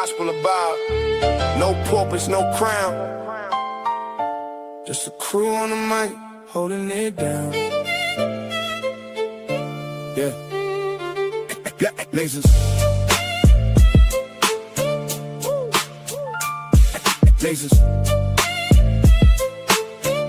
gospel about no purpose, no crown. Just a crew on the mic, holding it down. Yeah. Lasers. Lasers.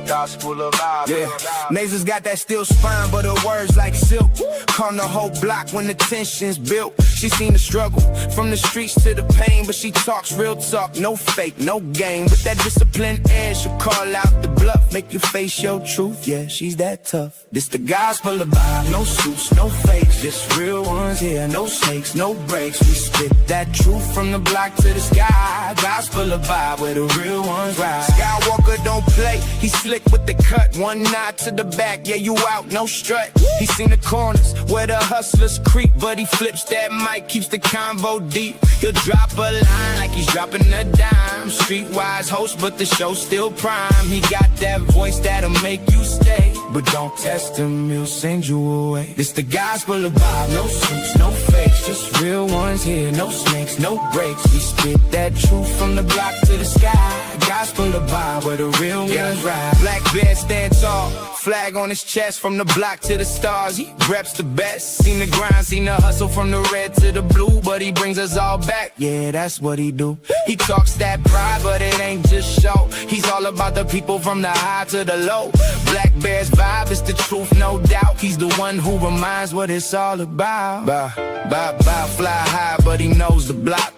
Gospel of vibe. Yeah, Nasers got that steel spine, but her words like silk. Calm the whole block when the tension's built. She seen the struggle from the streets to the pain, but she talks real talk, no fake, no game. With that disciplined air, she'll call out the bluff, make you face your truth. Yeah, she's that tough. This the gospel of vibe, no suits, no fakes, just real ones here, no snakes, no breaks. We spit that truth from the block to the sky. Gospel of vibe, where the real ones ride. Skywalker don't play, he slick with the cut, one nod to the back, yeah, you out, no strut. He seen the corners where the hustlers creep, but he flips that mic, keeps the convo deep. He'll drop a line like he's dropping a dime. Streetwise host, but the show's still prime. He got that voice that'll make you stay, but don't test him, he'll send you away. This the gospel of vibe, no suits, no fakes, just real ones here, no snakes, no breaks. We spit that truth from the block to the sky. Gospel of vibe, where the real ones ride. Black bear stand tall, flag on his chest, from the block to the stars. He reps the best. Seen the grind, seen the hustle from the red to the blue, but he brings us all back. Yeah, that's what he do. He talks that pride, but it ain't just show. He's all about the people from the high to the low. Black Bear's vibe is the truth, no doubt. He's the one who reminds what it's all about. Fly high, but he knows the block.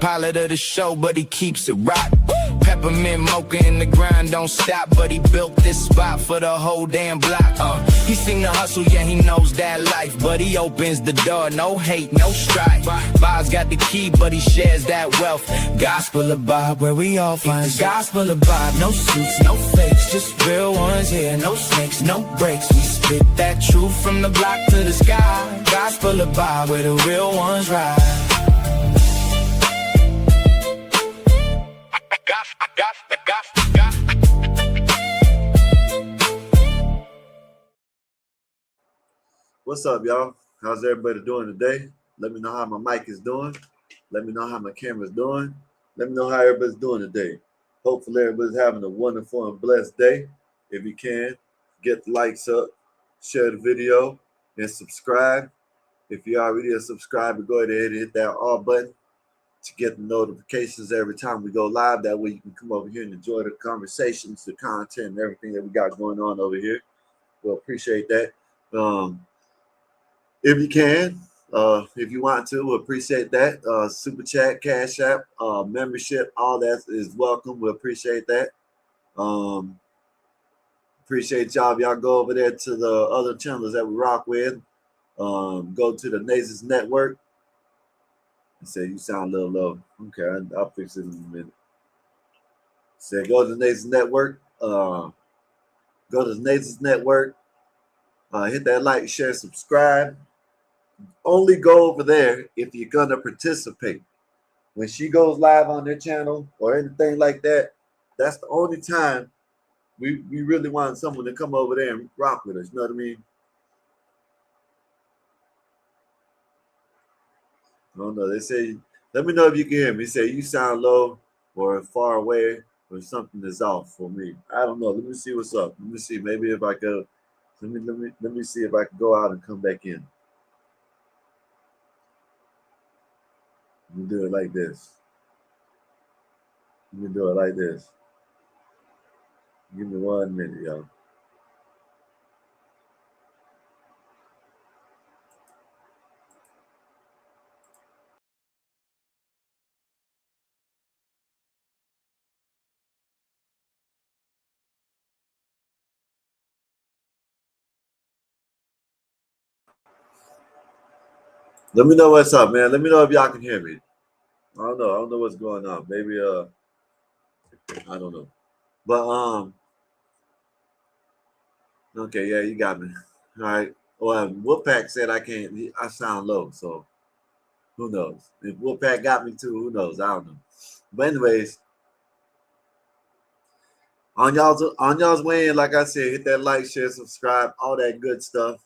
Pilot of the show, but he keeps it rock. Peppermint mocha in the grind, don't stop, but he built this spot for the whole damn block. He seen the hustle, yeah, he knows that life, but he opens the door, no hate, no strife. Bob's got the key, but he shares that wealth. Gospel of Bob, where we all find the gospel of Bob. No suits, no fakes, just real ones here, no snakes, no breaks. We spit that truth from the block to the sky. Gospel of Bob, where the real ones ride. What's up, y'all? How's everybody doing today? Let me know how my mic is doing. Let me know how my camera's doing. Let me know how everybody's doing today. Hopefully everybody's having a wonderful and blessed day. If you can, get the likes up, share the video, and subscribe. If you already a subscriber, go ahead and hit that all button to get the notifications every time we go live. That way you can come over here and enjoy the conversations, the content, and everything that we got going on over here. We'll appreciate that. If you can, if you want to, we'll appreciate that. Super chat, cash app, membership, all that is welcome. We appreciate that. Appreciate y'all. If y'all go over there to the other channels that we rock with, go to the Nasers Network. I say you sound a little low. Okay, I'll fix it in a minute. Say go to the Nasers Network. Go to the Nasers Network. Hit that like, share, subscribe. Only go over there if you're gonna participate. When she goes live on their channel or anything like that, that's the only time we really want someone to come over there and rock with us. You know what I mean? I don't know. They say, let me know if you can hear me. They say you sound low or far away or something is off for me. I don't know. Let me see what's up. Let me see. Maybe if I could. Let me see if I can go out and come back in. Let me do it like this. Let me do it like this. Give me 1 minute, y'all. Let me know what's up, man. Let me know if y'all can hear me. I don't know. I don't know what's going on. Maybe I don't know. But okay, yeah, you got me. All right. Well, Wolfpack said I can't. I sound low, so who knows? If Wolfpack got me too, who knows? I don't know. But anyways, on y'all's way in, like I said, hit that like, share, subscribe, all that good stuff.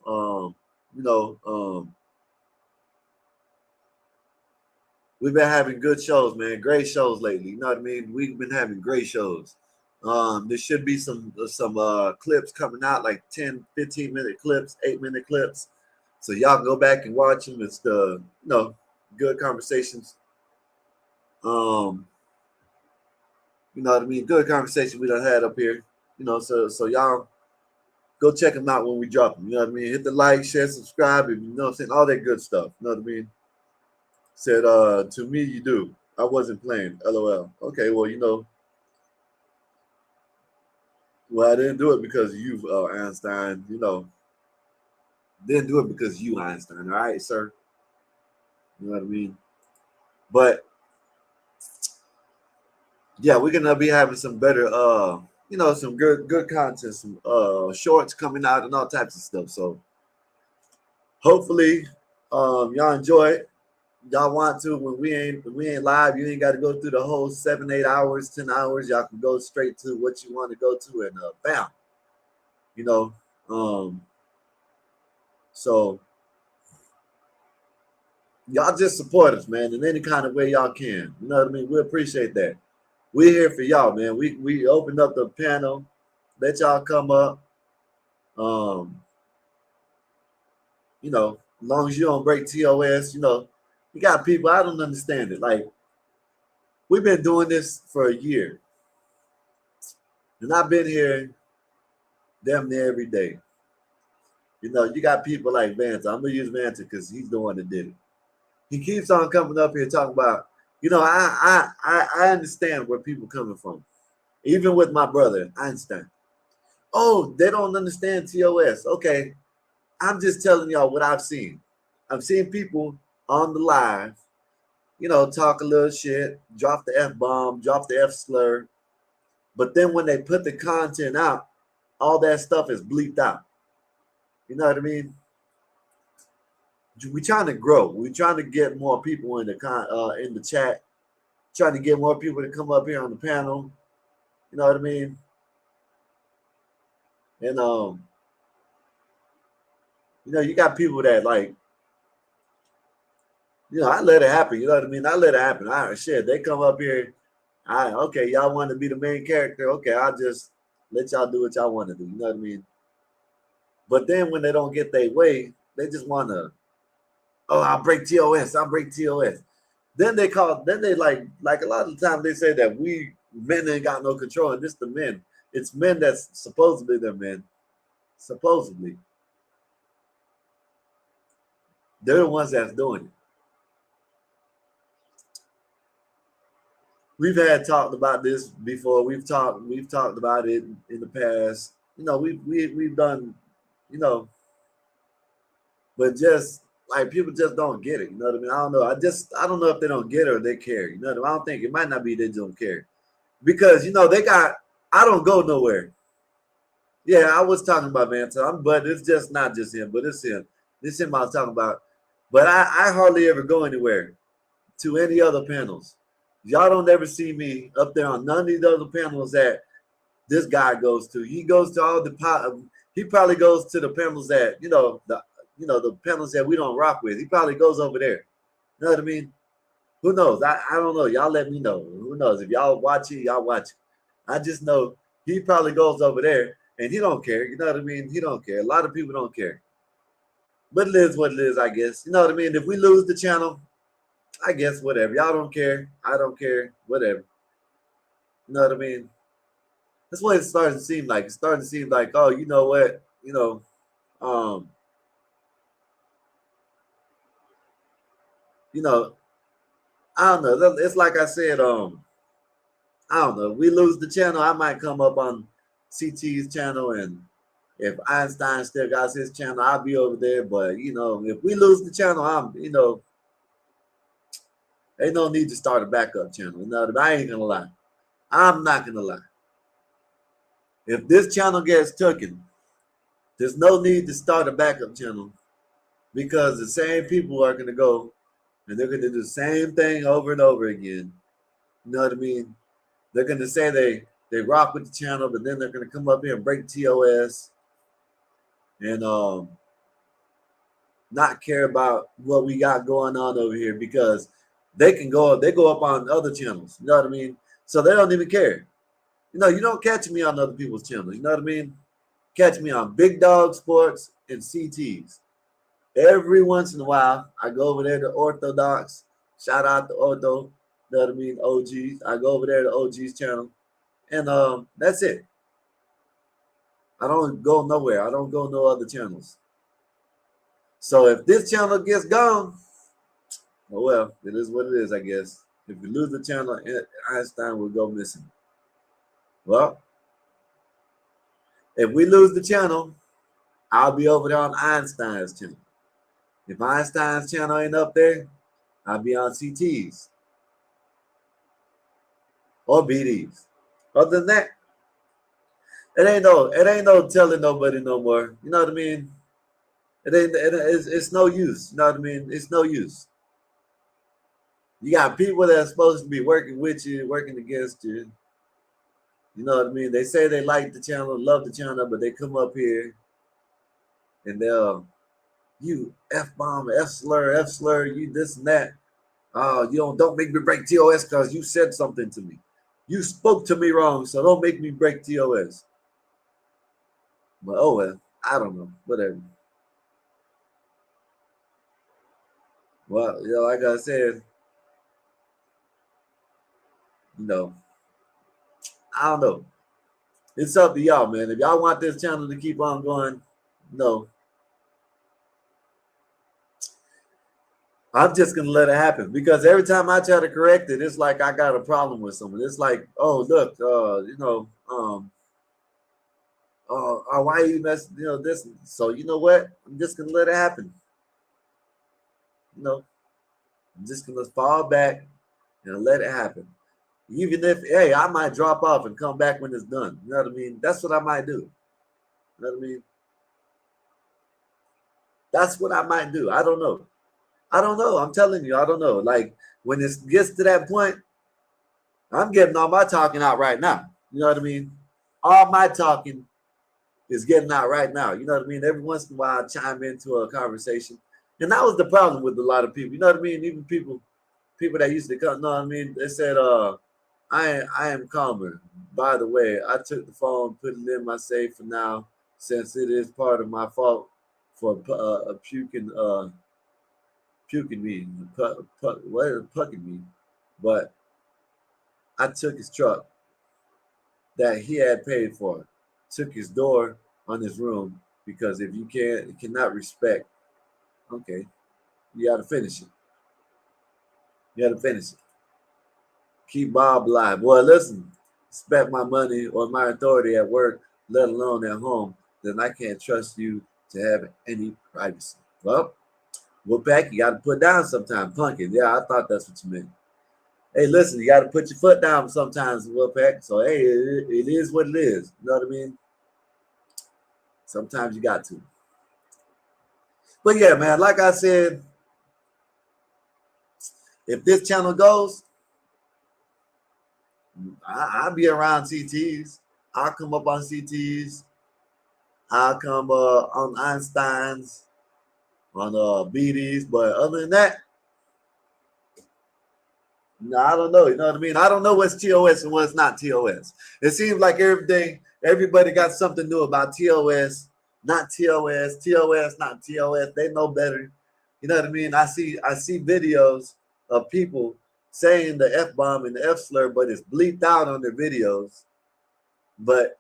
we've been having good shows, man. Great shows lately. You know what I mean? We've been having great shows. There should be some clips coming out, like 10, 15-minute clips, 8-minute clips. So y'all go back and watch them. It's the good conversations. You know what I mean? Good conversation we done had up here. So y'all go check them out when we drop them. You know what I mean? Hit the like, share, subscribe, and you know what I'm saying? All that good stuff. You know what I mean? Said, to me, you do. I wasn't playing. LOL. Okay, well, well, I didn't do it because you, Einstein. Didn't do it because you, Einstein. All right, sir. You know what I mean? But yeah, we're gonna be having some better, some good content, some shorts coming out and all types of stuff. So hopefully, y'all enjoy it. Y'all want to when we ain't live, you ain't got to go through the whole 7, 8 hours, 10 hours. Y'all can go straight to what you want to go to and bam. So y'all just support us, man, in any kind of way y'all can. You know what I mean? We appreciate that. We're here for y'all, man. We opened up the panel, let y'all come up. As long as you don't break TOS, you got people, I don't understand it. Like, we've been doing this for a year. And I've been here damn near every day. You got people like Vance. I'm gonna use Vance because he's the one that did it. He keeps on coming up here talking about, I understand where people coming from. Even with my brother, Einstein. Oh, they don't understand TOS. Okay. I'm just telling y'all what I've seen. I've seen people on the live, talk a little shit, drop the F-bomb, drop the F-slur. But then when they put the content out, all that stuff is bleeped out. You know what I mean? We're trying to grow. We're trying to get more people in the chat. Trying to get more people to come up here on the panel. You know what I mean? And you got people that like, I let it happen. You know what I mean? I let it happen. They come up here. Okay, y'all want to be the main character. Okay, I'll just let y'all do what y'all want to do. You know what I mean? But then when they don't get their way, they just want to, I'll break TOS. I'll break TOS. Then they like a lot of the time they say that we men ain't got no control, and this the men. It's men that's supposedly they're men. Supposedly. They're the ones that's doing it. We've talked about this before. We've talked about it in the past. We've done, but just like people just don't get it. You know what I mean? I don't know. I don't know if they don't get it or they care. You know what I mean? I don't think it might not be they don't care. Because I don't go nowhere. Yeah, I was talking about Mantle, but it's just not just him, but it's him. This him I was talking about. But I hardly ever go anywhere to any other panels. Y'all don't ever see me up there on none of these other panels that this guy goes to. He goes to all he probably goes to the panels that, the panels that we don't rock with. He probably goes over there. You know what I mean? Who knows? I don't know. Y'all let me know. Who knows? If y'all watch it, y'all watch it. I just know he probably goes over there and he don't care. You know what I mean? He don't care. A lot of people don't care. But it is what it is, I guess. You know what I mean? If we lose the channel, I guess whatever. Y'all don't care. I don't care. Whatever. You know what I mean? That's what it's starting to seem like. It's starting to seem like, oh, you know what? I don't know. It's like I said, I don't know. We lose the channel, I might come up on CT's channel, and if Einstein still got his channel, I'll be over there. But if we lose the channel, ain't no need to start a backup channel. I ain't gonna lie. I'm not gonna lie. If this channel gets taken, there's no need to start a backup channel because the same people are gonna go and they're gonna do the same thing over and over again. You know what I mean? They're gonna say they rock with the channel, but then they're gonna come up here and break TOS and not care about what we got going on over here because they go up on other channels. You know what I mean? So they don't even care. You know, you don't catch me on other people's channels. You know what I mean? Catch me on Big Dog Sports and CTs. Every once in a while, I go over there to Orthodox. Shout out to Ortho. You know what I mean? OGs. I go over there to OG's channel. And that's it. I don't go nowhere. I don't go no other channels. So if this channel gets gone, oh well, it is what it is, I guess. If we lose the channel, Einstein will go missing. Well, if we lose the channel, I'll be over there on Einstein's channel. If Einstein's channel ain't up there, I'll be on CT's or BD's. Other than that, it ain't no telling nobody no more. You know what I mean? It's no use. You know what I mean? It's no use. You got people that are supposed to be working with you, working against you. You know what I mean? They say they like the channel, love the channel, but they come up here and they'll, you F-bomb, F-slur, you this and that. You don't make me break TOS because you said something to me. You spoke to me wrong, so don't make me break TOS. But oh well, I don't know. Whatever. Well, like I said, I don't know. It's up to y'all, man. If y'all want this channel to keep on going, I'm just gonna let it happen because every time I try to correct it, it's like I got a problem with someone. It's like, oh look, why you mess, this? So you know what? I'm just gonna let it happen. I'm just gonna fall back and let it happen. Even if, hey, I might drop off and come back when it's done. You know what I mean? That's what I might do. You know what I mean? That's what I might do. I don't know. I'm telling you, I don't know. Like when it gets to that point, I'm getting all my talking out right now. You know what I mean? All my talking is getting out right now. You know what I mean? Every once in a while, I chime into a conversation. And that was the problem with a lot of people. You know what I mean? Even people that used to come, you know what I mean? They said, I am calmer. By the way, I took the phone, put it in my safe for now, since it is part of my fault for puking me, pucking me. But I took his truck that he had paid for, took his door on his room because if you cannot respect, okay, you got to finish it. You got to finish it. Keep Bob alive. Boy, listen, respect my money or my authority at work, let alone at home, then I can't trust you to have any privacy. Well, Wolfpack, you got to put down sometimes. Punkin. Yeah, I thought that's what you meant. Hey, listen, you got to put your foot down sometimes, Wolfpack. So, hey, it is what it is. You know what I mean? Sometimes you got to. But yeah, man, like I said, if this channel goes, I'll be around CTs. I'll come up on CTs. I'll come on Einsteins, on BDs. But other than that, no, I don't know. You know what I mean? I don't know what's TOS and what's not TOS. It seems like every day, everybody got something new about TOS, not TOS, TOS, not TOS. They know better. You know what I mean? I see videos of people saying the F-bomb and the F-slur, but it's bleeped out on their videos. But,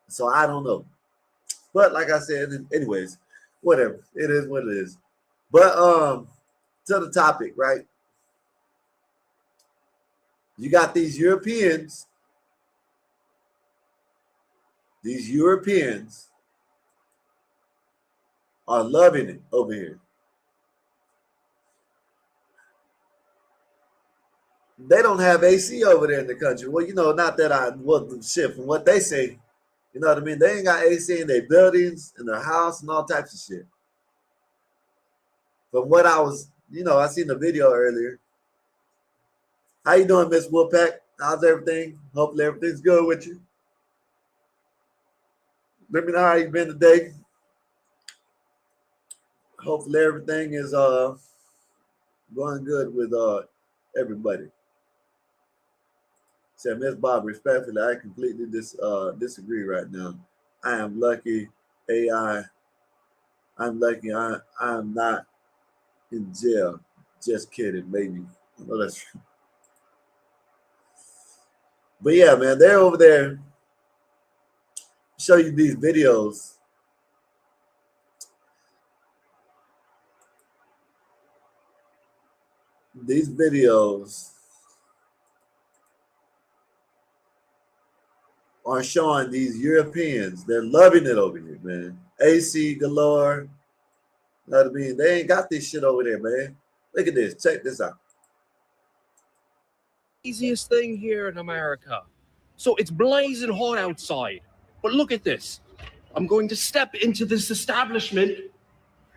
so I don't know. But like I said, anyways, whatever. It is what it is. But to the topic, right? You got these Europeans. These Europeans are loving it over here. They don't have AC over there in the country. Well, not that shit, from what they say, you know what I mean? They ain't got AC in their buildings, in their house, and all types of shit. From what I was, I seen the video earlier. How you doing, Miss Wolfpack? How's everything? Hopefully everything's good with you. Let me know how you been today. Hopefully everything is Going good with everybody. Said Miss Bob, respectfully, I completely disagree right now. I am lucky AI. I'm lucky I'm not in jail. Just kidding, maybe. I know that's true. But yeah, man, they're over there show you these videos. These videos are showing these Europeans. They're loving it over here, man. AC galore. You know what I mean? They ain't got this shit over there, man. Look at this. Check this out. Easiest thing here in America. So it's blazing hot outside. But look at this. I'm going to step into this establishment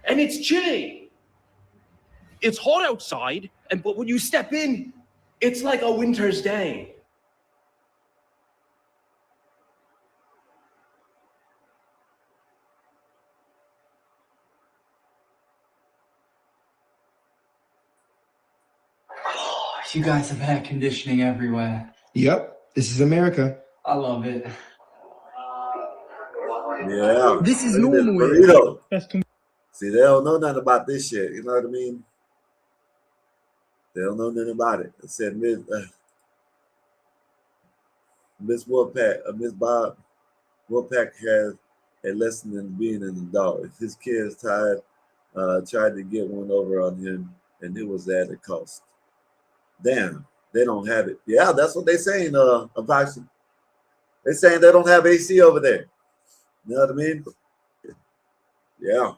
and it's chilly. It's hot outside, but when you step in, it's like a winter's day. You guys have air conditioning everywhere. Yep, this is America. I love it. Yeah. This is Look at normal. burrito. See, they don't know nothing about this shit. You know what I mean? They don't know nothing about it. It said Miss Wolfpack, Miss Bob Wolfpack has a lesson in being an adult. If his kids tried to get one over on him, and it was at a cost. Damn, they don't have it. Yeah, that's what they're saying, Apache. They're saying they don't have AC over there. You know what I mean? Yeah.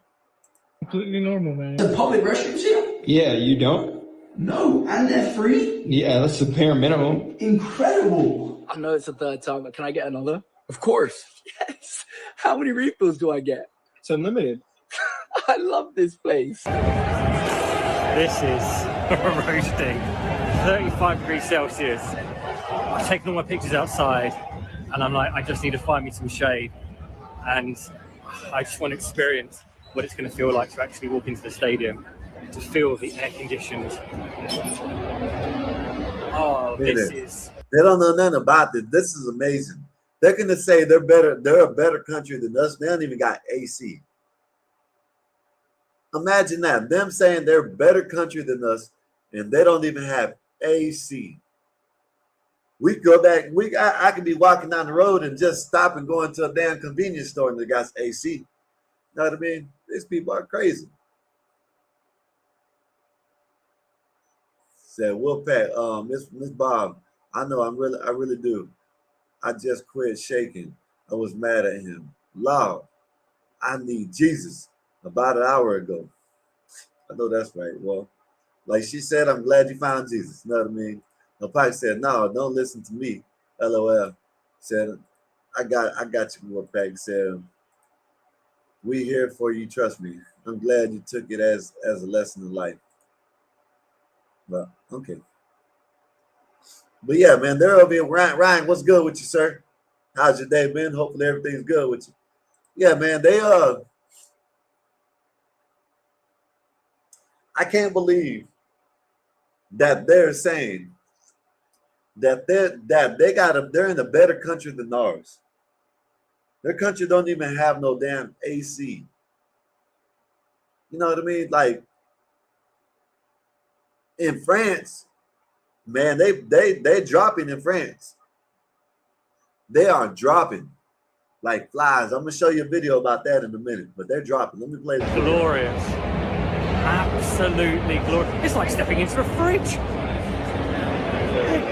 Completely normal, man. The public restrooms here? Yeah, you don't? No, and they're free? Yeah, that's the bare minimum. Incredible. I know it's the third time, but can I get another? Of course. Yes. How many refills do I get? It's unlimited. I love this place. This is roasting. 35 degrees Celsius. I've taken all my pictures outside and I'm like, I just need to find me some shade. And I just want to experience what it's going to feel like to actually walk into the stadium, to feel the air conditions. Oh, this is... They don't know nothing about this. This is amazing. They're going to say they're better. They're a better country than us. They don't even got AC. Imagine that. Them saying they're a better country than us, and they don't even have AC. We go back. I could be walking down the road and just stop and go into a damn convenience store and they got AC. You know what I mean? These people are crazy. Said Wolfpack, Miss Bob, I know I really do. I just quit shaking. I was mad at him. Lord, I need Jesus about an hour ago. I know that's right. Well, like she said, I'm glad you found Jesus. You know what I mean? Pike said, no, don't listen to me. LOL. Said, I got you, Wolfpack. Said, we here for you, trust me. I'm glad you took it as a lesson in life. But okay. But yeah, man, they're over here. Ryan, what's good with you, sir? How's your day been? Hopefully everything's good with you. Yeah, man, I can't believe that they're saying that they're in a better country than ours. Their country don't even have no damn AC. You know what I mean? Like in France, man, they dropping in France. They are dropping like flies. I'm gonna show you a video about that in a minute, but they're dropping. Let me play the video. Glorious. Absolutely glorious. It's like stepping into a fridge.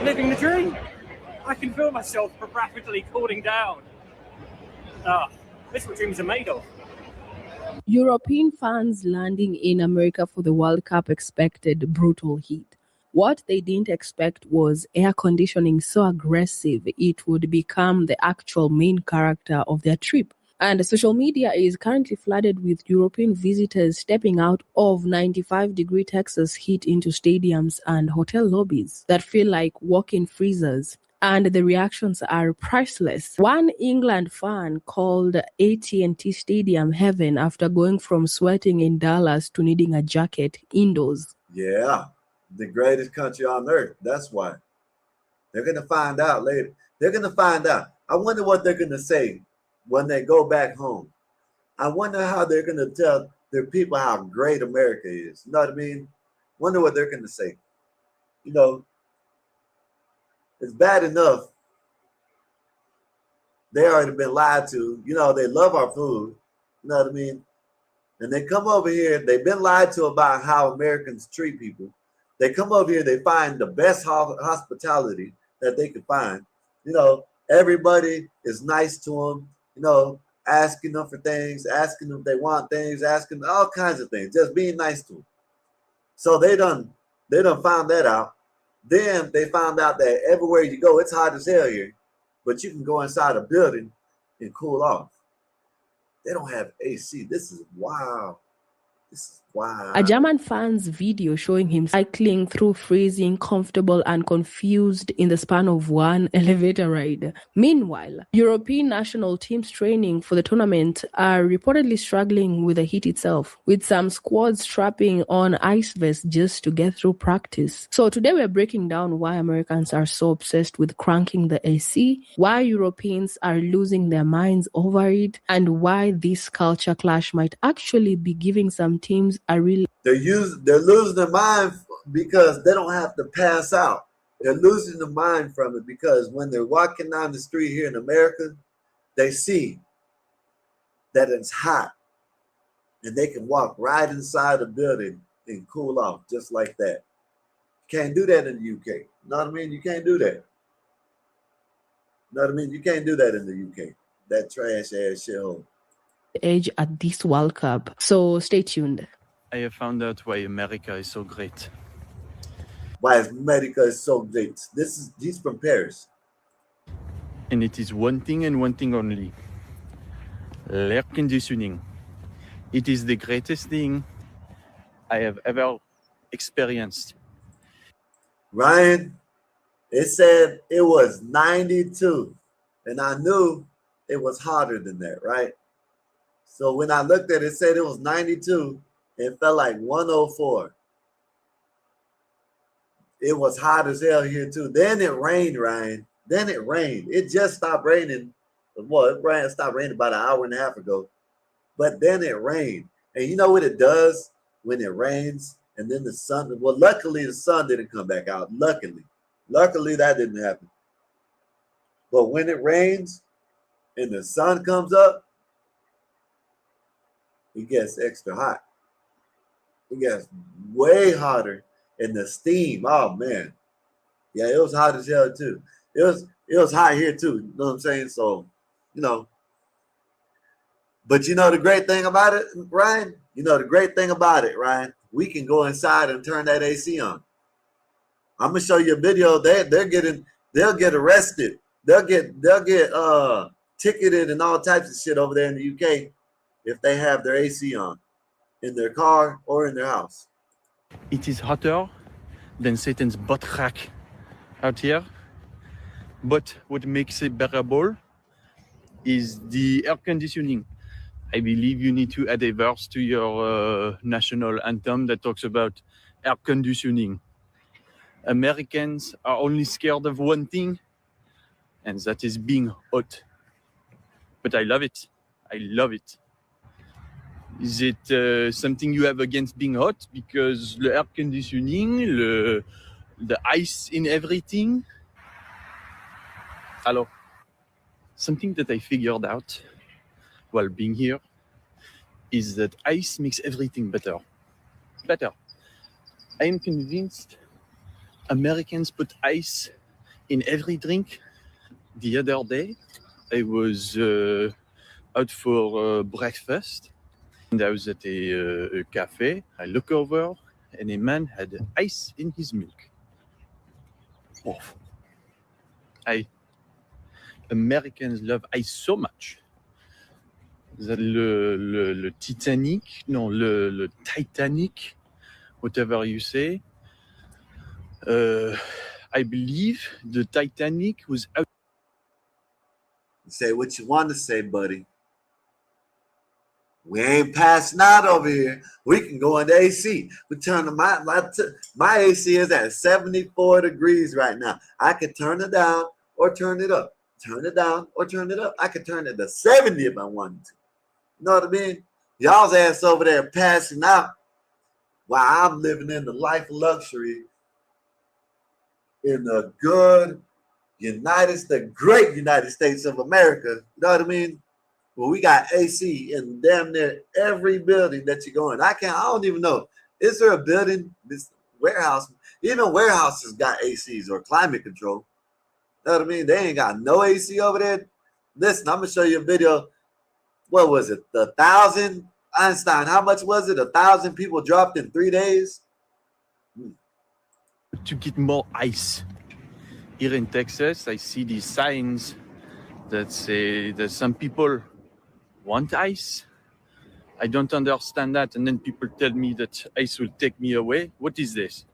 Living the dream. I can feel myself rapidly cooling down. This is what dreams are made of. European fans landing in America for the World Cup expected brutal heat. What they didn't expect was air conditioning so aggressive it would become the actual main character of their trip. And social media is currently flooded with European visitors stepping out of 95-degree Texas heat into stadiums and hotel lobbies that feel like walk-in freezers. And the reactions are priceless. One England fan called AT&T Stadium heaven after going from sweating in Dallas to needing a jacket indoors. Yeah, the greatest country on earth. That's why. They're gonna find out later. They're gonna find out. I wonder what they're gonna say when they go back home. I wonder how they're gonna tell their people how great America is. You know what I mean? Wonder what they're gonna say. You know, it's bad enough they already been lied to. You know, they love our food. You know what I mean? And they come over here, they've been lied to about how Americans treat people. They come over here, they find the best hospitality that they could find. You know, everybody is nice to them, you know, asking them for things, asking them if they want things, asking all kinds of things, just being nice to them. So they done found that out. Then they found out that everywhere you go, it's hot as hell here, but you can go inside a building and cool off. They don't have AC. This is wow. This is wow. A German fan's video showing him cycling through freezing, comfortable, and confused in the span of one elevator ride. Meanwhile, European national teams training for the tournament are reportedly struggling with the heat itself, with some squads strapping on ice vests just to get through practice. So today we're breaking down why Americans are so obsessed with cranking the AC, why Europeans are losing their minds over it, and why this culture clash might actually be giving some teams a real They're losing their mind because they don't have to pass out. They're losing their mind from it because when they're walking down the street here in America, they see that it's hot and they can walk right inside the building and cool off just like that. Can't do that in the UK. You know what I mean? You can't do that. You know what I mean? You can't do that in the UK. That trash ass shithole. edge at this World Cup. So stay tuned. I have found out why America is so great. Why America is so great. He's from Paris. And it is one thing and one thing only. Air conditioning. It is the greatest thing I have ever experienced. Ryan, it said it was 92. And I knew it was hotter than that, right? So when I looked at it, it said it was 92. It felt like 104. It was hot as hell here too. Then it rained, Ryan. Then it rained. It just stopped raining. Well, it stopped raining about an hour and a half ago. But then it rained. And you know what it does when it rains? And then the sun, well, luckily the sun didn't come back out. Luckily that didn't happen. But when it rains and the sun comes up, it gets extra hot. It gets way hotter. And the steam, oh man. Yeah, it was hot as hell too. It was hot here too. You know what I'm saying? So, you know. But you know the great thing about it, Ryan? You know the great thing about it, Ryan? We can go inside and turn that AC on. I'm gonna show you a video. They'll get arrested. They'll get ticketed and all types of shit over there in the UK if they have their AC on in their car or in their house. It is hotter than Satan's butt crack out here. But what makes it bearable is the air conditioning. I believe you need to add a verse to your national anthem that talks about air conditioning. Americans are only scared of one thing, and that is being hot. But I love it. I love it. Is it something you have against being hot? Because the air conditioning, the ice in everything. Alors, something that I figured out while being here is that ice makes everything better. Better. I am convinced Americans put ice in every drink. The other day, I was out for breakfast, and I was at a cafe. I look over, and a man had ice in his milk. Oh. Americans love ice so much that le Titanic, no, le Titanic, whatever you say, I believe the Titanic was out. Say what you want to say, buddy. We ain't passing out over here. We can go into AC. We turn my AC is at 74 degrees right now. I could turn it down or turn it up. Turn it down or turn it up. I could turn it to 70 if I wanted to. You know what I mean? Y'all's ass over there passing out while I'm living in the life of luxury in the good the great United States of America. You know what I mean? Well, we got AC in damn near every building that you go in. I don't even know. Is there a building, this warehouse? Even warehouses got ACs or climate control. You know what I mean? They ain't got no AC over there. Listen, I'm gonna show you a video. What was it? 1,000 Einstein. How much was it? 1,000 people dropped in 3 days. To get more ice. Here in Texas, I see these signs that say that some people want ice. I don't understand that. And then people tell me that ice will take me away. What is this?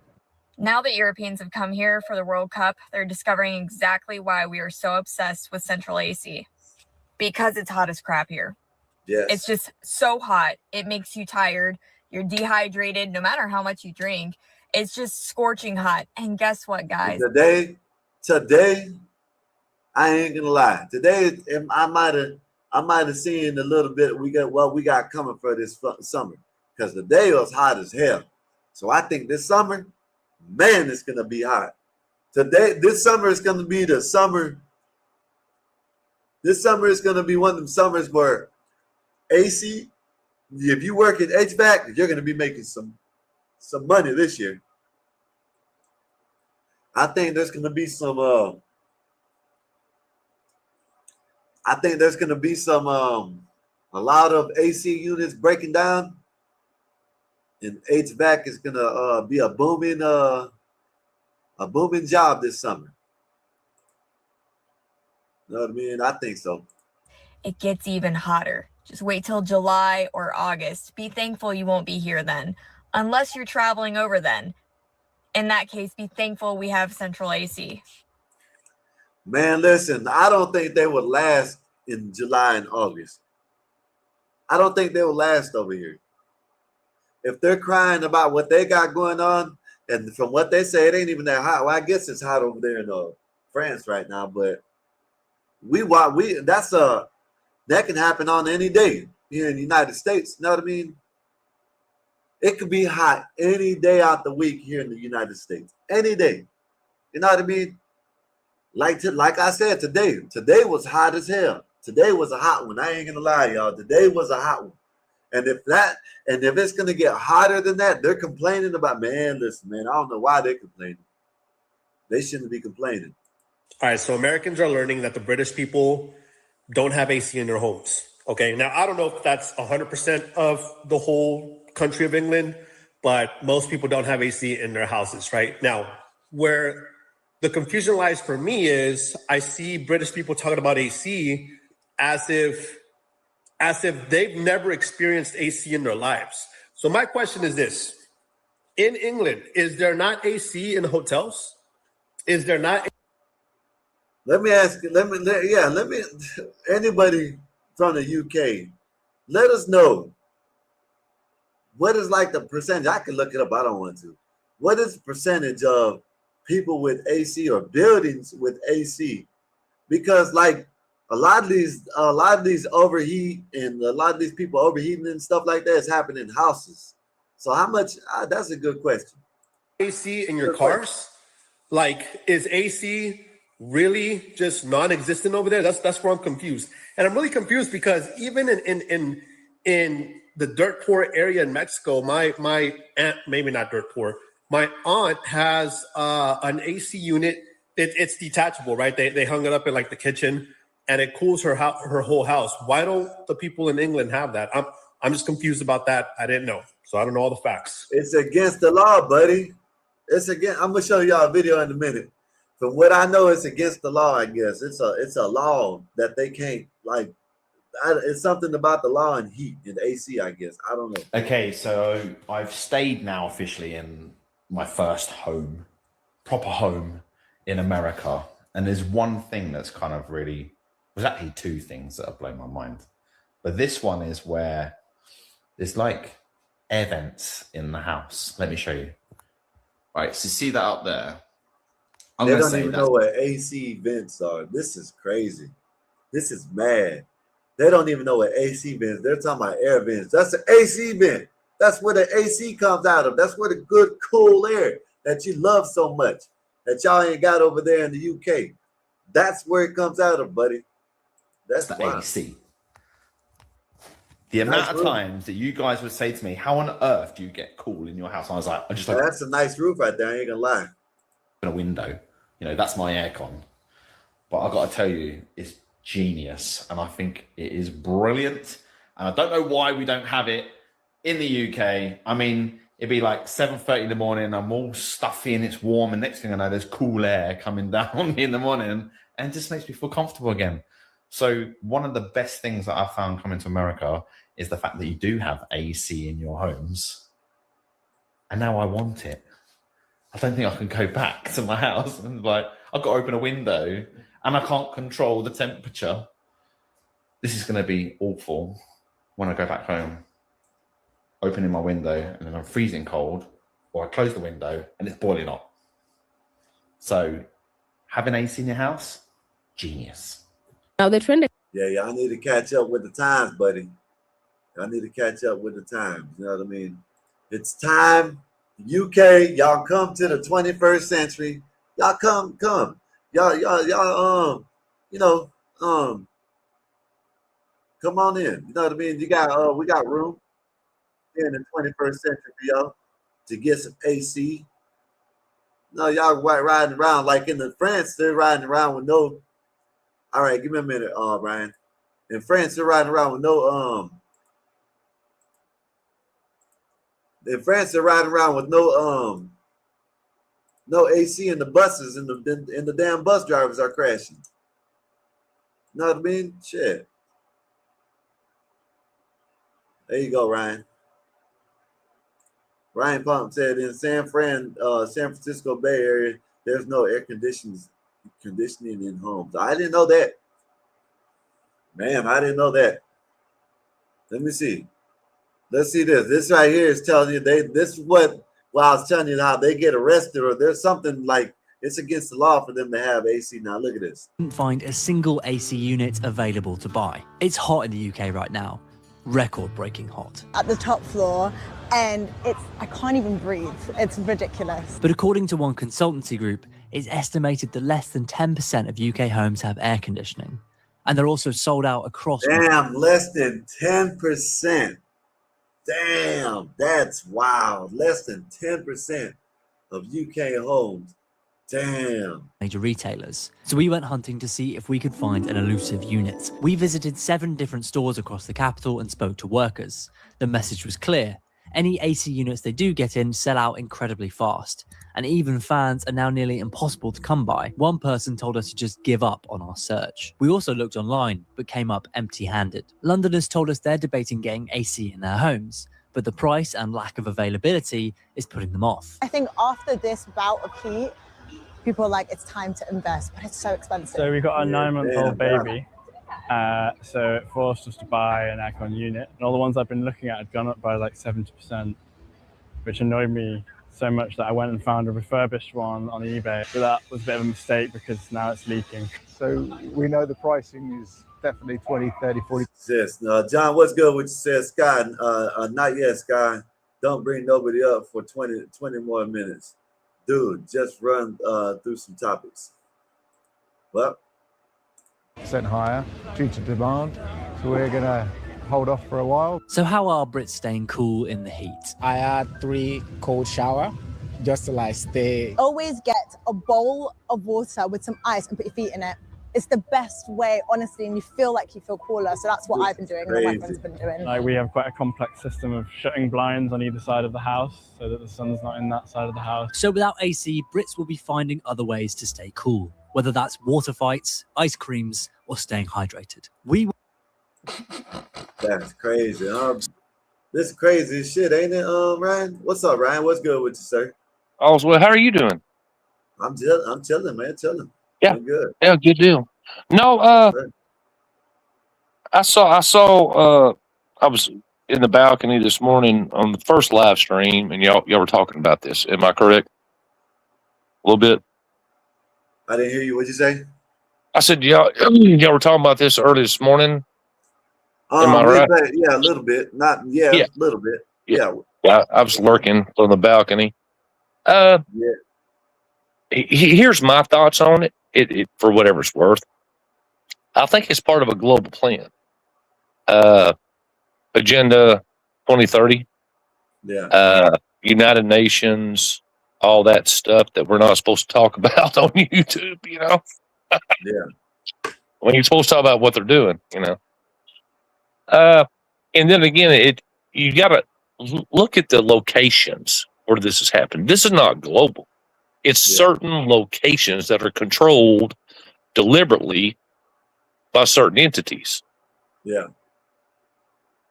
Now that Europeans have come here for the World Cup, they're discovering exactly why we are so obsessed with central AC. Because it's hot as crap here. Yes. It's just so hot. It makes you tired. You're dehydrated no matter how much you drink. It's just scorching hot. And guess what, guys? Today, I ain't gonna lie. Today, I might have seen a little bit we got coming for this summer, because the day was hot as hell. So I think this summer, man, it's gonna be hot. This summer is gonna be the summer. This summer is gonna be one of them summers where AC, if you work in HVAC, you're gonna be making some money this year. I think there's gonna be some a lot of AC units breaking down, and HVAC is gonna be a booming job this summer. You know what I mean? I think so. It gets even hotter. Just wait till July or August. Be thankful you won't be here then, unless you're traveling over then. In that case, be thankful we have central AC. Man, listen, I don't think they would last in July and August. I don't think they will last over here. If they're crying about what they got going on, and from what they say, it ain't even that hot. Well, I guess it's hot over there in France right now, but that can happen on any day here in the United States. You know what I mean? It could be hot any day out the week here in the United States. Any day. You know what I mean? Like I said, today was hot as hell. Today was a hot one. I ain't gonna lie, y'all. Today was a hot one. And if it's gonna get hotter than that, they're complaining about, man, listen, man, I don't know why they're complaining. They shouldn't be complaining. All right, so Americans are learning that the British people don't have AC in their homes. Okay, now I don't know if that's 100% of the whole country of England, but most people don't have AC in their houses, right? Now, where the confusion lies for me is I see British people talking about AC as if they've never experienced AC in their lives. So my question is this: in England, is there not AC in hotels? Is there not? Let me ask you, anybody from the UK, let us know. What is like the percentage? I can look it up. I don't want to. What is the percentage of people with AC or buildings with AC? Because like a lot of these overheat and a lot of these people overheating and stuff like that is happening in houses. So how much? That's a good question. AC in your cars? Like, is AC really just non-existent over there? That's where I'm confused. And I'm really confused because even in the dirt poor area in Mexico, my aunt, maybe not dirt poor, my aunt has an AC unit. It's detachable, right? They hung it up in like the kitchen, and it cools her whole house. Why don't the people in England have that? I'm just confused about that. I didn't know, so I don't know all the facts. It's against the law, buddy. I'm gonna show y'all a video in a minute. From what I know, it's against the law. I guess it's a law that they can't like. It's something about the law and heat and AC, I guess. I don't know. Okay, so I've stayed now officially in my first home, proper home in America. And there's one thing that's kind of really, there's actually two things that have blown my mind. But this one is where There's like air vents in the house. Let me show you. Right, so see that up there? I'm They gonna don't say even that's know what AC vents are. This is crazy. This is mad. They don't even know what AC vents. They're talking about air vents. That's an AC vent. That's where the AC comes out of. That's where the good, cool air that you love so much that y'all ain't got over there in the UK. That's where it comes out of, buddy. That's the wild. AC. The Nice amount of roof. times that you guys would say to me, "How on earth do you get cool in your house?" I was like, "I just open That's a nice roof right there. I ain't gonna lie. a window. You know, that's my aircon." But I got to tell you, it's genius, and I think it is brilliant. And I don't know why we don't have it in the UK. I mean, it'd be like 7:30 in the morning. I'm all stuffy and it's warm, and next thing I know, there's cool air coming down on me in the morning, and it just makes me feel comfortable again. So one of the best things that I found coming to America is the fact that you do have AC in your homes, and now I want it. I don't think I can go back to my house and like I've got to open a window and I can't control the temperature. This is going to be awful when I go back home. Opening my window and then I'm freezing cold, or I close the window and it's boiling hot. So having AC in your house, genius. Now the trend. Yeah, y'all need to catch up with the times, buddy. Y'all need to catch up with the times. You know what I mean? It's time, UK. Y'all come to the 21st century. Y'all come. Y'all, you know, come on in. You know what I mean? You got, we got room in the 21st century for y'all to get some AC. No, y'all riding around like in the France. They're riding around with no. All right, give me a minute, Brian. In France, they're riding around with no In France, they're riding around with no AC in the buses, and the damn bus drivers are crashing. You know what I mean? Shit. There you go, Ryan. Ryan Pump said in San Francisco Bay Area, there's no air conditioning in homes. I didn't know that. Man, I didn't know that. Let me see. Let's see this. This right here is telling you this is what I was telling you how they get arrested, or there's something like it's against the law for them to have AC. Now look at this. Couldn't find a single AC unit available to buy. It's hot in the UK right now. Record-breaking hot. At the top floor, and I can't even breathe. It's ridiculous. But according to one consultancy group, it's estimated that less than 10% of UK homes have air conditioning. And they're also sold out across... Damn, less than 10%. Damn, that's wild. Less than 10% of UK homes. Damn. Major retailers. So we went hunting to see if we could find an elusive unit. We visited 7 different stores across the capital and spoke to workers. The message was clear. Any AC units they do get in sell out incredibly fast. And even fans are now nearly impossible to come by. One person told us to just give up on our search. We also looked online, but came up empty-handed. Londoners told us they're debating getting AC in their homes, but the price and lack of availability is putting them off. I think after this bout of heat, people are like, it's time to invest, but it's so expensive. So we've got a 9-month-old baby. So it forced us to buy an aircon unit. And all the ones I've been looking at had gone up by like 70%, which annoyed me so much that I went and found a refurbished one on eBay. But that was a bit of a mistake because now it's leaking. So we know the pricing is definitely 20, 30, 40. Yes. John, what's good? What you said, Sky? Not yet, Sky. Don't bring nobody up for 20 more minutes. Dude, just run through some topics. Well, % higher due to demand. So we're going to hold off for a while. So how are Brits staying cool in the heat? I had 3 cold shower just to like stay. Always get a bowl of water with some ice and put your feet in it. It's the best way, honestly, and you feel cooler. So that's what I've been doing and my friends have been doing. Like, we have quite a complex system of shutting blinds on either side of the house so that the sun's not in that side of the house. So without AC, Brits will be finding other ways to stay cool, whether that's water fights, ice creams, or staying hydrated. That's crazy. This is crazy as shit, ain't it, Ryan? What's up, Ryan? What's good with you, sir? Oh, well, how are you doing? I'm chilling, man. Chilling. Yeah. I'm good. Yeah, good deal. No, I was in the balcony this morning on the first live stream, and y'all were talking about this. Am I correct? A little bit. I didn't hear you. What'd you say? I said y'all were talking about this early this morning. Am I right? Yeah, a little bit. Not a little bit. Yeah. I was lurking on the balcony. Here's my thoughts on it. It for whatever it's worth. I think it's part of a global plan. Agenda 2030. Yeah. United Nations, all that stuff that we're not supposed to talk about on YouTube, you know? Yeah. When you're supposed to talk about what they're doing, you know? And then again, you got to look at the locations where this has happened. This is not global. It's certain locations that are controlled deliberately by certain entities. Yeah.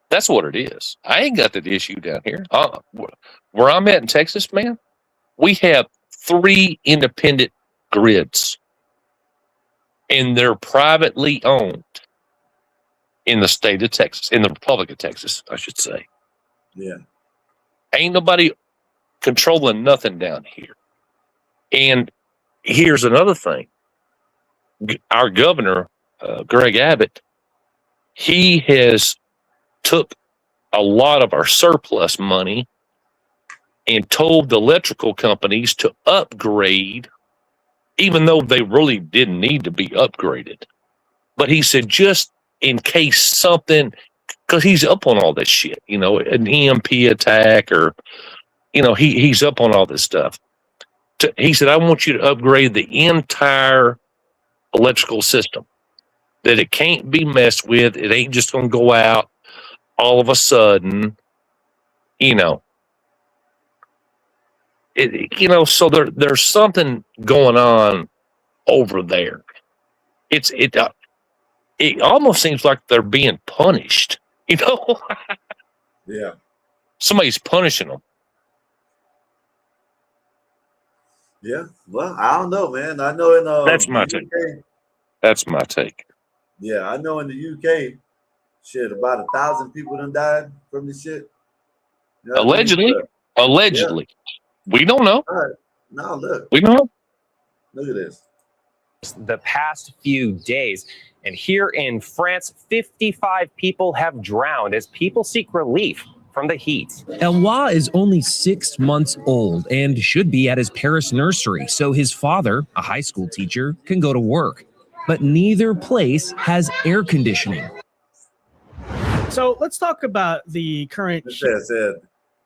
That's what it is. I ain't got that issue down here. Where I'm at in Texas, man, we have 3 independent grids, and they're privately owned in the state of Texas, in the Republic of Texas, I should say. Yeah. Ain't nobody controlling nothing down here. And here's another thing. Our governor, Greg Abbott, he has took a lot of our surplus money and told the electrical companies to upgrade, even though they really didn't need to be upgraded. But he said, just in case something, because he's up on all this shit, you know, an EMP attack or, you know, he's up on all this stuff. He said, I want you to upgrade the entire electrical system, that it can't be messed with. It ain't just going to go out all of a sudden, you know. So there's something going on over there. It almost seems like they're being punished, you know. Yeah. Somebody's punishing them. Yeah. Well, I don't know, man. I know in That's my take. That's my take. Yeah, I know in the UK, shit, about 1,000 people done died from this shit. You know what I mean? Allegedly. We don't know. All right. Now look. We don't know. Look at this. The past few days. And here in France, 55 people have drowned as people seek relief from the heat. Eloi is only 6 months old and should be at his Paris nursery so his father, a high school teacher, can go to work. But neither place has air conditioning. So let's talk about the current. It said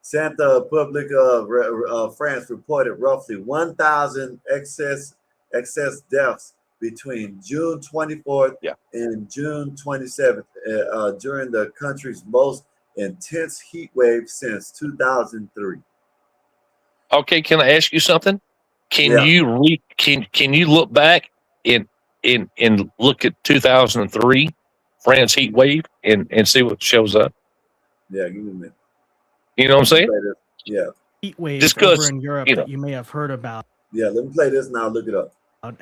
Santa Public France reported roughly 1,000 excess deaths between June 24th and June 27th during the country's most intense heat wave since 2003. Okay, can I ask you something? Can you look back and look at 2003 France heat wave and see what shows up? Yeah, give me a minute. You know what I'm saying? Yeah. Heat wave Just over in Europe that you may have heard about. Yeah, let me play this now. Look it up.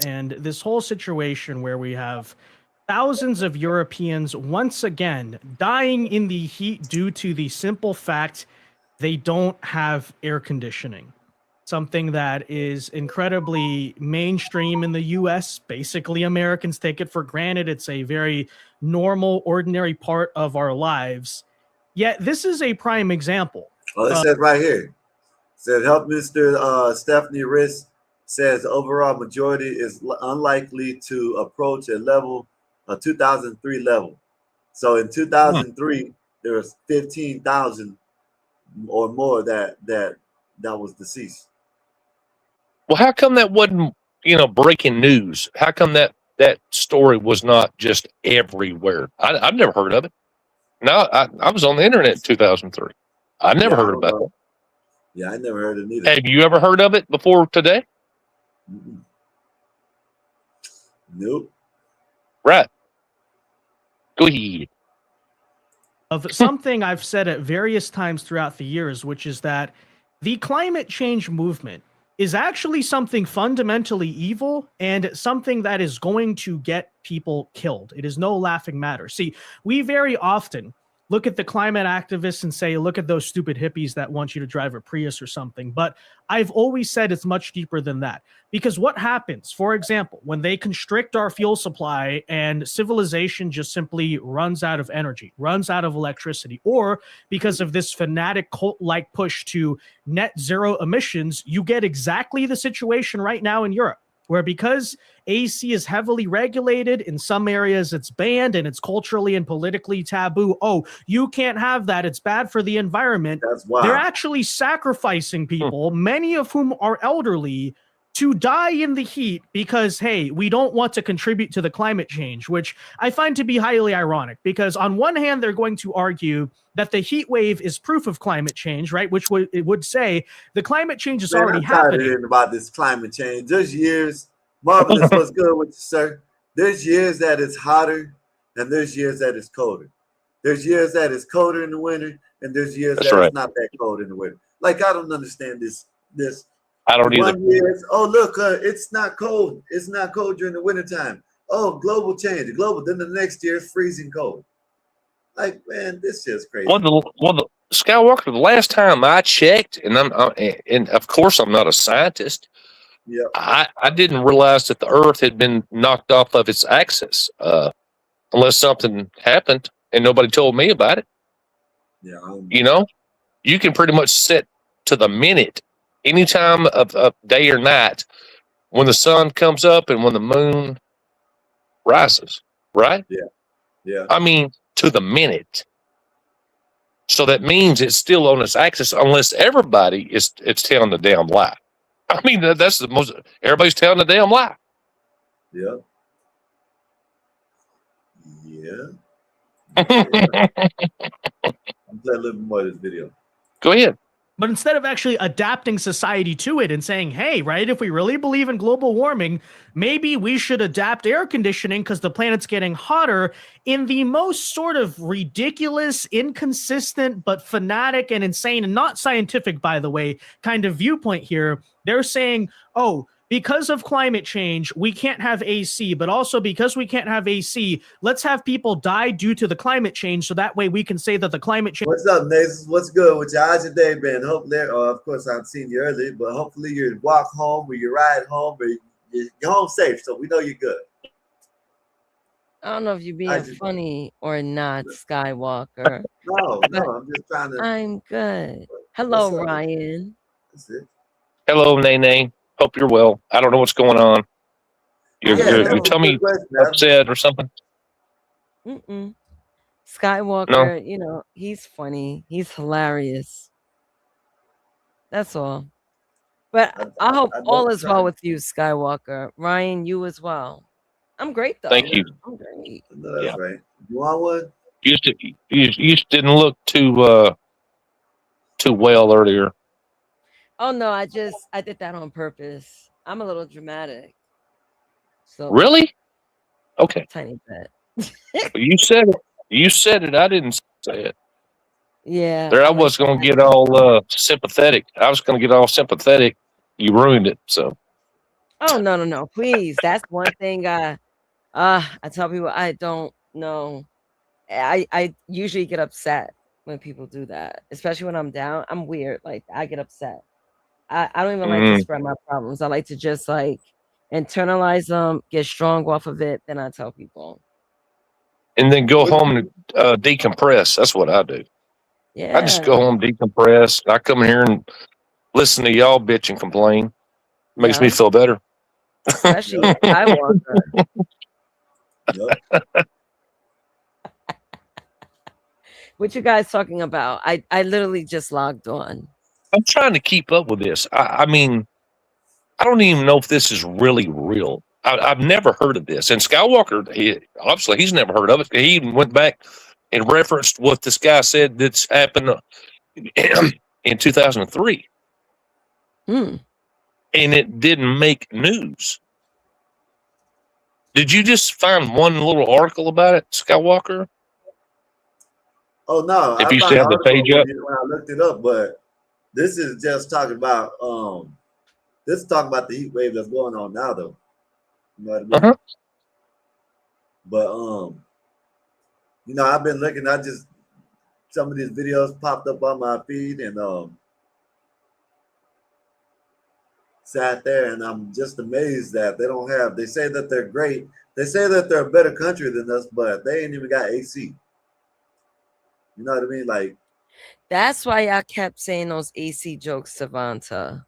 And this whole situation where we have thousands of Europeans once again dying in the heat due to the simple fact they don't have air conditioning. Something that is incredibly mainstream in the US. Basically, Americans take it for granted. It's a very normal, ordinary part of our lives. Yet this is a prime example. Well, it says right here. It says Health Minister Stephanie Riss says overall majority is unlikely to approach a 2003 level. So in 2003, there was 15,000 or more that was deceased. Well, how come that wasn't, breaking news? How come that story was not just everywhere? I've never heard of it. No, I was on the internet in 2003. I never heard about it. Yeah, I never heard of it either. Have you ever heard of it before today? Mm-mm. Nope. Right. Go ahead. Of something I've said at various times throughout the years, which is that the climate change movement is actually something fundamentally evil and something that is going to get people killed. It is no laughing matter. See, we very often look at the climate activists and say, look at those stupid hippies that want you to drive a Prius or something. But I've always said it's much deeper than that. Because what happens, for example, when they constrict our fuel supply and civilization just simply runs out of energy, runs out of electricity, or because of this fanatic cult-like push to net zero emissions, you get exactly the situation right now in Europe, where because AC is heavily regulated, in some areas it's banned and it's culturally and politically taboo. Oh, you can't have that. It's bad for the environment. That's why they're actually sacrificing people, many of whom are elderly, to die in the heat because, hey, we don't want to contribute to the climate change, which I find to be highly ironic because on one hand, they're going to argue that the heat wave is proof of climate change, right? Which it would say the climate change is already I'm tired happening. of hearing about this climate change. There's years, Marvelous, what's good with you, sir? There's years that it's hotter and there's years that it's colder. There's years that it's colder in the winter and there's years That's that right. it's not that cold in the winter. Like, I don't understand this. I don't either. One year, oh, look, it's not cold. It's not cold during the wintertime. Oh, global change. Then the next year it's freezing cold. Like, man, this is crazy. Well, the Skywalker, the last time I checked, and and of course I'm not a scientist. Yeah. I didn't realize that the Earth had been knocked off of its axis, unless something happened and nobody told me about it. Yeah. You know, you can pretty much set to the minute, any time of day or night, when the sun comes up and when the moon rises. Right? Yeah. Yeah. I mean, to the minute. So that means it's still on its axis, unless everybody it's telling the damn lie. I mean, that's the most. Everybody's telling the damn lie. Yeah. Yeah. I'm glad a little bit more of this video. Go ahead. But instead of actually adapting society to it and saying, hey, right, if we really believe in global warming, maybe we should adapt air conditioning because the planet's getting hotter, in the most sort of ridiculous, inconsistent, but fanatic and insane, and not scientific, by the way, kind of viewpoint here. They're saying, oh, because of climate change, we can't have AC, but also because we can't have AC, let's have people die due to the climate change, so that way we can say that the climate change. What's up, Nathan? What's good with you? How's your day been? Hopefully, of course, I've seen you earlier, but hopefully you walk home or you ride home or you're home safe, so we know you're good. I don't know if you're being funny or not, Skywalker. No, I'm just trying to. I'm good. Hello, Ryan. That's it. Hello, Nene. Hope you're well. I don't know what's going on. Your tummy upset or something? Mm-mm. Skywalker, you know, he's funny. He's hilarious. That's all. But I hope all is well with you, Skywalker. Ryan, you as well. I'm great, though. Thank you. I'm great. No, that's right. You want one? You didn't look too well earlier. Oh, no, I did that on purpose. I'm a little dramatic. So Really? Okay. Tiny bit. You said it. You said it. I didn't say it. Yeah. There, I was going to get all sympathetic. I was going to get all sympathetic. You ruined it. So. Oh, no. Please. That's one thing I tell people I don't know. I usually get upset when people do that, especially when I'm down. I'm weird. Like, I get upset. I don't even like to spread my problems. I like to just like internalize them, get strong off of it. Then I tell people. And then go home and decompress. That's what I do. Yeah. I just go home, decompress. I come here and listen to y'all bitch and complain. Makes me feel better. Especially Skywalker. What you guys talking about? I literally just logged on. I'm trying to keep up with this. I mean, I don't even know if this is really real. I've never heard of this. And Skywalker, obviously, he's never heard of it. He even went back and referenced what this guy said that's happened in 2003. And it didn't make news. Did you just find one little article about it, Skywalker? Oh, no. If you still have the page up. When I looked it up, but this is just talking about the heat wave that's going on now, though. You know what I mean? But you know, I've been looking. some of these videos popped up on my feed, and sat there, and I'm just amazed that they don't have. They say that they're great. They say that they're a better country than us, but they ain't even got AC. You know what I mean? Like, That's why y'all kept saying those AC jokes to Vanta.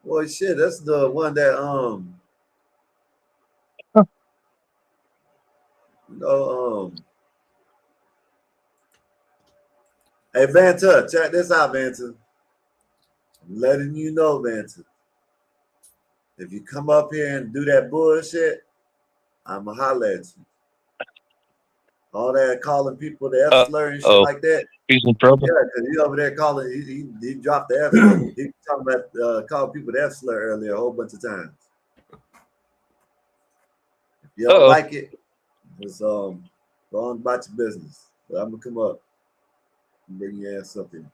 boy, shit, that's the one that hey Vanta, check this out, Vanta. I'm letting you know, Vanta. If you come up here and do that bullshit, I'ma holler at you. All that calling people the F slur and shit like that. He's in trouble. Yeah, because he over there calling. He dropped the F. He talking about calling people the F slur earlier a whole bunch of times. If you don't like it, just go on about your business. But I'm gonna come up and bring your ass up here.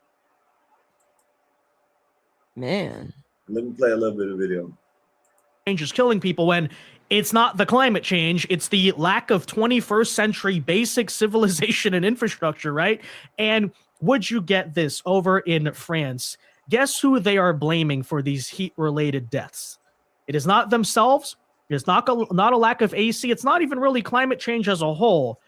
Man, let me play a little bit of video. Change is killing people when it's not the climate change, it's the lack of 21st century basic civilization and infrastructure, right? And would you get this over in France? Guess who they are blaming for these heat-related deaths? It is not themselves. It's not a lack of AC. It's not even really climate change as a whole.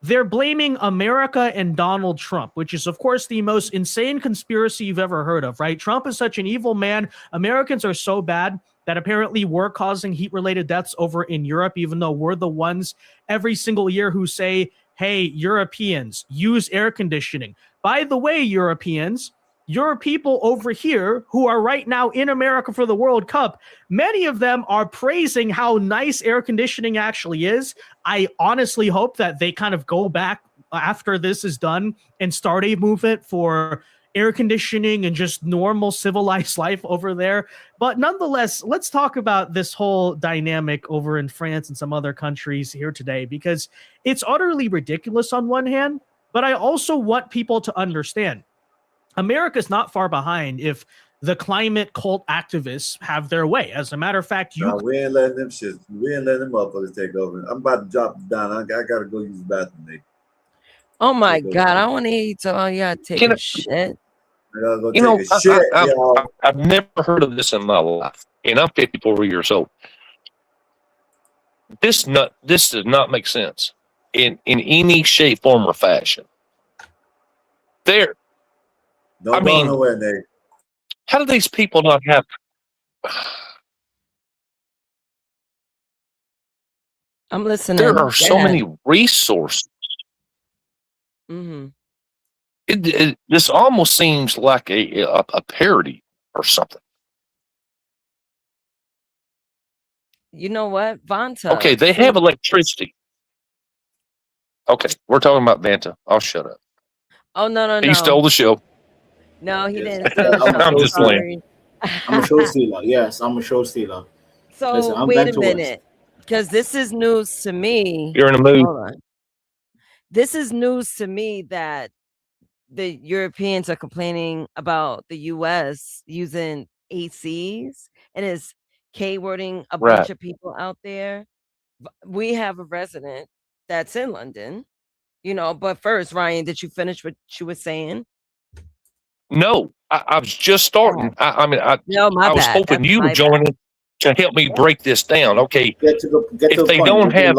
They're blaming America and Donald Trump, which is, of course, the most insane conspiracy you've ever heard of, right? Trump is such an evil man. Americans are so bad that apparently we're causing heat-related deaths over in Europe, even though we're the ones every single year who say, hey, Europeans, use air conditioning. By the way, Europeans, your people over here who are right now in America for the World Cup, many of them are praising how nice air conditioning actually is. I honestly hope that they kind of go back after this is done and start a movement for air conditioning and just normal civilized life over there. But nonetheless, let's talk about this whole dynamic over in France and some other countries here today, because it's utterly ridiculous on one hand, but I also want people to understand America's not far behind if the climate cult activists have their way. As a matter of fact, we ain't letting them shit. We ain't letting them motherfuckers take over. I'm about to drop it down. I gotta go use the bathroom, Nate. Oh my God, I want to eat. So you gotta take a shit. I gotta go You know, take a shit, I've never heard of this in my life, and I'm 54 years old. This does not make sense in any shape, form, or fashion. Don't go nowhere, Nate. How do these people not have? I'm listening. There are so many resources. Mm-hmm. This almost seems like a parody or something. You know what, Vanta? Okay, they have electricity. Okay, we're talking about Vanta. I'll shut up. Oh no! He stole the show. No, he didn't steal the show. I'm just playing. I'm a show stealer. Yes, I'm a show stealer. So listen, wait a minute, because this is news to me. You're in a mood. Hold on. This is news to me that the Europeans are complaining about the U.S. using ACs and is K-wording a bunch of people out there. We have a resident that's in London, but first, Ryan, did you finish what you were saying? No, I was just starting. I was hoping you would join in to help me break this down. Okay, if they don't have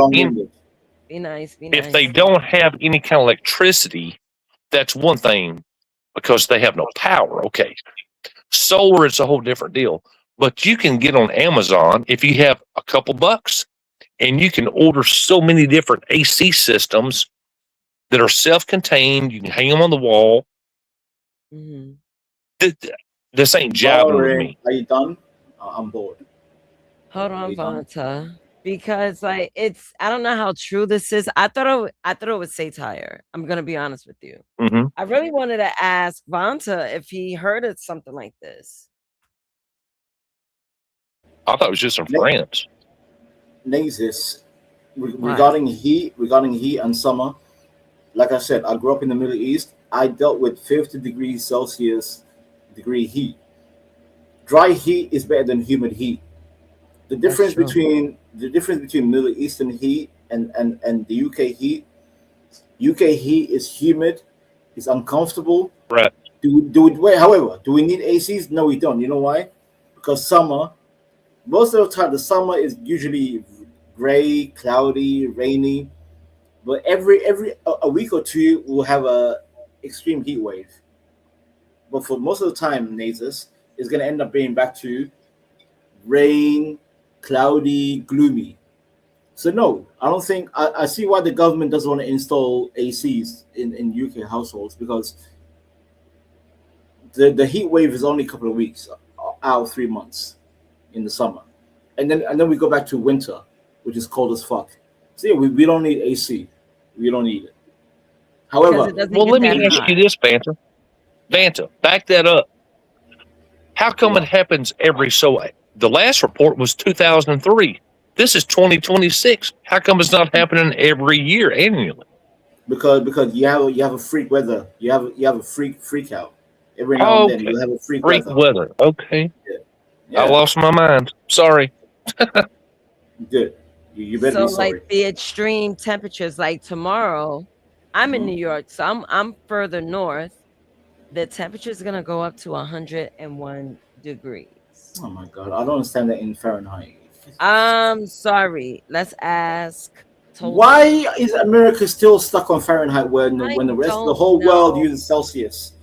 if they don't have any kind of electricity, that's one thing because they have no power. Okay, solar is a whole different deal. But you can get on Amazon if you have a couple bucks, and you can order so many different AC systems that are self-contained. You can hang them on the wall. Mm-hmm. This ain't jabbing with me. Are you done? I'm bored. Hold on, Vanta, because I don't know how true this is. I thought it was satire. I'm gonna be honest with you. Mm-hmm. I really wanted to ask Vanta if he heard of something like this. I thought it was just some France. Nazis, regarding heat and summer, like I said, I grew up in the Middle East. I dealt with 50 degrees Celsius degree heat. Dry heat is better than humid heat. The difference between Middle Eastern heat and the UK heat UK heat is humid, it's uncomfortable. Right. However, do we need ACs? No, we don't. You know why? Because summer, most of the time, the summer is usually gray, cloudy, rainy. But every a week or two, we'll have a extreme heat wave. But for most of the time, Nasus, it's going to end up being back to rain, cloudy, gloomy. So no, I don't think I see why the government doesn't want to install ACs in UK households, because the heat wave is only a couple of weeks out of 3 months in the summer, and then we go back to winter, which is cold as fuck. So yeah, we don't need AC, we don't need it. However, Well, let me ask you this, Banta. Banta, back that up. How come it happens every so? The last report was 2003. This is 2026. How come it's not happening every year annually? Because you have a freak weather. You have a freak out every now and then. You have a freak weather. Okay. Yeah. I lost my mind. Sorry. Good. You better So be sorry. like the extreme temperatures, like tomorrow, I'm in New York, so I'm further north. The temperature is gonna go up to 101 degrees. Oh my god, I don't understand that in Fahrenheit. I'm sorry. Let's ask. Why is America still stuck on Fahrenheit when the rest of the whole world uses Celsius?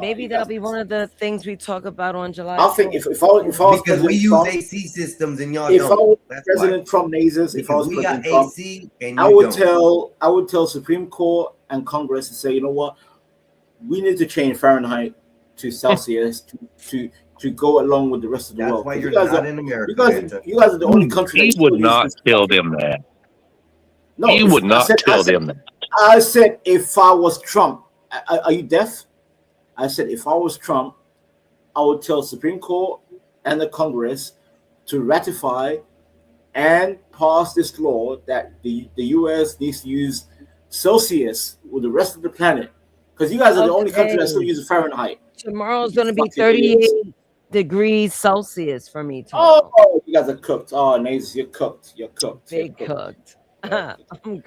Maybe that'll be one of the things we talk about on July. I think if I was because President we use Trump, AC systems and y'all if I don't. was That's President why. Trump Nazis, if I was Because we President got Trump, AC and I you would don't. I would tell Supreme Court and Congress to say, you know what, we need to change Fahrenheit to Celsius to go along with the rest of the world. Why 'Cause you're you guys not are- in America, You guys are the only country He that still would uses not this tell fucking- them that. No, He would not tell them that. I said if I was Trump, are you deaf? I said if I was Trump, I would tell Supreme Court and the Congress to ratify and pass this law that the US needs to use Celsius with the rest of the planet, because you guys are the only country that still uses Fahrenheit. Tomorrow's gonna be Fucking 38 idiots. degrees Celsius for me tomorrow. Oh, you guys are cooked. Oh, Nazis, you're cooked. You're cooked. Big cooked. To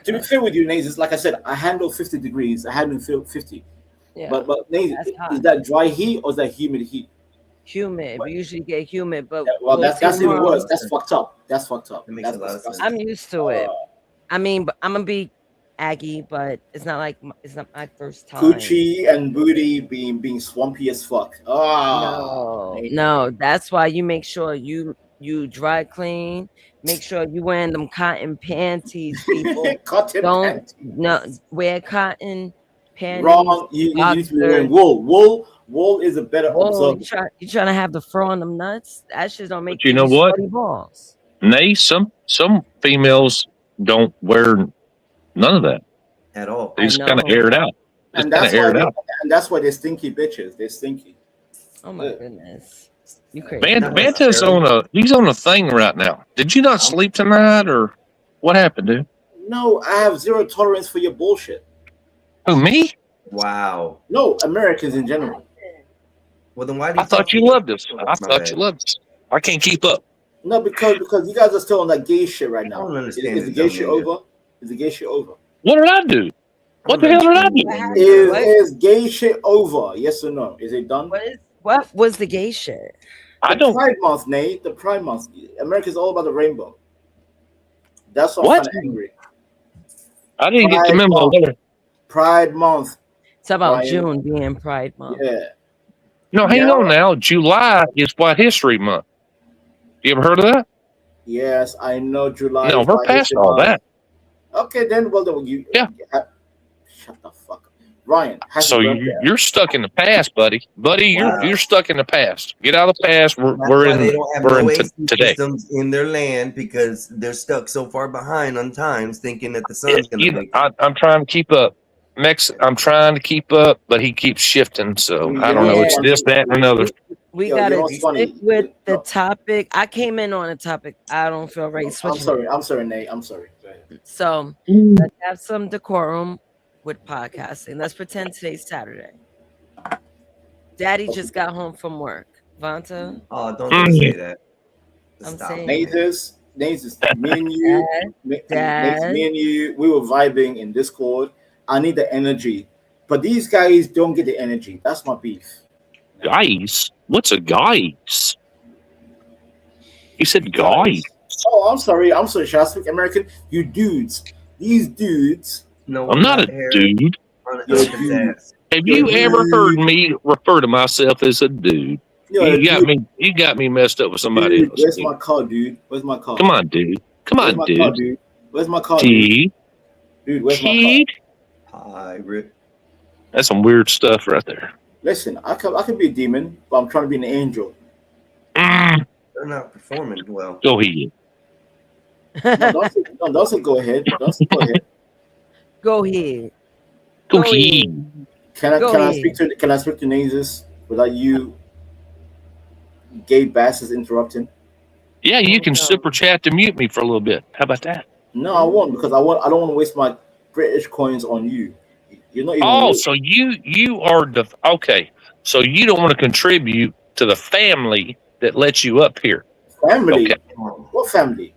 be fair with you, Nazis, like I said, I handle 50 degrees. I handle 50. Yeah, But Nazis, that's hot. is that dry heat or is that humid heat? Humid. We usually get humid, but Well, that's even tomorrow- worse. That's fucked up. That's fucked up. That's disgusting. I'm used to it. I mean, but I'm gonna be Aggie, but it's not like it's not my first time. Coochie and booty being swampy as fuck. Ah, No, that's why you make sure you dry clean. Make sure you wearing them cotton panties, people. Cotton Don't wear cotton panties. Wrong. You need to be wearing wool. Wool is a better Whoa, absorber. you trying to have the fur on them nuts? That shit don't make But you know what? sweaty balls. Nay, some females don't wear none of that at all. They just kind of air it out. Just And kind of air it out. that's why they're stinky bitches. They're stinky. Oh my goodness. You crazy. Banta's he's on a thing right now. Did you not sleep tonight, or what happened, dude? No, I have zero tolerance for your bullshit. Who, me? Wow. No, Americans in general. Well, then why I thought you loved us. I thought you loved us. I can't keep up. No, because you guys are still on that gay shit right now. I don't understand Is the this gay shit dumb over? Is the gay shit over? What did I do? What the hell did I do? Is gay shit over? Yes or no? Is it done? What was the gay shit? Pride Month, Nate. The Pride Month. America's all about the rainbow. That's why I'm kind of angry. I didn't get the memo there. Pride Month. It's about Brian. June being Pride Month. Yeah. No, hang on now. July is White History Month. You ever heard of that? Yes, I know July. No, is we're White past History all Month. that. Okay, then. Well, then you. Yeah. Shut the fuck up, Ryan. So you're stuck in the past, buddy. You're stuck in the past. Get out of the past. We're They in don't have we're no in AC today. systems in their land because they're stuck so far behind on times, thinking that the sun's going to make. I'm trying to keep up. I'm trying to keep up, but he keeps shifting. So I don't know. It's this, that, and another. We Yo, gotta you know what's funny? stick with the topic. I came in on a topic. I don't feel right switching. I'm sorry, Nate. I'm sorry. Go ahead. So let's have some decorum with podcasting. Let's pretend today's Saturday. Daddy just got home from work. Vanta. Oh, don't say that. I'm Stop. saying Nate, me and you, Dad. me and you, we were vibing in Discord, I need the energy. But these guys don't get the energy. That's my beef. Guys? What's a guys? He said Guys. guys. Oh, I'm sorry. I'm sorry. Should I speak American? You dudes. These dudes. No, I'm not a dude. You're a dude. Have You're you a ever heard dude. me refer to myself as a dude? You're a You got dude. me. You got me messed up with somebody Dude, else. where's Dude. my car, dude? Where's my car? Come on, dude. Come Where's on, my car, dude. dude? Where's my car, dude? Dude. Dude, where's my car? Dude. Pirate. That's some weird stuff right there. Listen, I could be a demon, but I'm trying to be an angel. They're not performing well. Go ahead. Don't say go ahead. Don't say go ahead. Go ahead. Go ahead. Can I ahead. speak to Nasus without you gay bastards interrupting? Yeah, you can super chat to mute me for a little bit. How about that? No, I won't because I don't want to waste my British coins on you. You're not even. Oh, so you are the okay. So you don't want to contribute to the family that lets you up here. Family? Okay. What family?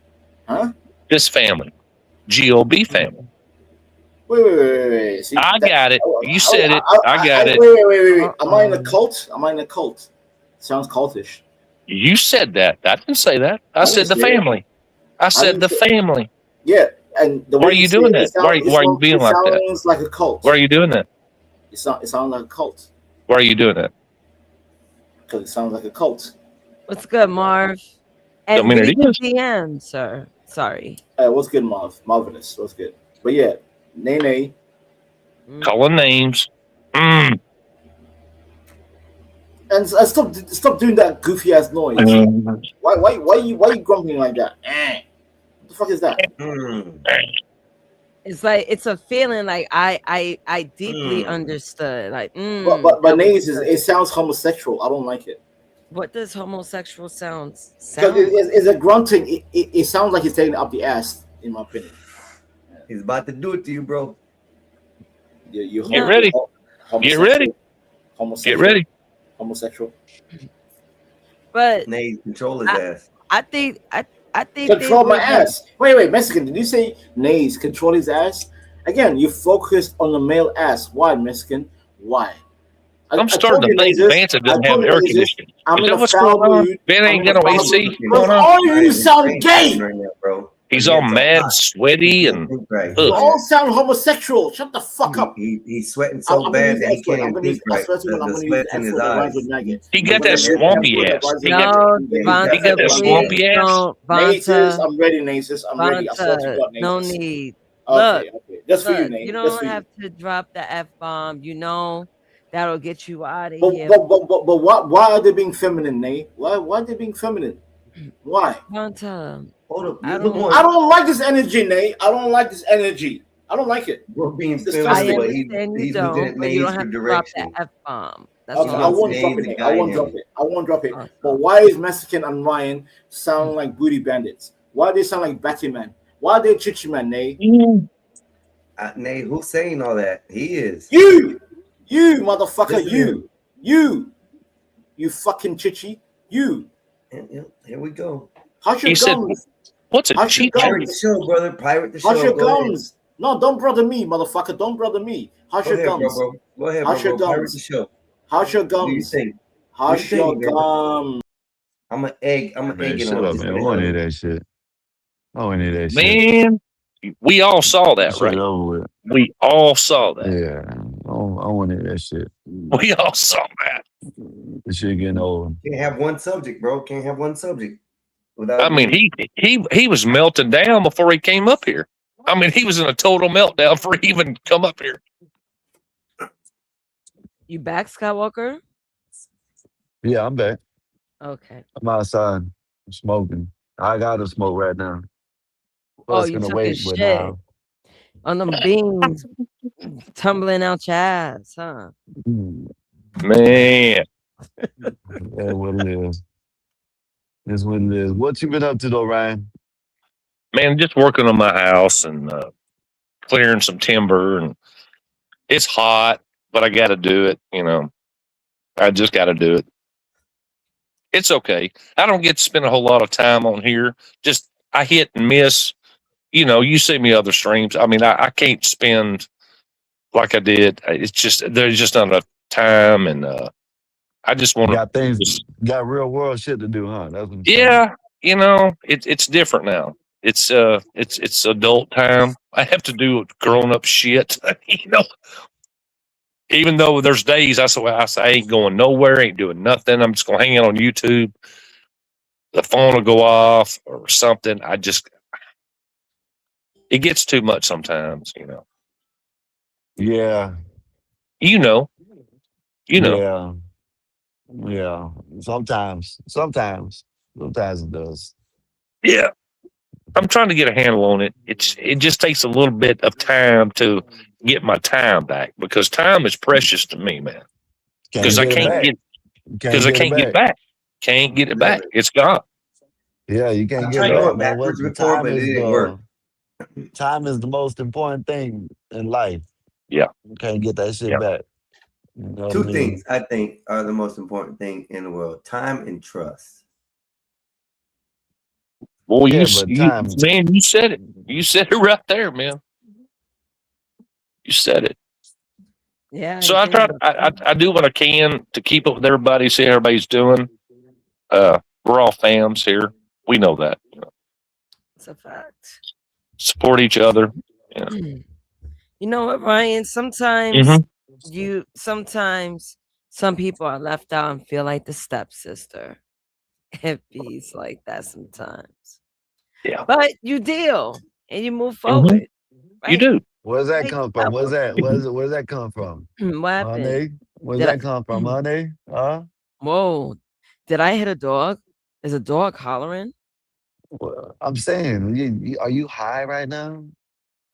Huh? This family. GOB family. Wait. See, I got it. You said it. I got it. Wait. Am I in a cult? Am I in a cult? Sounds cultish. You said that. I didn't say that. I said the didn't say it. family. I said the family. Yeah, and the Why way are you say doing it, that? Why are you being like that? It sounds like a cult. Why are you doing that? It sounds like a cult Why are you doing that? because it sounds like a cult. What's good, Marv? I And mean, read it the is. DM, sir. Sorry. What's good, Marv? Marvelous. What's good? But yeah, Nene. Calling names. Mm. And stop doing that goofy ass noise. Why you grumbling like that? What the fuck is that? It's like it's a feeling like I deeply understood. Like, But that was Nays good. it sounds homosexual. I don't like it. What does homosexual sounds Because sound? it's a grunting. It sounds like he's taking it up the ass, in my opinion. He's about to do it to you, bro. You Get ready. Get ready. Homosexual. Get ready. Homosexual. But Nay, control his ass. I think Control they my would- ass. Wait, Mexican. Did you say Nays control his ass? Again, you focused on the male ass. Why, Mexican? Why? I'm starting to think Vance doesn't have air conditioning. I'm Is in that a what's foul going on? mood. Ben ain't I'm in got no a foul AC mood. going on. All you sound gay. He's all mad, sweaty, and You all sound homosexual. Shut the fuck up. He's sweating so I'm gonna bad use that he F can't word. I'm even gonna use. think I right. swear to God, I'm The gonna use sweat F in his word that rhymes eyes. with maggot. he got that swampy ass. He got that swampy ass. Nasus, I'm ready, Nasus. I'm ready. I swear to God, Nasus. No need. Okay. Just for you, Look, Nate. you Just don't for you. have to drop the F bomb. You know that'll get you out of But, here. but why are they being feminine, Nate? Why are they being feminine? Why? Vonta, Hold up. I I don't like this energy, Nate. I don't like this energy. I don't like it. We're being It's feminine, I disgusting. but understand you he's looking at don't, but you don't Nays for have to drop the direction. F bomb. That's Okay, all I I'm won't saying. drop it, Nate. I won't drop it. I won't drop it. But why is Mexican and Ryan sound like booty bandits? Why do they sound like Batman? Why are they Chichi Man, Nate? Nay, who's saying all that? He is. You motherfucker, Listen you fucking Chichi, you. Here we go. How's your He said, gums? "What's a How's your chichi?" Pirate the gums? show, brother. Pirate the show. How's your Go ahead. gums? No, don't brother me, motherfucker. Don't brother me. How's Go your ahead, gums? bro. Go ahead, How's bro. your Pirate gums? the show. How's your What do you gums? think? How's your man? gums? I'm an egg. I'm an Man, egg shut on up, this man. I man. want to hear that shit. I want to hear that shit. Man, we all saw that, Shit right? over with. We all saw that. Yeah, I want to hear that shit. We all saw that. This shit getting old. Can't have one subject, bro. Can't have one subject. Without I mean, he was melting down before he came up here. I mean, he was in a total meltdown before he even come up here. You back, Skywalker? Yeah, I'm back. Okay. I'm outside. I'm smoking. I got to smoke right now. Oh, Was you gonna took a wait, but shit now. on them beans tumbling out your ass, huh? Man, Yeah, what it is. That's what it is. What you been up to though, Ryan? man, just working on my house and clearing some timber, and it's hot, but I got to do it. You know, I just got to do it. It's okay. I don't get to spend a whole lot of time on here. Just I hit and miss. You know, you see me other streams. I mean, I can't spend like I did. It's just there's just not enough time, and I just want Got things, to. got real world shit to do, huh? That's what I'm saying. Yeah, it's different now. It's adult time. I have to do grown up shit. Even though there's days I say I ain't going nowhere, ain't doing nothing. I'm just gonna hang out on YouTube. The phone will go off or something. It gets too much sometimes. Yeah, You know. yeah, yeah. Sometimes it does. Yeah. I'm trying to get a handle on it. It just takes a little bit of time to get my time back because time is precious to me, man. Can't Because I get it can't back. get Can't get it get it back. back. Can't get it back. It's gone. Yeah, you I can't get tried it to do back, it man. backwards What before, but it didn't work. time is the most important thing in life. Yeah. You can't get that shit Yeah. back. You know what I Two mean? things I think are the most important thing in the world: time and trust. Well, Yeah, but time. man, you said it. You said it right there, man. You said it. Yeah. So I try. I do what I can to keep up with everybody, see how everybody's doing. We're all fams here. We know that. It's a fact. Support each other. Yeah. You know what, Ryan? Sometimes Mhm. sometimes some people are left out and feel like the stepsister. It bees like that sometimes. Yeah. But you deal and you move Mhm. forward. You Right? do. Where's that Right? come from? Where's that come from? What happened? Honey? Where's Did I that come from, honey? Huh? Whoa. Did I hit a dog? Is a dog hollering? Well, I'm saying, are you high right now?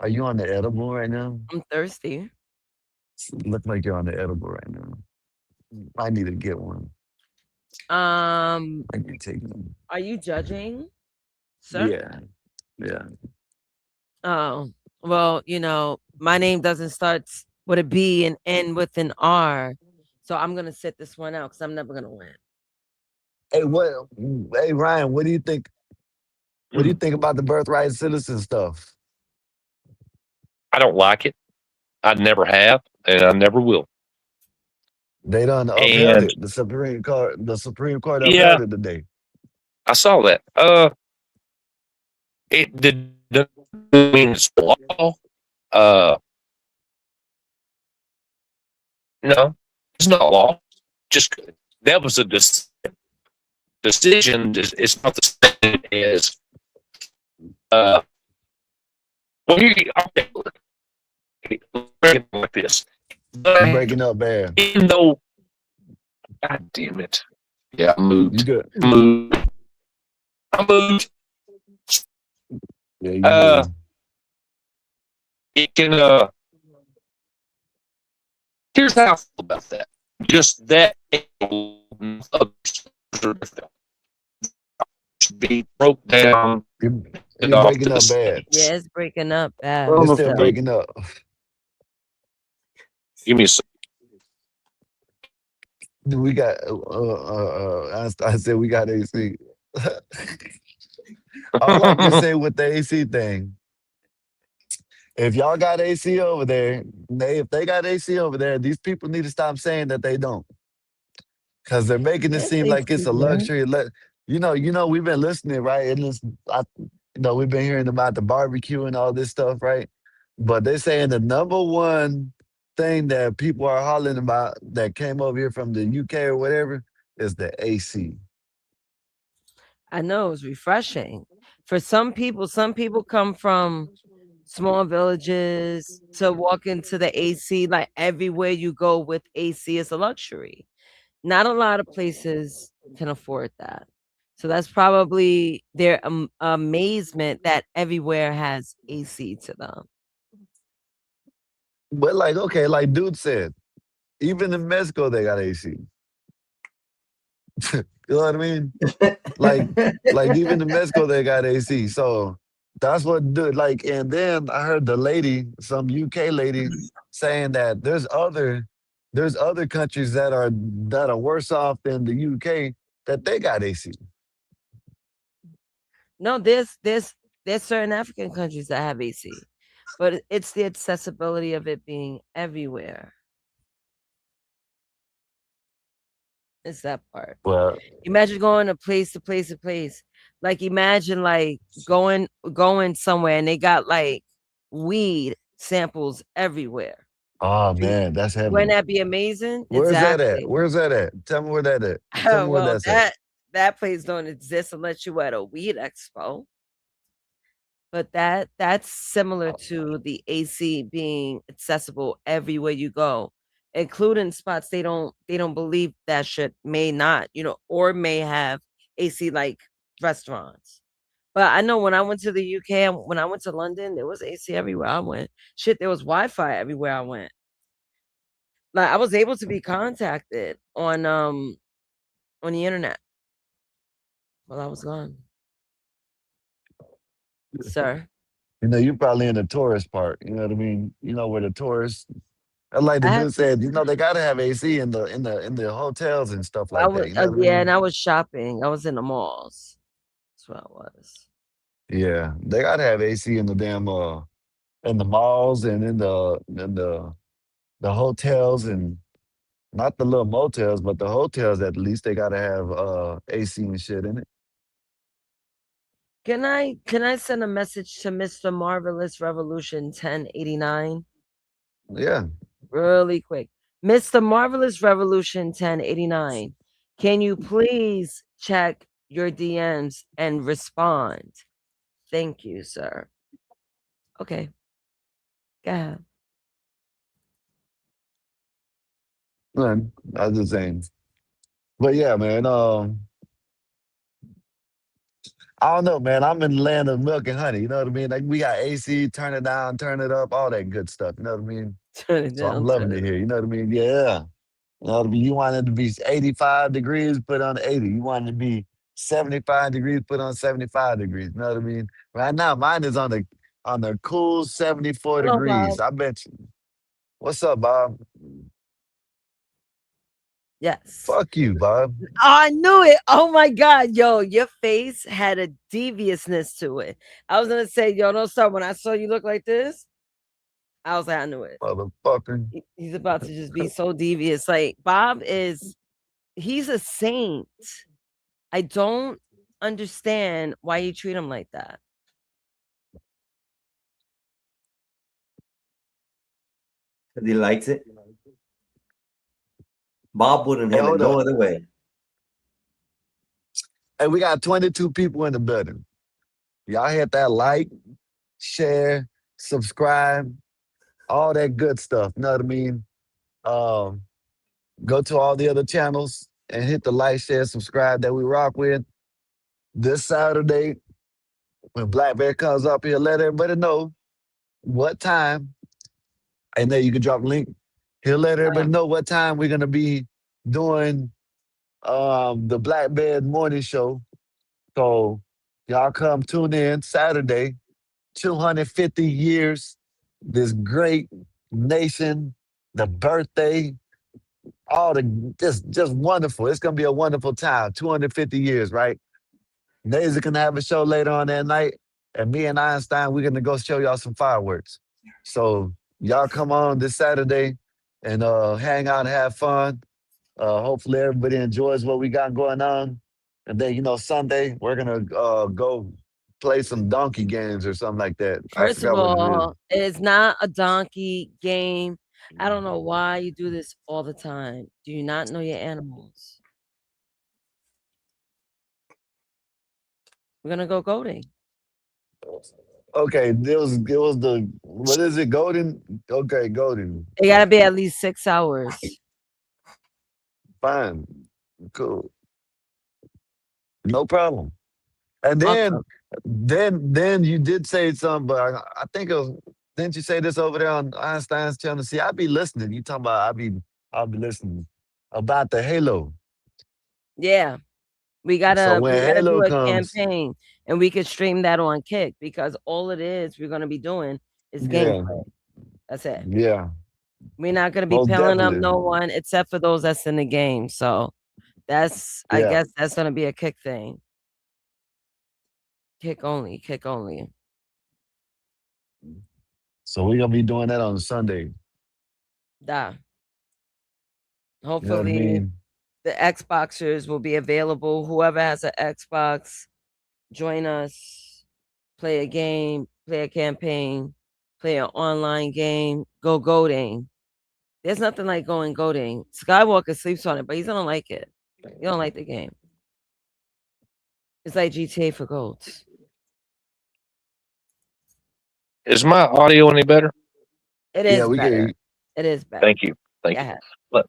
Are you on the edible right now? I'm thirsty. Look like you're on the edible right now. I need to get one. I can take them. Are you judging, sir? Yeah. Yeah. Oh, well, my name doesn't start with a B and end with an R. So I'm gonna sit this one out because I'm never gonna win. Hey Ryan, what do you think? What do you think about the birthright citizen stuff? I don't like it. I never have, and I never will. They done upheld And it. The Supreme Court yeah, upheld it today. I saw that. It did mean it's law. Uh, no, it's not law. Just that was a decision. It's not the same as well. Okay, break it like this. You're breaking up bad. Even though, God damn it, yeah, I moved. You good? I moved. Yeah, you moved. It can. Here's how I feel about that. Just that should be broke down. You're breaking up bad. Yeah, it's breaking up bad. You're still breaking up. Give me a second. We got. I said we got AC. All I can say with the AC thing, if y'all got AC over there, if they got AC over there, these people need to stop saying that they don't, because they're making it seem like it's a luxury. We've been listening, right? And we've been hearing about the barbecue and all this stuff, right? But they're saying the number one thing that people are hollering about that came over here from the UK or whatever is the AC. I know it's refreshing. For some people come from small villages to walk into the AC. Like everywhere you go with AC is a luxury. Not a lot of places can afford that. So that's probably their amazement that everywhere has AC to them. But like dude said, even in Mexico they got AC. You know what I mean? like even in Mexico they got AC. So that's what and then I heard some UK lady saying that there's other countries that are worse off than the UK that they got AC. No, there's certain African countries that have AC. but it's the accessibility of it being everywhere. It's that part. Well, Imagine going to place to place to place. Like imagine like going somewhere and they got like weed samples everywhere. oh man, that's Wouldn't heaven. that be amazing? Where's that at? Exactly. Where's that at? Tell me where that at. Tell me where Well, that's at. that place don't exist unless you at a weed expo. But that's similar to the AC being accessible everywhere you go, including spots they don't believe that shit may not, or may have AC like restaurants. But I know when I went to the UK and when I went to London, there was AC everywhere I went. Shit, there was Wi-Fi everywhere I went. Like I was able to be contacted on the internet while I was gone. Sir. You know, you're probably in the tourist part. You know what I mean? You know where the tourists. Like the dude said, they gotta have AC in the hotels and stuff like that. You know what I mean? And I was shopping. I was in the malls. That's what I was. Yeah, they gotta have AC in the damn in the malls and in the hotels, and not the little motels, but the hotels. At least they gotta have AC and shit in it. Can I send a message to Mr. Marvelous Revolution 1089? Yeah. Really quick. Mr. Marvelous Revolution 1089. Can you please check your DMs and respond? Thank you, sir. Okay. Go ahead. Man, I was just saying. But yeah, man, I don't know, man. I'm in the land of milk and honey. You know what I mean? Like we got AC, turn it down, turn it up, all that good stuff. You know what I mean? Turn it So I'm down. loving it here. You know what I mean? Yeah. You know what I mean? You want it to be 85 degrees, put on 80. You want it to be 75 degrees, put on 75 degrees. You know what I mean? Right now, mine is on the cool 74 Hello, degrees. Bob. I bet you. What's up, Bob? Yes. Fuck you, Bob. I knew it. Oh my God. Yo, your face had a deviousness to it. I was gonna say, yo, don't start. When I saw you look like this, I was like, I knew it. Motherfucker. He's about to just be so devious. Like Bob he's a saint. I don't understand why you treat him like that. Because he likes it. Bob wouldn't Hey, have it hold no up. other way. Hey, we got 22 people in the building. Y'all hit that like, share, subscribe, all that good stuff. You know what I mean? Go to all the other channels and hit the like, share, subscribe that we rock with. This Saturday, when Black Bear comes up here, let everybody know what time. And then you can drop a link. He'll let everybody know what time we're gonna be doing the Black Bear morning show. So y'all come tune in Saturday, 250 years, this great nation, the birthday, all the just wonderful. It's gonna be a wonderful time. 250 years, right? Nays gonna have a show later on that night, and me and Einstein, we're gonna go show y'all some fireworks. So y'all come on this Saturday and hang out and have fun. Hopefully everybody enjoys what we got going on. And then, Sunday, we're gonna go play some donkey games or something like that. I First of forgot what it is. all, it's not a donkey game. I don't know why you do this all the time. Do you not know your animals? We're gonna go goating. Okay, it was the what is it? Golden? Okay, golden. It gotta be at least 6 hours. Fine. Cool. No problem. And then you did say something, but I think it was, didn't you say this over there on Einstein's channel? See, I be listening. You talking about I'll be listening about the Halo. Yeah. We So gotta when do Halo a comes, campaign and we could stream that on Kick because all it is we're gonna be doing is yeah, gameplay. That's it. yeah, We're not gonna be most pilling up definitely. no one except for those that's in the game. So I Yeah. guess that's gonna be a Kick thing. Kick only. So we're gonna be doing that on Sunday. Da. You know what I Hopefully, mean? the Xboxers will be available. Whoever has an Xbox, join us, play a game, play a campaign, play an online game, go goading. There's nothing like going goading. Skywalker sleeps on it, but he don't like it. He don't like the game. It's like GTA for golds. Is my audio any better? It Yeah, is we better. get It is better. Thank you. Thank Go you. ahead.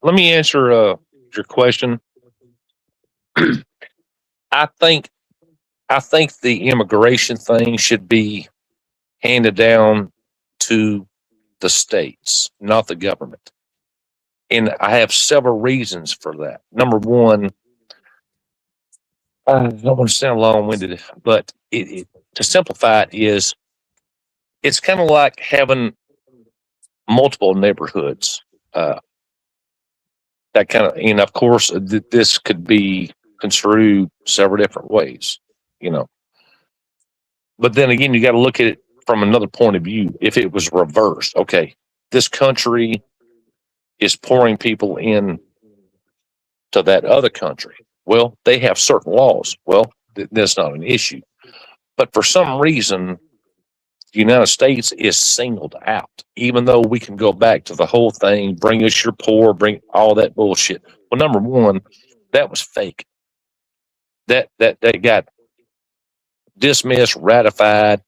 Let me answer your question. I think the immigration thing should be handed down to the states, not the government. And I have several reasons for that. Number one, I don't want to sound long-winded, but to simplify it is, it's kind of like having multiple neighborhoods. That kind of, and of course, this could be construed several different ways, you know. But then again, you got to look at it from another point of view. If it was reversed, okay, this country is pouring people in to that other country. Well, they have certain laws. Well, that's not an issue. But for some reason, the United States is singled out, even though we can go back to the whole thing, bring us your poor, bring all that bullshit. Well, number one, that was fake. That got dismissed, ratified.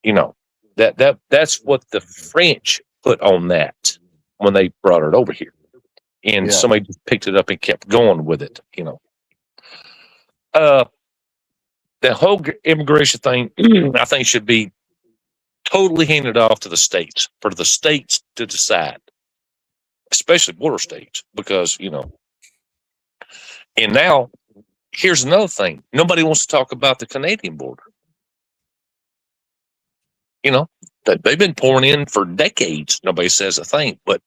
You know, that's what the French put on that when they brought it over here, and Yeah. somebody just picked it up and kept going with it. You know, the whole immigration thing, I think, should be totally handed off to the states, for the states to decide, especially border states, because, you know. And now, here's another thing: nobody wants to talk about the Canadian border. You know, they've been pouring in for decades. Nobody says a thing, but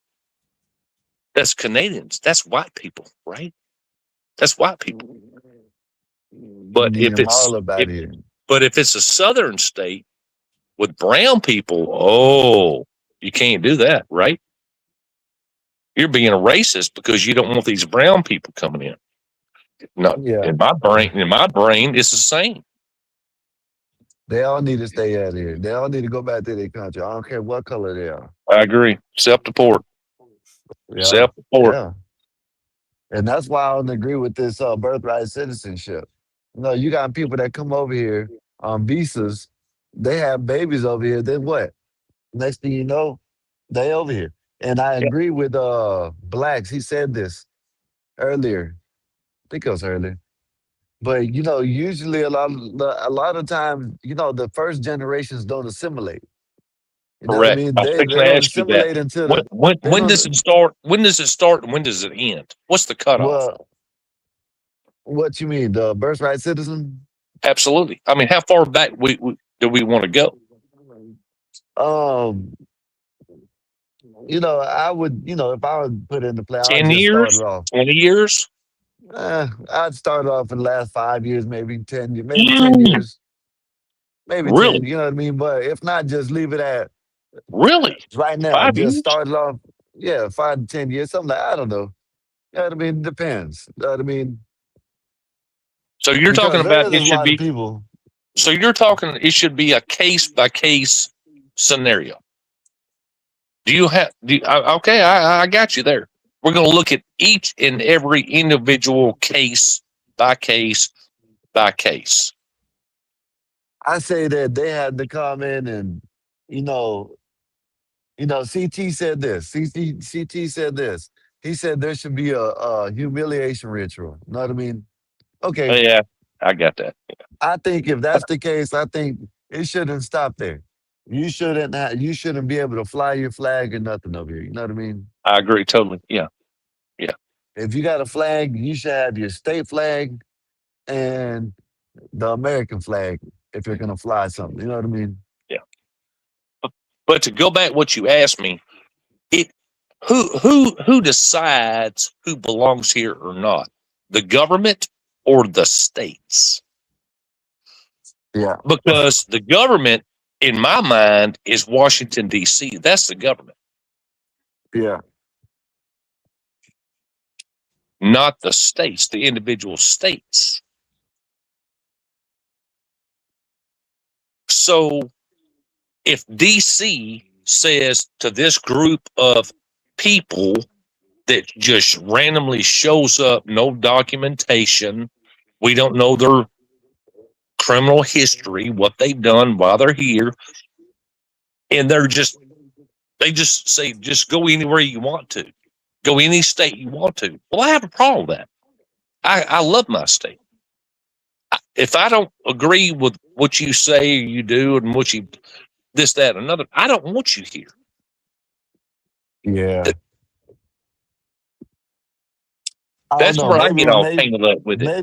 that's Canadians. That's white people, right? That's white people. But need if them it's all about here. but if it's a southern state with brown people, oh, you can't do that, right? You're being a racist because you don't want these brown people coming in. No, Yeah. in my brain, it's the same. They all need to stay out here. They all need to go back to their country. I don't care what color they are. I agree. Self-deport. Yeah. Self-deport. Yeah. And that's why I don't agree with this birthright citizenship. You know, you got people that come over here on visas, they have babies over here, then what? Next thing you know, they over here. And I agree with Blacks. He said this earlier. I think it was earlier. But you know, usually a lot of times, you know, the first generations don't assimilate. You know what I Correct. mean? I was They fixing to don't ask you that. assimilate until they When does don't. it start? When does it start and when does it end? What's the cutoff? Well, what you mean, the birthright citizen? Absolutely. I mean, how far back do we want to go? Um, you know, I would, you know, if I would put it into play, I'd 10 just start years? it off. 20 years? I'd start off in the last 5 years, maybe 10 years, maybe 10 years, maybe 10, Really? you know what I mean? But if not, just leave it at Really? right now. 5 Just years? start it off, yeah, 5 to 10 years, something like, I don't know. You know what I mean? Depends. You know what I mean? So you're talking Because there about is a it should lot of be, people. so you're talking it should be a case by case scenario. Do you have, okay, I got you there. We're going to look at each and every individual case by case by case. I say that they had to come in and, you know, CT said this. CT said this. He said there should be a humiliation ritual. You know what I mean? Okay. Yeah, I got that. I think if that's the case, I think it shouldn't stop there. You shouldn't be able to fly your flag or nothing over here. You know what I mean? I agree totally. Yeah. Yeah. If you got a flag, you should have your state flag and the American flag if you're gonna fly something. You know what I mean? Yeah. But to go back what you asked me, who decides who belongs here or not? The government or the states? Yeah. Because the government in my mind, is Washington, D.C. That's the government, Yeah. not the states, the individual states. So if DC says to this group of people that just randomly shows up, no documentation, we don't know their criminal history, what they've done while they're here, and they just say, just go anywhere you want to, go any state you want to. Well, I have a problem with that. I love my state. If I don't agree with what you say or you do and what you this, that, and another, I don't want you here. Yeah. I don't That's know. where I get all Maybe, tangled up with it.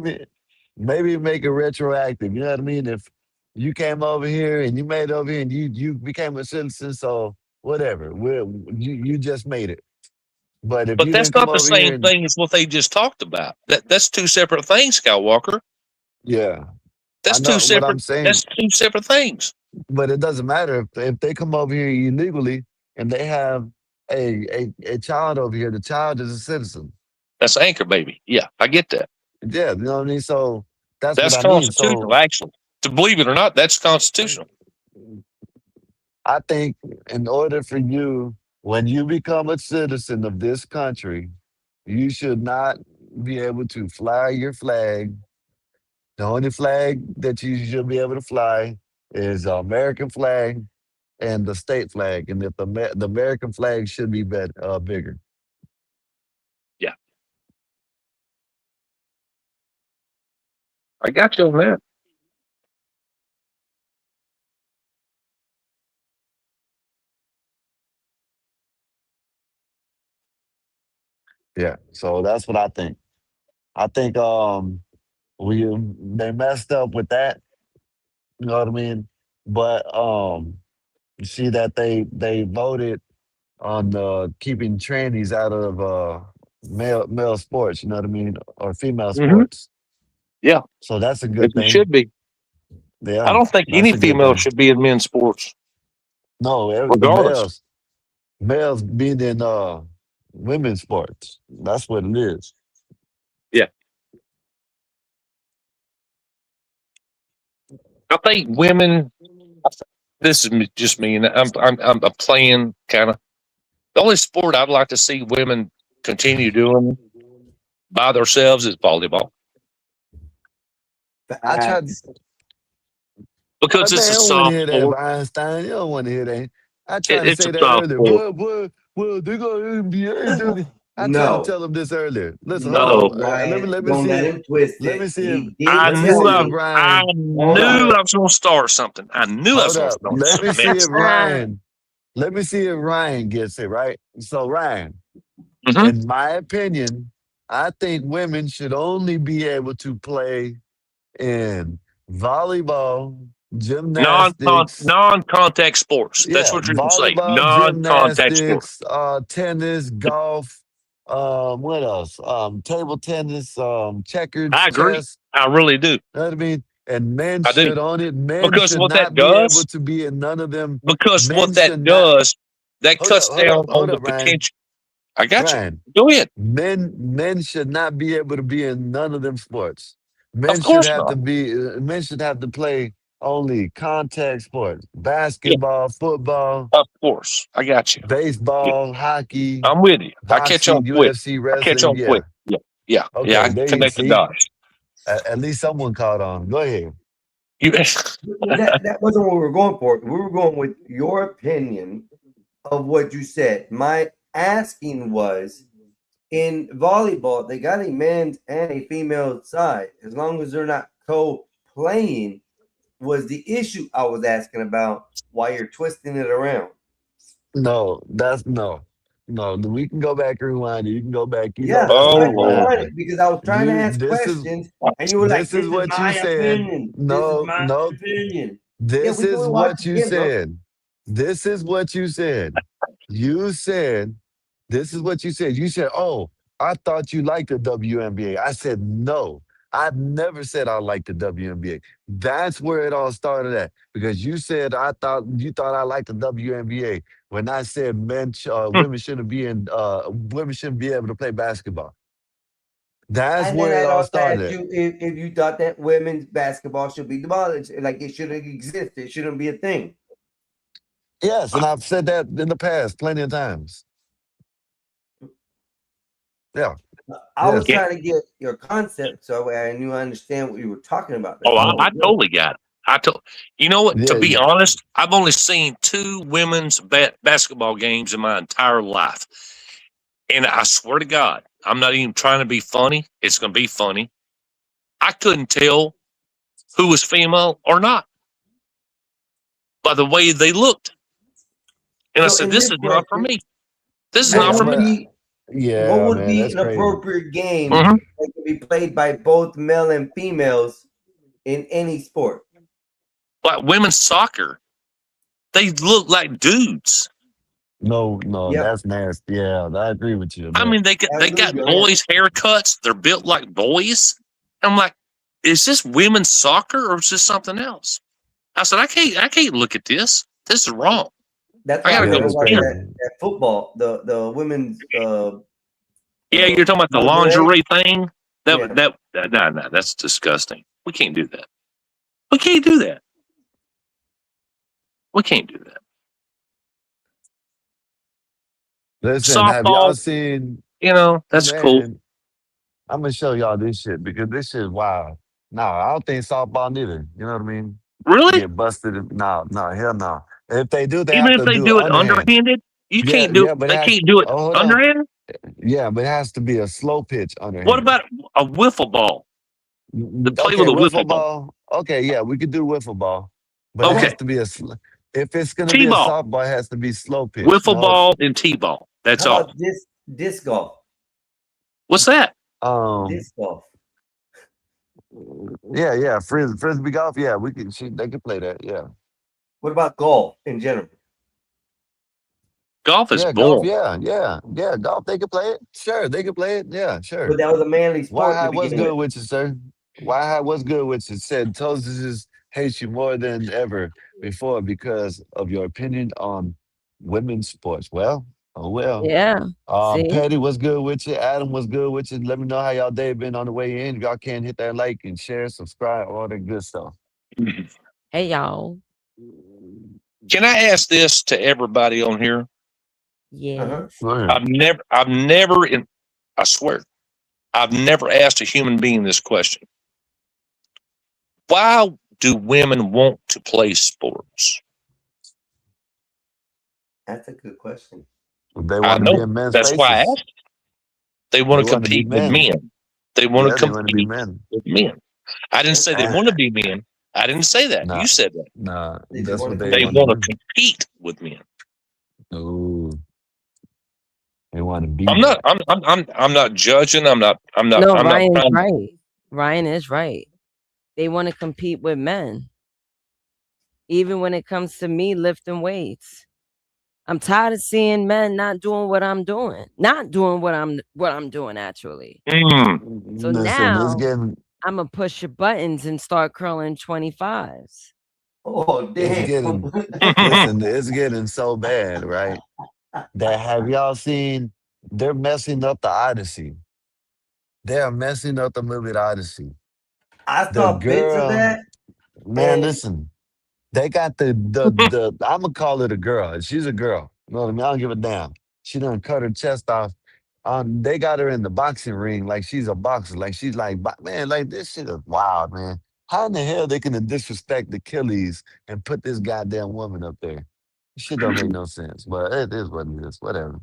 maybe make it retroactive. You know what I mean? If you came over here and you made it over here and you became a citizen, so whatever. You just made it. But if But you that's didn't come not the over here same and thing as what they just talked about. That's two separate things, Skywalker. yeah, I That's two know what I'm separate. saying. That's two separate things. But it doesn't matter if they come over here illegally and they have a child over here. The child is a citizen. That's anchor baby. Yeah, I get that. Yeah, you know what I mean. So that's what That's I mean. So constitutional, actually. To believe it or not, that's constitutional. I think in order for you, when you become a citizen of this country, you should not be able to fly your flag. The only flag that you should be able to fly is the American flag and the state flag. And if the American flag should be bigger. Yeah, I got you on that. Yeah. So that's what I think. I think we they messed up with that. You know what I mean? But you see that they voted on keeping trannies out of male sports, you know what I mean, or female Mm-hmm. sports. Yeah, So that's a good it thing. should be. Yeah, I don't think that's any a good female thing. should be in men's sports, No, the regardless. males being in women's sports. That's what it is. Yeah, I think women. This is just me, and I'm playing kind of. The only sport I'd like to see women continue doing by themselves is volleyball I tried. because Man, it's a I don't want to soft hear that, sport. Einstein. You don't want to hear that. I tried to It's say a that soft earlier. sport. Well, they got NBA. I tried to No, tell them this earlier. Listen, hold No, on. Ryan, Let me don't see let if him twist let me it. see if He did I let me knew see tell if you. I Ryan. Hold knew on. I was going to start something. I knew I was Hold going to up. start Let me something. see if Ryan. Let me see if Ryan gets it right. So Ryan, Mm-hmm. in my opinion, I think women should only be able to play in volleyball, gymnastics. Non-contact sports. That's Yeah, what you're going to say. volleyball, Non-contact sports. gymnastics, tennis, golf. What else? Table tennis, checkers, I agree. chess. I really do. You know what I mean? And men I do. should own it. Men Because should what that not be able does, to be in none of them. because Men what should that not. does, that Hold up, cuts hold down up, hold on the up, Ryan. potential. I got you. Ryan, Go ahead. men should not be able to be in none of them sports. Of course not. Men should have to play only contact sports: Yeah, basketball, football, of course. I got you. Yeah, baseball, hockey, I'm with you. I catch on boxing, quick. UFC, I catch wrestling. on Yeah. quick. Yeah, yeah, yeah. Okay, I there you connect the see. dots. At least someone caught on. Go ahead. You, That wasn't what we were going for. We were going with your opinion of what you said. My asking was in volleyball, they got a men's and a female side. As long as they're not co-playing, was the issue I was asking about why you're twisting it around. No, that's no. No, we can go back and rewind it. You can go back. You know Yeah, that's oh go not back and what Lord. rewind it happened. because I was trying to You ask this is questions and you were like, this is this is what you my said. opinion. This is No, my no, opinion. Yeah, this we can is watch what it you again, bro. said. This is what you said. You said, this is what you said. You said, oh, I thought you liked the WNBA. I said, no. I've never said I like the WNBA. That's where it all started at. Because you said you thought I liked the WNBA when I said women shouldn't be women shouldn't be able to play basketball. That's And then where it I'd all also ask started. you if you thought that women's basketball should be demolished, like it shouldn't exist. It shouldn't be a thing. Yes, and I've said that in the past plenty of times. Yeah. I was Yes. trying to get your concept so I knew I understand what you were talking about. Oh, That's I totally got it. You know what? To Yeah. be honest, I've only seen 2 women's basketball games in my entire life. And I swear to God, I'm not even trying to be funny. It's going to be funny. I couldn't tell who was female or not by the way they looked. And I So said, in this this is not for question, me. This is what not for would me. be what Yeah, would man, be that's an crazy. appropriate game Mhm. that could be played by both male and females in any sport? Like women's soccer, they look like dudes. No, Yeah. that's nasty. Yeah, I agree with you. I Man. mean, they got boys' haircuts. They're built like boys. I'm like, is this women's soccer or is this something else? I said, I can't look at this. This is wrong. That's I why gotta I go said to about dinner. that football, the women's Yeah, you're talking about the lingerie thing. Yeah. No, that's disgusting. We can't do that. We can't do that. We can't do that. Listen, have y'all Softball, seen that's cool. man? I'm gonna show y'all this shit because this shit is wild. No, I don't think softball neither. You know what I mean? Really? Get busted. No, hell no. If they do, they Even have if to they do it do it underhand. underhanded, Yeah, but they can't do it hold on. underhanded? Yeah, but it has to be a slow pitch What underhand. about a wiffle ball? To play Okay, with a wiffle wiffle ball. ball. Okay, yeah, we could do wiffle ball, but it has Okay. to be if it's gonna be a T-ball. softball, it has to be slow pitch. Wiffle No, ball and T-ball. That's How all. about disc golf? What's that? Disc golf. Yeah, frisbee golf. Yeah, they could play that. Yeah, What about golf in general? Golf is yeah, golf. boring. Yeah, golf. They could play it. Sure, they could play it. Yeah, sure. But that was a manly sport Why? to What's begin good with. with you, sir? Why? What's good with you? Said Toast hates you more than ever before because of your opinion on women's sports. Well, oh well. Yeah. See? Patty, what's good with you? Adam, what's good with you? Let me know how y'all day been on the way in. If y'all can hit that like and share, subscribe, all that good stuff. Hey, y'all. Can I ask this to everybody on here? Yes. I've never I swear, I've never asked a human being this question. Why do women want to play sports? That's a good question. They I want to be know. in men's That's why I faces. asked. They want to want to be compete with men. men. They want Yeah, to they want to be compete men. with men. I didn't say they want to be men. I didn't say that. Nah, You said that. nah, that's what they They want to want do. to compete with men. Ooh, they want to be I'm that. not. I'm not judging. I'm not. No, I'm not Ryan's trying. right. Ryan is right. They want to compete with men. Even when it comes to me lifting weights. I'm tired of seeing men not doing what I'm doing. Not doing what I'm doing actually. So Listen, now it's getting I'm gonna push your buttons and start curling 25s. Oh, it's damn. getting listen, it's getting so bad, right? That have y'all seen they're messing up the Odyssey. They're messing up the movie The Odyssey. I The saw bits of girl, that. man, And listen. They got the I'm gonna call it a girl. She's a girl. You know what I mean? I don't give a damn. She done cut her chest off. They got her in the boxing ring like she's a boxer. Like she's like, man, like this shit is wild, man. How in the hell they can disrespect the Achilles and put this goddamn woman up there? Shit don't make no sense. But it is what it is. Whatever.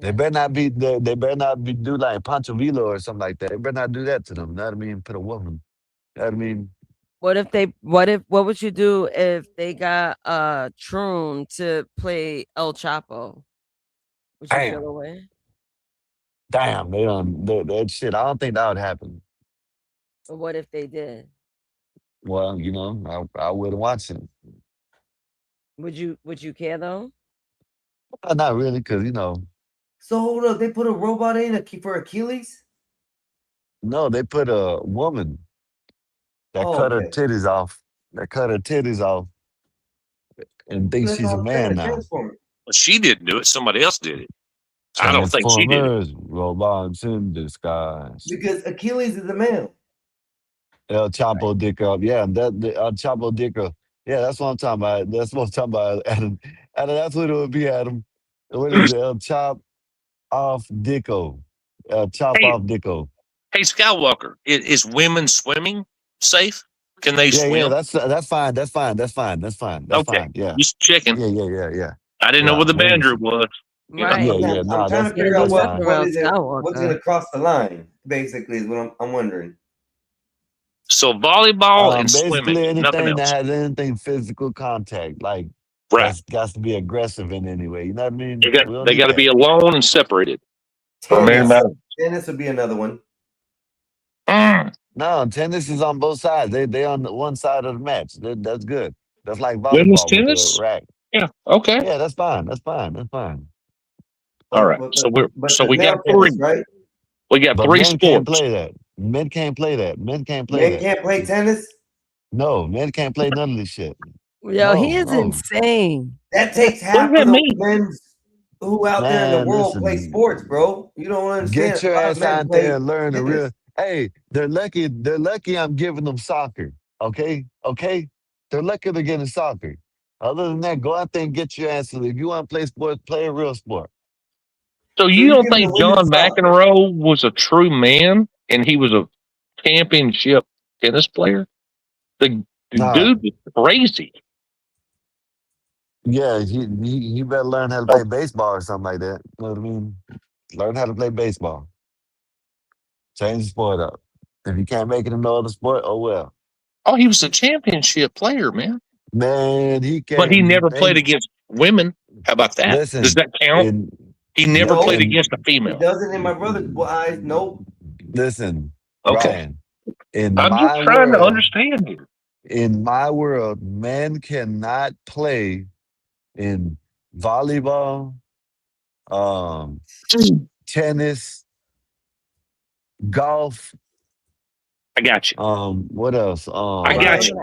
They better not be. They better not be do like Pancho Villa or something like that. They better not do that to them. You know what I mean? Put a woman. You know what I mean? What would you do if they got Troon to play El Chapo? Would you feel Damn. away? Damn, they on that shit. I don't think that would happen. Or what if they did? Well, you know, I would watch it. Would you care though? Not really, because you know, so hold up, they put a robot in for Achilles? No, they put a woman that cut her titties off. That cut her titties off, and thinks she's a man now. Well, she didn't do it. Somebody else did it. I don't think she did it. Transformers, robots in disguise. Because Achilles is a male. El Chapo dick up. Yeah, El Chapo dick up. Yeah, that's what I'm talking about. That's what I'm talking about, Adam. Adam, that's what it would be, Adam. What is it? El Chop off Dicko. El Chop Hey, off Dicko. hey, Skywalker, is women swimming safe? Can they Yeah, swim? that's fine. That's fine. That's fine. That's fine. That's Okay, fine. Yeah. just checking. Yeah. I didn't know Yeah, what the women. boundary was. You know? Right. Yeah. No, I'm trying that's to figure out fine. what is it, what's Skywalker. going to cross the line. Basically, is what I'm wondering. So volleyball and Basically swimming, nothing anything that else. has anything physical contact, like Right. that's got to be aggressive in any way. You know what I mean? They We don't got need to that. be alone and separated. For a married man. Tennis would be another one. No, tennis is on both sides. They on the one side of the match. That's good. That's like Women's volleyball with the tennis? rack. Yeah. Okay. Yeah, that's fine. That's fine. That's fine. All right. So we got three. Right? We got But three men can't sports. play that. Men can't play that. Men can't play Men that. can't play tennis? No, men can't play none of this shit. Yo, he is insane. That takes half of the men who out there in the Man, world play listen. sports, bro. You don't understand. Get your A lot of ass men out play there and learn the tennis. real. Hey, they're lucky. They're lucky I'm giving them soccer. Okay? They're lucky they're getting soccer. Other than that, go out there and get your ass. If you want to play sports, play a real sport. So you don't think John McEnroe was a true man and he was a championship tennis player? The dude is crazy. Yeah, he better learn how to play baseball or something like that. You know what I mean? Learn how to play baseball. Change the sport up. If you can't make it in no other sport, oh well. Oh, he was a championship player, man. Man, he can't. But he never played against women. How about that? Listen, Does that count? He never played against a It female. doesn't in my brother's eyes. Nope. Listen, Okay. Ryan. In I'm my just trying to world, understand here. in my world, men cannot play in volleyball, tennis, golf. I got you. What else? I got you.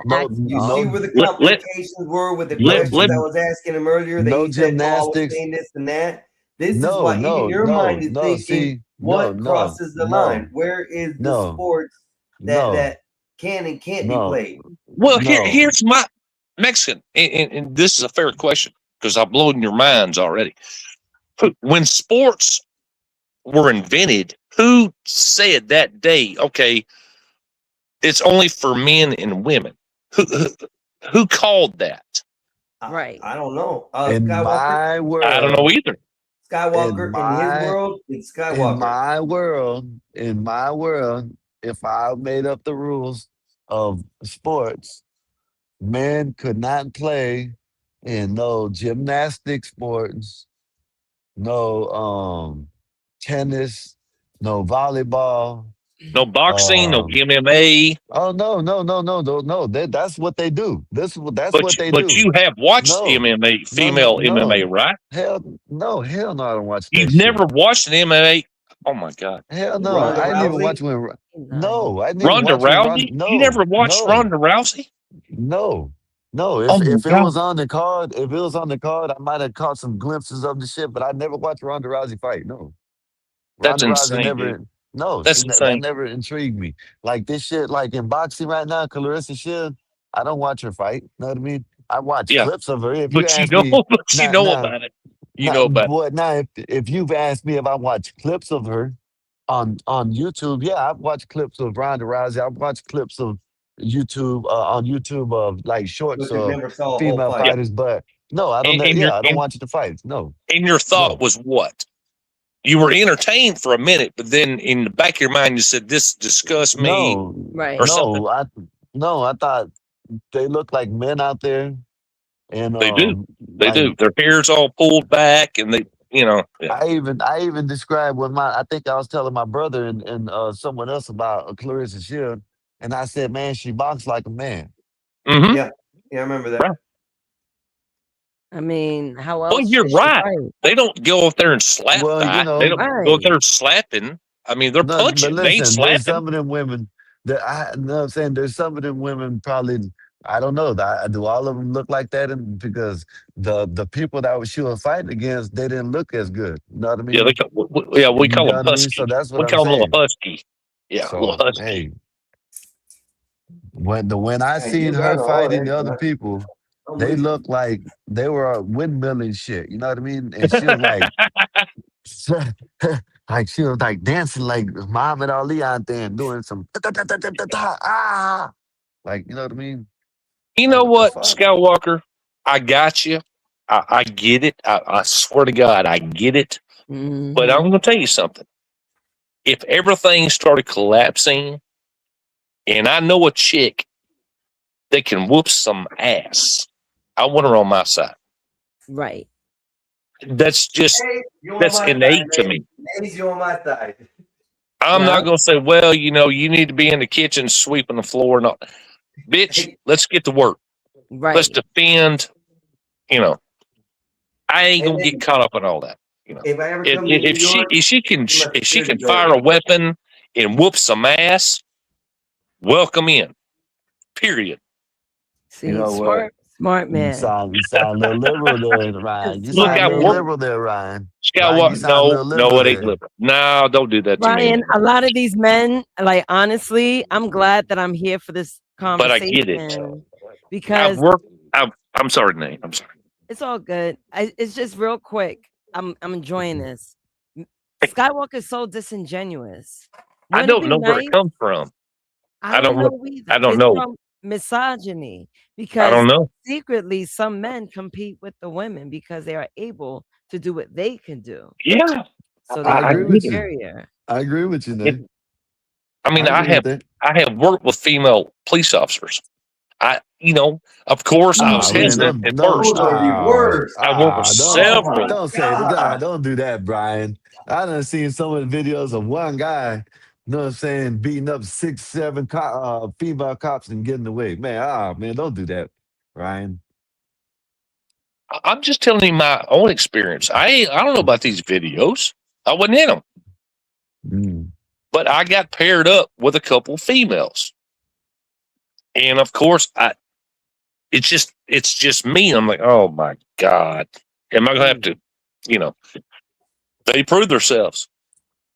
You see where the Let- complications were with the let- questions let- I was asking him earlier? That No he said Paul was gymnastics. saying this and that. This is No, why even your mind is thinking see, what no, crosses the no, line. Where is the no, sports that can and can't be no. played? Well, No. here's my Mexican, and this is a fair question because I've blown your minds already. When sports were invented, who said that day, okay, it's only for men and women? Who called that? Right. I don't know. In Skywalker. my world, I don't know either. Skywalker in his world, it's Skywalker. In my world, if I made up the rules of sports, men could not play in no gymnastic sports, no tennis, no volleyball. No boxing, no MMA. Oh no! That's what they do. That's what they But do. you have watched No. MMA, female MMA, right? Hell no! I don't watch that. You've shit. never watched an MMA? Oh my God! Hell no! Ronda I didn't even Rousey? watch when. No, I didn't even Ronda watch when Rousey? You never watched Ronda Rousey? No. If Oh my if it God. was on the card, I might have caught some glimpses of the shit, but I never watched Ronda Rousey fight. No. That's Ronda Rousey insane, never. dude. No, That's that insane. never intrigued me. Like this shit, like in boxing right now, Clarissa Shield, I don't watch her fight. Know what I mean? I watch Yeah. clips of her. If you But you ask know, me, about it. You know about it. Now if you've asked me if I watch clips of her on YouTube, yeah, I've watched clips of Ronda Rousey. I've watched clips of YouTube on YouTube of like shorts But you of never saw a whole female fight. fighters, but no, I don't. And I don't watch the fights. No. And your thought was what? You were entertained for a minute, but then in the back of your mind, you said, "This disgusts me," Right. or something. I thought they look like men out there, and They do. They like, do. Their hair's all pulled back, and they, yeah. I even described what I think I was telling my brother and someone else about Clarissa Shield, and I said, man, she boxed like a man. Mm-hmm. Yeah, I remember that. Right. I mean, how else? Well, you're did she right. fight? They don't go up there and slap Well, fight. you know, They don't go up there slapping. I mean, they're No, but punching. They ain't listen, there's slapping. some of them women that I know what I'm saying. There's some of them women probably I don't know. Do all of them look like that? And because the people that she was fighting against, they didn't look as good. You know what I Yeah, mean? we You call know them what I mean? So husky. that's what We I'm call them a little saying. husky. Yeah, a little So husky. hey, when I Hey, you seen her got all fighting the that, other bro. people, I'm they with you. looked like they were windmilling shit. You know what I mean? And she was like, like she was like dancing like Muhammad Ali out there and doing some like you know what I mean? You Like know what the what, fuck? Skywalker? I got you. I get it. I swear to God, I get it. But I'm going to tell you something. If everything started collapsing, and I know a chick that can whoop some ass, I want her on my side. Right. That's just Hey, you on that's my side, innate to man. me. Hey, you on my side. I'm not going to say, well, you need to be in the kitchen sweeping the floor. No, bitch, let's get to work. Let's Right. defend. You know, I ain't And gonna get then caught up in all that. You know, if I ever if, come to if New she York, if she can be my if she security can fire guard. a weapon and whoop some ass, welcome in. Period. You See, know what? smart man. You sound a little liberal there, Ryan. You Look, sound Smart a I little man. work. liberal there, Ryan. Ryan, you Skywalker. sound a No, little no, liberal it ain't there. liberal. No, don't do that to me, Ryan, man. a lot of these men, like honestly, I'm glad that I'm here for this But I get it. conversation I've because worked. I'm sorry, Nate. I'm sorry. it's all good. It's just real quick. I'm enjoying this. Skywalker is so disingenuous. I Wouldn't it don't be know where it nice? comes from. I I don't don't know. know either. I don't It's know. from misogyny I because don't know. secretly some men compete with the women because they are able to do what they can do. Yeah, So they I I feel agree get with it. you. inferior. I agree with you, it. Nate. I mean, I agree with that. I have worked with female police officers. Of course, I was Ah, man, hesitant don't at don't first. Those are the worst. I worked with Oh several. my don't say that. god. Don't do that, Brian. I done seen some of the videos of one guy, you know what I'm saying, beating up 6, 7 female cops and getting away. Man, don't do that, Ryan. I'm just telling you my own experience. I don't know about these videos. I wasn't in them, Mm. but I got paired up with a couple females, and of course, it's just me. I'm like, oh my god, am I gonna have to? You know, they proved themselves.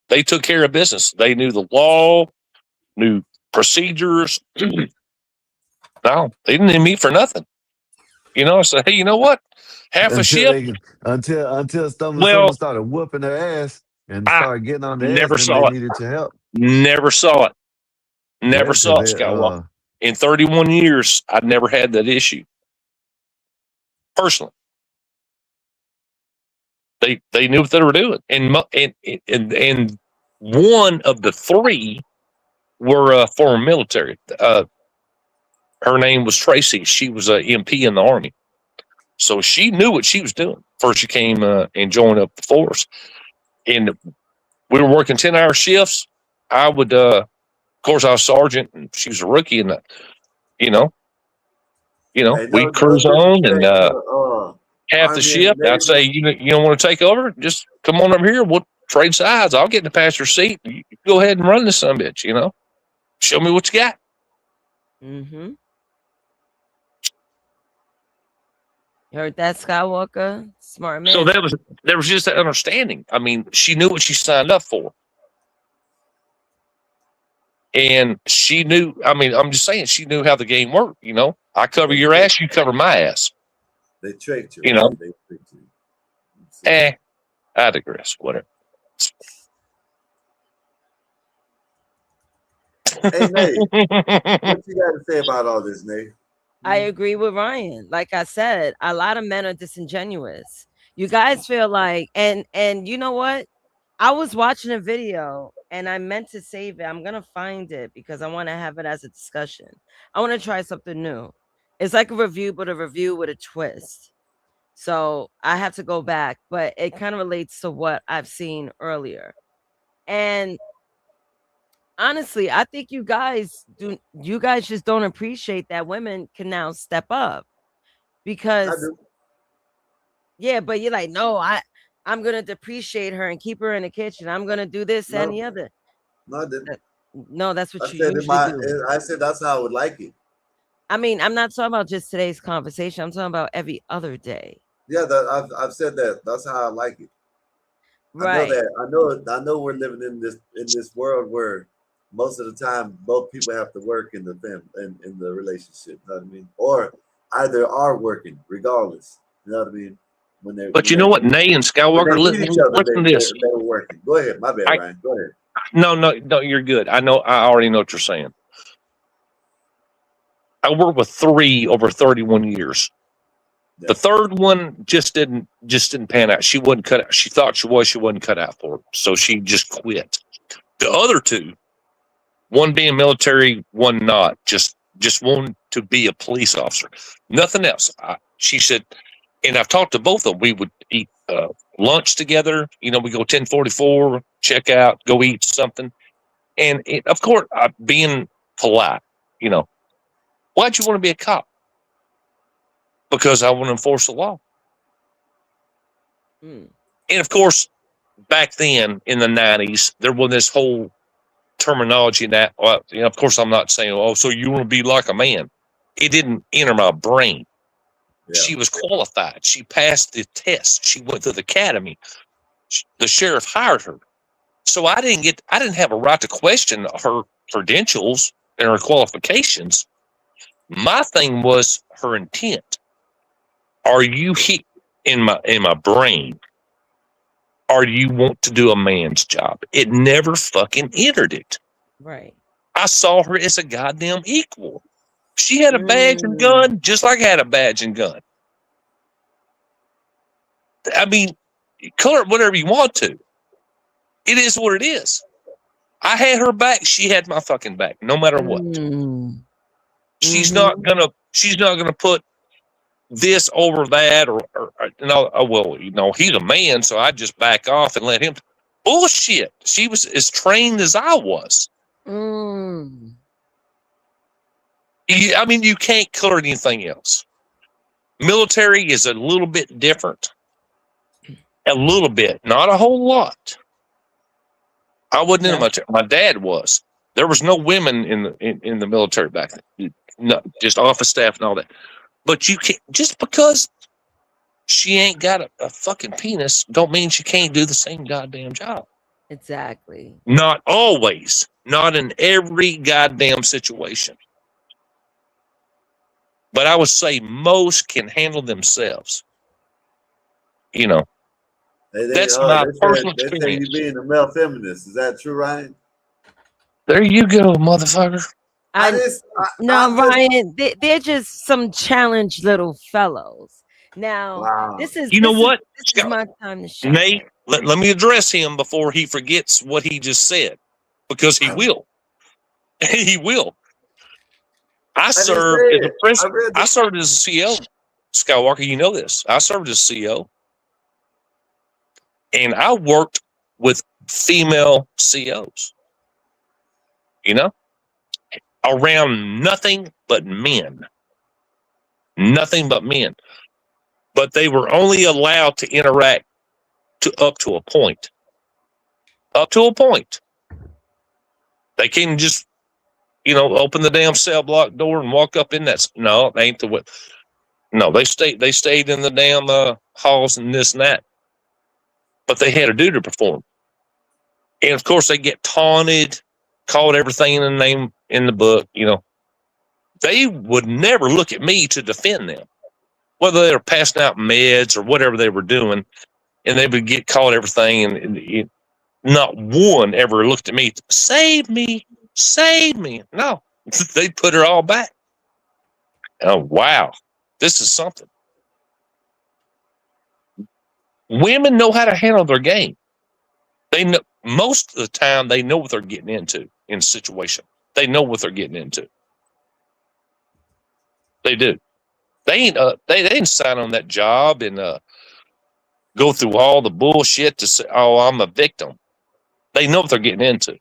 They took care of business. They knew the law, knew procedures. No, they didn't need me for nothing. I said, hey, you know what? Half a Until shift. they until someone Well, started whooping their ass and I started getting on their ass, never then they saw it. needed your help. Never saw it. Yeah, Never because saw it, they Skywalker. In 31 years, I've never had that issue. Personally, they knew what they were doing, and one of the three were former military. Her name was Tracy. She was a MP in the Army, so she knew what she was doing. First, she came and joined up the force, and we were working 10-hour shifts. I would, of course, I was sergeant, and she was a rookie, and you know, hey, we no cruise on, and disrespect to half the Army and shift, I'd say, Navy. you don't want to take over? Just come on over here. We'll trade sides. I'll get in the passenger seat. You go ahead and run this son of a bitch. Show me what you got. Mm-hmm. You heard that, Skywalker? Smart man. So there was just that understanding. I mean, she knew what she signed up for. And she knew, I mean, I'm just saying, she knew how the game worked. I cover your ass, you cover my ass. They tricked you, You right? know, They tricked you. I digress. Whatever. Hey, Nate, what you got to say about all this, Nate? I agree with Ryan. Like I said, a lot of men are disingenuous. You guys feel like, and you know what? I was watching a video and I meant to save it. I'm gonna find it because I want to have it as a discussion. I want to try something new. It's like a review, but a review with a twist. So I have to go back, but it kind of relates to what I've seen earlier. And honestly, I think you guys just don't appreciate that women can now step up because yeah, but you're like, no, I'm gonna depreciate her and keep her in the kitchen. I'm gonna do this and the other. No, I didn't. No, that's I what you said in usually my. do. I said that's how I would like it. I mean, I'm not talking about just today's conversation. I'm talking about every other day. Yeah, I've said that. That's how I like it. I know Right. that. I know we're living in this world where most of the time both people have to work in the family in the relationship. You know what I mean? Or either are working, regardless. You know what I mean? But you know what, Nay and when Skywalker, they meet each other, listen to this. they were working. Go ahead, my bad, Ryan. Go ahead. No, you're good. I know. I already know what you're saying. I worked with 3 over 31 years. The third one just didn't pan out. She wasn't cut out. She thought she wasn't cut out for it, so she just quit. The other 2, one being military, one not, just wanted to be a police officer. Nothing else. She said, and I've talked to both of them. We would eat lunch together. You know, we go 10:44, check out, go eat something. And of course, being polite, you know, why'd you want to be a cop? Because I want to enforce the law. And of course, back then in the 90s, there was this whole terminology that, you know, of course, I'm not saying, oh, so you want to be like a man. It didn't enter my brain. Yeah. She was qualified. She passed the test. She went to the academy. The sheriff hired her. So I didn't have a right to question her credentials and her qualifications. My thing was her intent. Are you in my brain? Or do you want to do a man's job? It never fucking entered it. Right. I saw her as a goddamn equal. She had a badge and gun, just like I had a badge and gun. I mean, color it whatever you want to. It is what it is. I had her back. She had my fucking back, no matter what. She's not gonna put this over that or no. Oh, well, you know, he's a man, so I just back off and let him. Bullshit. She was as trained as I was. I mean, you can't color anything else. Military is a little bit different. A little bit, not a whole lot. I wasn't in the military. My dad was. There was no women in the military back then. No, just office staff and all that. But you can't, just because she ain't got a fucking penis, don't mean she can't do the same goddamn job. Exactly. Not always. Not in every goddamn situation. But I would say most can handle themselves. You know. That's my personal experience. They say you being a male feminist. Is that true, Ryan? There you go, motherfucker. Ryan, they're just some challenged little fellows. Now, this is what? This is my time to shine. Nate, let me address him before he forgets what he just said, because he will. He will. I served as a president. I served as a CEO. Skywalker, you know this. I served as a CEO. And I worked with female COs, you know, around nothing but men. Nothing but men. But they were only allowed to interact up to a point. Up to a point. They can't just, you know, open the damn cell block door and walk up in that. No, they ain't the way. No, they stayed in the damn halls and this and that. But they had a duty to perform. And of course they get taunted, called everything in the name in the book, you know. They would never look at me to defend them. Whether they were passing out meds or whatever they were doing, and they would get called everything, and not one ever looked at me, save me. No, they put her all back. Oh, wow. This is something. Women know how to handle their game. They know most of the time they know what they're getting into in a situation. They know what they're getting into. They do. They didn't sign on that job and go through all the bullshit to say, oh, I'm a victim. They know what they're getting into.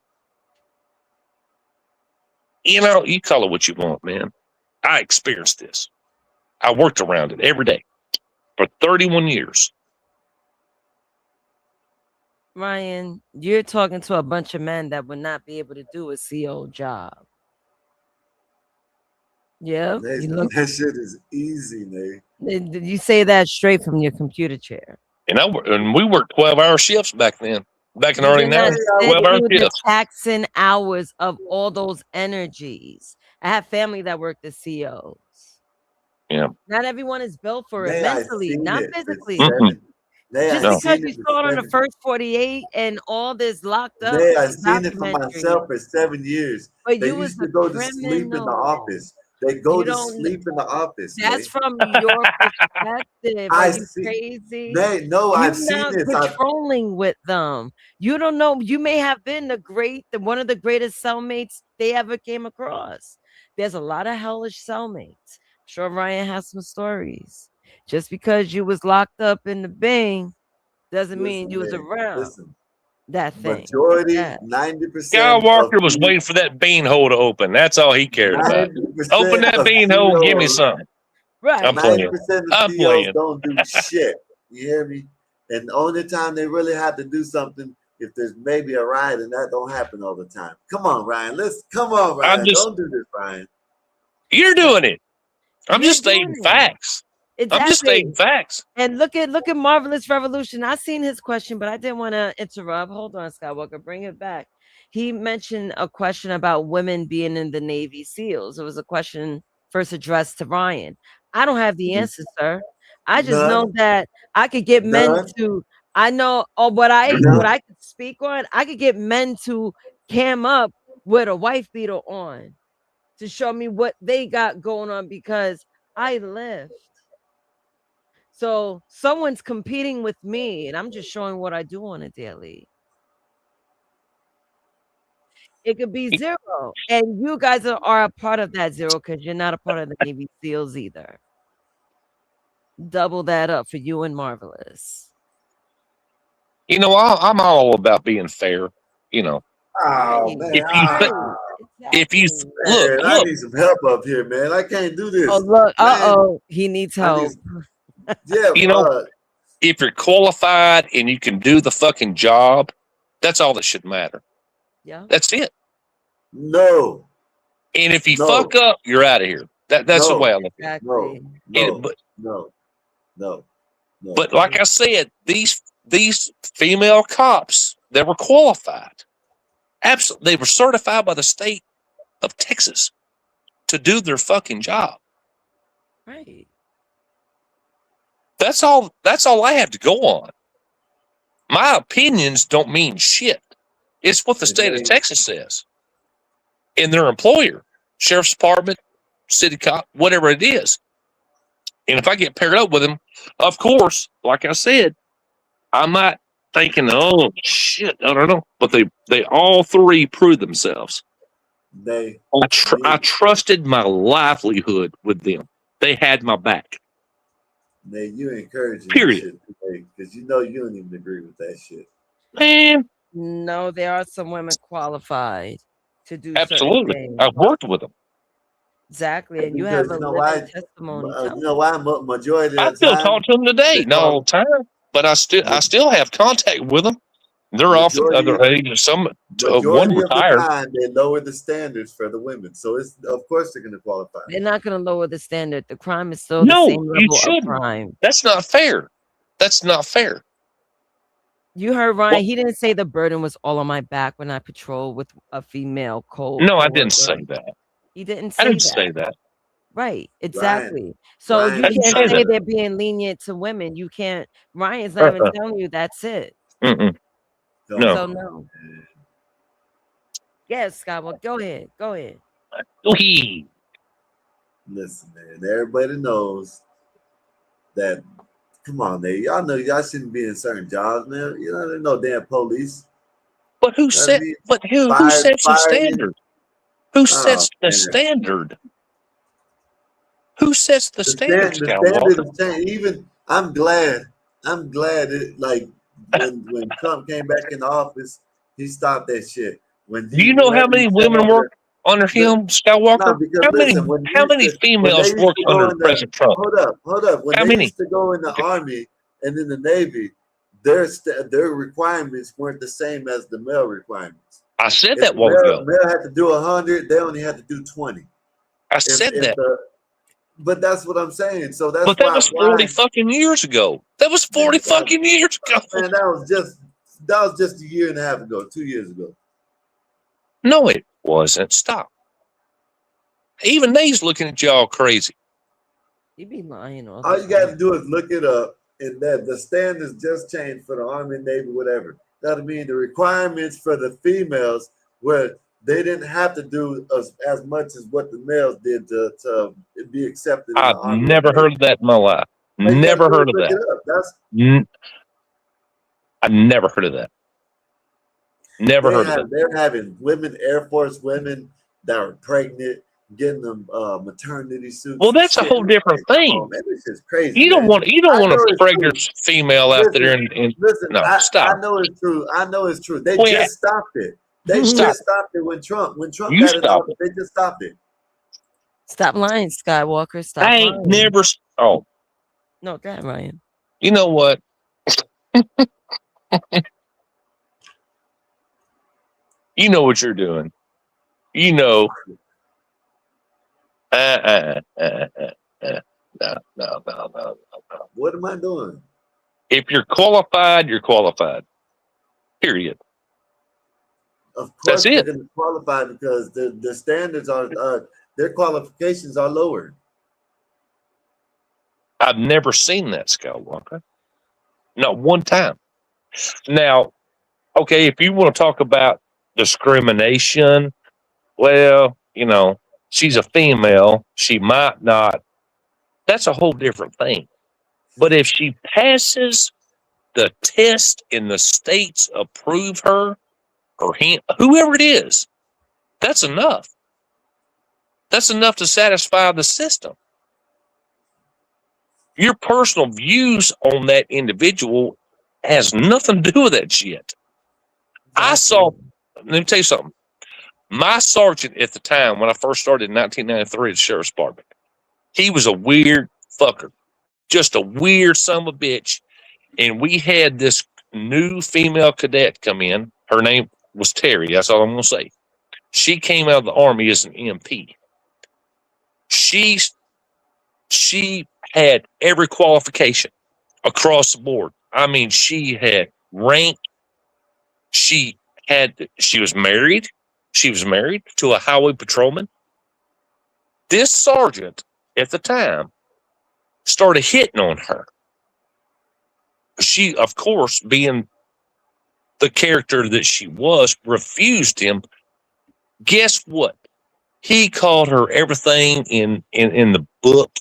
You know, you call it what you want, man. I experienced this. I worked around it every day for 31 years. Ryan, you're talking to a bunch of men that would not be able to do a CO job. Yeah, That shit is easy, man. You say that straight from your computer chair. And we worked 12-hour shifts back then. Back in the You early did not 90s, sit 12-hour through the shifts. taxing hours of all those energies. I have family that work the COs. Yeah. Not everyone is built for it Nay, I mentally, seen not it for physically. seven. Nay, Just I because seen you it for saw it on the 7. first 48 and all this locked up Nay, I seen it for documentary, myself for 7 years. but They you was used a to go to sleep in the criminal. office. They go You to don't. sleep in the office. That's Nay. from your perspective. Are I you see. crazy? Nay, no, You're I've seen not this. patrolling with them. You don't know. You may have been one of the greatest cellmates they ever came across. There's a lot of hellish cellmates. I'm sure Ryan has some stories. Just because you was locked up in the Bing doesn't mean you was man, around listen. that thing. Majority, Yeah. 90% Walker of was waiting for that beanhole to open. That's all he cared about. 90% Open that of beanhole and give me CEOs, something. Right. I'm 90% playing. of I'm CEOs playing. don't do shit. You hear me? And the only time they really have to do something if there's maybe a riot, and that don't happen all the time. Come on, Ryan. Come on, Ryan. Don't do this, Ryan. You're doing it. I'm You're just stating doing it. facts. I'm just stating facts. And look at Marvelous Revolution. I seen his question, but I didn't want to interrupt. Hold on, Skywalker, bring it back. He mentioned a question about women being in the Navy SEALs. It was a question first addressed to Ryan. I don't have the answer, sir. I just know that I could get men to. I know what I could speak on. I could get men to cam up with a wife beater on to show me what they got going on because I lift. So someone's competing with me, and I'm just showing what I do on a daily. It could be 0, and you guys are a part of that 0 because you're not a part of the Navy SEALs either. Double that up for you and Marvelous. You know, I'm all about being fair. You know, Oh man! if you Man, I look, need some help up here, man. I can't do this. Oh look! Man, he needs help. Yeah, you know, if you're qualified and you can do the fucking job, that's all that should matter. Yeah, that's it. No. And if you fuck up, you're out of here. That's the way I look at it. No. But like I said, these female cops that were qualified, absolutely, they were certified by the state of Texas to do their fucking job. Right. That's all I have to go on. My opinions don't mean shit. It's what the state of Texas says. And their employer, sheriff's department, city cop, whatever it is. And if I get paired up with them, of course, like I said, I'm not thinking, oh shit, I don't know. But they all three proved themselves. I trusted my livelihood with them. They had my back. You encouraging Period. Because you know you don't even agree with that shit. Man. No, there are some women qualified to do Absolutely. certain things. I've worked with them. Exactly, and you have a living testimony. You know why? Majority of I the still time, talk to them today, not all the time, but I still have contact with them. They're off the other age. One majority of the retired. time, they lower the standards for the women. So it's of course they're going to qualify. They're not going to lower the standard. The crime is still No, the same you level of shouldn't. crime. That's not fair. That's not fair. You heard Ryan. He didn't say the burden was all on my back when I patrol with a female No, I didn't say that. He didn't say I didn't that. say that. Right, exactly. So you I didn't can't say say that. they're being lenient to women. You can't. Ryan's not even telling you that's it. No. So no. Yes, Scott. Well, go ahead. Go ahead. Listen, man. Everybody knows that. Come on, man. Y'all know y'all shouldn't be in certain jobs, man. You know, there's no damn police. But who set? But who sets the standard? Who sets the standard? Who sets the standard? The standard. Even I'm glad it like when Trump came back in the office, he stopped that shit. Do you know how many women work under him, Skywalker? No, how many females work under President Trump? Hold up. When How they many? used to go in the Army and in the Navy, their requirements weren't the same as the male requirements. I said If that the while ago. male had to do 100, they only had to do 20. I said that. But that's what I'm saying. So that's But that was 40 fucking years ago. That was 40 fucking years ago. Man, that was just a year and a half ago, 2 years ago. No, it wasn't. Stop. Even they's looking at y'all crazy. You be lying all All you got to do is look it up, and that the standards just changed for the Army, Navy, whatever. That'll mean the requirements for the females where they didn't have to do as much as what the males did to be accepted. In I've the Army never heard of that in my life. Never heard of that. I never heard of that. Never heard of that. They're having women, Air Force women that are pregnant, getting them maternity suits. Well, that's a whole different thing. Oh, man, this is crazy. You don't want I know a it's pregnant true. female out there and Listen, no, I stop. know it's true. I know it's true. They Well, just stopped it. They Stop. just stopped it when Trump You got in stop office. They just stopped it. Stop lying, Skywalker. Stop I lying. ain't never. Oh, No, go ahead, Ryan. you know what? You know what you're doing. You know. No. What am I doing? If you're qualified, you're qualified. Period. Of course, That's they're it. going to qualify because the standards are their qualifications are lower. I've never seen that, Skywalker. Not one time. Now, okay, if you want to talk about discrimination, well, you know, she's a female. She might not. That's a whole different thing. But if she passes the test and the states approve her or him, whoever it is, that's enough. That's enough to satisfy the system. Your personal views on that individual has nothing to do with that shit. Let me tell you something. My sergeant at the time, when I first started in 1993 at the Sheriff's Department, he was a weird fucker. Just a weird son of a bitch. And we had this new female cadet come in. Her name was Terry. That's all I'm going to say. She came out of the Army as an MP. She had every qualification across the board. I mean, she had rank. She was married. She was married to a highway patrolman. This sergeant at the time started hitting on her. She, of course, being the character that she was, refused him. Guess what? He called her everything in the book,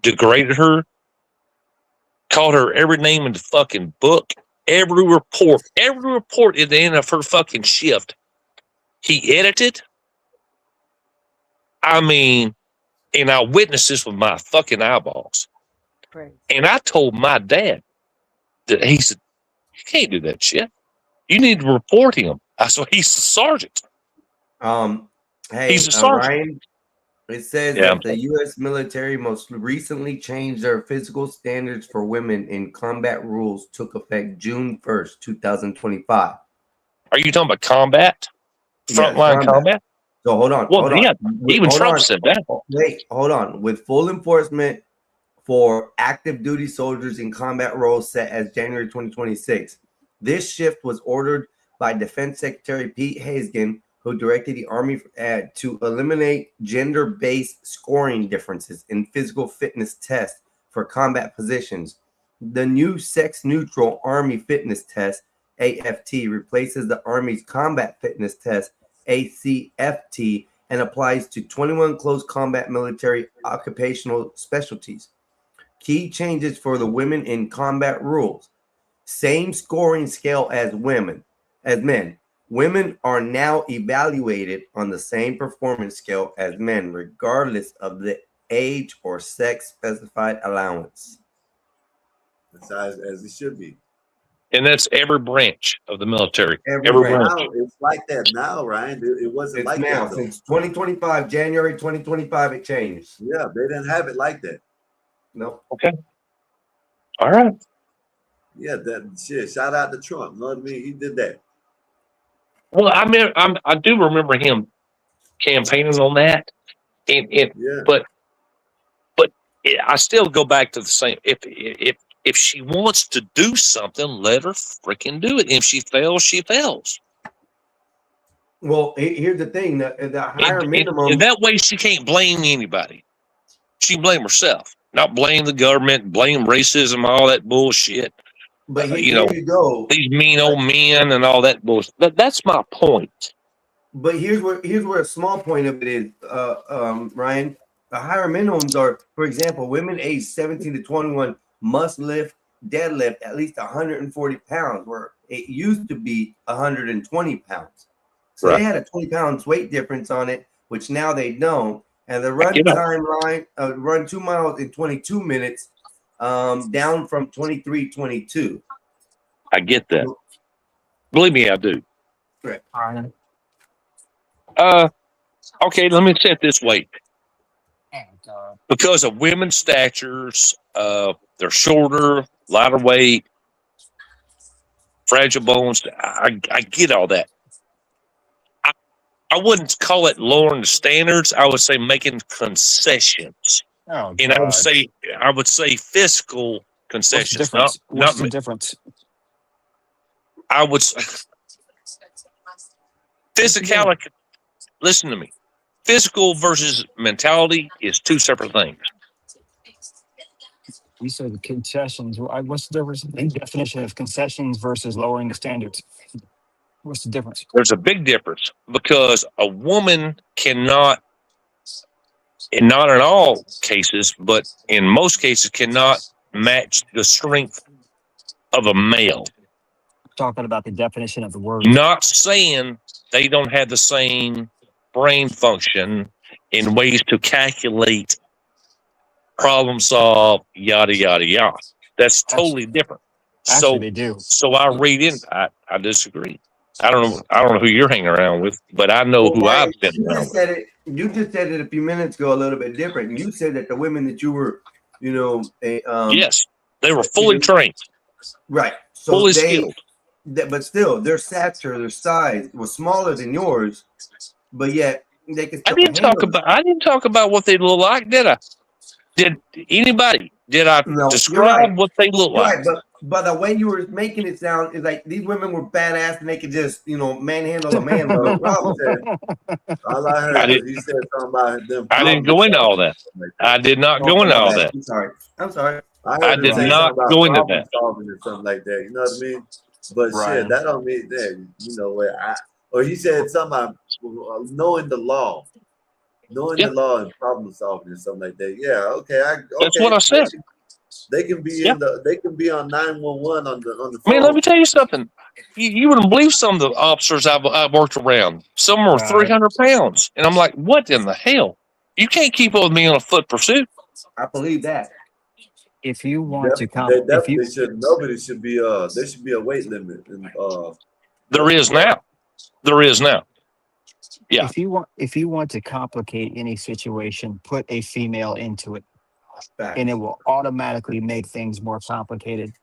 degraded her, called her every name in the fucking book, every report at the end of her fucking shift, he edited. I mean, and I witnessed this with my fucking eyeballs. Right. And I told my dad that he said, you can't do that shit. You need to report him. I said, he's the sergeant. Hey, He's a sergeant. Ryan, it says that the U.S. military most recently changed their physical standards for women in combat rules took effect June 1st, 2025. Are you talking about combat? Frontline combat? So hold on. Well, hold on. yeah, even Hold Trump on. said that. Wait, hold on. With full enforcement for active duty soldiers in combat roles set as January 2026. This shift was ordered by Defense Secretary Pete Hegseth, who directed the Army to eliminate gender-based scoring differences in physical fitness tests for combat positions. The new sex-neutral Army Fitness Test, AFT, replaces the Army's Combat Fitness Test, ACFT, and applies to 21 close combat military occupational specialties. Key changes for the women in combat rules. Same scoring scale as men. Women are now evaluated on the same performance scale as men, regardless of the age or sex specified allowance. That's as it should be. And that's every branch of the military. Every branch. Now, it's like that now, Ryan. It wasn't like now, that. since 2025, January 2025, it changed. Yeah, they didn't have it like that. No. Okay. All right. Yeah, that shit. Shout out to Trump. You know what I mean? He did that. Well, I mean, I do remember him campaigning on that, and Yeah. but I still go back to the same. If she wants to do something, let her freaking do it. If she fails, she fails. Well, here's the thing: the higher minimum. And that way, she can't blame anybody. She can blame herself, not blame the government, blame racism, all that bullshit. But Here you go. These mean old men and all that bullshit. That's my point. But here's where a small point of it is, Ryan. The higher minimums are, for example, women aged 17 to 21 must deadlift at least 140 pounds, where it used to be 120 pounds. So they had a 20 pounds weight difference on it, which now they don't. And the run timeline, run 2 miles in 22 minutes, down from 23:22. I get that. Believe me, I do. Right. Okay, let me say it this way. Because of women's statures, they're shorter, lighter weight, fragile bones. I get all that. I wouldn't call it lowering the standards. I would say making concessions. Oh, and I would say fiscal concessions. What's the difference? I would physicality. Listen to me. Physical versus mentality is two separate things. You said the concessions. What's the difference in definition of concessions versus lowering the standards? What's the difference? There's a big difference because a woman cannot, and not in all cases, but in most cases, cannot match the strength of a male. Talking about the definition of the word. Not saying they don't have the same brain function in ways to calculate, problem solve, yada yada yada. That's totally different. Actually, they do. So I read in. I disagree. I don't know who you're hanging around with, but I know who I've been around with. You just said it a few minutes ago, a little bit different. You said that the women that you were, yes, they were fully trained, right? So fully skilled. But still, their stature, their size was smaller than yours, but yet they could. I didn't talk about what they look like, did I? Did anybody? Did I describe what they look like? Right, but the way you were making it sound is like these women were badass and they could just, manhandle a man. All I heard was he said something about them. I didn't go into all that. I did not go into all that. I'm sorry. I did not go into that. Solving or something like that. You know what I mean? But shit, that don't mean that. You know what? Or he said something about knowing the law. Knowing the law and problem solving or something like that. Yeah, okay. That's what I said. They can be they can be on 911 on the phone. Man, let me tell you something. You wouldn't believe some of the officers I've worked around. Some are 300 pounds, and I'm like, what in the hell? You can't keep up with me on a foot pursuit. I believe that. If you want to nobody should be there should be a weight limit. There is now. There is now. Yeah. If you want to complicate any situation, put a female into it, and it will automatically make things more complicated.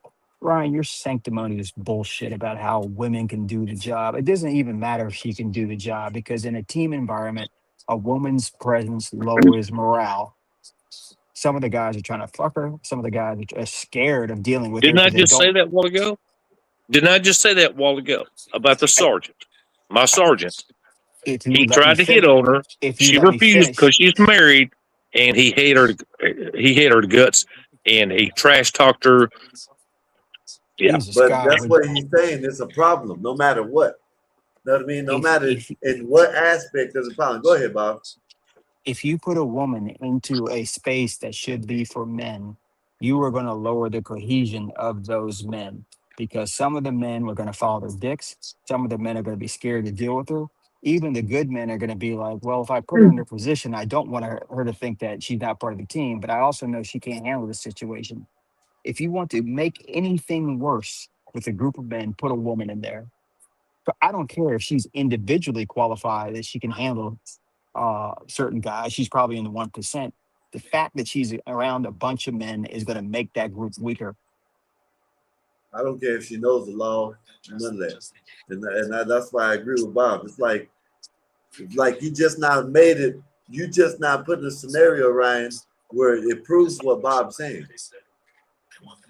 Ryan, your sanctimonious bullshit about how women can do the job. It doesn't even matter if she can do the job, because in a team environment, a woman's presence lowers morale. Some of the guys are trying to fuck her. Some of the guys are scared of dealing with her. Didn't I just say that a while ago? Didn't I just say that a while ago about the sergeant? My sergeant. He tried to hit on her. She refused because she's married, and he hit her. He hit her guts, and he trash talked her. Yeah, but that's what he's saying. It's a problem, no matter what. You know what I mean? No matter in what aspect there's a problem. Go ahead, Bob. If you put a woman into a space that should be for men, you are going to lower the cohesion of those men, because some of the men were going to follow their dicks. Some of the men are going to be scared to deal with her. Even the good men are going to be like, well, if I put her in her position, I don't want her to think that she's not part of the team, but I also know she can't handle the situation. If you want to make anything worse with a group of men, put a woman in there. But I don't care if she's individually qualified that she can handle certain guys. She's probably in the 1%. The fact that she's around a bunch of men is going to make that group weaker. I don't care if she knows the law, none of that. And that's why I agree with Bob. It's like you just not made it. You just not putting a scenario, Ryan, where it proves what Bob's saying.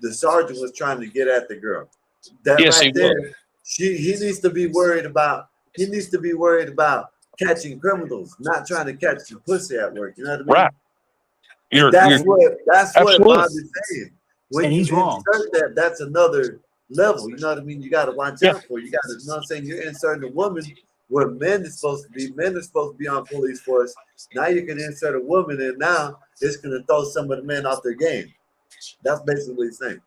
The sergeant was trying to get at the girl. That Yes, he right there, will. he needs to be worried about. He needs to be worried about catching criminals, not trying to catch the pussy at work. You know what I mean? Right. That's what Bob absolutely. is saying. When And you he's wrong. insert that, that's another level. You know what I mean? You got to watch out for. You got to, you know what I'm saying? You're inserting a woman where men is supposed to be. Men are supposed to be on police force. Now you can insert a woman, and now it's going to throw some of the men off their game. That's basically what he's saying.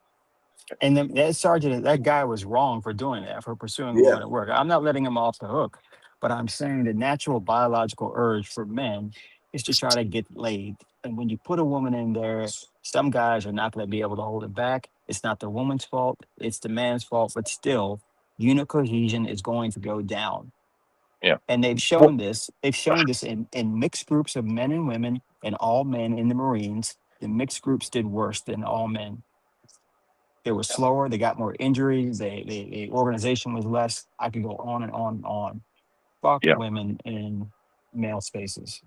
And then that sergeant, that guy was wrong for doing that, for pursuing a Yeah. woman at work. I'm not letting him off the hook, but I'm saying the natural biological urge for men is to try to get laid. And when you put a woman in there, some guys are not going to be able to hold it back. It's not the woman's fault, it's the man's fault, but still, unit cohesion is going to go down. Yeah. And they've shown this. They've shown this in mixed groups of men and women and all men in the Marines. The mixed groups did worse than all men. They were slower. They got more injuries. The organization was less. I could go on and on and on. Fuck Yeah. women in male spaces.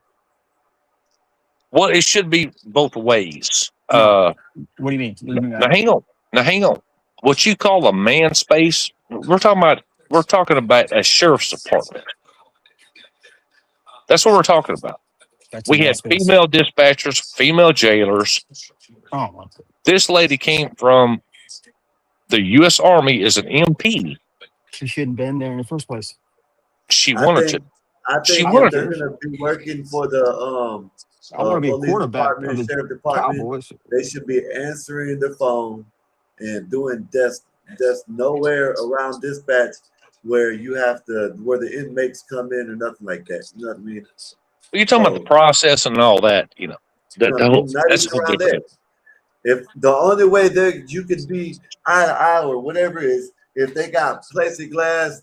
Well, it should be both ways. No. What do you mean? What do you mean by Now that? hang on. Now hang on. What you call a man space? We're talking about a sheriff's department. That's what we're talking about. That's a We male had space. female dispatchers, female jailers. Oh my God. This lady came from the U.S. Army as an MP. She shouldn't have been there in the first place. She I wanted think to. I She think if wanted they're to. gonna be working for the I want to be a police quarterback of department, the sheriff department, Cowboys. they should be answering the phone and doing desk nowhere around dispatch where you have to where the inmates come in or nothing like that. You know what I mean? You're talking about the process and all that. You know, You know what I mean? Not that's even a whole around different. there. If the only way that you could be eye to eye or whatever is if they got plexiglass,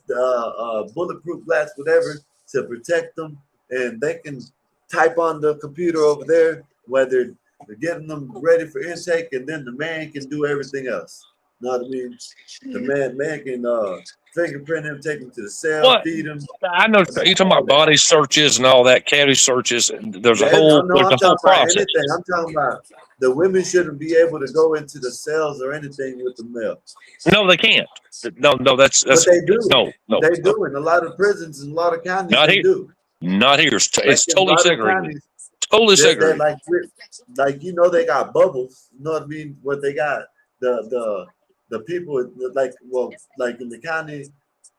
bulletproof glass, whatever to protect them, and they can type on the computer over there, whether they're getting them ready for intake, and then the man can do everything else. You know what I mean? The man can fingerprint him, take him to the cell, What? feed him. I know you're talking about body searches and all that, cavity searches. And there's a Yeah, whole no, I'm talking about process. anything. I'm talking about the women shouldn't be able to go into the cells or anything with the male. No, they can't. No, that's But they do. no. They do in a lot of prisons and a lot of counties. Not They here. do. Not here. It's Like in a totally lot of segregated. counties, Totally they're segregated. like you know they got bubbles. You know what I mean? What they got the people like in the county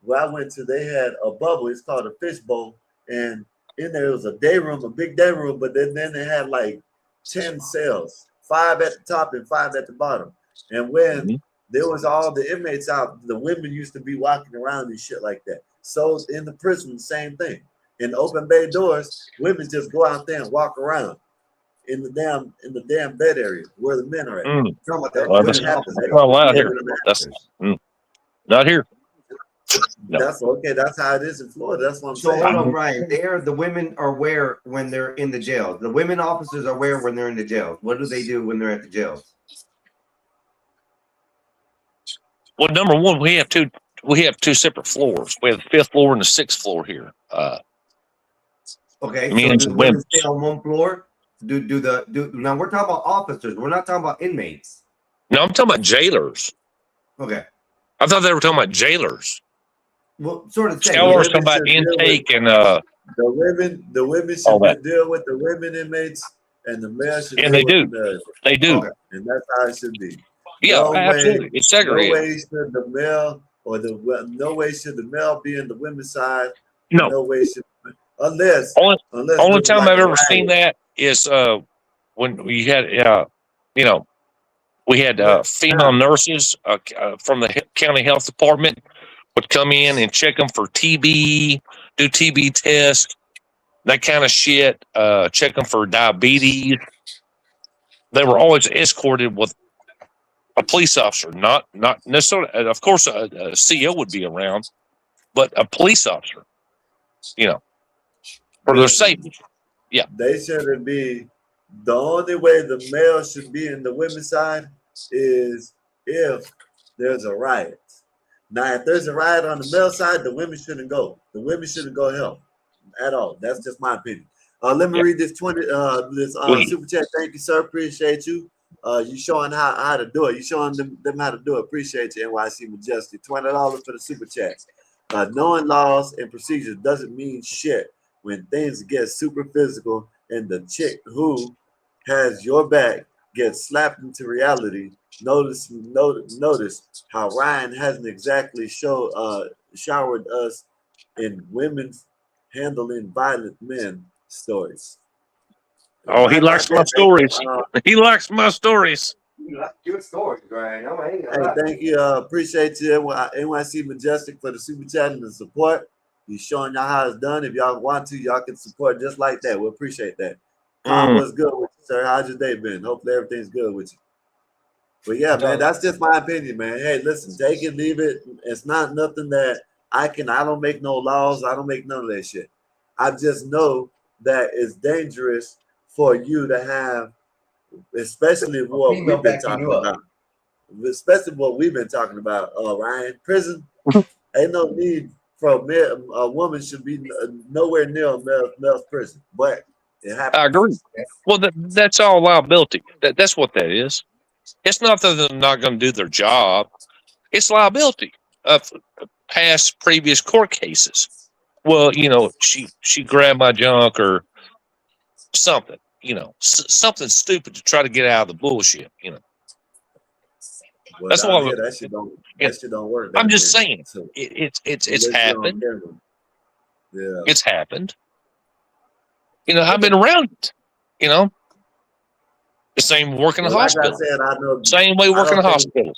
where I went to, they had a bubble. It's called a fishbowl, and in there was a day room, a big day room. But then they had like 10 cells, 5 at the top and 5 at the bottom. And when there was all the inmates out, the women used to be walking around and shit like that. So in the prison, same thing. In open bay doors, women just go out there and walk around in the damn bed area where the men are at. Well, That that's shouldn't happen there. not allowed Yeah, here. That's not here. No. That's okay. That's how it is in Florida. That's what I'm So saying. hold on, Brian. The women are where when they're in the jails. The women officers are where when they're in the jails. What do they do when they're at the jails? Well, number one, we have two separate floors. We have the 5th floor and the 6th floor here. Okay, so men's do the and women women's. stay on one floor? Now we're talking about officers. We're not talking about inmates. No, I'm talking about jailers. Okay. I thought they were talking about jailers. Well, sort of. Showers, talking about intake and the women all that. should deal with the women inmates, and the male should And deal they with do. the male. They do. Okay. And that's how it should be. Yeah, No absolutely. way, It's segregated. No way should the male no way should the male be in the women's side. No. No way should unless Only there's time like I've a ever seen riot. that is when we had we had female nurses from the county health department would come in and check them for TB, do TB tests, that kind of shit. Check them for diabetes. They were always escorted with a police officer, not necessarily. Of course, a CO would be around, but a police officer. For their safety. Yeah. They shouldn't be. The only way the male should be in the women's side is if there's a riot. Now, if there's a riot on the male side, the women shouldn't go. The women shouldn't go help at all. That's just my opinion. Let me read this super chat. Thank you, sir. Appreciate you. You showing how to do it. You showing them how to do it. Appreciate you, NYC Majestic. $20 for the super chat. Knowing laws and procedures doesn't mean shit when things get super physical and the chick who has your back gets slapped into reality. Notice how Ryan hasn't exactly showered us in women's handling violent men stories. Oh, he likes my stories. He likes my stories. Good stories, Ryan. Hey, thank you. Appreciate you, NYC Majestic, for the super chat and the support. He's showing y'all how it's done. If y'all want to, y'all can support just like that. We appreciate that. Con, what's good with you, sir? How's your day been? Hopefully everything's good with you. But yeah, man, that's just my opinion, man. Hey, listen, take it, leave it. It's not nothing that I don't make no laws. I don't make none of that shit. I just know that it's dangerous for you to have, especially what we've been talking about. Especially what we've been talking about, Ryan. Prison, ain't no need for a woman should be nowhere near a male's prison. But it happens. I agree. Well, that's all liability. That's what that is. It's not that they're not going to do their job. It's liability of previous court cases. Well, she grabbed my junk or something. Something stupid to try to get out of the bullshit. Well, that's why that shit don't work. I'm just saying it's happened. Yeah, it's happened. I've been around it. The same work in a hospital. Like I said, I know. Same way working in a hospital.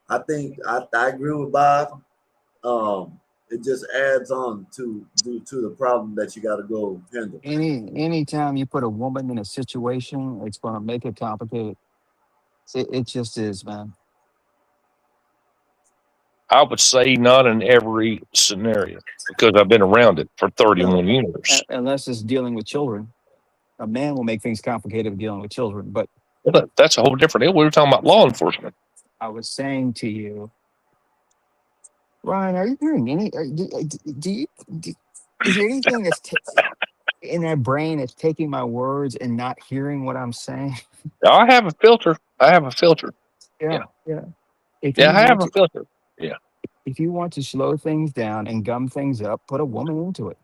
I think I agree with Bob. It just adds on to the problem that you got to go handle. Anytime you put a woman in a situation, it's going to make it complicated. It just is, man. I would say not in every scenario because I've been around it for 31 years. Unless it's dealing with children. A man will make things complicated with dealing with children, but that's a whole different deal. We were talking about law enforcement. I was saying to you, Ryan, are you hearing any? Is there anything that's in that brain that's taking my words and not hearing what I'm saying? I have a filter. Yeah. I have a filter. Yeah. If you want to slow things down and gum things up, put a woman into it.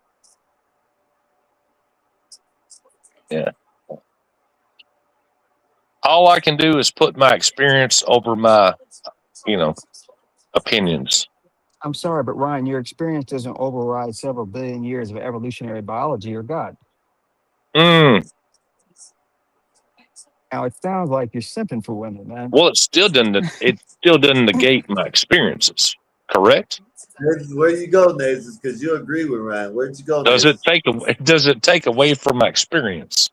Yeah. All I can do is put my experience over my, opinions. I'm sorry, but Ryan, your experience doesn't override several billion years of evolutionary biology or God. Now it sounds like you're simping for women, man. Well, it still doesn't negate my experiences. Correct? Where you go, Nazis? Because you agree with Ryan. Where'd you go? Does it take away from my experience?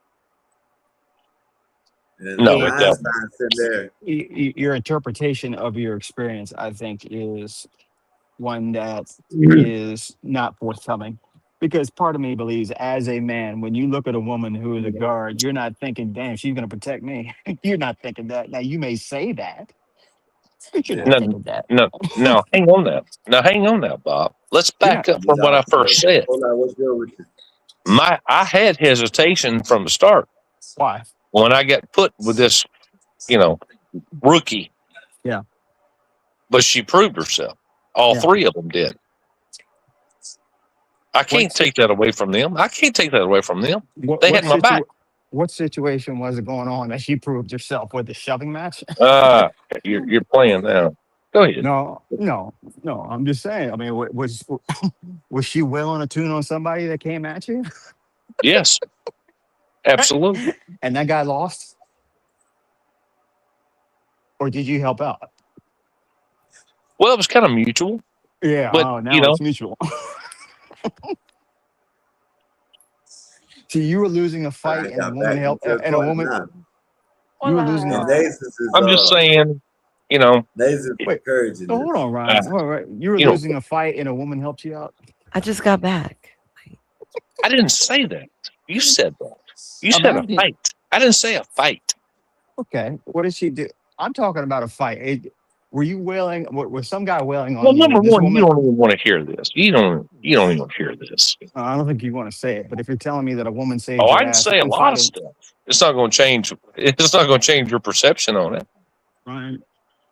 No, it doesn't. Your interpretation of your experience, I think, is one that is not forthcoming. Because part of me believes, as a man, when you look at a woman who is a guard, you're not thinking, damn, she's going to protect me. You're not thinking that. Now, you may say that, but you're not thinking that. No, hang on now. Now, hang on now, Bob. Let's back up from what I first said. What's good with you? I had hesitation from the start. Why? When I got put with this, rookie. Yeah. But she proved herself. All three of them did. I can't take that away from them. They had my back. What situation was it going on that she proved herself with the shoving match? You're playing now. Go ahead. No. I'm just saying. I mean, was she willing to tune on somebody that came at you? Yes. Absolutely. And that guy lost? Or did you help out? Well, it was kind of mutual. Yeah. But, now it's mutual. See, you were losing a fight and a woman helped. And a woman. You were losing a fight. I'm just saying, encouraging. Hold on, Ryan. You were losing a fight and a woman helped you out? I just got back. I didn't say that. You said that. You said a fight. I didn't say a fight. Okay. What did she do? I'm talking about a fight. Were you wailing? Was some guy wailing on Well, you? number This one, you woman. don't even want to hear this. You don't even hear this. I don't think you want to say it, but if you're telling me that a woman saved Oh, your I can ass say a in lot of fighting, stuff. It's not going to change. It's not going to change your perception on it. Ryan,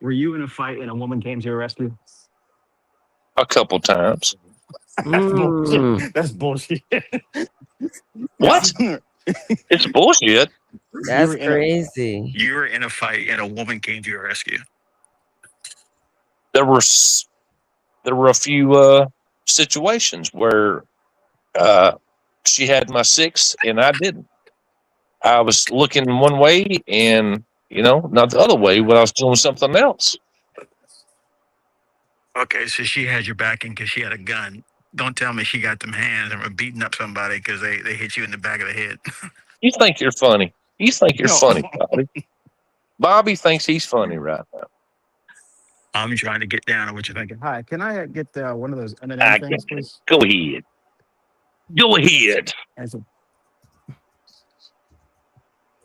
were you in a fight and a woman came to your rescue? A couple times. That's bullshit. That's bullshit. What? It's bullshit. That's crazy. You were in a fight and a woman came to your rescue. There were a few situations where she had my six and I didn't. I was looking one way and not the other way when I was doing something else. Okay, so she had your backing because she had a gun. Don't tell me she got them hands and were beating up somebody because they hit you in the back of the head. You think you're funny. You think you're No. funny, Bobby. Bobby thinks he's funny right now. I'm trying to get down on what you're thinking. Hi, can I get one of those I M&M can- things, please? Go ahead. Go ahead.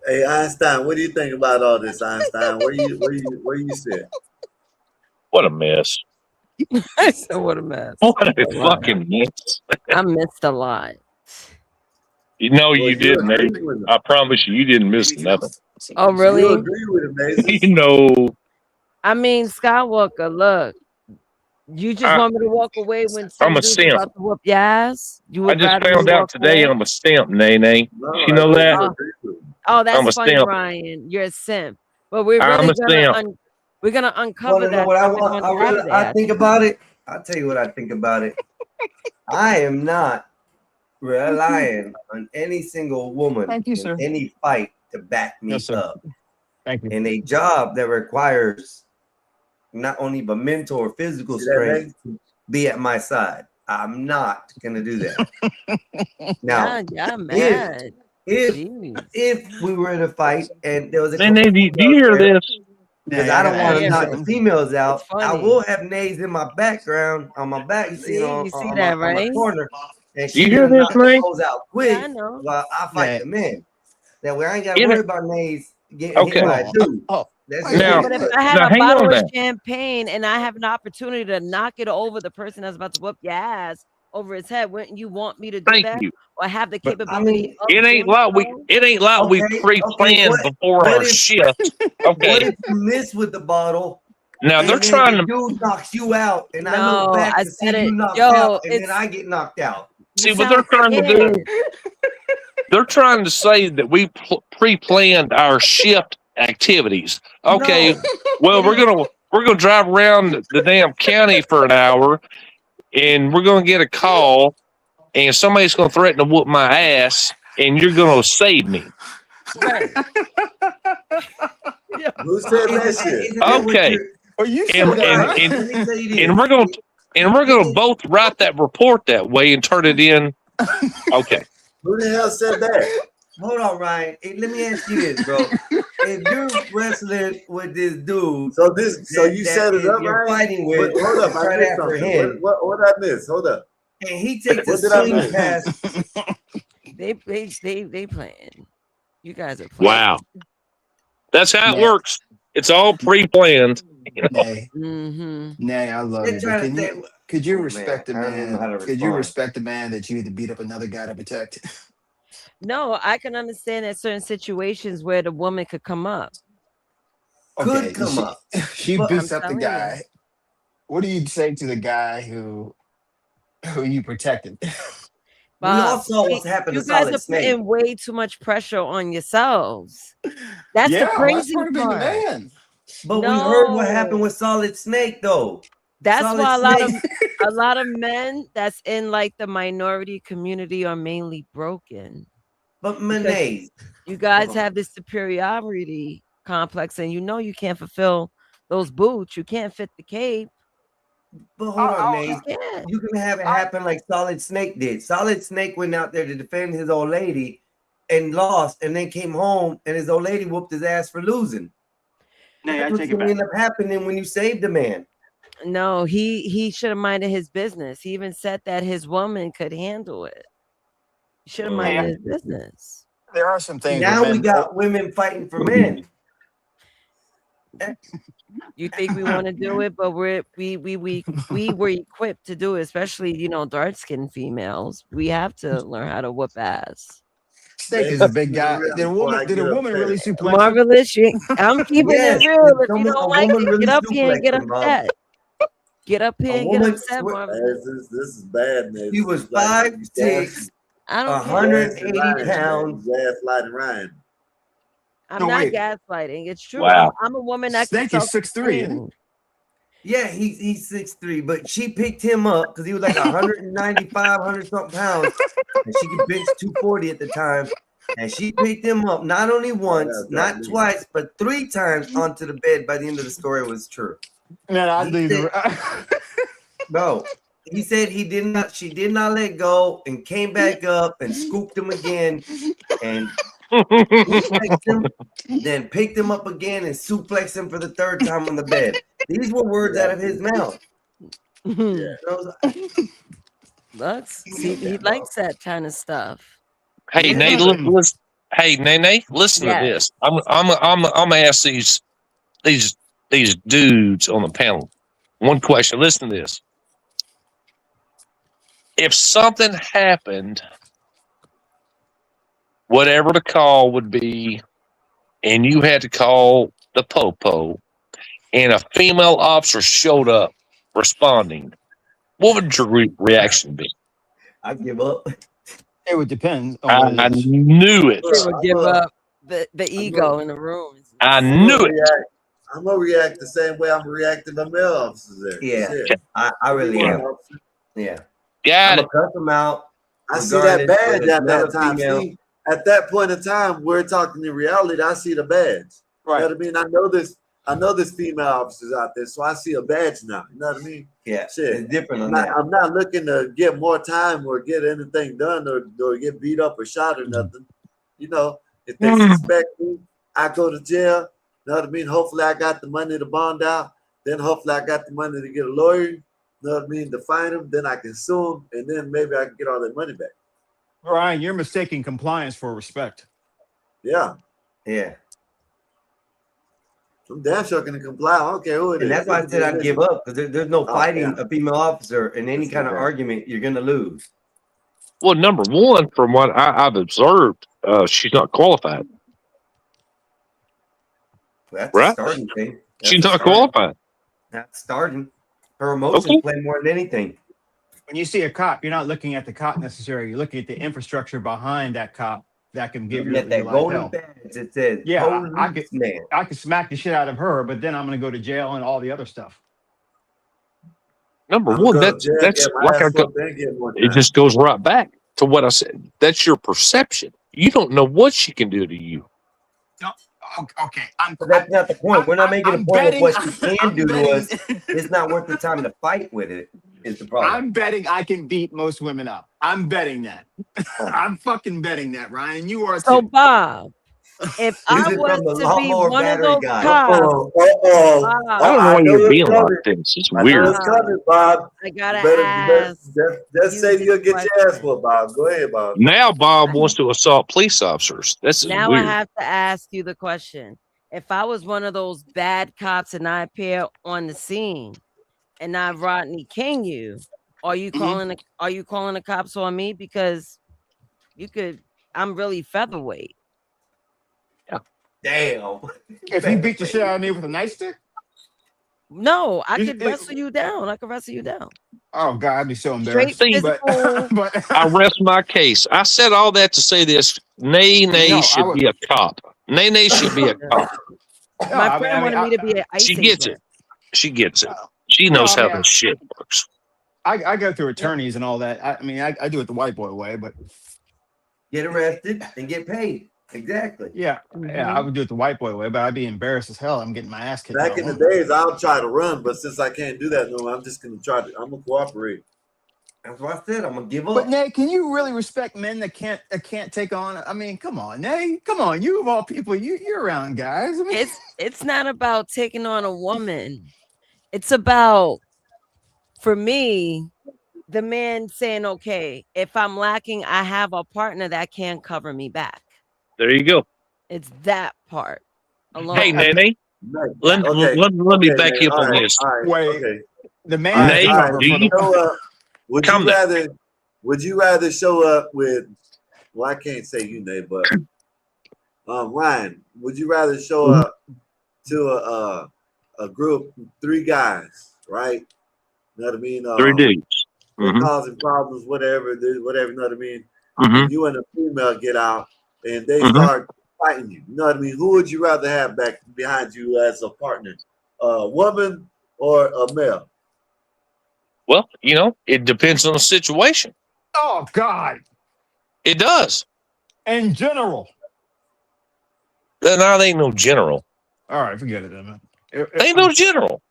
Hey Einstein, what do you think about all this, Einstein? Where you sit? What a mess. I said, what a mess. What a fucking mess. I missed a lot. No, you didn't. Nate. I promise you didn't miss nothing. Oh, really? You agree with him, Mason? You know, I mean, Skywalker, look. You just want me to walk away when some I'm a dude's simp. about to whoop your ass? You I would just rather me found out walk today away? I'm a simp, Nene. You know that? Oh, that's I'm a funny, simp. Ryan. You're a simp. But we're I'm really a simp. we're gonna uncover Wanna know that. what I stuff want? on Saturday, I think about it. I'll tell you what I think about it. I am not relying on any single woman Thank you, in sir. any fight to back me Yes, sir. up. Thank you. In a job that requires not only but mental or physical See that, strength to be at my side. I'm not gonna do that. Now, Yeah, mad. if we were in a fight and there was a Nene, do you hear this? because I don't I want to hear knock it. the females out. It's I funny. will have nays in my background on my back. You see, You see that, on my right? corner, and You she hear gonna this, knock Nate? those out quick. Yeah, I know. While I fight Yeah. the men. That way, I ain't got to In worry it- about nays getting Okay. hit by a dude. That's just Now- But if it. I have now, a hang bottle on of now. champagne and I have an opportunity to knock it over the person that's about to whoop your ass over his head, wouldn't you want me to do Thank that? you. Or have the But, capability of It ain't doing like we. so? It ain't like we Okay, pre-planned what before our if- shift. What Okay. if you miss with the bottle? Now And they're then trying the to. dude knocks you out, and I No, look back I to see said it. you knocked Yo, out, and then it's- I get knocked out. See You what they're sound trying to do. scared. They're trying to say that we pre-planned our shift activities. Okay. No. Well, we're gonna drive around the damn county for an hour, and we're gonna get a call, and somebody's gonna threaten to whoop my ass, and you're gonna save me. Right. Who said that Isn't shit? that what Okay. you're- Are you And said that, and, right? and, Let me tell you this. and we're gonna both write that report that way and turn it in. Okay. Who the hell said that? Hold on, Ryan. Hey, let me ask you this, bro. If you're wrestling with this dude, So you that set it up, you're right? fighting with, But hold up, I try to missed something. apprehend, What I missed? Hold up. and he takes a What did I swing miss? pass. They playing. You guys are playing. Wow. That's how it Yeah. works. It's all pre-planned. Nay, Mm-hmm. nay, I love They're it. trying But to say, could you Oh, respect man, a I don't know how man? to Could you respond. respect a man that you had to beat up another guy to protect? No, I can understand that certain situations where the woman could come up. could come she, up. she But beats I'm up the telling you. guy. What do you say to the guy who you protected? We all Bob, saw see, what's happened you to guys Solid are Snake. putting way too much pressure on yourselves. That's the Yeah, that's crazy part of being the part. man. But we heard what No. happened with Solid Snake, though. That's Solid why Snake. a lot of men that's in like the minority community are mainly broken. But Because Mayonnaise. you guys Hold on. have this superiority complex, and you know you can't fulfill those boots. You can't fit the cape. But hold on, You Naze. can't. You can have it happen like Solid Snake did. Solid Snake went out there to defend his old lady and lost, and then came home, and his old lady whooped his ass for losing. Nay, I That's what's take it going to back. end up happening when you save the man. No, he should have minded his business. He even said that his woman could handle it. He should have minded his business. There are some things. Now where we men, got women fighting for men. You think we want to do it, but we were equipped to do it, especially dark skinned females. We have to learn how to whoop ass. Steak is a big guy. Did a woman really suplex him? Marvelous, I'm keeping Yes, it real. If a you don't like woman it, really get up here and get suplexed him, Bob. upset. Get up here and get woman upset, swe- Marvelous. This is bad, man. He was 5'6", I don't care. 180 pounds. Gaslighting Ryan. I'm No, not wait. gaslighting. It's true. Wow. I'm a woman that Snake can is 6'3", isn't Yeah, he's 6'3", but she picked him up because he was like 195, 100 something pounds, and she could bench 240 at the time. And she picked him up not only once, not twice, but 3 times onto the bed. By the end of the story, it was true. Man, I do the. No, he said she did not let go and came back up and scooped him again and suplexed him, then picked him up again and suplexed him for the 3rd time on the bed. These were words out of his mouth. See, he likes that kind of stuff. Hey, Nate, listen. Hey, Nene, listen to this. I'm gonna ask these dudes on the panel one question. Listen to this. If something happened, whatever the call would be, and you had to call the popo, and a female officer showed up responding, what would your reaction be? I'd give up. It would depend on what I it is. knew it. They would give up the ego in the room. I knew it. I'm gonna react the same way I'm reacting to male officers there. Yeah, Shit. I really am. Yeah. Got it. Cuss them out. I see that badge at that time. Female. See, at that point in time, we're talking in reality. I see the badge. Right. You know what I mean? I know there's female officers out there, so I see a badge now. You know what I mean? Yeah, shit. it's different on I'm not looking to get more time or get anything done or get beat up or shot or nothing. You know, if they suspect me, I go to jail. You know what I mean? Hopefully, I got the money to bond out. Then hopefully, I got the money to get a lawyer. You know what I mean? To find them, then I can sue them, and then maybe I can get all that money back. Ryan, you're mistaking compliance for respect. Yeah. Yeah. I'm damn sure going to comply. I don't care who it is. And that's why I said I'd give up because there's no fighting yeah. a female officer in any kind of argument. You're going to lose. Well, number one, from what I've observed, she's not qualified. That's right? a starting thing. She's not qualified. That's starting. Her emotions play more than anything. When you see a cop, you're not looking at the cop necessarily. You're looking at the infrastructure behind that cop that can give you that golden badge. It says, yeah, I could smack the shit out of her, but then I'm going to go to jail and all the other stuff. Number one, that's like it just goes right back to what I said. That's your perception. You don't know what she can do to you. Okay, that's not the point. We're not making a point of what she can do to us. It's not worth the time to fight with it. Is the problem? I'm betting I can beat most women up. I'm betting that. I'm fucking betting that, Ryan. You are so Bob. If I was to be one of those cops, I don't know why you're being like this. It's weird. Bob. I gotta ask. Just say you'll get your ass whooped, Bob. Go ahead, Bob. Now Bob wants to assault police officers. That's now weird. I have to ask you the question. If I was one of those bad cops and I appear on the scene and I Rodney King you, are you calling the cops on me? Because I'm really featherweight. Damn. If you beat the shit out of me with a nightstick? No, I could wrestle you down. I could wrestle you down. Oh God, I'd be so embarrassed. But I rest my case. I said all that to say this. Nay should be a cop. Nay should be a cop. My friend wanted me to be an ice She gets agent. it. She gets it. She knows how this shit works. I go through attorneys and all that. I do it the white boy way, but get arrested and get paid. Exactly. Yeah, I would do it the white boy way, but I'd be embarrassed as hell. I'm getting my ass kicked. Back in the days, I'll try to run, but since I can't do that no more, I'm just gonna try to. I'm gonna cooperate. That's what I said. I'm gonna give up. But Nay, can you really respect men that can't take on? I mean, come on, Nay, come on. You of all people, you're around guys. I mean, It's not about taking on a woman. It's about, for me, the man saying, okay, if I'm lacking, I have a partner that can cover me back. There you go. It's that part alone. Hey, Nene. Let me back Nate. you up All on right, this. all right, Wait, okay. the man All right, has to Nate, all right. cover do for you the. Would you rather show up with? Well, I can't say you, Nate, but Ryan, would you rather show up to a group, 3 guys, right? You know what I mean? 3 dudes. They're Mm-hmm. causing problems, whatever, you know what I mean? Mm-hmm. And you and a female get out and they Mm-hmm. start fighting you. You know what I mean? Who would you rather have back behind you as a partner? A woman or a male? Well, it depends on the situation. Oh God! It does. In general. No, they ain't no general. All right, forget it, then, man. Ain't no general.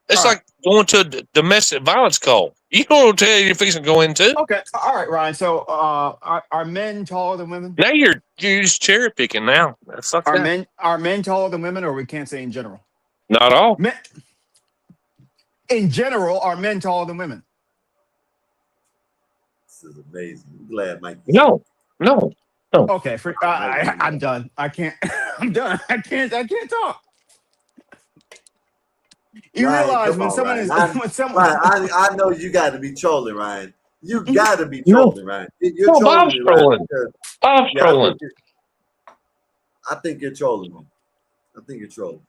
It's like going to a domestic violence call. You don't know tell you're fixing to go into. Okay, all right, Ryan. So, are men taller than women? Now you're just cherry picking. Now fuck Are that. men taller than women, or we can't say in general? Not all. Men, in general, are men taller than women? This is amazing. I'm glad Mike. No. Okay, I'm done. I can't. I'm done. I can't talk. You Ryan, realize come when on, someone Ryan. is when someone. Ryan, I know you got to be trolling, Ryan. You got to be trolling, Ryan. You're No, trolling Bob's me, Ryan. trolling. Bob's trolling. I think you're trolling me. I think you're trolling.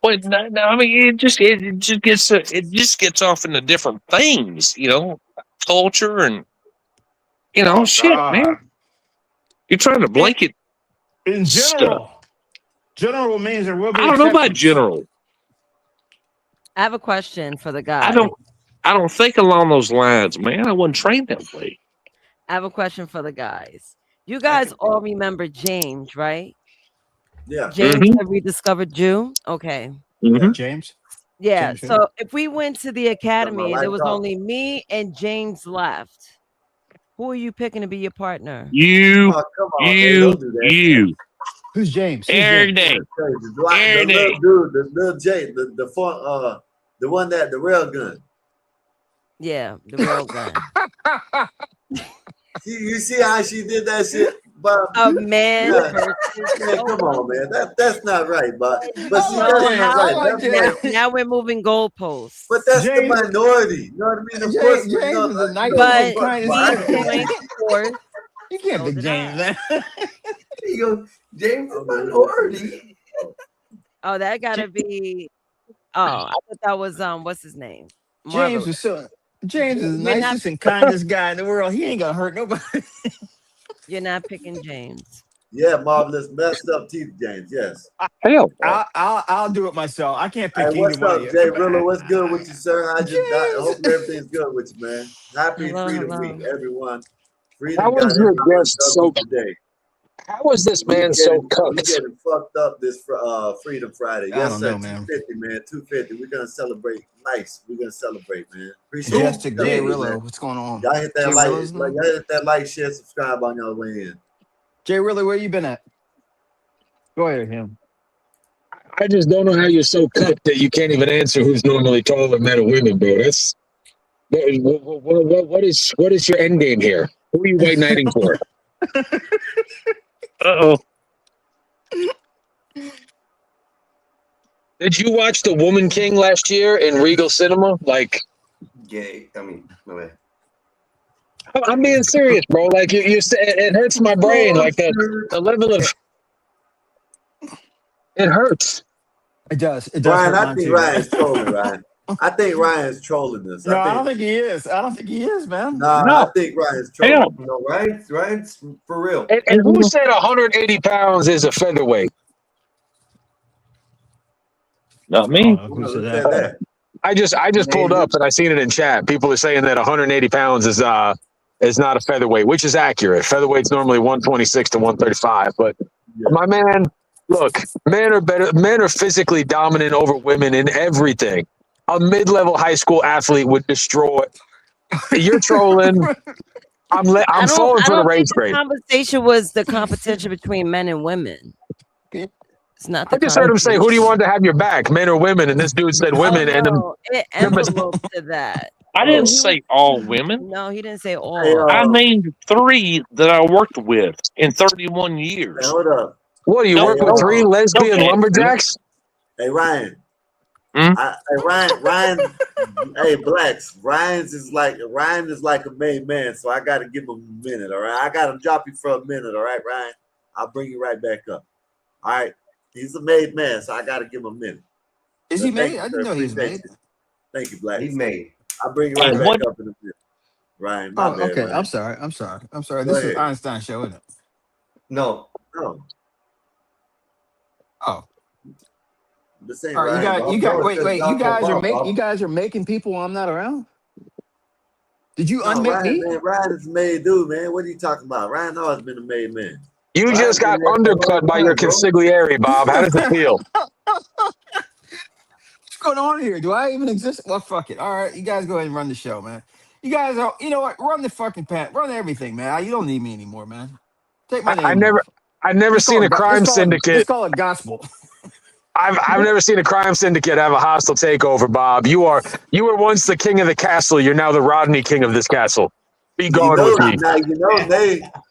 Wait, no, I mean it just gets off into different things, culture and shit, man. You're trying to blanket In general, general means there will be. I don't know about exceptions. general. I have a question for the guy. I don't think along those lines, man. I wasn't trained that way. I have a question for the guys. You guys all remember James, right? Yeah. James, the rediscovered Jew. Okay. Mm-hmm. James. Yeah. James, So if we went to the academy and there was laptop. only me and James left, who are you picking to be your partner? You, Oh, come on, man. Don't do that. you. Who's James? Every day. The little dude, the little Jay, the one that the rail gun. Yeah, the real guy. You see how she did that shit? But A man versus man, come on, man. That's not right, but see, that's No, not right. now we're moving goalposts. But that's the minority. You know what I mean? Of course, James is a nice But kind he joined force. You can't pick James. He goes, James is minority. Oh, that gotta be. Oh, I thought that was what's his name? James is the nicest and kindest guy in the world. He ain't gonna hurt nobody. You're not picking James. Yeah, marvelous, messed up teeth, James. Yes. Hell, I'll do it myself. I can't pick Hey, what's either one up, of you. Jay Rilla? What's good with you, sir? I hope everything's good with you, man. Happy Freedom Week, everyone. Freedom How got was your everyone guest so today. How is this man so We cooked? getting fucked up this Freedom Friday. I Yes, don't sir. know, man. 250, man. 250. We're gonna celebrate. Nice. We're gonna celebrate, man. Appreciate Yes, you. Jay Rillo. What's going on? Y'all hit that Jay like, Rillo's y'all hit that like, share, subscribe on y'all way in. Jay Rillo, where you been at? Go ahead, him. I just don't know how you're so cooked that you can't even answer who's normally taller, men or women, bro. That's what is your end game here? Who are you white knighting for? Uh-oh. Did you watch The Woman King last year in Regal Cinema? Like, Gay. I mean, no way. I'm being serious, bro. Like, it hurts my brain. Like the level of it hurts. It does. It does. Ryan, hurt I mine think too. Ryan's trolling, Ryan. I think Ryan's trolling us. No, I don't think he is. I don't think he is, man. I think Ryan's trolling. Hell. No, Ryan's for real. And who said 180 pounds is a featherweight? Not me. Who said that? I just pulled up and I seen it in chat. People are saying that 180 pounds is not a featherweight, which is accurate. Featherweight's normally 126 to 135. But my man, look, men are better. Men are physically dominant over women in everything. A mid-level high school athlete would destroy. You're trolling. I'm falling for the rage The grade. conversation was the competition between men and women. It's not. I just heard him say, "Who do you want to have your back, men or women?" And this dude said, "Women." And it enveloped to that. I didn't say all women. No, he didn't say all. I named 3 that I worked with in 31 years. Hold up. What, you work with 3 lesbian lumberjacks? Hey Ryan. Hmm? Ryan, hey blacks. Ryan is like a made man, so I gotta give him a minute, all right? I gotta drop you for a minute, all right, Ryan? I'll bring you right back up. All right. He's a made man, so I gotta give him a minute. Is he made? I didn't know he was Appreciate made. you. Thank you, blacks. He made. I'll bring you right back up in a minute. Ryan, my bad, Okay. Ryan. I'm sorry. Go This is ahead. Einstein show, isn't it? No. Oh. This ain't All right, Ryan. you got. Wait. Bob. You guys are making people while I'm not around. Did you No, unmake me? Ryan is a made dude, man. What are you talking about? Ryan always been a made man. You Ryan's just got been there for a undercut long by your time, bro. consigliere, Bob. How does it feel? What's going on here? Do I even exist? Well, fuck it. All right, you guys go ahead and run the show, man. You guys are. You know what? Run the fucking run everything, man. You don't need me anymore, man. Take my I name off. never Just call seen it a crime syndicate. Just call it gospel. I've never seen a crime syndicate have a hostile takeover, Bob. You were once the king of the castle. You're now the Rodney king of this castle. Be gone with me.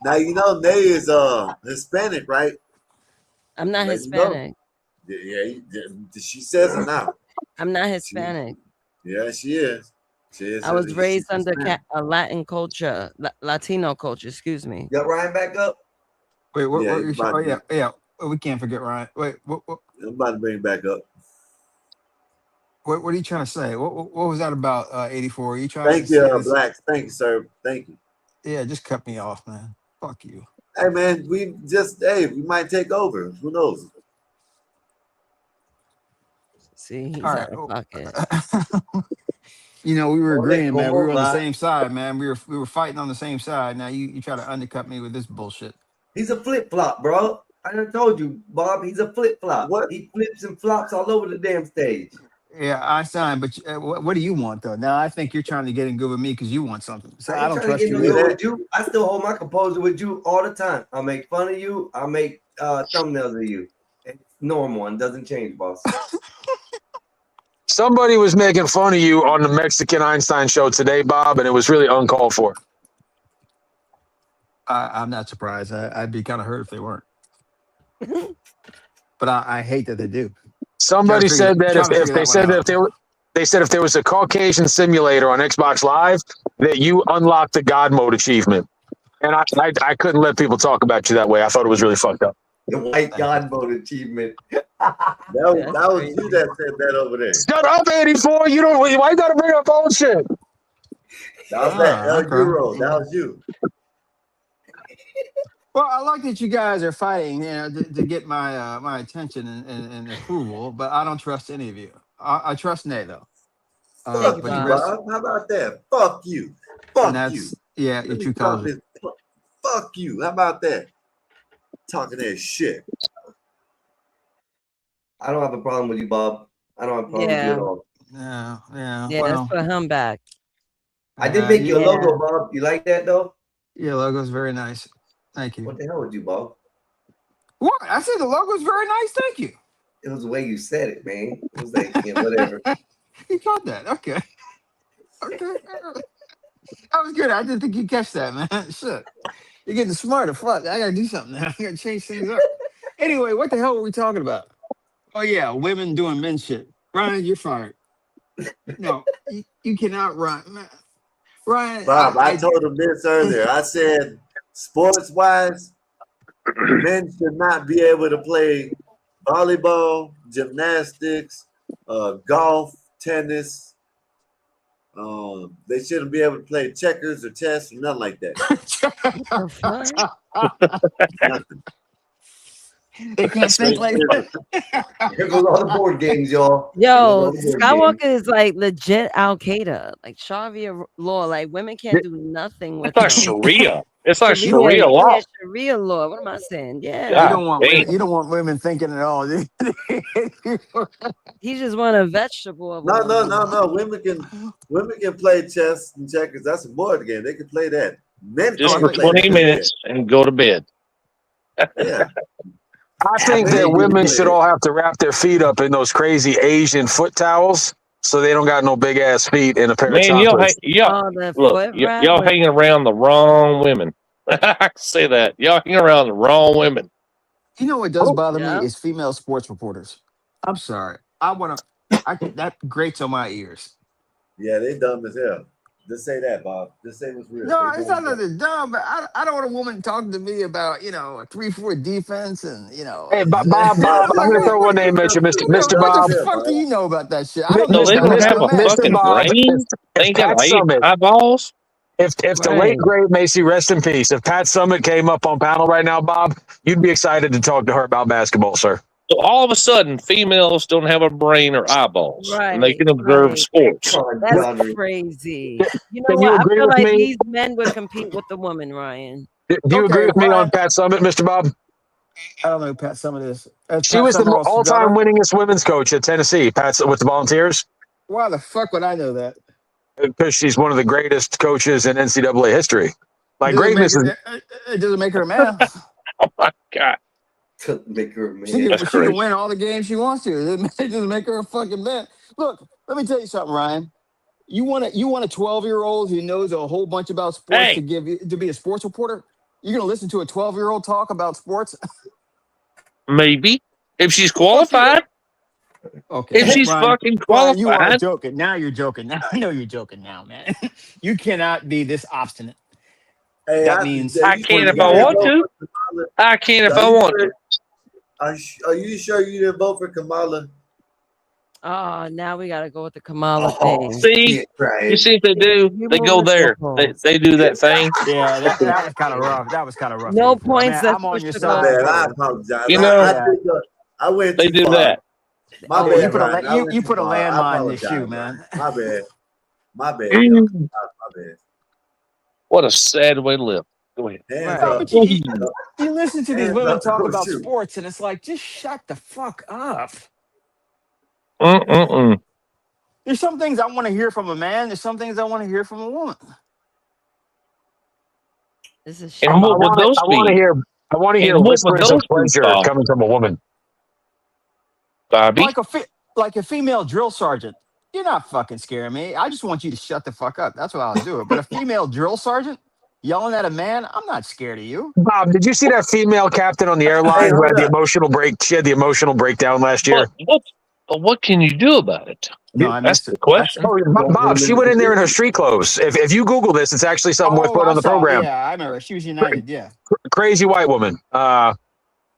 Now you know Nay is Hispanic, right? I'm not Let you know. Hispanic. She says it now. I'm not Hispanic. Yeah, she is. She is. I was raised under a Latin culture, Latino culture. Excuse me. Got Ryan back up? Wait, what? Yeah. We can't forget Ryan. Wait, what? I'm about to bring it back up. What are you trying to say? What was that about? 84? Are you trying Thank to you, say this? blacks. Thank you, sir. Thank you. Yeah, just cut me off, man. Fuck you. Hey, man, we might take over. Who knows? See, he's All out of pocket. You know, we were agreeing, man. We were on the Bob. same side, man. We were fighting on the same side. Now you try to undercut me with this bullshit. He's a flip flop, bro. I done told you, Bob. He's a flip flop. He flips and flops all over the damn stage. Yeah, Einstein, but what do you want though? Now I think you're trying to get in good with me because you want something. So I don't trust you. With you. I still hold my composure with you all the time. I make fun of you. I make thumbnails of you. It's normal and doesn't change, boss. Somebody was making fun of you on the Mexican Einstein show today, Bob, and it was really uncalled for. I'm not surprised. I'd be kind of hurt if they weren't. But I hate that they do. Somebody said that if there was a Caucasian simulator on Xbox Live, that you unlocked the God mode achievement. And I couldn't let people talk about you that way. I thought it was really fucked up. The white God mode achievement. That was you that said that over there. Shut up, 84. You don't. Why you gotta bring up old shit? That was that Euro. That was you. Well, I like that you guys are fighting, to get my my attention and approval, but I don't trust any of you. I trust Nay though. Fuck you, Bob. How about that? Fuck you. Fuck you. Yeah, your true colors. Fuck you. How about that? Talking that shit. I don't have a problem with you, Bob. I don't have a problem with you at all. Yeah. Yeah, let's put him back. I did make your logo, Bob. You like that though? Your logo's very nice. Thank you. What the hell with you, Bob? What? I said the logo's very nice. Thank you. It was the way you said it, man. It was like, whatever. You caught that. Okay. That was good. I didn't think you'd catch that, man. Shit. You're getting smarter. Fuck. I got to do something now. I got to change things up. Anyway, what the hell were we talking about? Oh, yeah. Women doing men shit. Ryan, you're fired. No, you cannot run. Man. Ryan. Bob, I told him this earlier. I said, sports-wise, men should not be able to play volleyball, gymnastics, golf, tennis. They shouldn't be able to play checkers or chess or nothing like that. Nothing. They can't think like that. Here goes all the board games, y'all. Yo, Skywalker is like legit Al Qaeda, like Sharia law. Like women can't do nothing with. It's like Sharia. It's like Sharia law. Yeah, Sharia law. What am I saying? Yeah. You don't want women thinking at all. He just want a vegetable. Of No. Women can play chess and checkers. That's a board game. They can play that. Men Just for can't play 20 that. minutes and go to bed. Yeah. I think that women should all have to wrap their feet up in those crazy Asian foot towels so they don't got no big ass feet in a pair of chocolates. Y'all hanging around the wrong women. I can say that. Y'all hanging around the wrong women. You know what does bother me is female sports reporters. I'm sorry. That grates on my ears. Yeah, they dumb as hell. Just say that, Bob. Just say what's real. No, They it's dumb not as hell. nothing dumb, but I don't want a woman talking to me about, a 3-4 defense and, Hey, Bob, I'm I'm like, going to throw one name at you, Mr. what the Bob. fuck do you know about that shit? I don't know So they shit don't about have no a man. Mr. fucking Bob, brain? They if ain't got Pat eight Summit, eyeballs? if the late Right. great Macy, rest in peace, if Pat Summit came up on panel right now, Bob, you'd be excited to talk to her about basketball, sir. So all of a sudden, females don't have a brain or eyeballs, and they Right. can observe Right. sports. That's crazy. You know Can you what? I agree feel with like me? these men would compete with the women, Ryan. Do you agree Okay, with me on Ryan. Pat Summit, Mr. Bob? I don't know who Pat Summit is. She Pat was the Summer also all-time daughter? winningest women's coach at Tennessee, Pat, with the Volunteers, Why the fuck would I know that? because she's one of the greatest coaches in NCAA history. Like Doesn't make greatness is. her, it doesn't make her a man. Oh my God. Make her a She man. can, That's she can crazy. win all the games she wants to. It doesn't make her a fucking man. Look, let me tell you something, Ryan. You want a 12-year-old who knows a whole bunch about sports Hey, to be a sports reporter? You're gonna listen to a 12-year-old talk about sports? maybe. If she's Fuck you. qualified. Okay, If she's Ryan, fucking Ryan, you are qualified. joking. Now you're joking. Now I know you're joking now, man. You cannot be this obstinate. Hey, That means I you can if I didn't want vote to. for Kamala. I can if Are I you want sure? to. Are you sure you didn't vote for Kamala? Oh, now we gotta go with the Kamala Oh, thing. See, right. you see what they do? You They move go the there. goalposts. They do that thing. yeah, that was kind of rough. That was kind of rough, No April. I mean, points. Let's I'm on push your the My side, bad. I goalposts. but apologize. You I know, yeah, think I went they too do far. that. My Oh, bad, you put Ryan. I went you too put a far. I landmine in this apologize, shoe, Ryan. man. My bad. My bad, y'all. Mm, My bad. What a sad way to live. Go ahead. Hands right. No, up. but you listen to these Hands women up. talk Oh, about shoot. sports, and it's like, just shut the fuck up. Mm-mm-mm. There's some things I want to hear from a man. There's some things I want to hear from a woman. This is And shit. what would those be? I want to hear And what would whispers of those be pleasure called, coming from a woman. Bobby? Like a female drill sergeant. You're not fucking scaring me. I just want you to shut the fuck up. That's what I'll do. It. But a female drill sergeant yelling at a man, I'm not scared of you. Bob, did you see that female captain on the Hey, airline who hold had the up. emotional break? She had the emotional breakdown last year. But what can you do about it? No, I That's missed the it. question. Oh, Bob, she went in there in her street clothes. If you Google this, it's actually something worth Oh, putting I on the saw. program. Yeah, I remember. She was United. Yeah. Crazy white woman.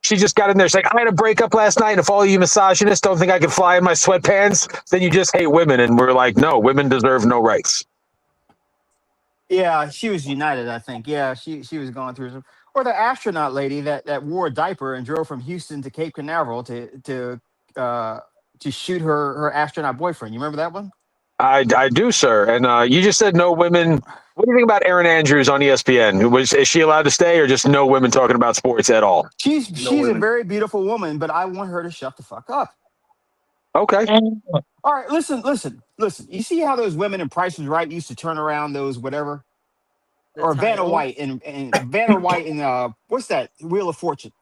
She just got in there. She's like, I had a breakup last night, and if all you misogynists don't think I can fly in my sweatpants, then you just hate women. And we're like, no, women deserve no rights. Yeah, she was United, I think. Yeah, she was going through some. Or the astronaut lady that wore a diaper and drove from Houston to Cape Canaveral to shoot her astronaut boyfriend. You remember that one? I do, sir. And you just said no women. What do you think about Erin Andrews on ESPN? Is she allowed to stay, or just no women talking about sports at all? She's a very beautiful woman, but I want her to shut the fuck up. Okay. All right, listen. You see how those women in Price is Right used to turn around those whatever, or Vanna title? White and Vanna White and what's that Wheel of Fortune?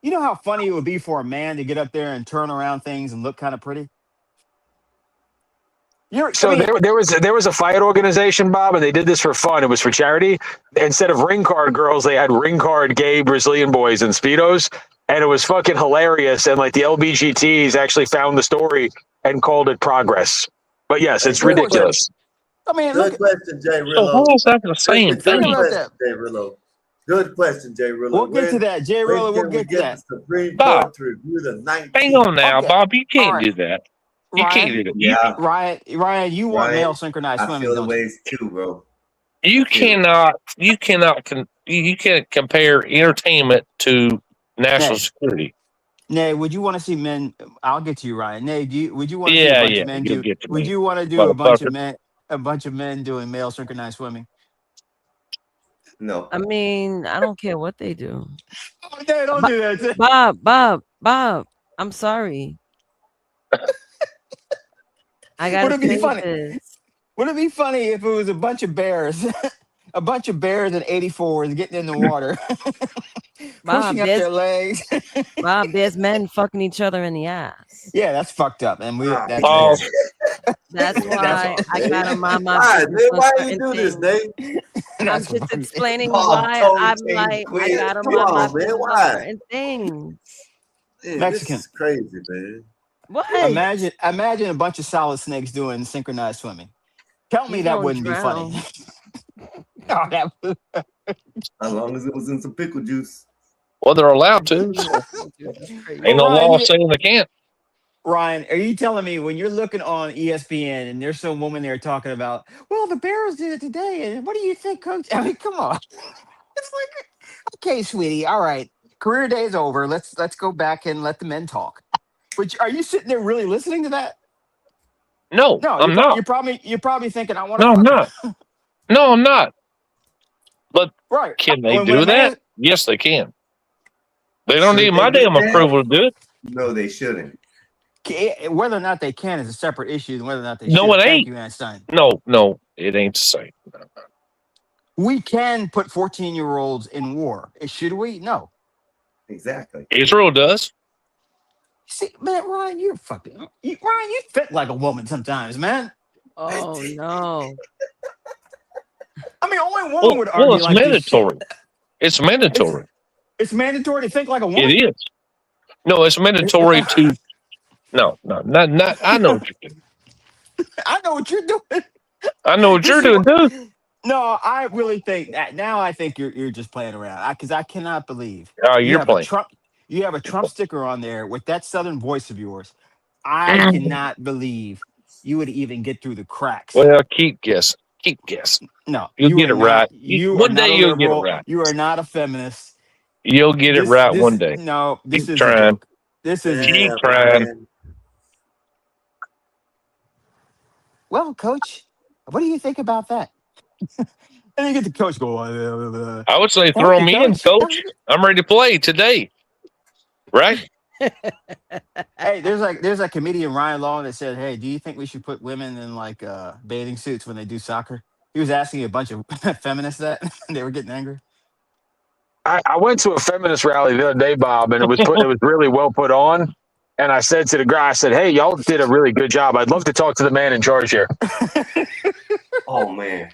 You know how funny it would be for a man to get up there and turn around things and look kind of pretty. There was a fight organization, Bob, and they did this for fun. It was for charity. Instead of ring card girls, they had ring card gay Brazilian boys in Speedos, and it was fucking hilarious. And like the LBGTs actually found the story and called it progress. But yes, it's ridiculous. I mean, Good question, Jay So Rillo. how is that the same Good thing? question, Jay Rillo. Good question, Jay Rillo. We'll get to that, Jay Rillo. We'll When can we get to get that. the Supreme Bob, Court to review the 19th? hang on now, Okay. Bob. You All can't right. do that. You can't do that. Yeah. Ryan, you want Ryan, male synchronized I swimming, feel the don't you? ways too, bro. You cannot you can't compare entertainment to national Nay. security. Nay, would you want to see men? I'll get to you, Ryan. Nay, would you want to see a Yeah, bunch yeah. of men You'll do? get to Would me, you want to do a bunch of men doing male synchronized swimming? No. I mean, I don't care what they do. Oh, Nay, don't do that. Bob. I'm sorry. I gotta Would it be say funny? this. Would it be funny if it was a bunch of bears, a bunch of bears in 84s getting in the water, Bob, pushing up their legs? Bob, there's men fucking each other in the ass. Yeah, that's fucked up, and that's Pause. That's why I gotta mind my Why, business Nate? on Why you certain do this, things. Nate? I'm That's just funny. explaining Bob why told I'm King like I Quinn. gotta Come mind my on, man. business on Why? certain things. Man, Mexican. this is crazy, man. What? Imagine a bunch of solid snakes doing synchronized swimming. Tell me He's that gonna wouldn't be funny. drown. Oh, that was- As long as it was in some pickle juice. Well, they're allowed to. So. That's crazy. Ain't no Well, Ryan, law saying they can't. Ryan, are you telling me when you're looking on ESPN and there's some woman there talking about, well, the Bears did it today, and what do you think, Coach? I mean, come on. It's like, okay, sweetie, all right, career day's over. Let's go back and let the men talk. But are you sitting there really listening to that? No, No, I'm not. you're probably thinking, I want to No, I'm fuck her. not. No, I'm not. But Right. can they When a do man, that? Yes, they can. They don't need Should my they do damn that? approval to do it. No, they shouldn't. whether or not they can is a separate issue than whether or not they No, should. it Thank ain't. you, Einstein. No, it ain't the same. No. We can put 14-year-olds in war. Should we? No. Exactly. Israel does. See, man, Ryan, you fit like a woman sometimes, man. Oh no. I mean, only woman would Well, argue it's like this shit. mandatory. It's mandatory. It's mandatory to think like a woman. It is. No, it's mandatory to. No, not. I know what you're doing. I know what you're doing. I know what you're doing too. No, I really think that now. I think you're just playing around because I cannot believe Oh, you you're have playing. you have a Trump sticker on there with that Southern voice of yours. I cannot believe you would even get through the cracks. Well, keep guessing. Keep guessing. No, You'll get are it not, right. You are One not day a you'll get it liberal. right. You are not a feminist. You'll get it right one day. No, this Keep is trying. a joke. This is a Keep joke. trying. Well, Coach, what do you think about that? And you get the coach go. I would say Thank throw you, me in, Coach. coach. I'm ready to play today. Right? Hey, there's a comedian Ryan Long that said, "Hey, do you think we should put women in like bathing suits when they do soccer?" He was asking a bunch of feminists that and they were getting angry. I went to a feminist rally the other day, Bob, and it was really well put on. And I said to the guy, I said, "Hey, y'all did a really good job. I'd love to talk to the man in charge here." Oh man.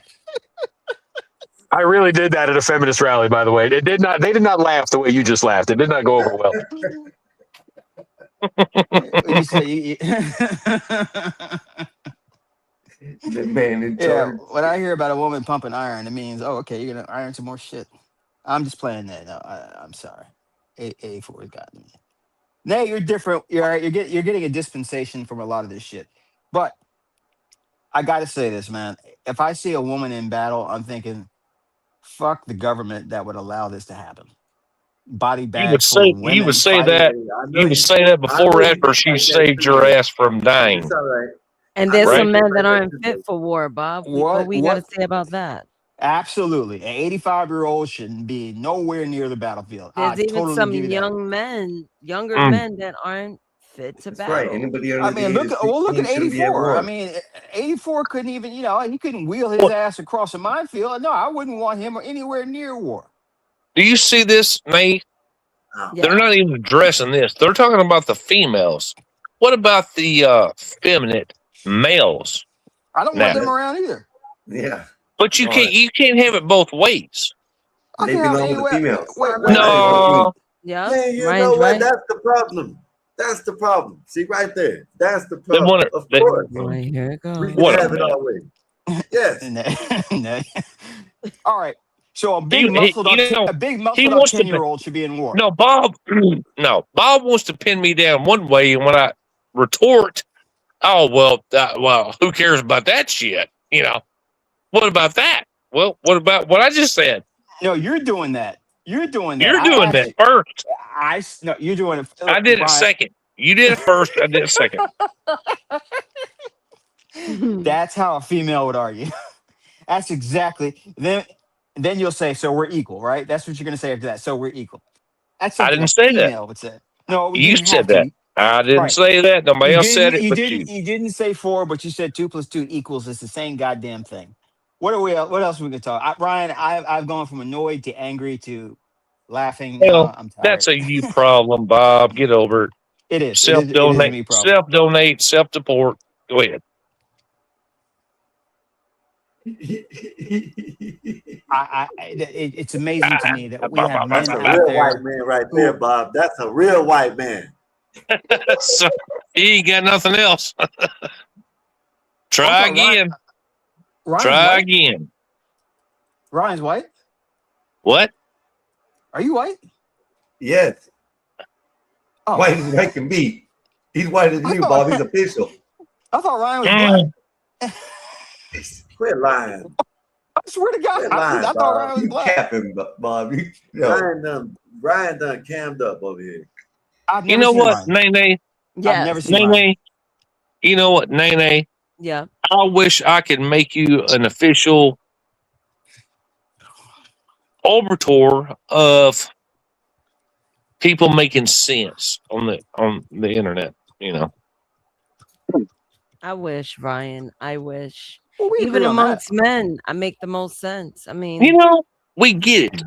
I really did that at a feminist rally, by the way. They did not laugh the way you just laughed. It did not go over well. You say, The man in yeah, charge. when I hear about a woman pumping iron, it means, oh, okay, you're gonna iron some more shit. I'm just playing that. No, I'm sorry. 84 has gotten me. No, you're different. You're all right. You're getting a dispensation from a lot of this shit. But I got to say this, man. If I see a woman in battle, I'm thinking, fuck the government that would allow this to happen. Body You would bags full say of women that. fighting. You would say that before or after she saved your ass from dying. It's all right. And there's Right? some men that aren't fit for war, Bob. What we got to What? say about that? Absolutely. An 85-year-old shouldn't be nowhere near the battlefield. I There's even totally some give you that. young men, younger Mm. men that aren't fit to That's battle. right. Anybody I under the mean, age look of at 16 should be at 84. I war. mean, 84 couldn't even, he couldn't wheel his What? ass across a minefield. No, I wouldn't want him anywhere near war. Do you see this, Nate? Yeah. They're not even addressing this. They're talking about the females. What about the feminine males? I don't Now, want them around either. Yeah. but you can't have it both ways. I They can have belong with the anywhere. females. Wait, No. Yeah. Man, you Ryan's know what? right. That's the problem. That's the problem. See, right there. That's the They problem. want it. Of They, course. Boy, here it goes. We can what a have it man. our way. Yes. No. All right. So a He big muscled up he 10 wants to. year old should be in war. No, Bob. No, Bob wants to pin me down one way, and when I retort, oh well, who cares about that shit? What about that? Well, what about what I just said? No, you're doing that. You're doing that. You're doing that first. No, you're doing it. I did it Ryan, second. You did it first. I did it second. That's how a female would argue. That's exactly. Then you'll say, so we're equal, right? That's what you're going to say after that. So we're equal. That's I something didn't a say that. female would say. No, we You didn't said have that. to. I didn't Right. say that. Nobody else said it but you. You didn't say 4, but you said 2 + 2 equals. It's the same goddamn thing. What else we can talk? Ryan, I've gone from annoyed to angry to laughing. Well, I'm tired. that's a you problem, Bob. Get over it. It is. It is a Self-donate. me problem. Self-donate. Self-deport. Go ahead. It's amazing to me that we have men That's a out real there. white man right there, Bob. That's a real white man. So, He ain't got nothing else. Try again. Try white? again. Ryan's white? What? Are you white? Yes. Oh. White as white can be. He's whiter than you, Bob. He's official. I thought Ryan was black. Quit lying. I swear to God, Quit lying, I thought Bob. Ryan was You black. capping, Bob. Ryan done cammed up over here. I've You never know seen what, Ryan. Nene? Yes. I've never seen Ryan. Nene? You know what, Nene? Yeah. I wish I could make you an official arbiter of people making sense on the internet. You know. I wish, Ryan. I wish. Well, we Even agree on that. amongst men, I make the most sense. I mean, You know, we get it.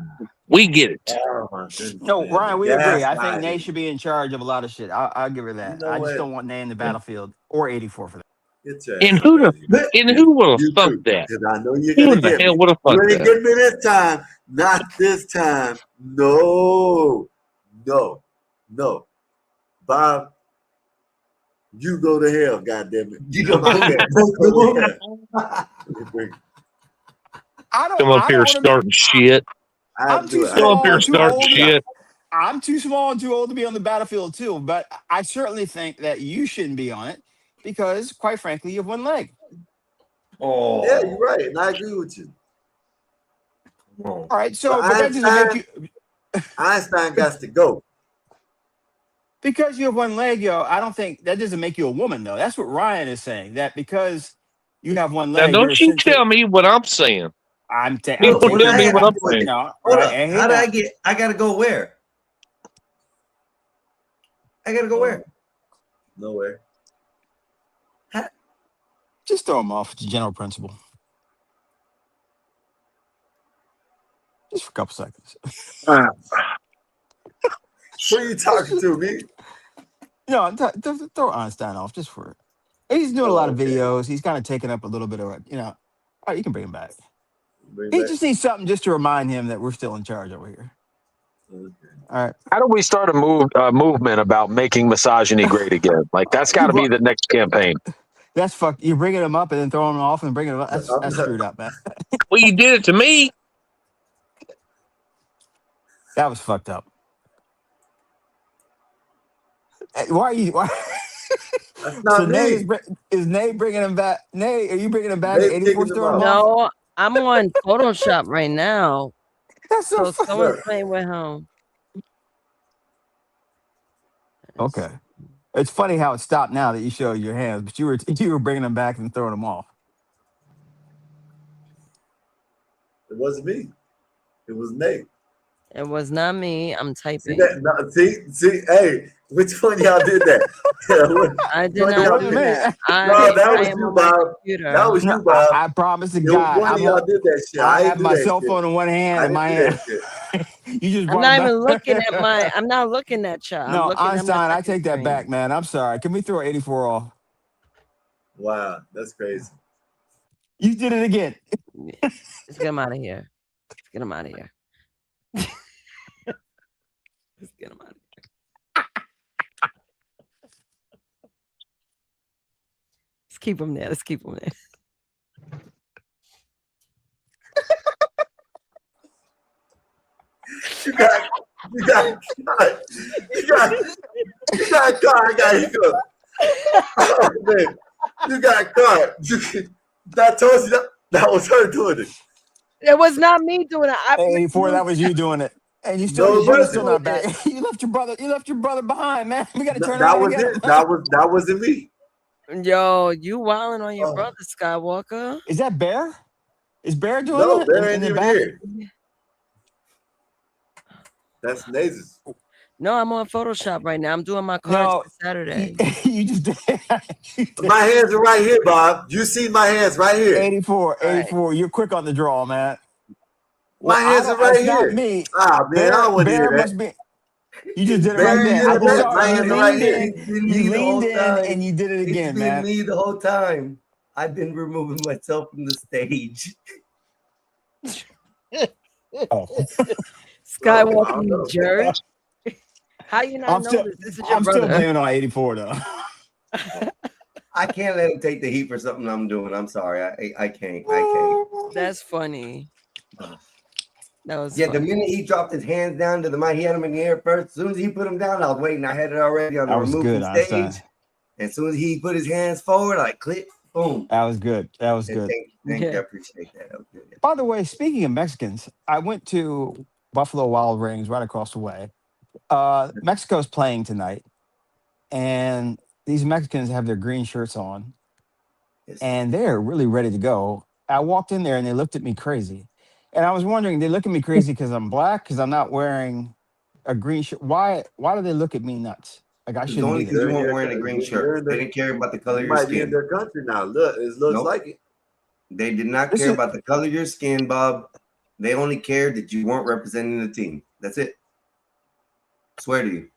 We get it. Oh my goodness. No, man. Ryan, we The agree. I gaslighting. think Nay should be in charge of a lot of shit. I'll give her that. You know I just what? don't want Nay in the battlefield or 84 for that. Get your And ass who out of here. who would have You thunk too, that? because I know you're Who gonna in the get hell me. would have You funked ain't that? getting me this time. Not this time. No. Bob, you go to hell, goddammit. You don't go to Come up here starting shit. I'm too Come up small here and too starting old. shit. I'm too small and too old to be on the battlefield too. But I certainly think that you shouldn't be on it because, quite frankly, you have one leg. Oh. Yeah, you're right, and I agree with you. All right, so but that doesn't make you. Einstein got to go. Because you have one leg, yo, I don't think that doesn't make you a woman, though. That's what Ryan is saying. That because you have one Now, leg, you're don't you essentially. tell me what I'm saying. I'm You taking don't tell me what I'm it. saying. No, Hold right, up. and How here did now. I gotta go where? I gotta go where? Nowhere. Just throw him off. It's a general principle. Just for a couple seconds. Who are you talking to, me? No, throw Einstein off just for. He's doing a lot of videos. He's kind of taking up a little bit of, all right, you can bring him back. He just needs something just to remind him that we're still in charge over here. Okay. All right. How do we start a movement about making misogyny great again? Like that's got to be the next campaign. That's fucked. You're bringing him up and then throwing him off and bringing him up. That's screwed up, man. Well, you did it to me. That was fucked up. Hey, why are you? Why? That's not So me. is Nay bringing him back? Nay, are you bringing him back? Nay's 84 kicking him throwing him out. off? no, I'm on Photoshop right now. That's so So funny. someone's playing with him. Okay. It's funny how it stopped now that you show your hands, but you were bringing them back and throwing them off. It wasn't me. It was Nate. It was not me. I'm See typing. that? No, see, hey, which one of y'all did that? I did One of not y'all do did that. No, that I was am you, on my Bob. computer. That was No, you, Bob. I promise to It was God, one of y'all did that shit. I I have didn't do my that cell shit. phone in one hand I and my didn't do hand. that shit. You just I'm brought not him even back. looking at my. I'm not looking at y'all. I'm No, looking at Einstein, my I take that back, man. I'm sorry. Can we throw 84 off? Wow, that's crazy. You did it again. Let's get him out of here. Let's get him out of here. Let's get him out of here. Let's keep him there. Let's keep him there. You got caught. I got hiccup. Oh, man. You got caught. I told you that was her doing it. It was not me doing it. I 84, that was you doing it. And you No, still, it you're still wasn't. not back. You left your brother behind, man. We got to turn That around was and get it. him. That wasn't me. Yo, you wilding on your brother, Skywalker. Is that Bear? Is Bear doing No, that Bear in ain't the even back? here. That's Nazes. No, I'm on Photoshop right now. I'm doing my cards No, for Saturday. You just did. My hands are right here, Bob. You see my hands right here. 84. You're quick on the draw, man. My hands are right It's not here. me. Ah, man, I don't want to hear Bear that. must be. You just did it Bear, right you there. did I it just back. saw My it. You hands are right leaned here. in. It's been You me the whole leaned in time. and you did it again, It's been man. me the whole time. I've been removing myself from the stage. Oh. Skywalker, you jerk. How you not I'm know still, this? This is your I'm still brother. blaming on 84 though. I can't let him take the heat for something I'm doing. I'm sorry. I can't. That's funny. That was Yeah, the funny. minute he dropped his hands down to the mic, he had him in the air first. As soon as he put them down, I was waiting. I had it already on the That was remove good, from stage. Einstein. As soon as he put his hands forward, I click, boom. That was good. That was good. Thank you. I appreciate that. That was good. By the way, speaking of Mexicans, I went to Buffalo Wild Wings right across the way. Mexico's playing tonight, and these Mexicans have their green shirts on, and they're really ready to go. I walked in there, and they looked at me crazy. And I was wondering, they look at me crazy because I'm black, because I'm not wearing a green shirt. Why do they look at me nuts? Like I It's shouldn't only be because there. you weren't wearing a green shirt. They didn't care about the color of your might be in skin. their country now. Look, it looks like it. They did not care about the color of your skin, Bob. They only cared that you weren't representing the team. That's it. Swear to you.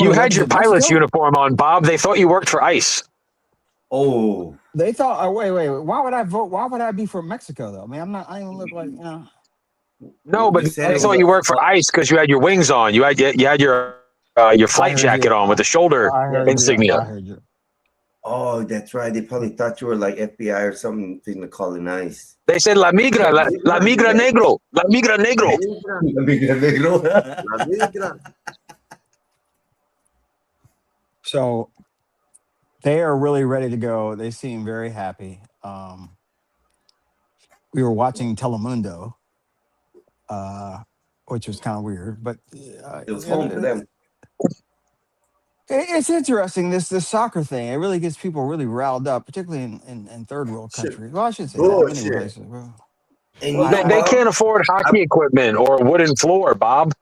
You had your pilot's uniform on, Bob. They thought you worked for ICE. Oh. They thought, wait. Why would I vote? Why would I be for Mexico though? I mean, I don't look like, you know. No, but they thought you worked for ICE because you had your wings on. You had your flight jacket on with the shoulder insignia. I heard you. Oh, that's right. They probably thought you were like FBI or something to call it nice. They said La Migra, La Migra Negro, La Migra Negro. La Migra Negro. La migra. So they are really ready to go. They seem very happy. We were watching Telemundo, which was kind of weird, but it was home for them. It's interesting, this soccer thing. It really gets people really riled up, particularly in third world countries. Well, I should say that in many places. Well, They can't afford hockey equipment or wooden floor, Bob.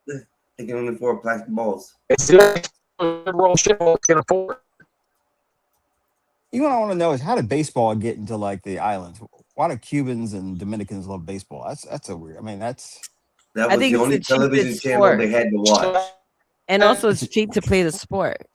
They can only afford plastic balls. It's just world shit can afford. You know what I want to know is, how did baseball get into like the islands? Why do Cubans and Dominicans love baseball? That's a weird. I mean, That I was think the it's only the television cheapest channel sport. they had to watch. And also, it's cheap to play the sport.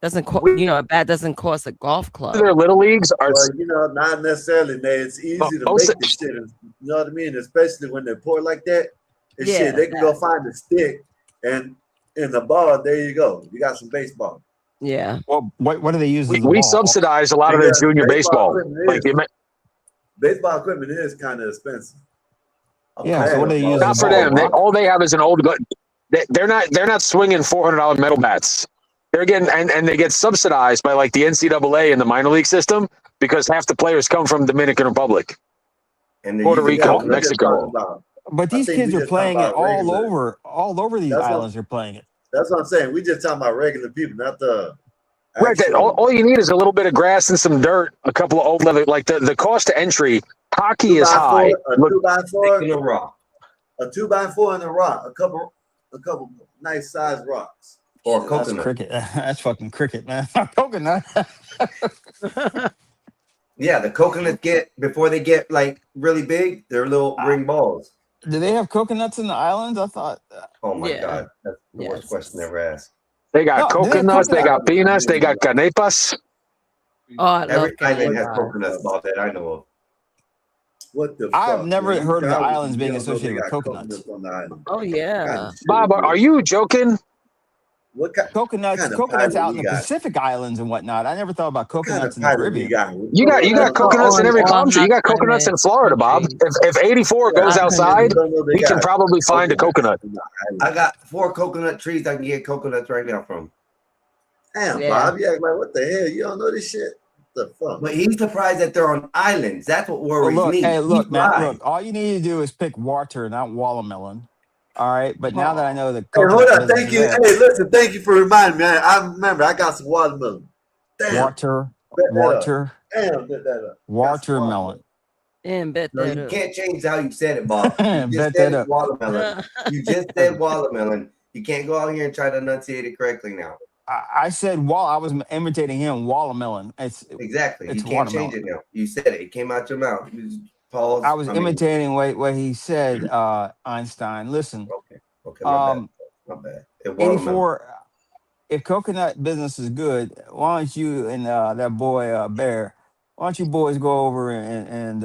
Doesn't a bat doesn't cost a golf club. Their little leagues are. Well, not necessarily. Man, it's easy to make this shit. You know what I mean? Especially when they're poor like that. And shit, they can go find a stick and in the ball. There you go. You got some baseball. Yeah. Well, what do they use? We subsidize a lot of their junior baseball. Baseball equipment is kind of expensive. Yeah. So what do they use? Not for them. All they have is an old. They're not swinging $400 metal bats. They're getting and they get subsidized by like the NCAA and the minor league system because half the players come from Dominican Republic, and Puerto Rico, Mexico. But these kids are playing it all over these islands. They're playing it. That's what I'm saying. We just talking about regular people, not the. Right. All you need is a little bit of grass and some dirt, a couple of old leather. Like the cost to entry, hockey is high. A 2x4 in a rock. A 2x4 in a rock. A couple nice sized rocks. Or That's coconut. cricket. That's fucking cricket, man. Coconut. Yeah, the coconuts before they get like really big, they're little ring balls. Do they have coconuts in the islands? I thought. Oh my god, that's the worst question ever asked. They got coconuts, they got peanuts, they got canepas. Oh, every island has coconuts, Bob, that I know of. What the? I've never heard of the islands being associated with coconuts. Oh yeah. Bob, are you joking? What kind, coconuts out in the Pacific Islands and whatnot. I never thought about coconuts in the Caribbean. You got coconuts in every country. You got coconuts in Florida, Bob. If 84 goes outside, we can probably find a coconut. I got 4 coconut trees I can get coconuts right now from. Damn, Bob, you act like, what the hell? You don't know this shit? What the fuck? But he's surprised that they're on islands. That's what worries me. Hey, look, man, look. All you need to do is pick water, not watermelon. All right, but now that I know the hold up, thank you. Hey, listen, thank you for reminding me. I remember I got some watermelon. Damn. Water. Damn, bet that up. Watermelon. And bet no, that you up. can't change how you said it, Bob. You just Bet said that up. watermelon. You just said watermelon. You can't go out here and try to enunciate it correctly now. I said I was imitating him. Watermelon. Exactly. It's You can't watermelon. change it now. You said it. It came out your mouth. You just pause. I was imitating what he said. Einstein. Listen. Okay. My bad. 84. If coconut business is good, why don't you and that boy Bear? Why don't you boys go over and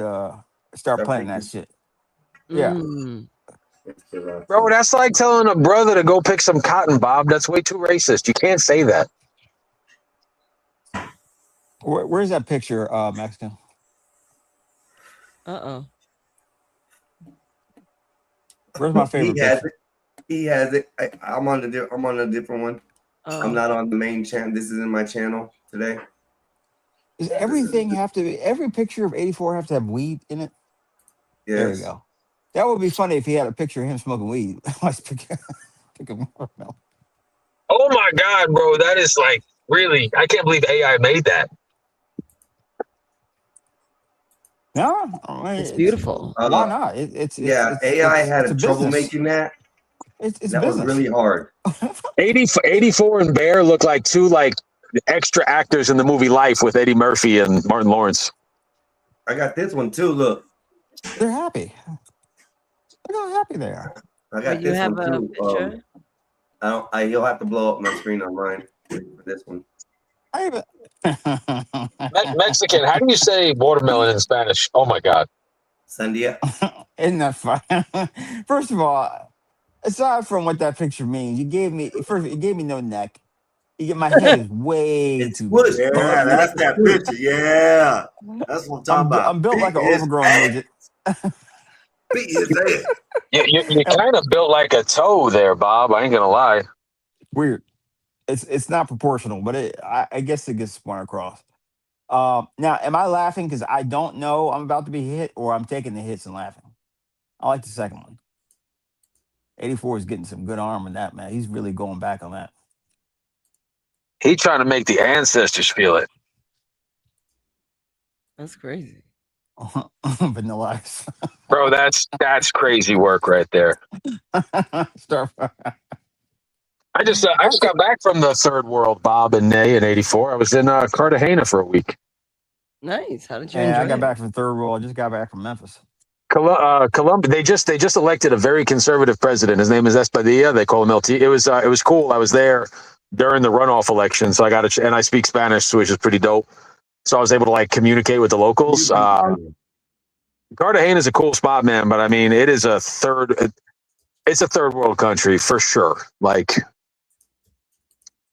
start planting that shit? Yeah. Bro, that's like telling a brother to go pick some cotton, Bob. That's way too racist. You can't say that. Where's that picture, Mexican? Uh-oh. Where's my favorite He has picture? it. He has it. I'm on a different one. I'm Oh. not on the main channel. This isn't my channel today. Does everything have to be, every picture of 84 have to have weed in it? There you Yes. go. That would be funny if he had a picture of him smoking weed. Let's pick a watermelon. Oh my God, bro. That is like really, I can't believe AI made that. No, I mean, It's beautiful. Why not? Yeah, AI had it's a a trouble business. making that. It's That was business. really hard. 84 and Bear look like two like extra actors in the movie Life with Eddie Murphy and Martin Lawrence. I got this one too. Look, They're happy. Look how happy they are. I got you this have one a too. picture? You'll have to blow up my screen on mine for this one. I even Mexican, how do you say watermelon in Spanish? Oh my God. Sandia. Isn't that fun? First of all, aside from what that picture means, you gave me no neck. You get my head is way too Push. big. Yeah, that's that picture. Yeah, that's what I'm talking about. I'm built like an Big is overgrown ass. midget. Big is ass. You kind of built like a toe there, Bob. I ain't gonna lie. Weird. It's not proportional, but I guess it gets spun across. Now, am I laughing because I don't know I'm about to be hit, or I'm taking the hits and laughing? I like the second one. 84 is getting some good arm in that, man. He's really going back on that. He trying to make the ancestors feel it. That's crazy. Vanilla Ice. Bro, that's crazy work right there. I just got back from the third world, Bob and Nay in 84. I was in Cartagena for a week. Nice. How did you Yeah, enjoy I got it? back from third world. I just got back from Memphis. Colombia. They just elected a very conservative president. His name is Espadilla. They call him LT. It was cool. I was there during the runoff election, so I got and I speak Spanish, which is pretty dope. So I was able to like communicate with the locals. Cartagena is a cool spot, man. But I mean, it's a third world country for sure. Like,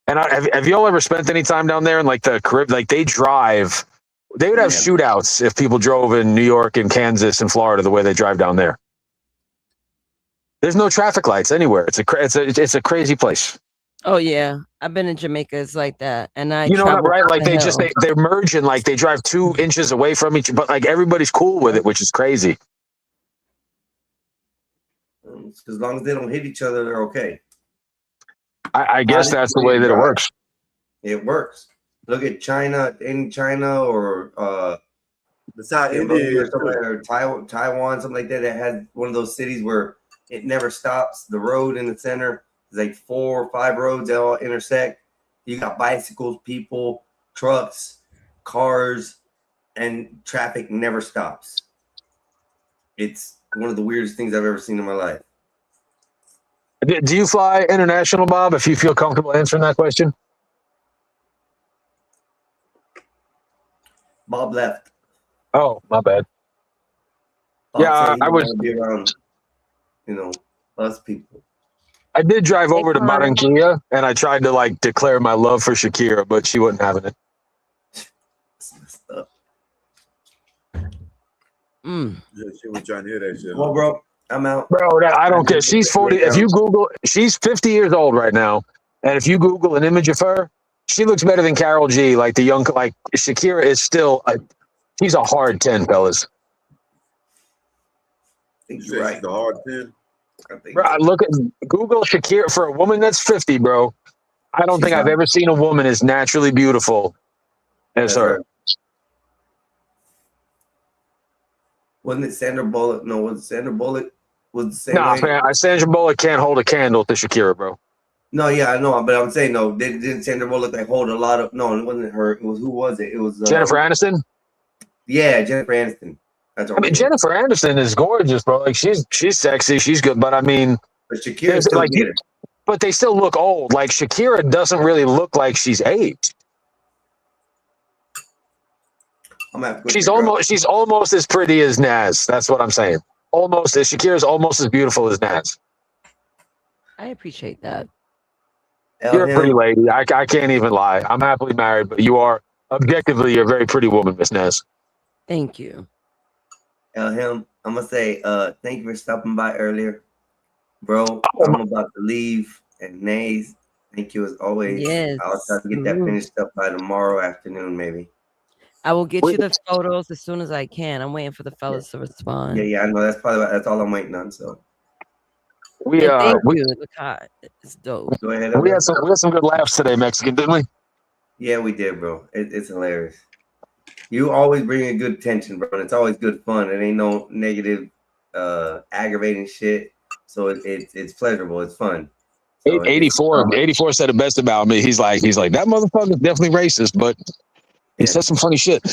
and have y'all ever spent any time down there in like the Caribbean? Like they would have shootouts if people drove in New York and Kansas and Florida the way they drive down there. There's no traffic lights anywhere. It's a crazy place. Oh yeah, I've been in Jamaica. It's like that, and I You know that, travel right? up Like the they merge and like they drive 2 inches away from each, but like everybody's cool with it, which is crazy. As long as they don't hit each other, they're okay. I guess that's the way that it works. It works. Look at China, in China, or India, or Taiwan, something like that. That has one of those cities where it never stops. The road in the center is like 4 or 5 roads that all intersect. You got bicycles, people, trucks, cars, and traffic never stops. It's one of the weirdest things I've ever seen in my life. Do you fly international, Bob? If you feel comfortable answering that question. Bob left. Oh, my bad. Bob Yeah, said he I didn't was. want to be around, us people. I did drive over to Barranquilla, and I tried to like declare my love for Shakira, but she wasn't having it. Yeah, she was trying to hear that shit. Well, bro, I'm out. Bro, I don't care. She's 40. If you Google, she's 50 years old right now, and if you Google an image of her, she looks better than Karol G. Like the young, like Shakira is still. She's a hard 10, fellas. I think you're right. The hard 10. Bro, look at Google Shakira for a woman that's 50, bro. I don't think I've ever seen a woman as naturally beautiful as her. Right. Wasn't it Sandra Bullock? No, was Sandra Bullock was the same way? Man, Sandra Bullock can't hold a candle to Shakira, bro. No, yeah, I know, but I'm saying no. Didn't Sandra Bullock like hold a lot of? No, it wasn't her. It was who was it? It was Jennifer Aniston. Yeah, Jennifer Aniston. I mean, Jennifer Aniston is gorgeous, bro. Like she's sexy, she's good, but I mean, but Shakira still like, but they still look old. Like Shakira doesn't really look like she's aged. She's almost as pretty as Naz. That's what I'm saying. Shakira's almost as beautiful as Naz. I appreciate that. You're a pretty lady. I can't even lie. I'm happily married, but you are Objectively, you're a very pretty woman, Miss Naz. Thank you. Him, I'm gonna say thank you for stopping by earlier, bro. Oh, I'm about to leave, and Nays, thank you as always. Yes. I'll try to get that finished up by tomorrow afternoon, maybe. I will get you the photos as soon as I can. I'm waiting for the fellas to respond. Yeah, I know that's all I'm waiting on. So And thank you. Look hot. It's dope. go ahead. We had some good laughs today, Mexican, didn't we? Yeah, we did, bro. It's hilarious. You always bring a good tension, bro, and it's always good fun. It ain't no negative, aggravating shit. So it's pleasurable. It's fun. So 84 said the best about me. He's like that motherfucker's definitely racist, but he said some funny shit.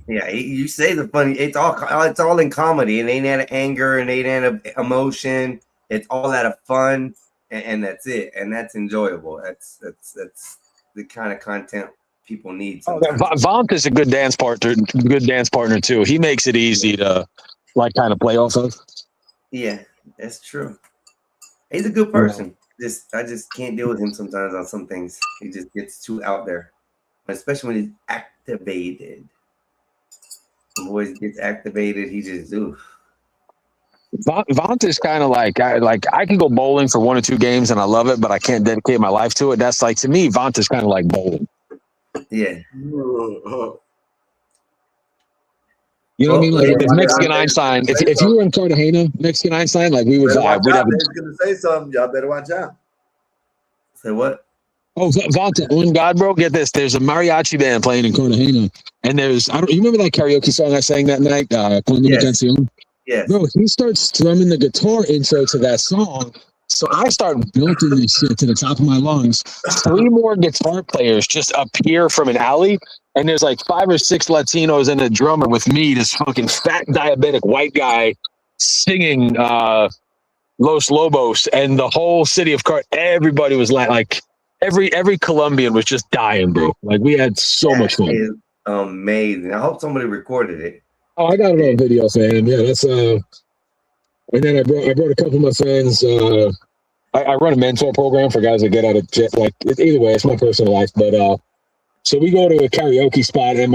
Yeah, you say the funny. It's all in comedy. It ain't out of anger and ain't out of emotion. It's all out of fun, and that's it. And that's enjoyable. That's the kind of content people need. Vaughn is a good dance partner too. He makes it easy to like kind of play off of. Yeah, that's true. He's a good person. I just can't deal with him sometimes on some things. He just gets too out there, especially when he's activated. When boys gets activated, he just Vaughn is kind of like I can go bowling for 1 or 2 games and I love it, but I can't dedicate my life to it. That's like, to me, Vaughn is kind of like bowling. Yeah. You know what I mean? Like if Mexican Einstein, if you were in Cartagena, Mexican Einstein, like we would vibe. We'd have gonna say something. Y'all better watch out. Say what? Oh, Vonta, on God, bro, get this. There's a mariachi band playing in Cartagena, and you remember that karaoke song I sang that night? Yes. Bro, he starts strumming the guitar intro to that song. So I start belting this shit to the top of my lungs. 3 more guitar players just appear from an alley, and there's like 5 or 6 Latinos and a drummer with me, this fucking fat diabetic white guy singing Los Lobos, and the whole city of everybody was like every Colombian was just dying, bro. Like we had so much fun. Is amazing. I hope somebody recorded it. Oh, I got it on video, fam. Yeah, that's and then I brought a couple of my friends. I run a mentor program for guys that get out of jail. Like either way, it's my personal life. But so we go to a karaoke spot, and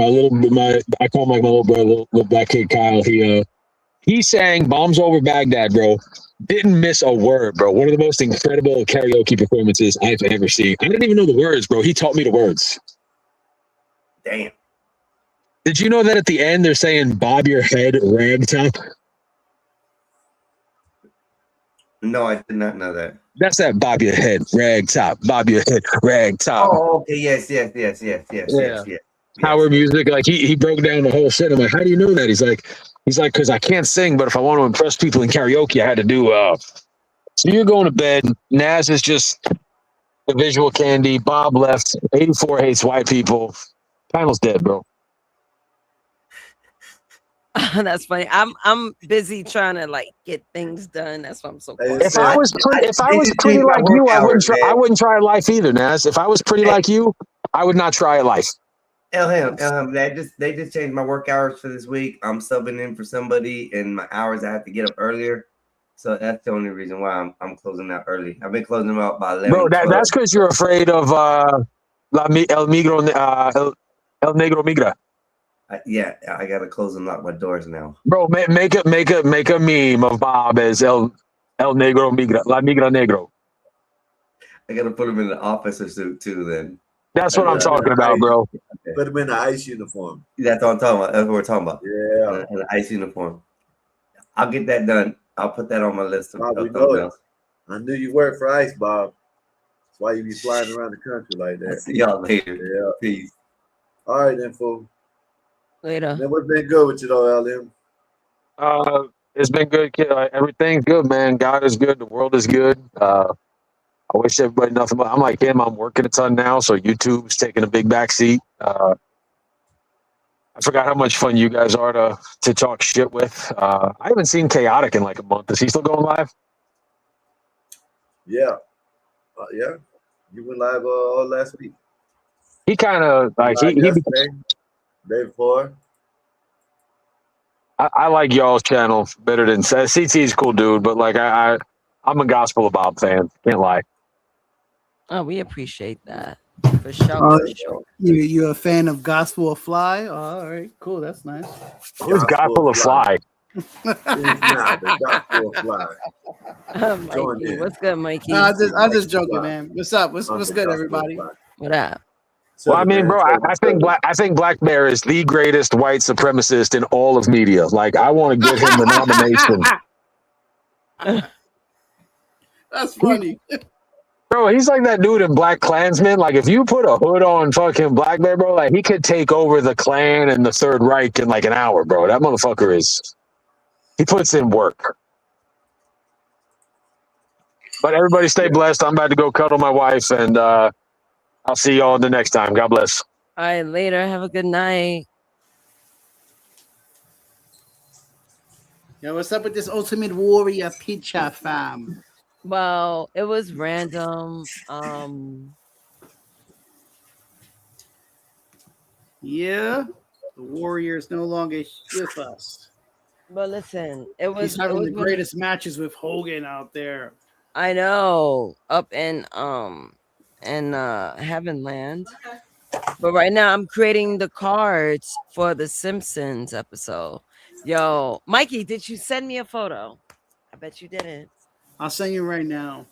I call my little brother, little black kid Kyle. He sang "Bombs Over Baghdad," bro. Didn't miss a word, bro. One of the most incredible karaoke performances I've ever seen. I didn't even know the words, bro. He taught me the words. Damn. Did you know that at the end they're saying "bob your head, ragtop"? No, I did not know that. That's that "bob your head, ragtop, bob your head, ragtop." Oh, okay. Yes. Power music. Like he broke down the whole shit. I'm like, how do you know that? He's like, because I can't sing, but if I want to impress people in karaoke, I had to do. So you're going to bed. Naz is just the visual candy. Bob left. 84 hates white people. Panel's dead, bro. That's funny. I'm busy trying to like get things done. That's why I'm so quiet. If I was pretty like you, I wouldn't try life either, Naz. If I was pretty like you, I would not try life. Elham, they just changed my work hours for this week. I'm subbing in for somebody, and my hours I have to get up earlier. So that's the only reason why I'm closing out early. I've been closing them out by 11. Bro, that's because you're afraid of El Negro Migra. Yeah, I gotta close and lock my doors now. Bro, make a meme of Bob as El Negro Migra, La Migra Negro. I gotta put him in the officer suit too. Then that's what I'm talking about, bro. Put him in the ice uniform. That's what I'm talking about. That's what we're talking about. Yeah, an ice uniform. I'll get that done. I'll put that on my list. Bob, we know it. I knew you worked for ICE, Bob. That's why you be flying around the country like that. I'll see y'all later. Yeah. Peace. All right, then, fool. Later. Then what's been good with you, though, LM? It's been good, kid. Everything's good, man. God is good. The world is good. I wish everybody nothing but. I'm like him. I'm working a ton now, so YouTube's taking a big backseat. I forgot how much fun you guys are to talk shit with. I haven't seen Chaotic in like a month. Is he still going live? Yeah. Yeah. You went live last week. He kind of like day before. I like y'all's channel better than CT's cool dude, but like I'm a Gospel of Bob fan. Can't lie. Oh, we appreciate that. For sure. For sure. You're a fan of Gospel of Fly? Oh, all right, cool. That's nice. Who's Gospel of Fly? It's now the Gospel of Fly. Join Mikey, in. what's good, Mikey? I'm just joking, man. What's up? What's good, everybody? What up? Well, I mean, bro, I think Black Bear is the greatest white supremacist in all of media. Like, I want to get him the nomination. That's funny. Bro, he's like that dude in Black Klansman. Like, if you put a hood on fucking Black Bear, bro, like, he could take over the Klan and the Third Reich in like an hour, bro. That motherfucker he puts in work. But everybody stay blessed. I'm about to go cuddle my wife, and I'll see y'all the next time. God bless. All right, later. Have a good night. Yo, what's up with this Ultimate Warrior picture, fam? Well, it was random. Yeah, the Warrior is no longer with us. But listen, it was He's having the one- greatest matches with Hogan out there. I know, up in Heaven Land. But right now I'm creating the cards for the Simpsons episode. Yo, Mikey, did you send me a photo? I bet you didn't. I'll send you right now.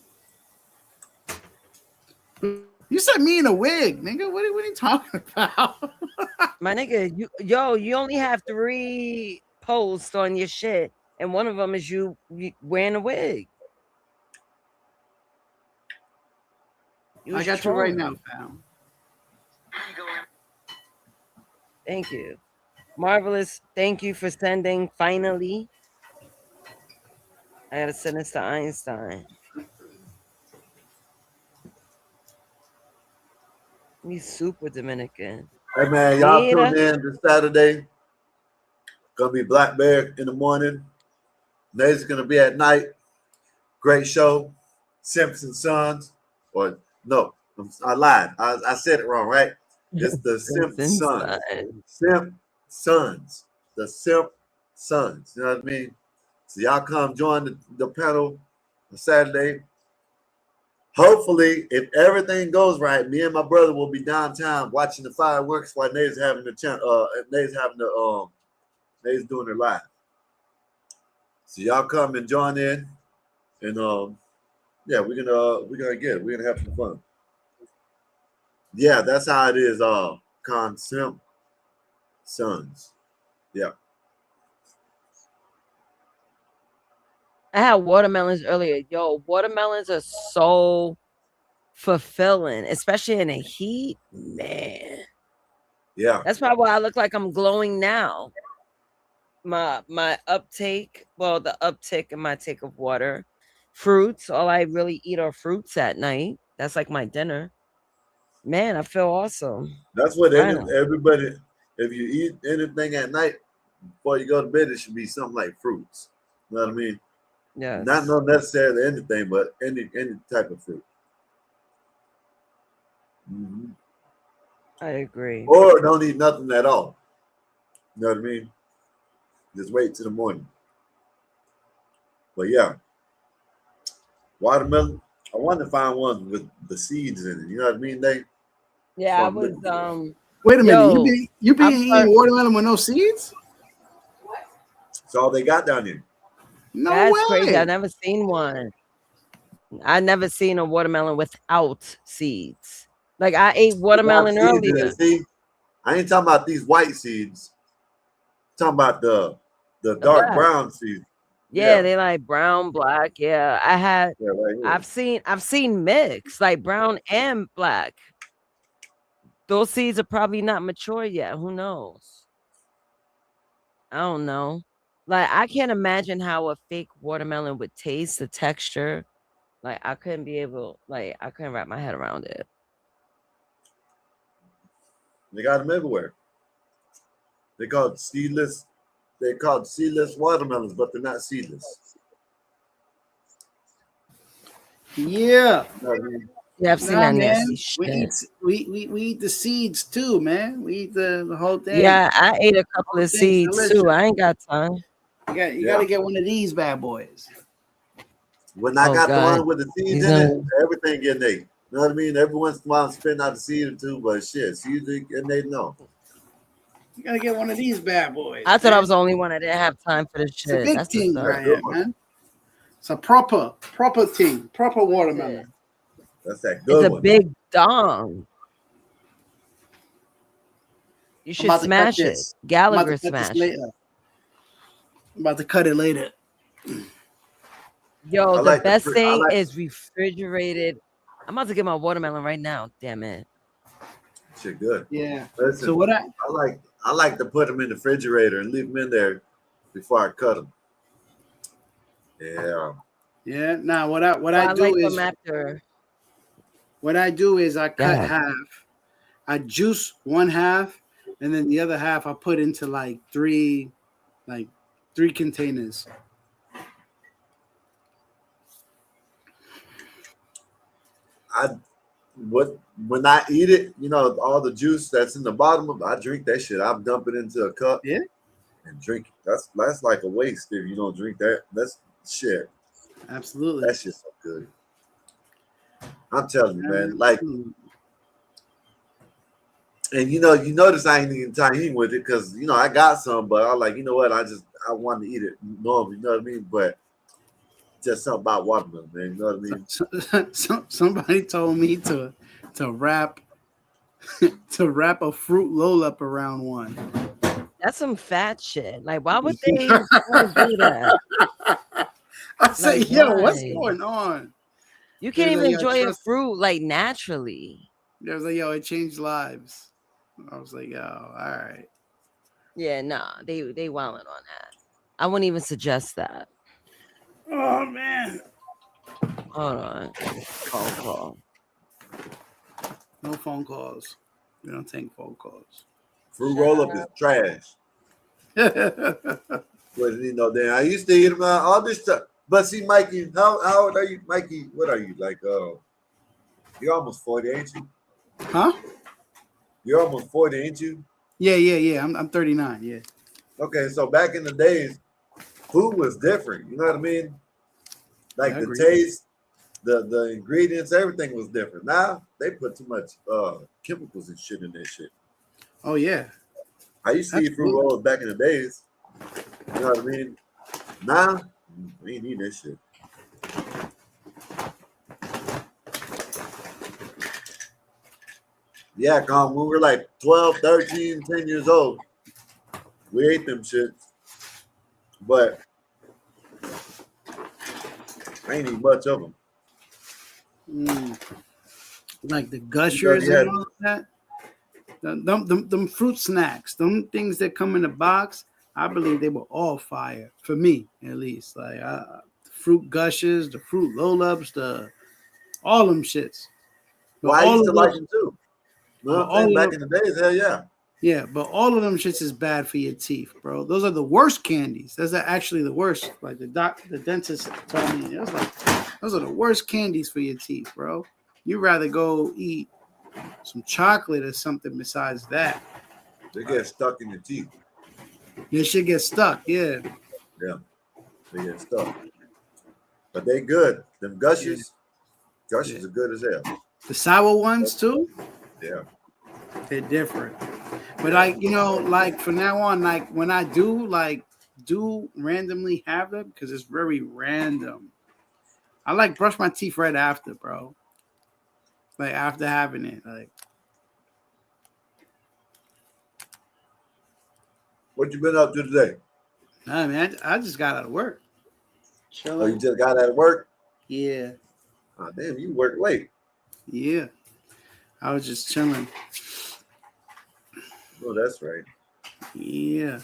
You sent me in a wig, nigga. What are you talking about? My nigga, you only have 3 posts on your shit, and one of them is you wearing a wig. I got you right now, fam. Thank you. Marvelous. Thank you for sending. Finally. I gotta send this to Einstein. He's super Dominican. Hey man, y'all Mira. tune in this Saturday. Gonna be Black Bear in the morning. Nate's gonna be at night. Great show. Simpson Sons. Or no, I lied. I said it wrong, right? It's the Simp Sons. Simp Sons. The Simp Sons. You know what I mean? So y'all come join the panel on Saturday. Hopefully, if everything goes right, me and my brother will be downtown watching the fireworks while Nate's having Nate's doing it live. So y'all come and join in, and yeah, we're gonna have some fun. Yeah, that's how it is. Simp Sons. Yeah. I had watermelons earlier. Yo, watermelons are so fulfilling, especially in the heat. Man. Yeah. That's probably why I look like I'm glowing now. My uptake, well, the uptick in my take of water. Fruits, all I really eat are fruits at night. That's like my dinner. Man, I feel awesome. That's what Finally. everybody, if you eat anything at night before you go to bed, it should be something like fruits. You know what I mean? Yeah. Not necessarily anything, but any type of fruit. Mm-hmm. I agree. Or don't eat nothing at all. You know what I mean? Just wait till the morning. But yeah, watermelon. I want to find one with the seeds in it. You know what I mean? Yeah, I was Wait a minute. yo, You be I'm eating sorry. watermelon with no seeds? That's all they got down here. No That's way. crazy. I've never seen one. I never seen a watermelon without seeds. Like I ate watermelon Seeds in earlier. it, see? I ain't talking about these white seeds. I'm talking about the dark black. brown seeds. Yeah, they like brown, black. Yeah, I had. Yeah, right here. I've seen mix like brown and black. Those seeds are probably not mature yet. Who knows? I don't know. Like I can't imagine how a fake watermelon would taste, the texture. Like I couldn't wrap my head around it. They got them everywhere. They're called seedless watermelons, but they're not seedless. Yeah. Yeah, I've seen that man. nasty shit. We eat the seeds too, man. We eat the whole thing. Yeah, I ate a couple of Thing's seeds delicious. too. I ain't got time. You got to get one of these bad boys. When I Oh, got God. the one with the seeds He's in it, gonna- everything getting ate. You know what I mean? Every once in a while, I'm spitting out a seed or two, but shit, seeds and they know. You gotta get one of these bad boys. I thought I man. was the only one that didn't have time for this It's a shit. big That's team what's right up. here, man. It's a proper team, proper watermelon. That's that It's good a one. big dong. You I'm should about to cut smash it. this. I'm about Gallagher to cut this smash it. later. I'm about to cut it later. Yo, I the like best I thing like is refrigerated. I'm about to get my watermelon right now. Damn it. shit good. Yeah. Listen, So what I like to put them in the refrigerator and leave them in there before I cut them. Yeah. Yeah. Now what Oh, I do like is them after. what I do is I cut ahead. half. I juice one half, and then the other half I put into like three containers. When I eat it, you know, all the juice that's in the bottom of it, I drink that shit. I dump it into a cup. Yeah. And drink it. That's like a waste if you don't drink that. That's shit. Absolutely. That shit's so good. I'm telling you, man. Like, and you notice I ain't even tying with it because I got some, but I like, you know what? I want to eat it normally, you know what I mean? But just something about watermelon, man. You know what I mean? Somebody told me to wrap a fruit roll up around one. That's some fat shit. Like, why would they want to do that? I say, Like, yo, what's why? going on? You can't even Like, yo, enjoy a trust- fruit like naturally. They was like, yo, it changed lives. I was like, yo, all right. Yeah, nah, they wilding on that. I wouldn't even suggest that. Oh man. Hold on. Phone call. No phone calls. We don't take phone calls. Fruit roll up is trash. Wasn't you know? Then I used to eat them all this stuff. But see, Mikey, how old are you, Mikey? What are you like? You're almost 40, ain't you? Huh? You're almost 40, ain't you? Yeah. I'm 39. Yeah. Okay, so back in the days, food was different. You know what I mean? Like I the agree. taste, the ingredients, everything was different. Now they put too much chemicals and shit in this shit. Oh yeah. I used to eat fruit Absolutely. rolls back in the days. You know what I mean? Now we ain't eating this shit. Yeah, when we were like 12, 13, 10 years old, we ate them shits. But I ain't eat much of them. Like the gushers yeah. and all of that. Them fruit snacks, them things that come in a box, I believe they were all fire for me, at least. Like fruit gushers, the fruit roll-ups, all them shits. But Well, I all used of to those- like them too. You know but what I'm saying? all Back of in the days, hell yeah. Yeah, but all of them shits is bad for your teeth, bro. Those are the worst candies. Those are actually the worst. Like the dentist told me, it was like those are the worst candies for your teeth, bro. You'd rather go eat some chocolate or something besides that. They get stuck in your teeth. Your shit get stuck, yeah. Yeah, they get stuck. But they good. Them gushers, gushers are good as hell. The sour ones too, Yeah. they're different. But like, like from now on, like when I do randomly have them, because it's very random. I like brush my teeth right after, bro. Like after having it, like. What you been up to today? Nah, man, I just got out of work. Oh, you just got out of work? Yeah. Oh, damn, you work late. Yeah. I was just chilling. Oh, that's right. Yeah.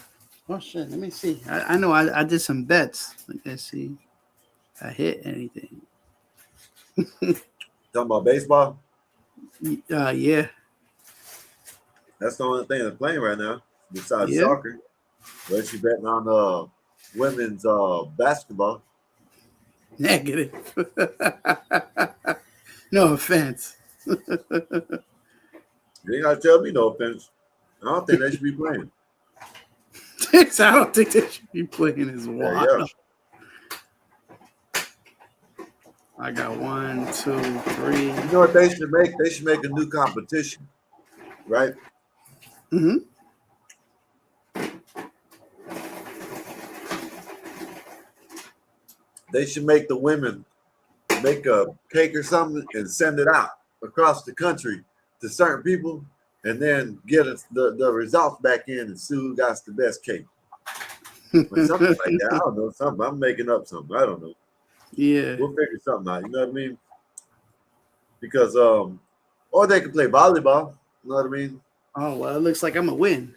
Oh shit. Let me see. I know I did some bets. Let's see if I hit anything. Talking about baseball? Yeah. That's the only thing that's playing right now, besides Yeah. soccer. Unless you betting on women's basketball. Negative. No offense. You ain't gotta tell me no offense. I don't think they should be playing. I don't think they should be playing as wild. Yeah. I got 1, 2, 3. You know what they should make? They should make a new competition, right? Mm-hmm. They should make the women make a cake or something and send it out across the country to certain people, and then get us the results back in and see who got the best cake. Or something like that. I don't know. Something. I'm making up something. I don't know. Yeah. We'll figure something out. You know what I mean? Because or they can play volleyball. You know what I mean? Oh well, it looks like I'm gonna win.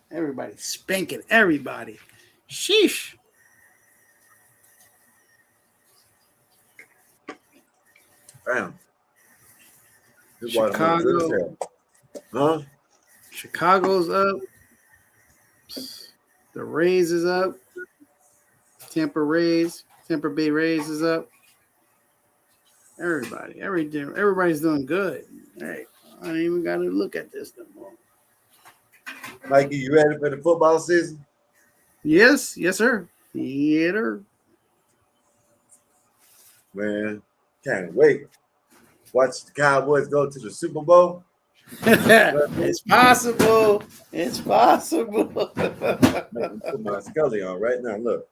Everybody's spanking everybody. Sheesh. Damn. This watermelon good as hell. Huh? Chicago's up. The Rays is up. Tampa Bay Rays is up. Everybody's doing good. All right. I don't even got to look at this no more. Mikey, you ready for the football season? Yes, sir. Theater. Man, can't wait. Watch the Cowboys go to the Super Bowl. It's possible. It's possible. Put my Scully on right now. Look.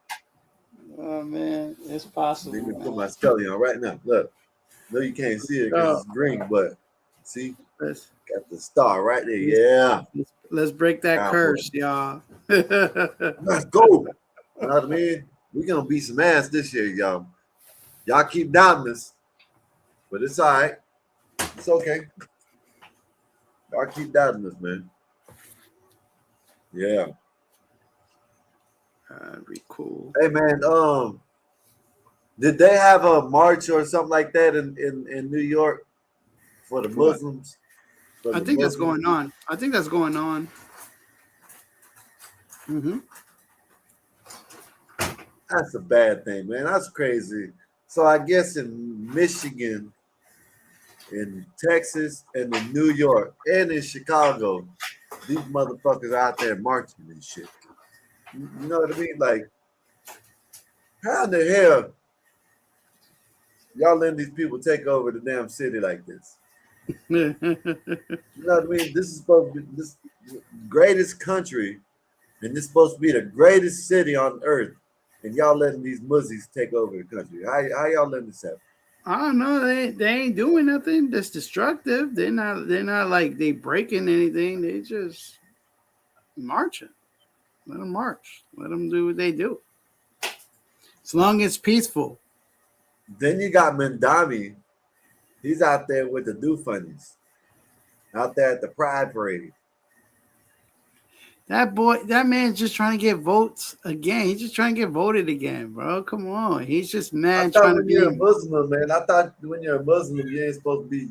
Oh man, it's possible. Let me put my Scully on right now. Look. No, you can't see it because it's green, but see, got the star right there. Yeah. Let's break that curse, y'all. Let's go. You know what I mean? We're gonna beat some ass this year, y'all. Y'all keep doubting us, but it's all right. It's okay. Y'all keep doubting us, man. Yeah. That'd be cool. Hey man, did they have a march or something like that in New York for the Muslims? I think that's going on. Mm-hmm. That's a bad thing, man. That's crazy. So I guess in Michigan, in Texas, and in New York, and in Chicago, these motherfuckers out there marching and shit. You know what I mean? Like, how in the hell y'all letting these people take over the damn city like this? You know what I mean? This is supposed to be this greatest country, and this is supposed to be the greatest city on earth, and y'all letting these muzzies take over the country. How y'all letting this happen? I don't know. They ain't doing nothing that's destructive. They're not like they breaking anything. They just marching. Let them march. Let them do what they do. As long as it's peaceful. Then you got Mandami. He's out there with the do funnies. Out there at the Pride Parade. That man's just trying to get votes again. He's just trying to get voted again, bro. Come on. He's just mad trying to be a Muslim, man. I thought when you're a Muslim, you ain't supposed to be.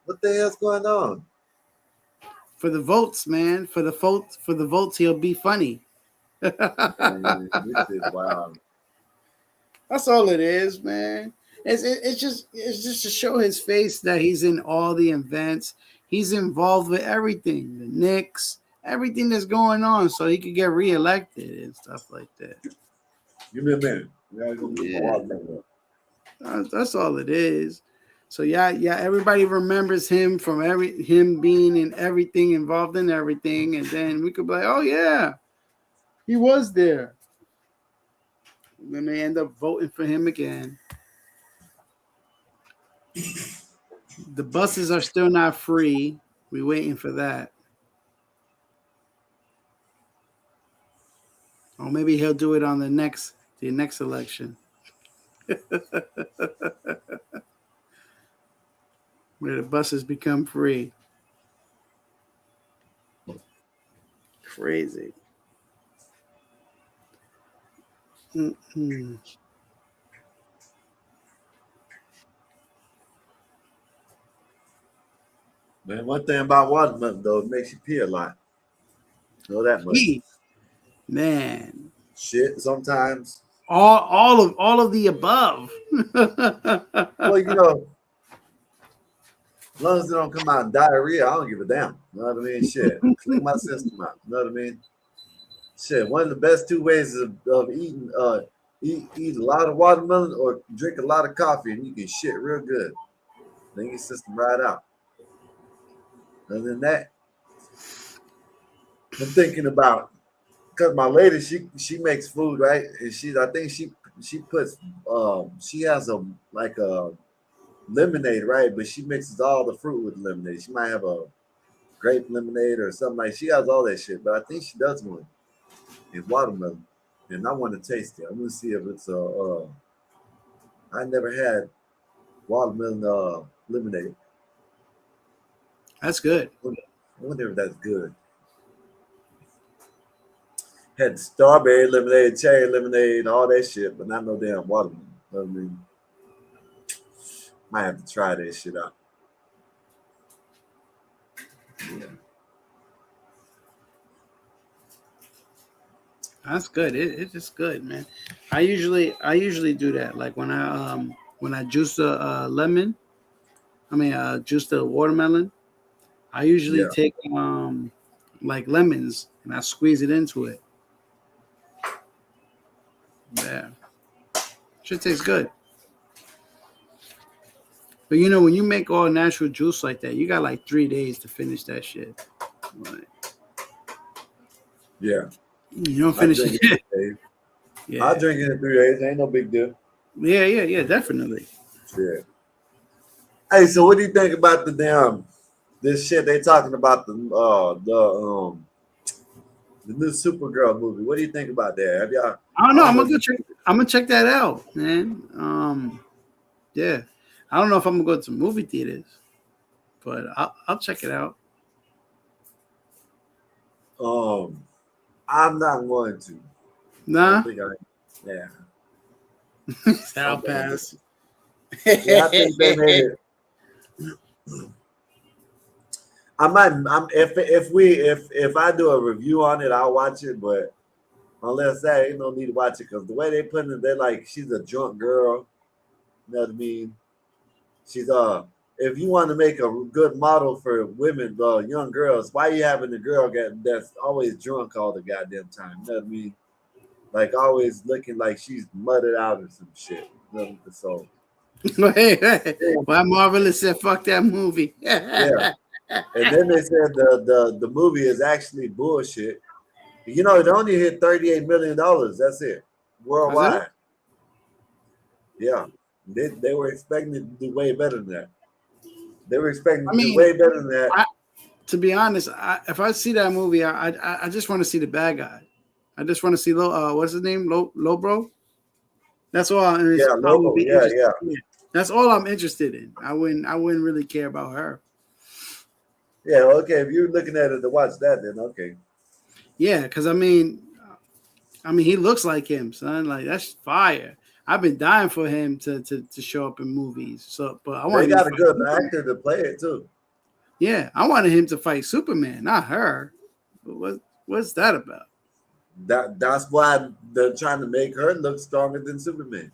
What the hell's going on? For the votes, man. For the votes, he'll be funny. Wow. That's all it is, man. It's just to show his face that he's in all the events. He's involved with everything, the Knicks, everything that's going on, so he could get reelected and stuff like that. Give me a minute. Yeah. That's all it is. So yeah, everybody remembers him from him being in everything, involved in everything, and then we could be like, oh yeah, he was there. And then they end up voting for him again. The buses are still not free. We're waiting for that. Or maybe he'll do it on the next election. Where the buses become free. Crazy. Mm-mm. Man, one thing about watermelon though, it makes you pee a lot. Know that much. Man. Shit, sometimes. All of the above. Well, you know, as long as it don't come out in diarrhea, I don't give a damn. You know what I mean? Shit. Clean my system out. You know what I mean? Shit. One of the best two ways of eating eat a lot of watermelon or drink a lot of coffee, and you can shit real good. Then your system right out. Other than that, I'm thinking about because my lady she makes food, right, and I think she puts she has a like a lemonade, right, but she mixes all the fruit with lemonade. She might have a grape lemonade or something like. She has all that shit, but I think she does one in watermelon, and I want to taste it. I want to see if it's I never had watermelon lemonade. That's good. I wonder if that's good. Had strawberry lemonade, cherry lemonade, all that shit, but not no damn watermelon. You know what I mean? Might have to try that shit out. Yeah. That's good. It's just good, man. I usually do that. Like when I juice a lemon, juice the watermelon. I usually Yeah. take like lemons and I squeeze it into it. Yeah, shit tastes good. But you know when you make all natural juice like that, you got like 3 days to finish that shit. Like, Yeah. you don't finish it. Yeah. I'll drink it in 3 days. Ain't no big deal. Yeah, definitely. Yeah. Hey, so what do you think about this shit they talking about the new Supergirl movie? What do you think about that? Have y'all? I don't know. I'm gonna check that out, man. Yeah. I don't know if I'm gonna go to movie theaters, but I'll check it out. I'm not going to. Nah. Yeah. I'll pass. Yeah, I think they made it. I might. If I do a review on it, I'll watch it. But unless that, ain't no need to watch it because the way they put it, they're like she's a drunk girl. You know what I mean? She's If you want to make a good model for women, young girls, why you having a girl that's always drunk all the goddamn time? You know what I mean? Like always looking like she's mudded out or some shit. So. Why Marvelous said fuck that movie? Yeah. And then they said the movie is actually bullshit. You know, it only hit $38 million. That's it. Worldwide. Yeah. They were expecting it to do way better than that. They were expecting to do way better than that. To be honest, if I see that movie, I just want to see the bad guy. I just want to see what's his name? Lobro? That's all. Lobo. Yeah. That's all I'm interested in. I wouldn't really care about her. Yeah, okay. If you're looking at it to watch that, then okay. Yeah, because I mean, he looks like him, son. Like that's fire. I've been dying for him to show up in movies. So, but I want. They got a good actor to play it too. Yeah, I wanted him to fight Superman, not her. What's that about? That's why they're trying to make her look stronger than Superman.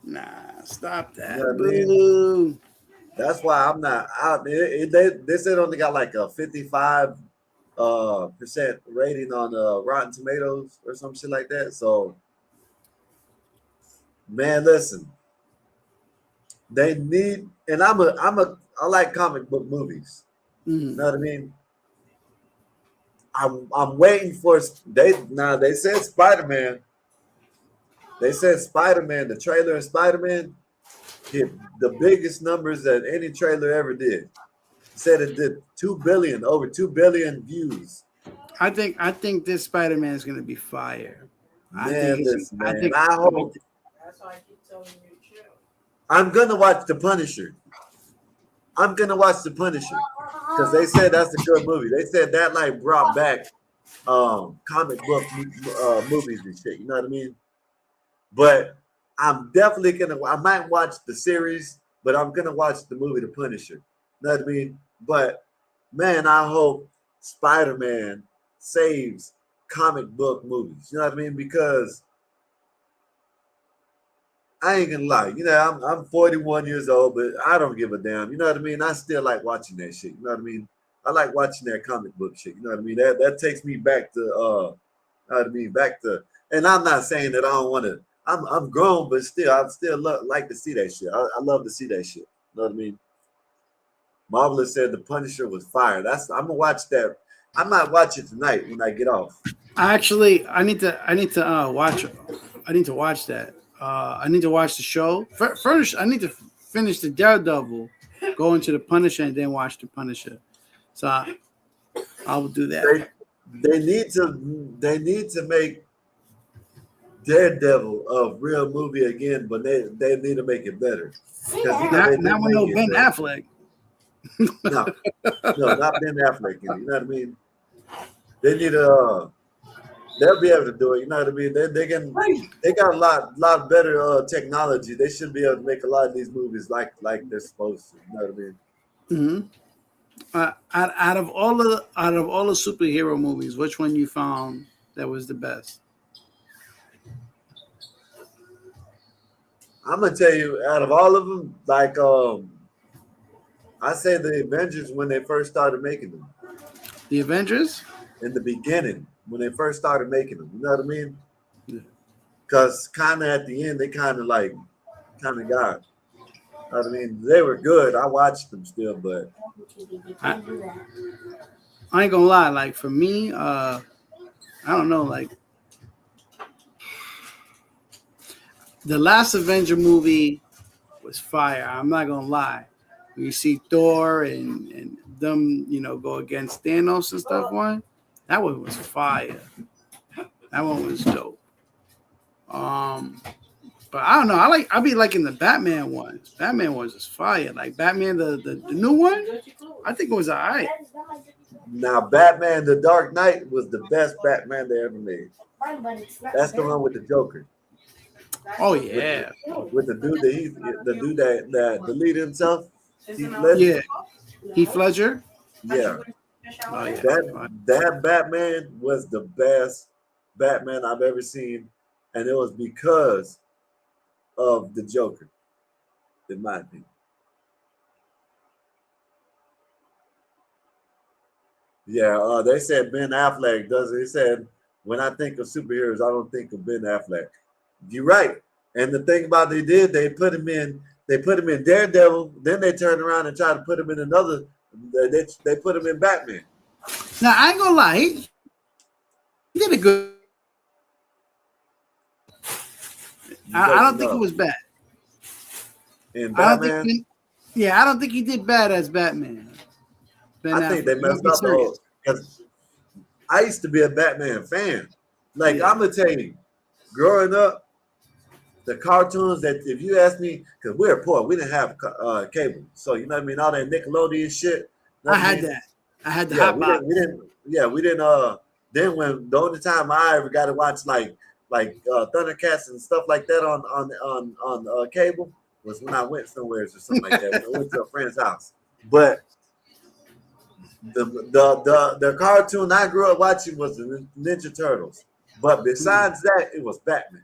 Nah, stop that. You know what I mean? That's why I'm not out. They said only got like a 55% rating on Rotten Tomatoes or some shit like that. So, man, listen, they need, and I like comic book movies. Mm-hmm. You know what I mean? I'm waiting for they said Spider-Man. They said Spider-Man, the trailer of Spider-Man hit the biggest numbers that any trailer ever did. Said it did over 2 billion views. I think this Spider-Man is gonna be fire. I hope. That's why I keep telling you to chill. I'm gonna watch The Punisher. Because they said that's a good movie. They said that like brought back comic book movies and shit. You know what I mean? But I'm definitely I might watch the series, but I'm gonna watch the movie The Punisher. You know what I mean? But man, I hope Spider-Man saves comic book movies. You know what I mean? Because I ain't gonna lie, you know, I'm 41 years old, but I don't give a damn. You know what I mean? I still like watching that shit. You know what I mean? I like watching that comic book shit. You know what I mean? That takes me back to and I'm not saying that I don't want to. I'm grown, but still, I still like to see that shit. I love to see that shit. You know what I mean? Marvelous said the Punisher was fire. I'm gonna watch that. I might watch it tonight when I get off. I need to watch. I need to watch that. I need to watch the show first. I need to finish the Daredevil, go into the Punisher, and then watch the Punisher. So I will do that. They need to make Daredevil a real movie again, but they need to make it better. Not with no Ben Affleck. No, not Ben Affleck. You know what I mean? They need a. They'll be able to do it. You know what I mean? They got a lot better technology. They should be able to make a lot of these movies like they're supposed to. You know what I mean? Out of all the superhero movies, which one you found that was the best? I'm gonna tell you, out of all of them, like I say the Avengers when they first started making them. The Avengers? In the beginning, when they first started making them, you know what I mean? Because kind of at the end, they kind of got. You know what I mean? They were good. I watched them still, but I ain't gonna lie. Like for me, I don't know. Like the last Avenger movie was fire. I'm not gonna lie. When you see Thor and them, go against Thanos and stuff. That one was fire. That one was dope. But I don't know. I be liking the Batman ones. Batman ones is fire. Like Batman, the new one. I think it was alright. Now Batman: The Dark Knight was the best Batman they ever made. That's the one with the Joker. Oh yeah. With the dude that deleted himself. Yeah. Heath Ledger. Yeah. Oh, yeah. That Batman was the best Batman I've ever seen, and it was because of the Joker, in my opinion. Yeah, they said Ben Affleck does it. They said when I think of superheroes, I don't think of Ben Affleck. You're right. And the thing about they put him in Daredevil, then they turned around and tried to put him in another. They put him in Batman. Now I ain't gonna lie, he did a good. I don't think it was bad. In Batman, I don't think he did bad as Batman. I think they messed up because I used to be a Batman fan. Like I'm gonna tell you, growing up, the cartoons that if you ask me, because we were poor, we didn't have cable, so you know what I mean, all that Nickelodeon shit. I had that. I had the hot box. We didn't. Then when the only time I ever got to watch like Thundercats and stuff like that on cable was when I went somewhere or something like that. When I went to a friend's house. But the cartoon I grew up watching was the Ninja Turtles. But besides that, it was Batman.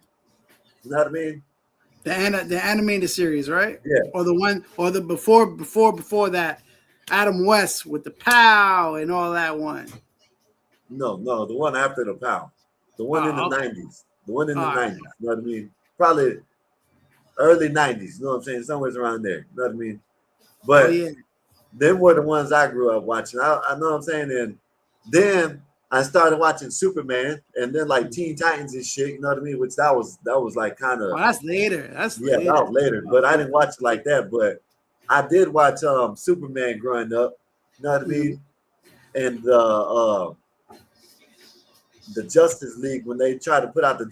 You know what I mean? The animated series, right? Yeah. Or the one, or the before that, Adam West with the POW and all that one. No, the one after the POW. The one in the 90s. The one in the 90s. Right. You know what I mean? Probably early 90s. You know what I'm saying? Somewhere around there. You know what I mean? But them were the ones I grew up watching. I know what I'm saying? And then I started watching Superman and then like Teen Titans and shit. You know what I mean? Which that was like kind of. Oh, that's later. That was later. But I didn't watch it like that. But I did watch Superman growing up. You know what I mean? And the Justice League, when they try to put out the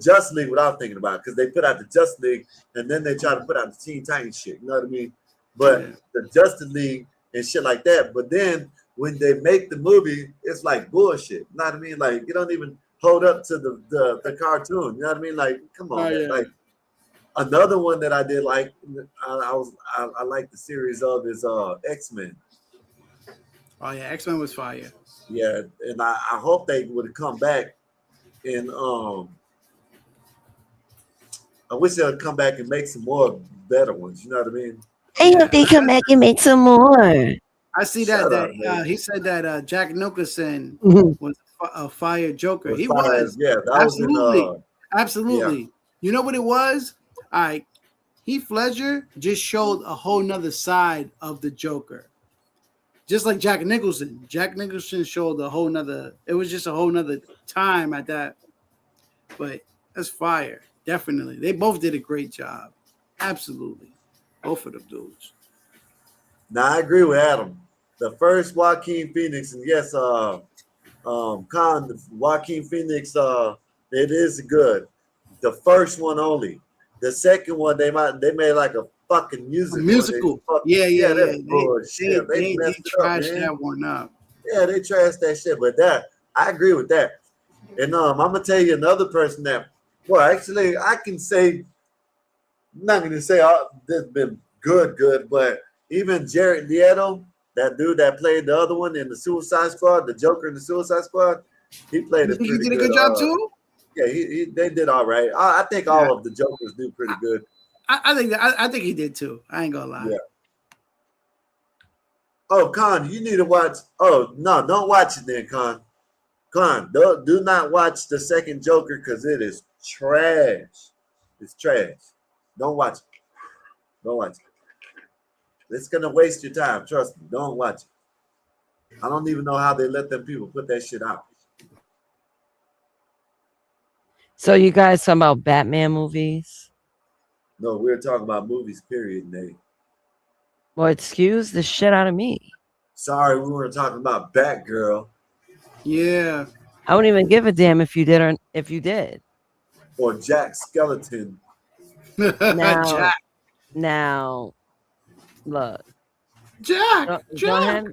Just League, what I was thinking about, because they put out the Justice League and then they try to put out the Teen Titans shit. You know what I mean? But the Justice League and shit like that. But then when they make the movie, it's like bullshit. You know what I mean? Like you don't even hold up to the cartoon. You know what I mean? Like, come on, man. Like another one that I did like, I like the series of is X-Men. Oh yeah, X-Men was fire. Yeah, and I hope they would come back and I wish they would come back and make some more better ones. You know what I mean? I hope they come back and make some more. I see he said that Jack Nicholson Mhm. was a fire Joker. He fire, was. yeah, that absolutely, was in, absolutely. You know what it was? All right. Heath Ledger just showed a whole nother side of the Joker. Just like Jack Nicholson. Jack Nicholson showed a whole nother, it was just a whole nother time at that. But that's fire. Definitely. They both did a great job. Absolutely. Both of them dudes. Now I agree with Adam. The first Joaquin Phoenix, and yes, Joaquin Phoenix, it is good. The first one only. The second one, they made like a fucking musical. Musical. Yeah. That's bullshit. They messed it up, trashed man. that one up. Yeah, they trashed that shit. But I agree with that. And I'm gonna tell you another person that, well, actually, I can say, I'm not gonna say this been good, but even Jared Leto, that dude that played the other one in the Suicide Squad, the Joker in the Suicide Squad, he played You it think pretty he did a good. good job too? Yeah, they did all right. I think all of the Jokers do pretty good. I think he did too. I ain't gonna lie. Yeah. Oh, Con, you need to watch. Oh no, don't watch it then, Con. Con, do not watch the second Joker because it is trash. It's trash. Don't watch it. Don't watch it. It's gonna waste your time. Trust me. Don't watch it. I don't even know how they let them people put that shit out. So you guys talking about Batman movies? No, we're talking about movies, period, Nate. Well, excuse the shit out of me. Sorry, we weren't talking about Batgirl. Yeah. I wouldn't even give a damn if you did or if you did. Or Jack Skeleton. Now, now, look. Jack Skellington.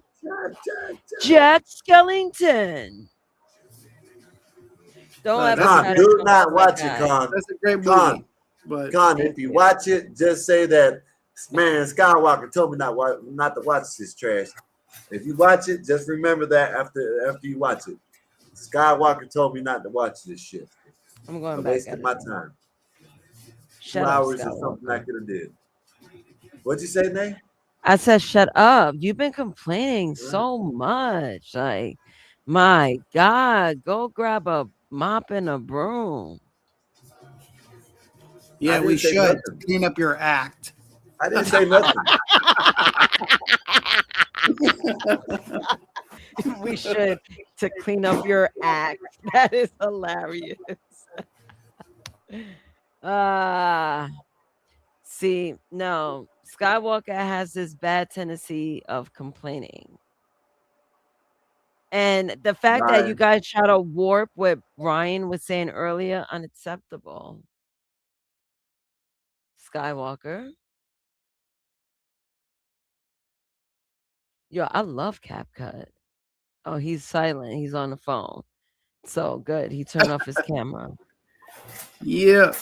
Don't ever Con, try to do come not for watch that it, guy. Con. That's a great movie. Con, But Con, if you watch it, just say that, man, Skywalker told me not to watch this trash. If you watch it, just remember that after you watch it. Skywalker told me not to watch this shit. I'm going I back wasted at my it. time. Shut 2 up, hours is something I Skywalker. could have did. What'd you say, Nate? I said, shut up. You've been complaining so much. Like, my God, go grab a mop and a broom. Yeah, we should clean up your act. I didn't say nothing. We should to clean up your act. That is hilarious. See, no, Skywalker has this bad tendency of complaining. And the fact that you guys try to warp what Ryan was saying earlier, unacceptable. Skywalker. Yo, I love CapCut. Oh, he's silent. He's on the phone. So good. He turned off his camera. Yeah.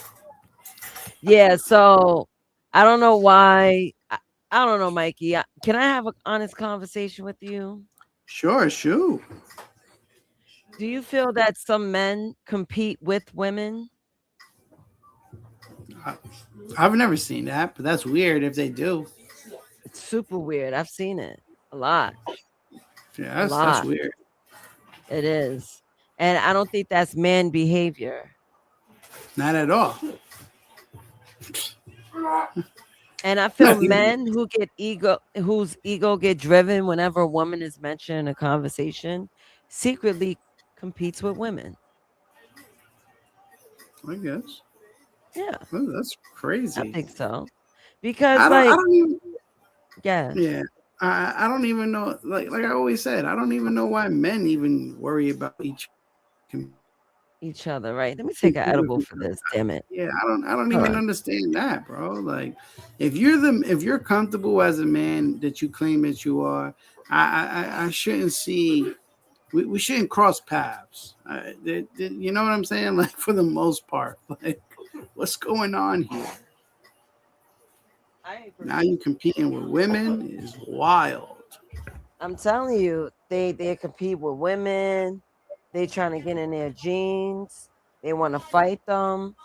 Yeah, so I don't know why. I don't know, Mikey. Can I have an honest conversation with you? Sure, shoot. Do you feel that some men compete with women? I've never seen that, but that's weird if they do. It's super weird. I've seen it a lot. Yeah, that's weird. It is. And I don't think that's man behavior. Not at all. And I feel men whose ego get driven whenever a woman is mentioned in a conversation secretly competes with women. I guess. Yeah. Well, that's crazy. I think so. Because I don't even. Yeah. Yeah. I don't even know. Like I always said, I don't even know why men even worry about each other, right? Let me take an edible for this. Damn it. Yeah, I don't even understand that, bro. Like, if you're comfortable as a man that you claim that you are, I shouldn't see. We shouldn't cross paths. You know what I'm saying? Like, for the most part, like, what's going on here? Now you competing with women is wild. I'm telling you, they compete with women. They trying to get in their jeans. They want to fight them.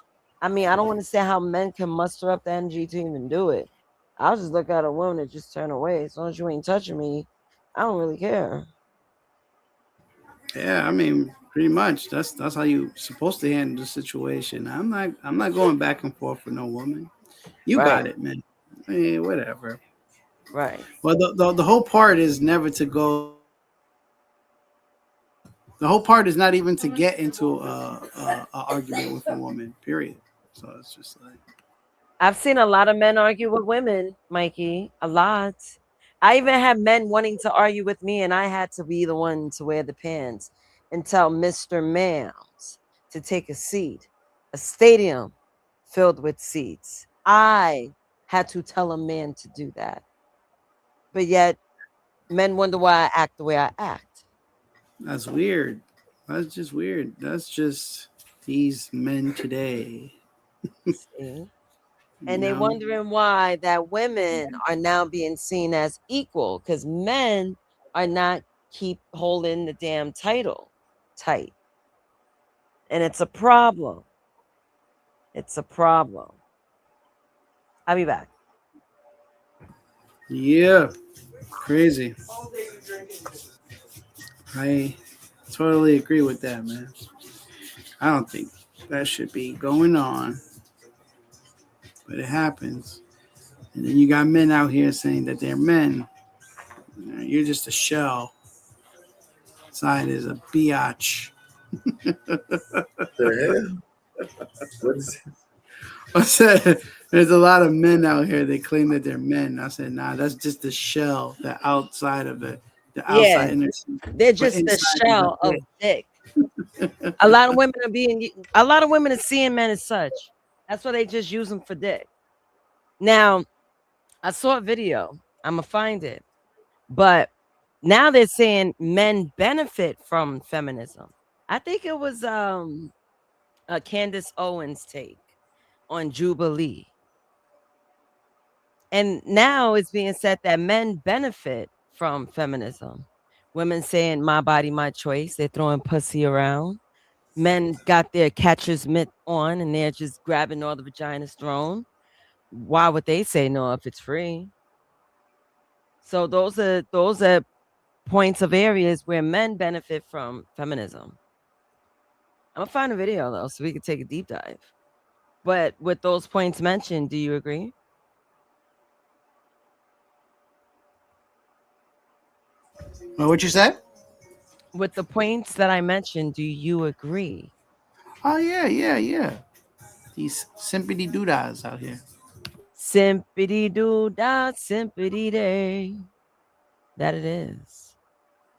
I mean, I don't want to say how men can muster up the energy to even do it. I'll just look at a woman and just turn away. As long as you ain't touching me, I don't really care. Yeah, I mean, Pretty much. That's how you supposed to handle the situation. I'm not going back and forth with no woman. You got Right. it, man. Whatever. Right. Well, the whole part is never to go. The whole part is not even to get into a argument with a woman. Period. So it's just like I've seen a lot of men argue with women, Mikey. A lot. I even had men wanting to argue with me, and I had to be the one to wear the pants and tell Mr. Males to take a seat. A stadium filled with seats. I had to tell a man to do that. But yet, men wonder why I act the way I act. that's weird. That's just weird. That's just these men today. See? And they No. wondering why that women are now being seen as equal because men are not keep holding the damn title tight. And it's a problem. It's a problem. I'll be back. Yeah. Crazy. I totally agree with that, man. I don't think that should be going on, but it happens. And then you got men out here saying that they're men. You're just a shell. Inside is a biatch. The hell? What is it? I said, there's a lot of men out here. They claim that they're men. I said, nah, that's just the shell, the outside of it, the Yeah, outside inner. they're But just the inside is shell a of dick. A lot of women are seeing men as such. That's why they just use them for dick. Now, I saw a video. I'm gonna find it, but now they're saying men benefit from feminism. I think it was Candace Owens' take on Jubilee, and now it's being said that men benefit from feminism. Women saying "my body, my choice." They're throwing pussy around. Men got their catcher's mitt on, and they're just grabbing all the vaginas thrown. Why would they say no if it's free? So those are points of areas where men benefit from feminism. I'm gonna find a video though, so we can take a deep dive. But with those points mentioned, do you agree? What you said? With the points that I mentioned, do you agree? Oh yeah. These simpity doodas out here. Simpity doo da, simpity day. That it is.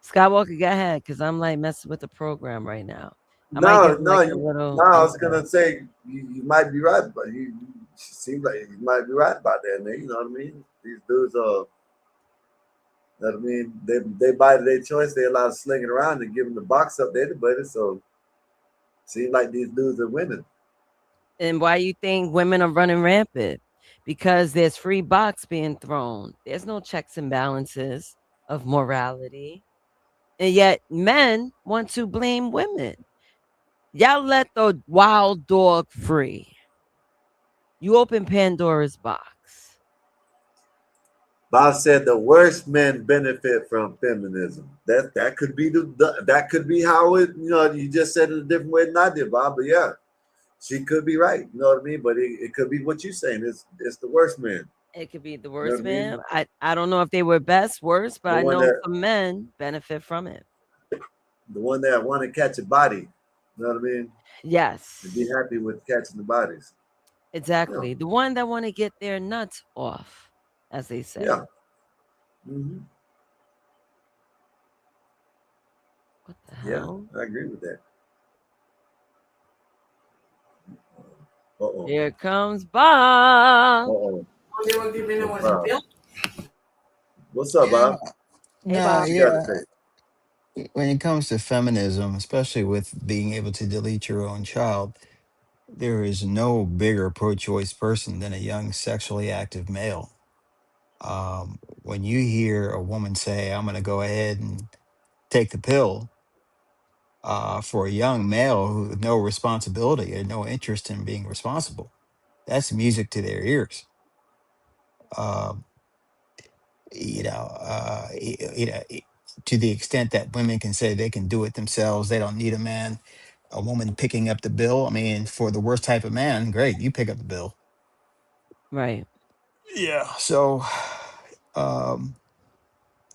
Skywalker, go ahead, because I'm like messing with the program right now. I might give like a little. I was gonna say you might be right, but you seem like you might be right about that, man. You know what I mean? These dudes are. I mean, they body their choice. They allow slinging around and give them the box up to anybody. So, seems like these dudes are winning. And why you think women are running rampant? Because there's free box being thrown. There's no checks and balances of morality. And yet men want to blame women. Y'all let the wild dog free. You open Pandora's box. Bob said the worst men benefit from feminism. That could be that could be how it. You know, you just said it a different way than I did, Bob. But yeah, she could be right. You know what I mean? But it could be what you're saying. It's the worst men. It could be the You know worst what I mean? man. I don't know if they were best, worst, but The I one know that some men benefit from it. the one that want to catch a body. You know what I mean? Yes. And be happy with catching the bodies. Exactly. Yeah. The one that want to get their nuts off, as they say. Yeah. Mm-hmm. What the Yeah, hell? I agree with that. Uh-oh. Here comes Bob. Uh-oh. What's up, Bob? Hey, No, Bob. What you got to yeah. say? When it comes to feminism, especially with being able to delete your own child, there is no bigger pro-choice person than a young sexually active male. When you hear a woman say, "I'm going to go ahead and take the pill," for a young male who with no responsibility and no interest in being responsible, that's music to their ears. Um, you know, to the extent that women can say they can do it themselves, they don't need a man, a woman picking up the bill. I mean, for the worst type of man, great, you pick up the bill. Right. Yeah. So, um,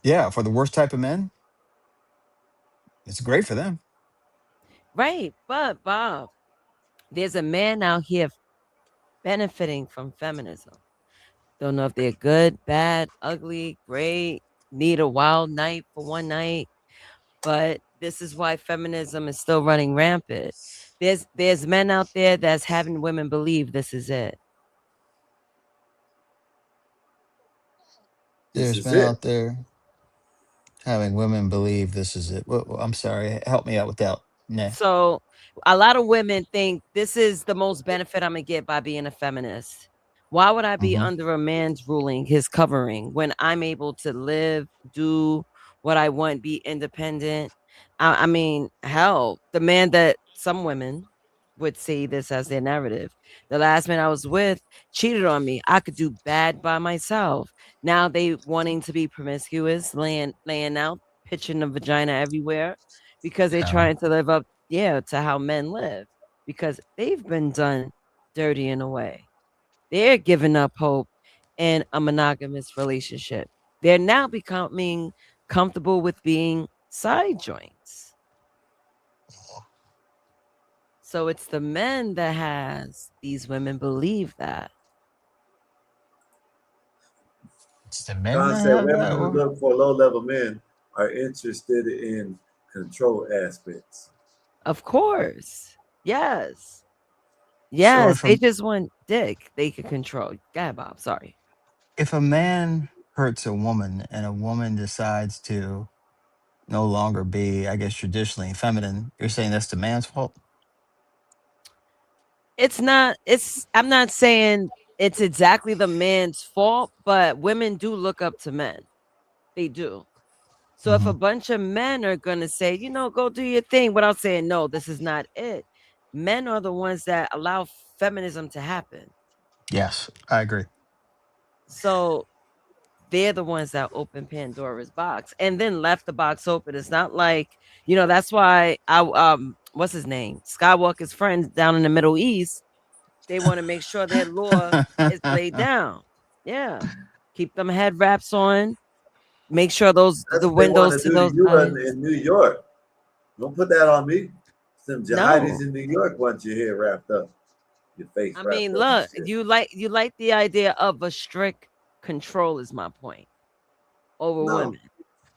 yeah, for the worst type of men, it's great for them. Right. But Bob, there's a man out here benefiting from feminism. Don't know if they're good, bad, ugly, great, need a wild night for one night. But this is why feminism is still running rampant. There's men out there that's having women believe this is it. This There's is men it. out there having women believe this is it. I'm sorry. Help me out with that. Nah. So a lot of women think this is the most benefit I'm gonna get by being a feminist. Why would I be Hmm. under a man's ruling, his covering, when I'm able to live, do what I want, be independent? I mean, hell, the man that some women would see this as their narrative. The last man I was with cheated on me. I could do bad by myself. Now they wanting to be promiscuous, laying out, pitching the vagina everywhere because they're Yeah. trying to live up, yeah, to how men live because they've been done dirty in a way. They're giving up hope in a monogamous relationship. They're now becoming comfortable with being side joints. So it's the men that has these women believe that. It's the men Don that said have women that. who Or look for low-level men are interested in control aspects. Of course. Yes. so Yes. They just want dick they can control. Go ahead, Bob. Sorry. if a man hurts a woman and a woman decides to no longer be, I guess, traditionally feminine, you're saying that's the man's fault? I'm not saying it's exactly the man's fault, but women do look up to men. They do. So if Hmm. a bunch of men are gonna say, go do your thing without saying no, this is not it. Men are the ones that allow feminism to happen. Yes, I agree. So they're the ones that opened Pandora's box and then left the box open. It's not like, that's why what's his name? Skywalker's friends down in the Middle East, they want to make sure their law is laid down. Yeah. Keep them head wraps on. Make sure That's the what they want windows to to do to those you eyes. in New York. Don't put that on me. Some jihadis No. in New York want your hair wrapped up, your face I wrapped mean, up and look, shit. you like the idea of a strict control is my point over No, women.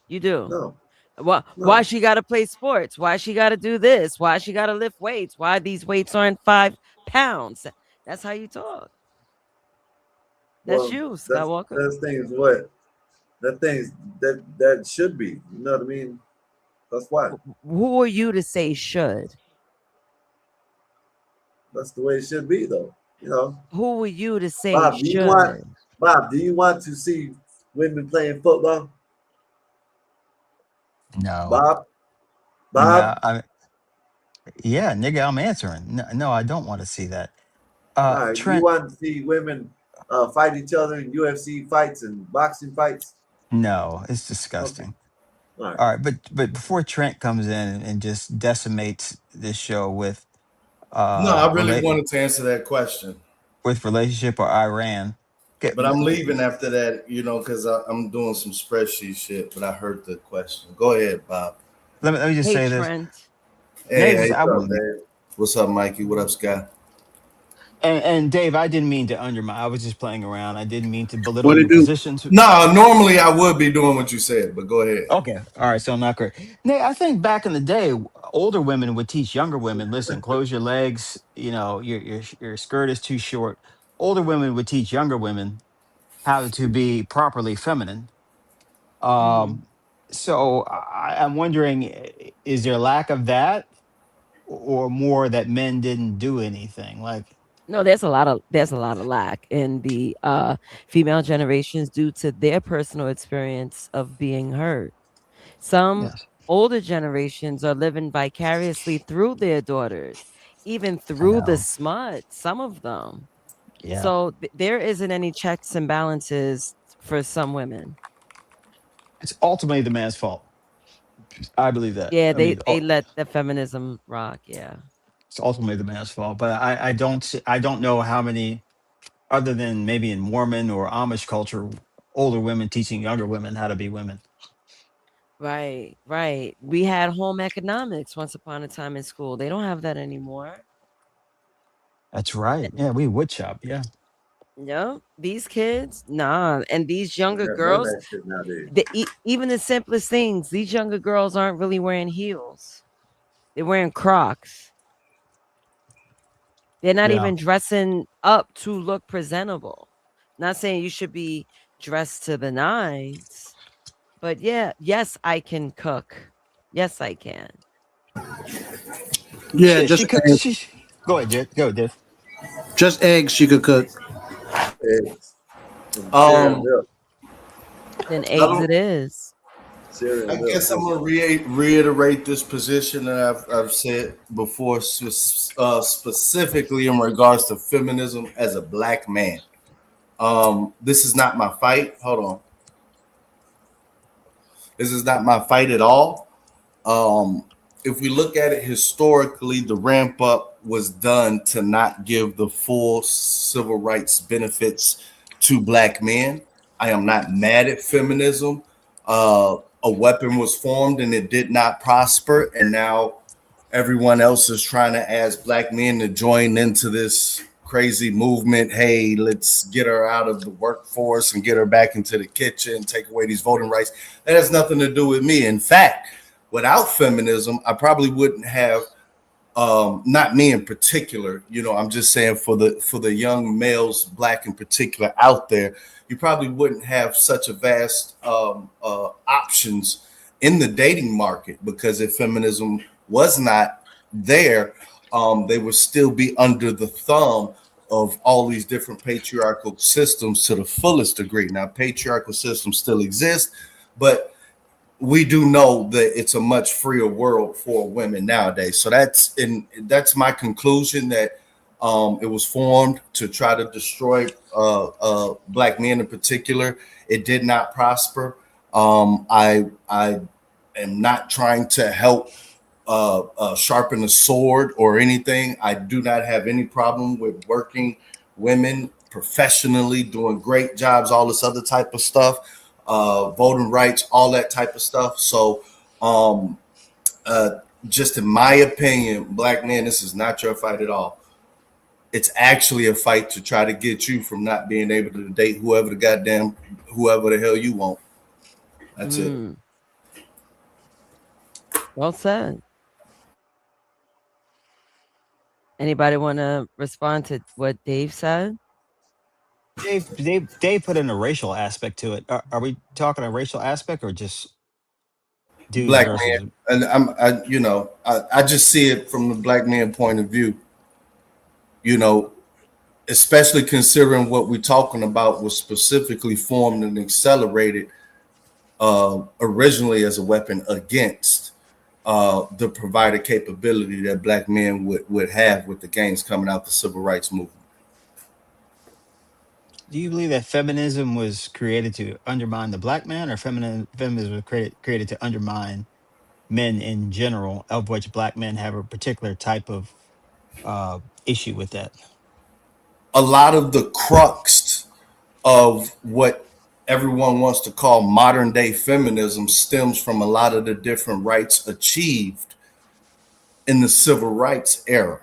You do. no, Why no. she got to play sports? Why she got to do this? Why she got to lift weights? Why these weights aren't 5 pounds? That's how you talk. That's Well, you, that's Skywalker. that's things what that things that should be. You know what I mean? That's why. Who are you to say should? That's the way it should be, though. You know, Who are you to say Bob. should? Do you want to see women playing football? No. Bob, No. Bob. Yeah, nigga, I'm answering. No, no, I don't want to see that. All right. Do you Trent, want to see women fight each other in UFC fights and boxing fights? no, it's Okay. disgusting. All right. All right, but before Trent comes in and just decimates this show with No, I really relate wanted to answer that question, with relationship or Iran. Okay, but I'm leaving after that, because I'm doing some spreadsheet shit. But I heard the question. Go ahead, Bob. let me just Hey, say this. Trent. Hey, Nate, what's up, Dave? What's up, Mikey? What up, Sky? and Dave, I didn't mean to undermine. I was just playing around. I didn't mean to belittle What it your do? positions. No, normally I would be doing what you said, but go ahead. Okay, all right. So I'm not great. Nate, I think back in the day, older women would teach younger women. Listen, close your legs. You know, your skirt is too short. Older women would teach younger women how to be properly feminine. Mhm. Um, so I'm wondering, is there lack of that, or more that men didn't do anything? Like, No, there's a lot of lack in the female generations due to their personal experience of being hurt. Some yes, older generations are living vicariously through their daughters, even I through the know. smut, some of them. Yeah, So there isn't any checks and balances for some women. it's ultimately the man's fault. I believe that. Yeah, I mean, they let the feminism rock. Yeah. it's ultimately the man's fault. But I don't know how many, other than maybe in Mormon or Amish culture, older women teaching younger women how to be women. Right, right. We had home economics once upon a time in school. They don't have that anymore. That's right. Yeah, we wood shop. Yeah. No, these kids, nah. And these younger Got none of girls, that shit nowadays. even the simplest things, these younger girls aren't really wearing heels. They're wearing Crocs. They're not Yeah. even dressing up to look presentable. Not saying you should be dressed to the nines, but yeah, yes, I can cook. Yes, I can. Yeah, Shit, just she cooks. eggs. She go ahead, Jet. Go, Diff. Just eggs she could cook. Eggs and cereal and milk. Then I eggs don't. it is. Cereal I and milk guess I'm too. gonna reiterate this position that I've said before, specifically in regards to feminism as a black man. This is not my fight. Hold on. This is not my fight at all. If we look at it historically, the ramp up was done to not give the full civil rights benefits to black men. I am not mad at feminism. A weapon was formed and it did not prosper, and now everyone else is trying to ask black men to join into this crazy movement. Hey, let's get her out of the workforce and get her back into the kitchen, take away these voting rights. That has nothing to do with me. In fact, without feminism, I probably wouldn't have, not me in particular, I'm just saying for the young males, black in particular out there, you probably wouldn't have such a vast options in the dating market, because if feminism was not there, they would still be under the thumb of all these different patriarchal systems to the fullest degree. Now, patriarchal systems still exist, but we do know that it's a much freer world for women nowadays. So that's my conclusion, that it was formed to try to destroy black men in particular. It did not prosper. I am not trying to help sharpen a sword or anything. I do not have any problem with working women professionally, doing great jobs, all this other type of stuff, voting rights, all that type of stuff. So, just in my opinion, black men, this is not your fight at all. It's actually a fight to try to get you from not being able to date whoever the hell you want. That's it. Well said. Anybody want to respond to what Dave said? Dave put in a racial aspect to it. Are we talking a racial aspect or just dudes Black man, versus? and I just see it from the black man point of view. You know, especially considering what we're talking about was specifically formed and accelerated originally as a weapon against the provided capability that black men would have with the gains coming out the civil rights movement. Do you believe that feminism was created to undermine the black man, or feminism was created to undermine men in general, of which black men have a particular type of issue with that? A lot of the crux of what everyone wants to call modern day feminism stems from a lot of the different rights achieved in the civil rights era.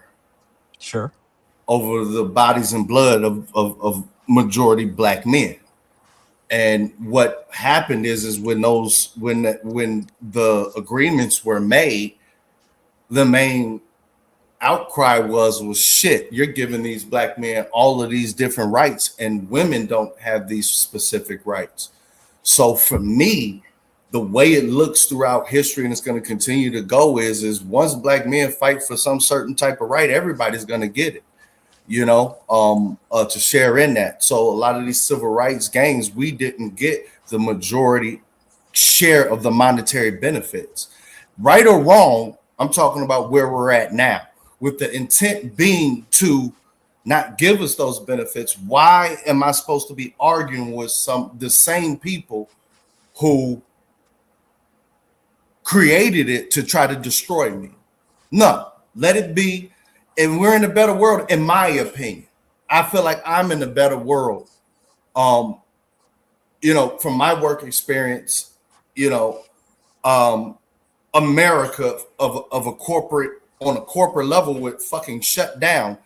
Sure. Over the bodies and blood of majority black men. And what happened is when the agreements were made, the main outcry was shit, you're giving these black men all of these different rights and women don't have these specific rights. So for me, the way it looks throughout history, and it's going to continue to go, is once black men fight for some certain type of right, everybody's going to get it, to share in that. So a lot of these civil rights gains, we didn't get the majority share of the monetary benefits. Right or wrong, I'm talking about where we're at now, with the intent being to not give us those benefits. Why am I supposed to be arguing with the same people who created it to try to destroy me. No, let it be. And we're in a better world, in my opinion. I feel like I'm in a better world. From my work experience, America of a corporate on a corporate level would fucking shut down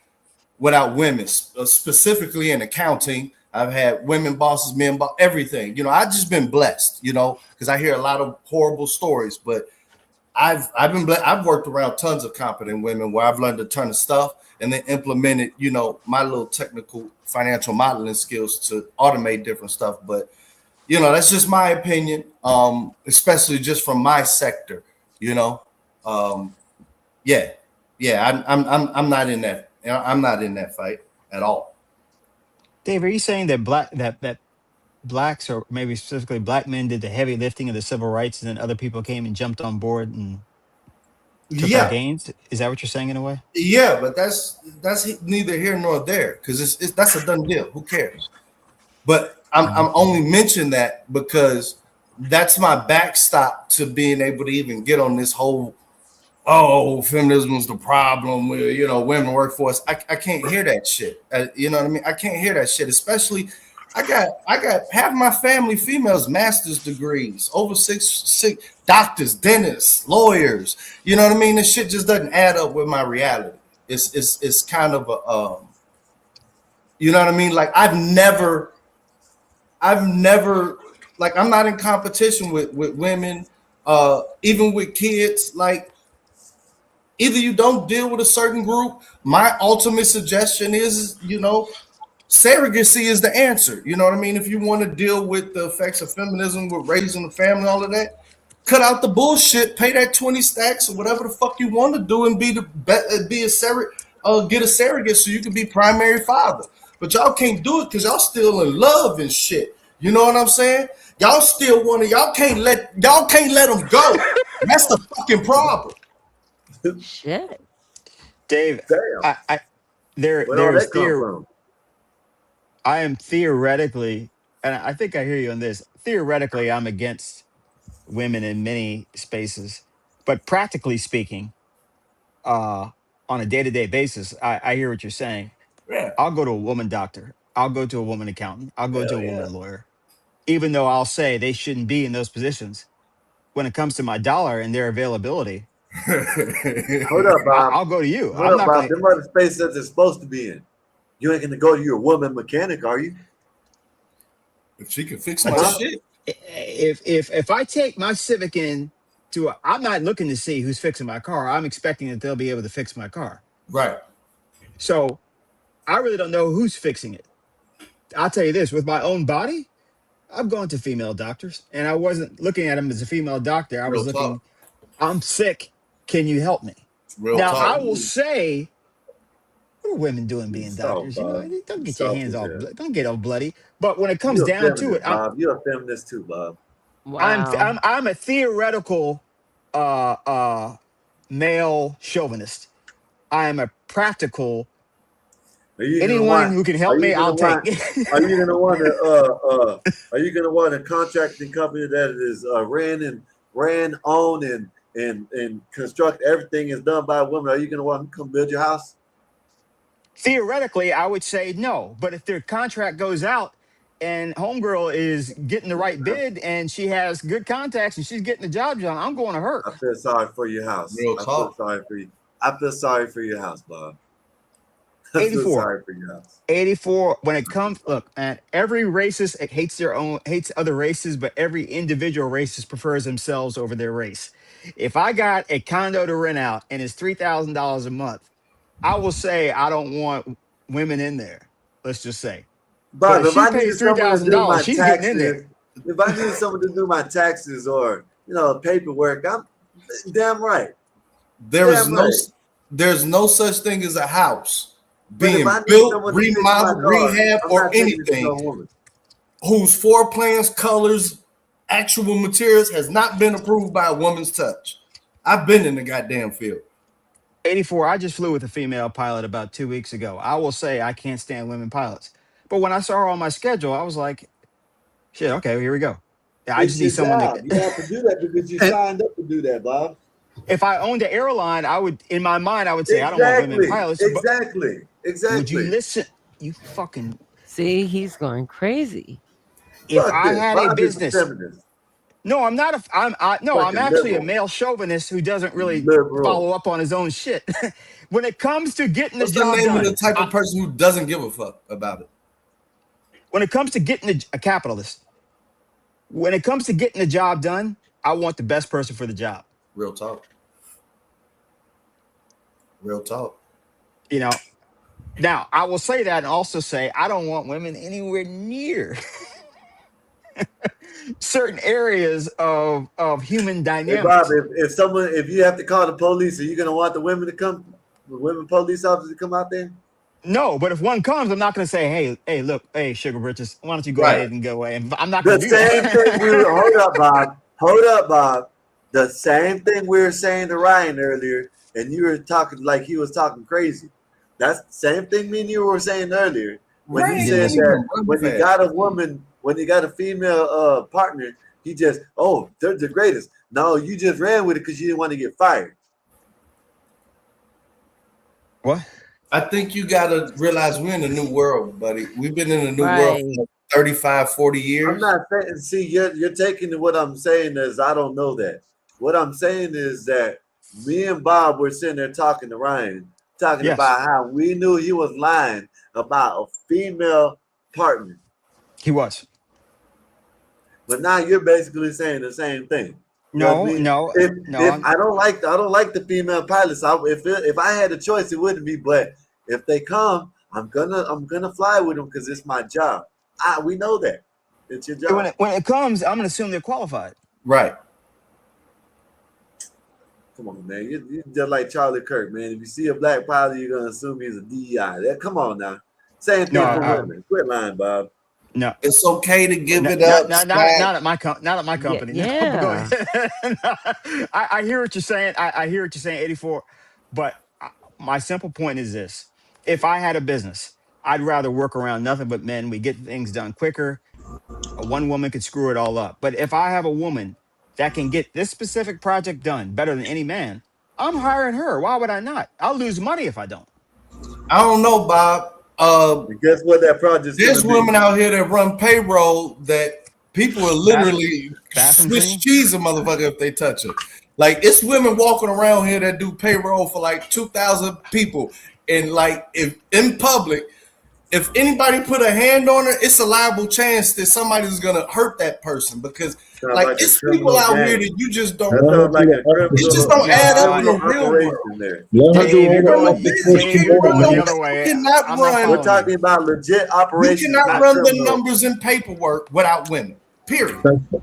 without women, specifically in accounting. I've had women bosses, men bosses, everything. I've just been blessed, because I hear a lot of horrible stories, but I've been blessed. I've worked around tons of competent women where I've learned a ton of stuff and then implemented, my little technical financial modeling skills to automate different stuff. But that's just my opinion, especially just from my sector. I'm not in that. I'm not in that fight at all. Dave, are you saying that that blacks, or maybe specifically black men, did the heavy lifting of the civil rights, and then other people came and jumped on board and took our Yeah, gains? Is that what you're saying in a way? yeah, but that's neither here nor there, because it's that's a done deal. Who cares? But I'm only mentioning that because that's my backstop to being able to even get on this whole feminism is the problem with women workforce. I can't hear that shit. You know what I mean? I can't hear that shit. Especially, I got half my family females master's degrees, over six doctors, dentists, lawyers. You know what I mean? This shit just doesn't add up with my reality. It's kind of a you know what I mean? Like I've never like I'm not in competition with women, even with kids. Like either you don't deal with a certain group. My ultimate suggestion is, surrogacy is the answer. You know what I mean? If you want to deal with the effects of feminism, with raising the family, all of that, cut out the bullshit, pay that 20 stacks or whatever the fuck you want to do, and get a surrogate so you can be primary father. But y'all can't do it because y'all still in love and shit. You know what I'm saying? Y'all still want to. Y'all can't let them go. That's the fucking problem. Shit. Dave, Damn. Where all there's that come from? I am theoretically, and I think I hear you on this. Theoretically, I'm against women in many spaces, but practically speaking, on a day-to-day basis, I hear what you're saying. Yeah. I'll go to a woman doctor. I'll go to a woman accountant. I'll go to a Hell woman lawyer, even though I'll say they shouldn't be in those positions. When it comes to my dollar and their availability, Hold up, Bob. I'll go to you. Hold I'm up, not Bob. going Them are the space that they're supposed to be in. You ain't gonna go to your woman mechanic, are you? If she can fix to. my shit. If I take my Civic in to, I'm not looking to see who's fixing my car. I'm expecting that they'll be able to fix my car. Right. So I really don't know who's fixing it. I'll tell you this: with my own body, I've gone to female doctors, and I wasn't looking at them as a female doctor. I was Real looking, talk. I'm sick. Can you help me? Real Now talk. I will say, what are women doing being Soft, doctors? You know, Bob. don't get your Soft hands as all, hell. don't get all bloody. But when it comes You're a down to it, feminist, Bob. You're a feminist too, Bob. Wow. I'm a theoretical male chauvinist. I am a practical. Anyone who can help me, I'll take. Are you gonna want to? Are you gonna want a contracting company that is ran, owned, and construct everything is done by a woman? Are you gonna want to come build your house? Theoretically, I would say no. But if their contract goes out and homegirl is getting the right bid and she has good contacts and she's getting the job done, I'm going to her. I feel sorry for your house. Real I talk. feel sorry for you. I feel sorry for your house, Bob. I feel 84. sorry for your house. 84. When it comes, look, man, every racist hates other races, but every individual racist prefers themselves over their race. If I got a condo to rent out and it's $3,000 a month, I will say I don't want women in there. Let's just say. But Bob, if if she I pays needed someone to do $3,000, my she's getting in taxes, there. if I needed someone to do my taxes or paperwork, I'm damn right. There's no such thing as a house But if being I need built, someone to fix my remodeled, car, rehab, I'm or not taking it to no anything woman. whose floor plans, colors, actual materials has not been approved by a woman's touch. I've been in the goddamn field. 84. I just flew with a female pilot about 2 weeks ago. I will say I can't stand women pilots. But when I saw her on my schedule, I was like, shit, okay, here we go. I just need your someone job. to. You have to do that because you signed up to do that, Bob. If I owned an airline, I would, in my mind, I would say I don't want women pilots. Exactly. Would you listen? You fucking. See, he's going crazy. If Fuck I this. had Bob a is a business. feminist. No, I'm not. I'm Fucking actually a liberal. male chauvinist who doesn't really Liberal. follow up on his own shit. When it comes to getting the What's the job name done, of the type of person who doesn't give a fuck about it? when it comes to getting a capitalist, when it comes to getting the job done, I want the best person for the job. Real talk. Real talk. You know. Now, I will say that and also say I don't want women anywhere near certain areas of human Hey Bob, dynamics. if you have to call the police, are you gonna want the women police officers to come out there? No, but if one comes, I'm not going to say, hey, look, hey, Sugar Britches, why don't you go ahead and go away? And I'm not The going to do same that. thing hold up, Bob. The same thing we were saying to Ryan earlier, and you were talking like he was talking crazy. That's the same thing me and you were saying earlier when Ryan you said didn't even that run when you fast. got a woman, when you got a female partner, he just, oh, they're the greatest. No, you just ran with it because you didn't want to get fired. What? I think you got to realize we're in a new world, buddy. We've been in a new world Right. for 35, 40 years. I'm not saying, see, you're taking what I'm saying as I don't know that. What I'm saying is that me and Bob were sitting there talking to Ryan, talking Yes. about how we knew he was lying about a female partner. He was. But now you're basically saying the same thing. You know what I mean? No. If I don't like the female pilots. If I had a choice, it wouldn't be. But if they come, I'm gonna fly with them because it's my job. We know that it's your job. When it comes, I'm going to assume they're qualified. Right. Come on, man. You're just like Charlie Kirk, man. If you see a black pilot, you're gonna assume he's a DEI. Come on now. Same thing for women. Quit lying, Bob. No, it's okay to give it up. Not at my company. Yeah. No, go ahead. I hear what you're saying. I hear what you're saying, 84. But my simple point is this: if I had a business, I'd rather work around nothing but men. We get things done quicker. One woman could screw it all up. But if I have a woman that can get this specific project done better than any man, I'm hiring her. Why would I not? I'll lose money if I don't. I don't know, Bob. Guess what that project's there's gonna be? women out here that run payroll that people are literally Swiss cheese a motherfucker if they touch it. Like it's women walking around here that do payroll for like 2,000 people, and like if in public, if anybody put a hand on her, it's a liable chance that somebody's gonna hurt that person because like it's people out here that you just don't. It just don't add up in the real world. Dave, you're going the other way. You cannot run. We're talking about legit operations. You cannot run the numbers in paperwork without women. Period.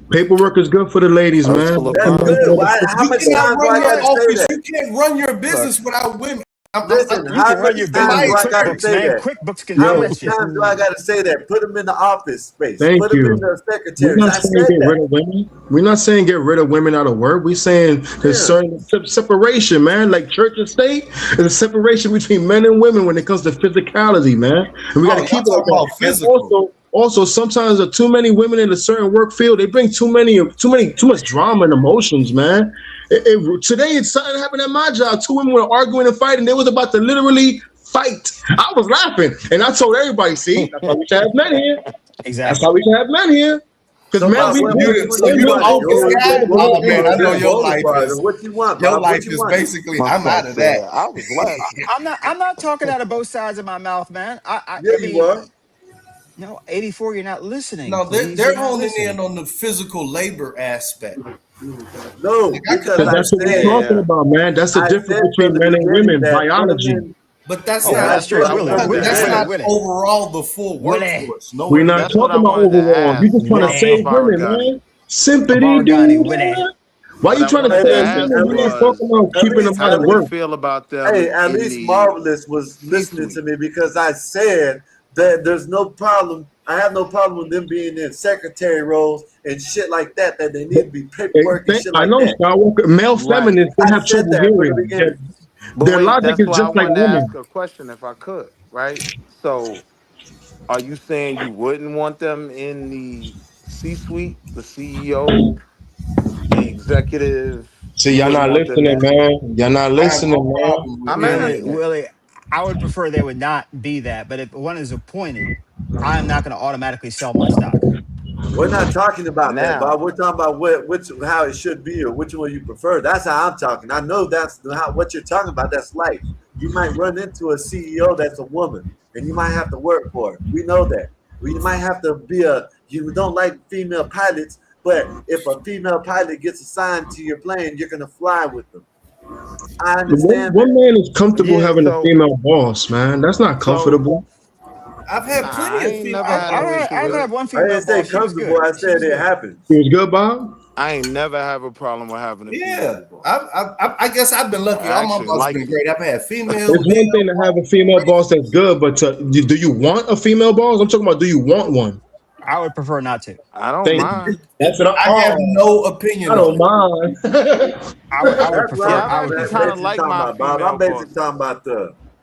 Paperwork is good for the ladies, man. That's good. How much time do I got to say that? You can't run your business without women. Listen, how much time do I got to say that? QuickBooks can How do much that time do I got to say that? Put them in the office space. Thank Put you. them in the secretary. We're not saying get rid of women. We're not saying get rid of women out of work. We're saying there's certain separation, man. Like church and state, there's a separation between men and women when it comes to physicality, man. And we got to keep it about physical. Also, sometimes there are too many women in a certain work field. They bring too much drama and emotions, man. Today, it's something happened at my job. Two women were arguing and fighting. They was about to literally fight. I was laughing, and I told everybody, "See, that's why we should have men here. Exactly. That's why we should have men here." Because man, you the office guy. Oh man, I know your life is. What you want? Your life is basically. I'm out of that. I was laughing. I'm not talking out of both sides of my mouth, man. I mean, you are. No, 84, you're not listening. No, they're honing in on the physical labor aspect. No, because that's what we're talking about, man. That's the difference between men and women, biology. But that's that's not overall the full workforce. No, we're not talking about overall. You just want to save women, man. Sympathy, dude. Why are you trying to save women? We're not talking about keeping them out of work. Feel about them. Hey, at least Marvelous was listening to me because I said that there's no problem. I have no problem with them being in secretary roles and shit like that. That they need to be paperwork and shit like that. I know, Skywalker. Male feminists don't have trouble hearing. Their logic is just like women. Ask a question, if I could, right? So, are you saying you wouldn't want them in the C-suite, the CEO, the executive. See, You y'all wouldn't not want them listening, there. man. Y'all not I have no listening, man. problem with I'm any Willie, of asking. that. Willie, I would prefer they would not be that. But if one is appointed, I am not going to automatically sell my stock. We're not talking about that, Now, Bob. We're talking about how it should be or which one you prefer. That's how I'm talking. I know that's what you're talking about. That's life. You might run into a CEO that's a woman, and you might have to work for it. We know that. Or you might have to be you don't like female pilots, but if a female pilot gets assigned to your plane, you're gonna fly with them. I understand One that. man is comfortable yeah. having a female boss, man. That's not So comfortable. I've had nah, plenty I of ain't female. never had no issue I've with had it. one I female didn't say boss. She was comfortable. good. I She said was it good. happens. It was good, Bob. I ain't never have a problem with having a Yeah, female boss. I guess I've been lucky. I All my actually bosses like been it. great. I've had female, It's one thing to have a female boss that's good, but do you want a female boss? I'm talking about, do you want one? I would prefer not to. I don't Thank mind. you. That's what I have no opinion I on don't it. mind. I would That's what prefer. Yeah, I'm, I've I would actually that's kind prefer. of basically like talking my about, Bob. I'm female basically bosses. talking about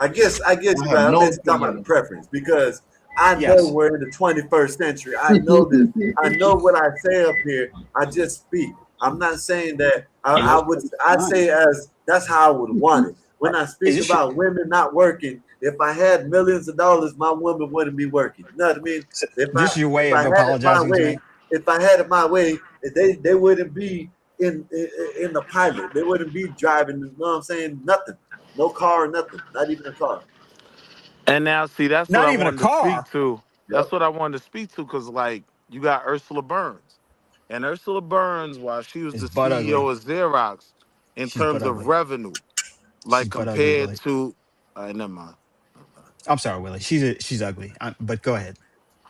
I guess you, I have but I'm no basically talking about opinion the on preference because I know Yes. we're in the 21st century. I know this. I know what I say up here. I just speak. I'm not saying that I say as that's how I would want it. When I Is speak this about women not working, if I had millions of dollars, my woman wouldn't be working. You know what I mean? this your way If of I had it my apologizing to me? way, if I had it my way, they wouldn't be in the pilot. They wouldn't be driving. You know what I'm saying? Nothing. No car, nothing. Not even a car. And now, see, that's what Not I even a wanted to speak car. to. Yep. That's what I wanted to speak to because, like, you got Ursula Burns. And Ursula Burns, while she was Is the butt ugly. CEO of Xerox, in She's butt terms of ugly. revenue, She's like butt ugly, compared Willie. to, never mind. I'm sorry, Willie. She's ugly. But go ahead.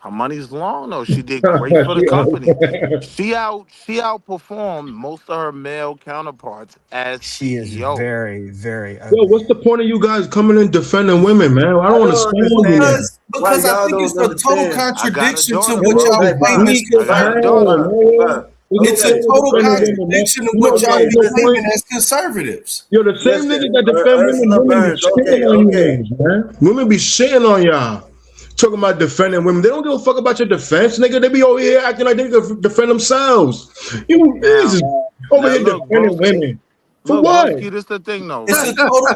Her money's long though. She did great for the company. She outperformed most of her male counterparts as She is CEO. very, very Yo, ugly. what's the point of you guys coming and defending women, man? I I don't don't understand you, understand man. why Because I y'all think it's don't a total understand. I got a contradiction to daughter, what bro. y'all Hey, claim Bob, as Weak as I got a hell, daughter. man. What's It's the a Okay, point of total defending okay, women, man? contradiction of You know what why y'all okay. there's no claiming point? as conservatives. Yo, the same Listen, niggas that defend Ursula women be Burns. shitting Okay, on you okay. niggas, man. Women be shitting on y'all. Talking about defending women. They don't give a fuck about your defense, nigga. They be over here acting like they can defend themselves. You niggas Now, is over now here look, defending broski. women. For Look, what? broski. This the thing, though, It's a right? total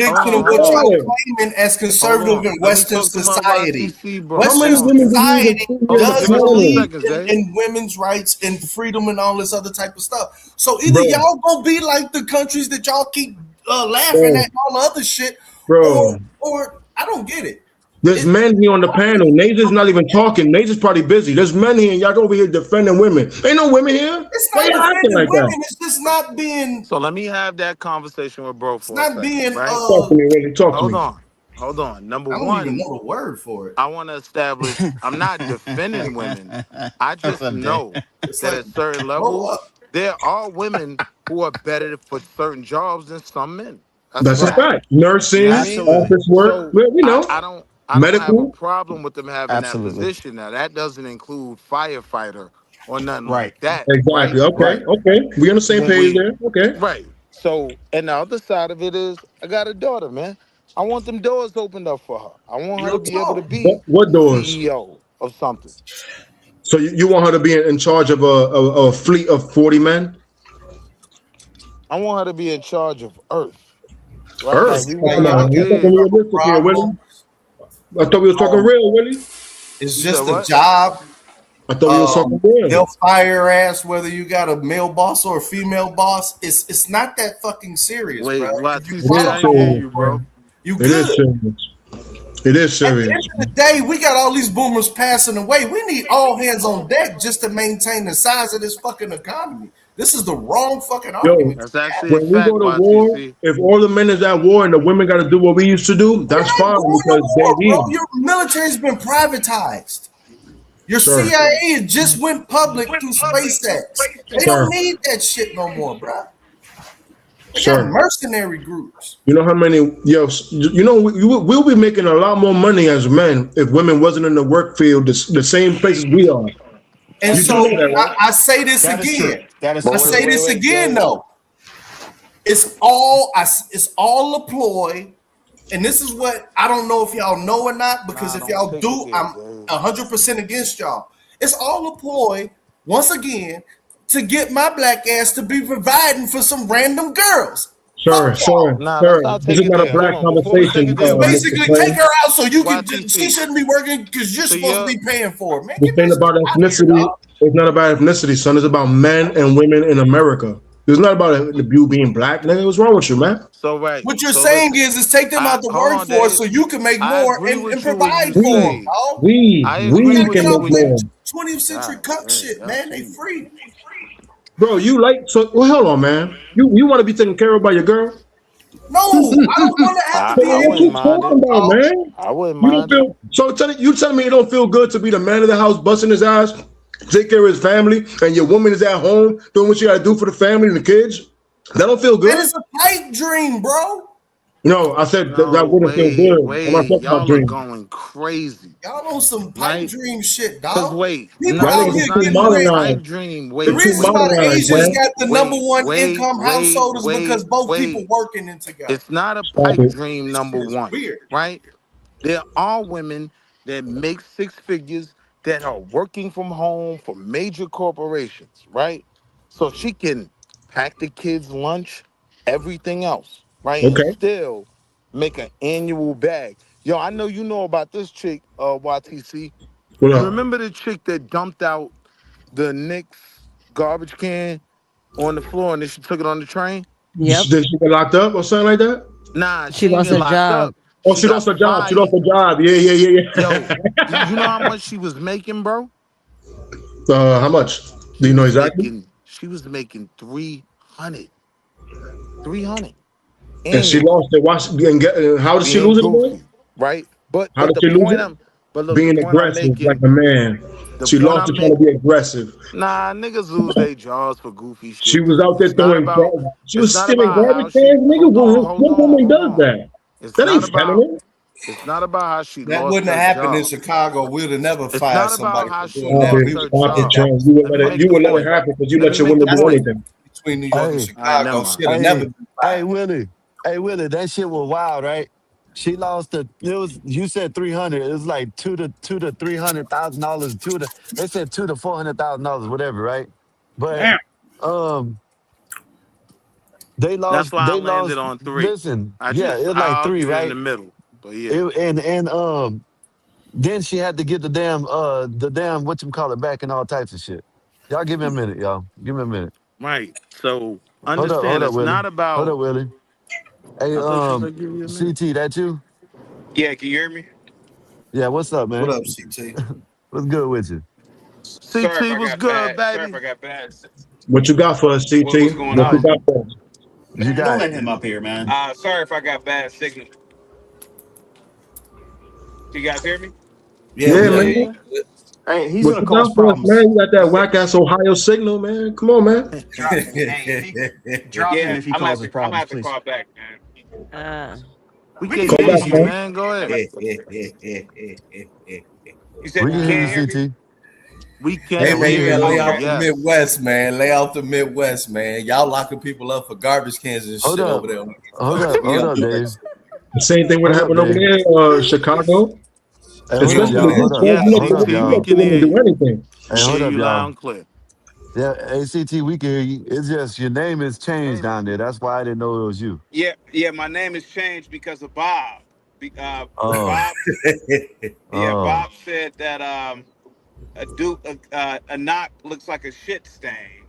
Hold contradiction of on, what hold y'all on, Yeah. claiming as hold conservative on. in Let me Western talk to my society. YCC, bro. How Hold many Western on. women do you even society see Hold on on. the Give does me a couple panel? believe seconds, Jay. in women's rights and freedom and all this other type of stuff. So either Bro, y'all gonna be like the countries that y'all keep laughing at bro, and all the other shit, bro. or I don't get it. There's men here on the panel. Naza's not even talking. Naza's probably busy. There's men here, and y'all over here defending women. Ain't no women here. It's Why not y'all acting defending like that? women. It's just not being. So let me have that conversation with bro It's for a not second, being. right? Talk to me, Willie. Talk to Hold me. on. Hold on. Number I don't even one, know the word for it. I want to establish I'm not defending women. I just Someday. know It's that like at certain grow levels, up. there are women who are better for certain jobs than some men. That's a That's a fact. fact. You know what Nursing, I mean? Absolutely. office work. So Well, we know. I don't have a Medical. problem with them having that Absolutely. position. Now that doesn't include firefighter or nothing Right. like that, right? Exactly. Okay. Right. Okay. We on the same When page we there. Okay. right. So and the other side of it is I got a daughter, man. I want them doors opened up for her. I want her to Real be able to talk. be What doors? CEO of something. So you want her to be in charge of a fleet of 40 men? I want her to be in charge of Earth, right? Earth. Like It's we like want Come our on. We're talking kids. realistic here, Willie. problem. I thought we was talking real, Willie. It's You said just a what? job. I thought we was talking They'll real. fire your ass whether you got a male boss or a female boss. It's not that fucking serious, bro. Wait, If you It YTC, I is ain't qualify, hear serious, you, bro. man. you It is good. serious. It is At the serious. end of the day, we got all these boomers passing away. We need all hands on deck just to maintain the size of this fucking economy. This is the wrong fucking Yo, argument to That's be actually a when we fact, go to war, YTC. if all the men is at war and the women got to do what we used to do, We're that's not fine going to because they war, bro. here. Your military's been privatized. Your Sir, CIA just went public through SpaceX. They don't sir, need that shit no more, bro. They got sir. mercenary groups. You know how many, yo, you know, we'll be making a lot more money as men if women wasn't in the work field the same places we are. And You do so know that, right? I say this That is true. again. That is But I wait, true. say wait, this wait, again Jay. though. It's all a ploy. And this is what I don't know if y'all know or not, because Nah, if don't y'all take it do, there, I'm Jay. 100% against y'all. It's all a ploy once again, to get my black ass to be providing for some random girls. Sir, sir, Nah, let's sir. not This take is it not a there. Hold black on. Before we take conversation, it there, It's Willie. Mr. basically take Plain. her out so you can. YTC. She shouldn't be working because you're So supposed you're to be paying for it, man. This ain't about ethnicity. It's not about ethnicity, son. It's about men and women in America. It's not about you being black, nigga. What's wrong with you, man? so right. What you're So saying listen, is take them out the hold on, workforce Dave. so you can make I more agree and with you when you provide for them, say. dog. I You agree gotta with get you off when that you. 20th century cuck shit, y'all man. They cheating. free. Bro, you like so? Well, hold on, man. You want to be taken care of by your girl? No, I don't want to have to be I What wouldn't you able mind talking it. about, man? I wouldn't You don't mind it. feel so. You telling me it don't feel good to be the man of the house, busting his ass, take care of his family, and your woman is at home doing what you got to do for the family and the kids? That don't feel Man, good. it's a pipe dream, bro. No, I said that No, wouldn't feel wait, good. I'm not wait. talking about Y'all are dreams. going crazy, Y'all on some pipe right? dream shit, Cause dog. wait, People Y'all out no, niggas it's are here not too getting even a rich. pipe modernized. dream. The They're Wait, too reason wait, why the modernized, Asians man. got the number one wait, income household is because both people wait. working in together. It's not a Stop pipe it. dream, This number shit is one, weird. right? There are women that make six figures that are working from home for major corporations, right? So she can pack the kids' lunch, everything else, right? And Okay. still make an annual bag. Yo, I know you know about this chick, YTC. What You up? remember the chick that dumped out the Knicks garbage can on the floor and then she took it on the train? Yep. Did she get locked up or something like that? Nah, She she didn't lost get her locked job. up. Oh, She she got lost her job. She lost fired. her job. Yeah. Yo, you know how much she was making, bro? How much? Do you know exactly? She was making 300. 300 And she annually. lost it. How did she Being lose it again? goofy, right? But How did the she lose point it? I'm but look, the Being point I'm aggressive like making, a man. the She point lost I'm it trying to making, be aggressive. nah, niggas lose their jaws for goofy She shit was out too. there throwing. She It's was not stealing about garbage how she cans, nigga. hold on, What woman hold does on. that? It's That not ain't about feminine. how she That lost wouldn't have her happened in job. Chicago. We'd have never It's fired not about somebody how for she doing that. lost Stop it, her stop it, job. Charles. Let me make You this would let it point. happen because you Let let me your make women the That's do the point. anything. between New York and Hey, All right, never Chicago. mind. She'd have never hey, been hey, fired. Willie. Hey, Willie, that shit was wild, right? She lost it was you said 300. It was like two to $300,000. They said $200,000 to $400,000, whatever, right? But Damn. um That's why I they landed lost on three. listen, yeah, it was like I'll three, give it in the right? middle. But yeah. And then she had to get the damn whatchamacallit back and all types of shit. Y'all give me a minute, y'all. Give me a minute. Right. So Hold understand up, it's Willie. not Hold about up, Willie. Hey, I thought you said give you a minute. CT, that you? Yeah, can you hear me? Yeah, what's up, What man? up, CT? What's good with you? Sorry if CT I was got good, bad. Sorry if baby. I got bad. What you got for us, What's CT? going What you on? got for us? You Man, don't got let him up here, man. Sorry if I got bad signal. Can you guys hear me? Yeah, Yeah, we Yeah, hear yeah, man. you. yeah. hey, he's What gonna you cause got for us, man? problems. You got that whack ass Ohio signal, man. Come on, man. Drop him Yeah, if he causes I'm gonna problems, have to please. call back, man. We We can can Call hear hear back, you, you. man. man. Go ahead. You said We you can hear can't you, hear me? CT. We Hey can Yeah, we man, can you hear hear gotta lay you. you. off the Okay. Yes. Midwest, man. Lay off the Midwest, man. Y'all locking people up for garbage cans and Hold shit over up. there on the East Coast. We Hold on up, the Dave. West. The same thing would Hold up, happen over Dave. there, Chicago. Hey, We hold up, on Especially y'all. the Hold East up. Coast. Yes, You Hold up, CT, we let y'all. the can women hear do you. anything. We Hey, can hold hear up, you loud y'all. and clear. Yeah, ACT, we can hear you. It's just your name is changed down there. That's why I didn't know it was you. Yeah. My name is changed because of Bob. Oh, Bob. Yeah, oh. Bob said that a knock looks like a shit stain.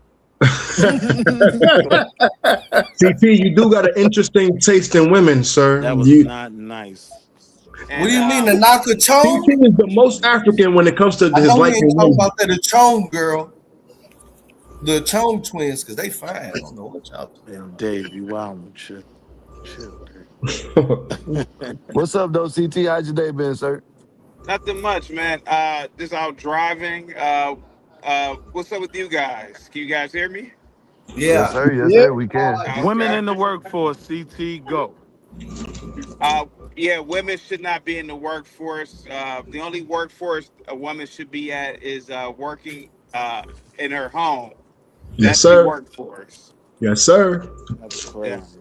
CT, you do got an interesting taste in women, sir. That was You not nice. What And do you mean, the Naka CT Chong? is the most African when it comes to I his know we liking ain't talking women. about that the Chong girl, the Chong twins, because they fine. I don't know what y'all. Damn, Dave, you wild. Chill. Chill, Dave. What's up, though, CT? How's your day been, sir? nothing much, man. Just out driving. What's up with you guys? Can you guys hear me? Yes, Yeah. sir. Yes, Yeah. sir. We can. Women Okay. in the workforce, CT, go. Yeah, women should not be in the workforce. The only workforce a woman should be at is working in her home. Yes, That's the sir. workforce. Yes, sir. That's Yeah. crazy.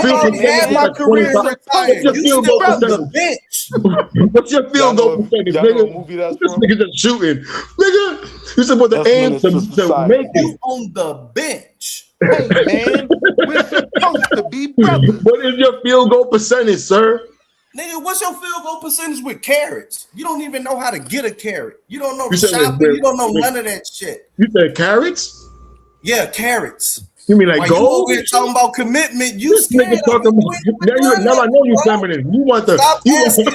field goal already had percentage my like career 25? retired. What's your You field still goal on the percentage? bench. What's your field goal percentage, y'all know nigga? what movie that's This from? nigga just shooting. Nigga, you supposed to That's aim Menace to to make Society. it. You on the bench. Hey, man, we're supposed to be brothers. What is your field goal percentage, sir? Nigga, what's your field goal percentage with carrots? You don't even know how to get a carrot. You don't know You the said shopping. You don't know none of that shit. you said carrots? Yeah, carrots. You mean like While you gold? over here talking about commitment, you This nigga scared of talking it. You about ain't now. doing Now I nothing, know you bro. feminine. You want the Stop acting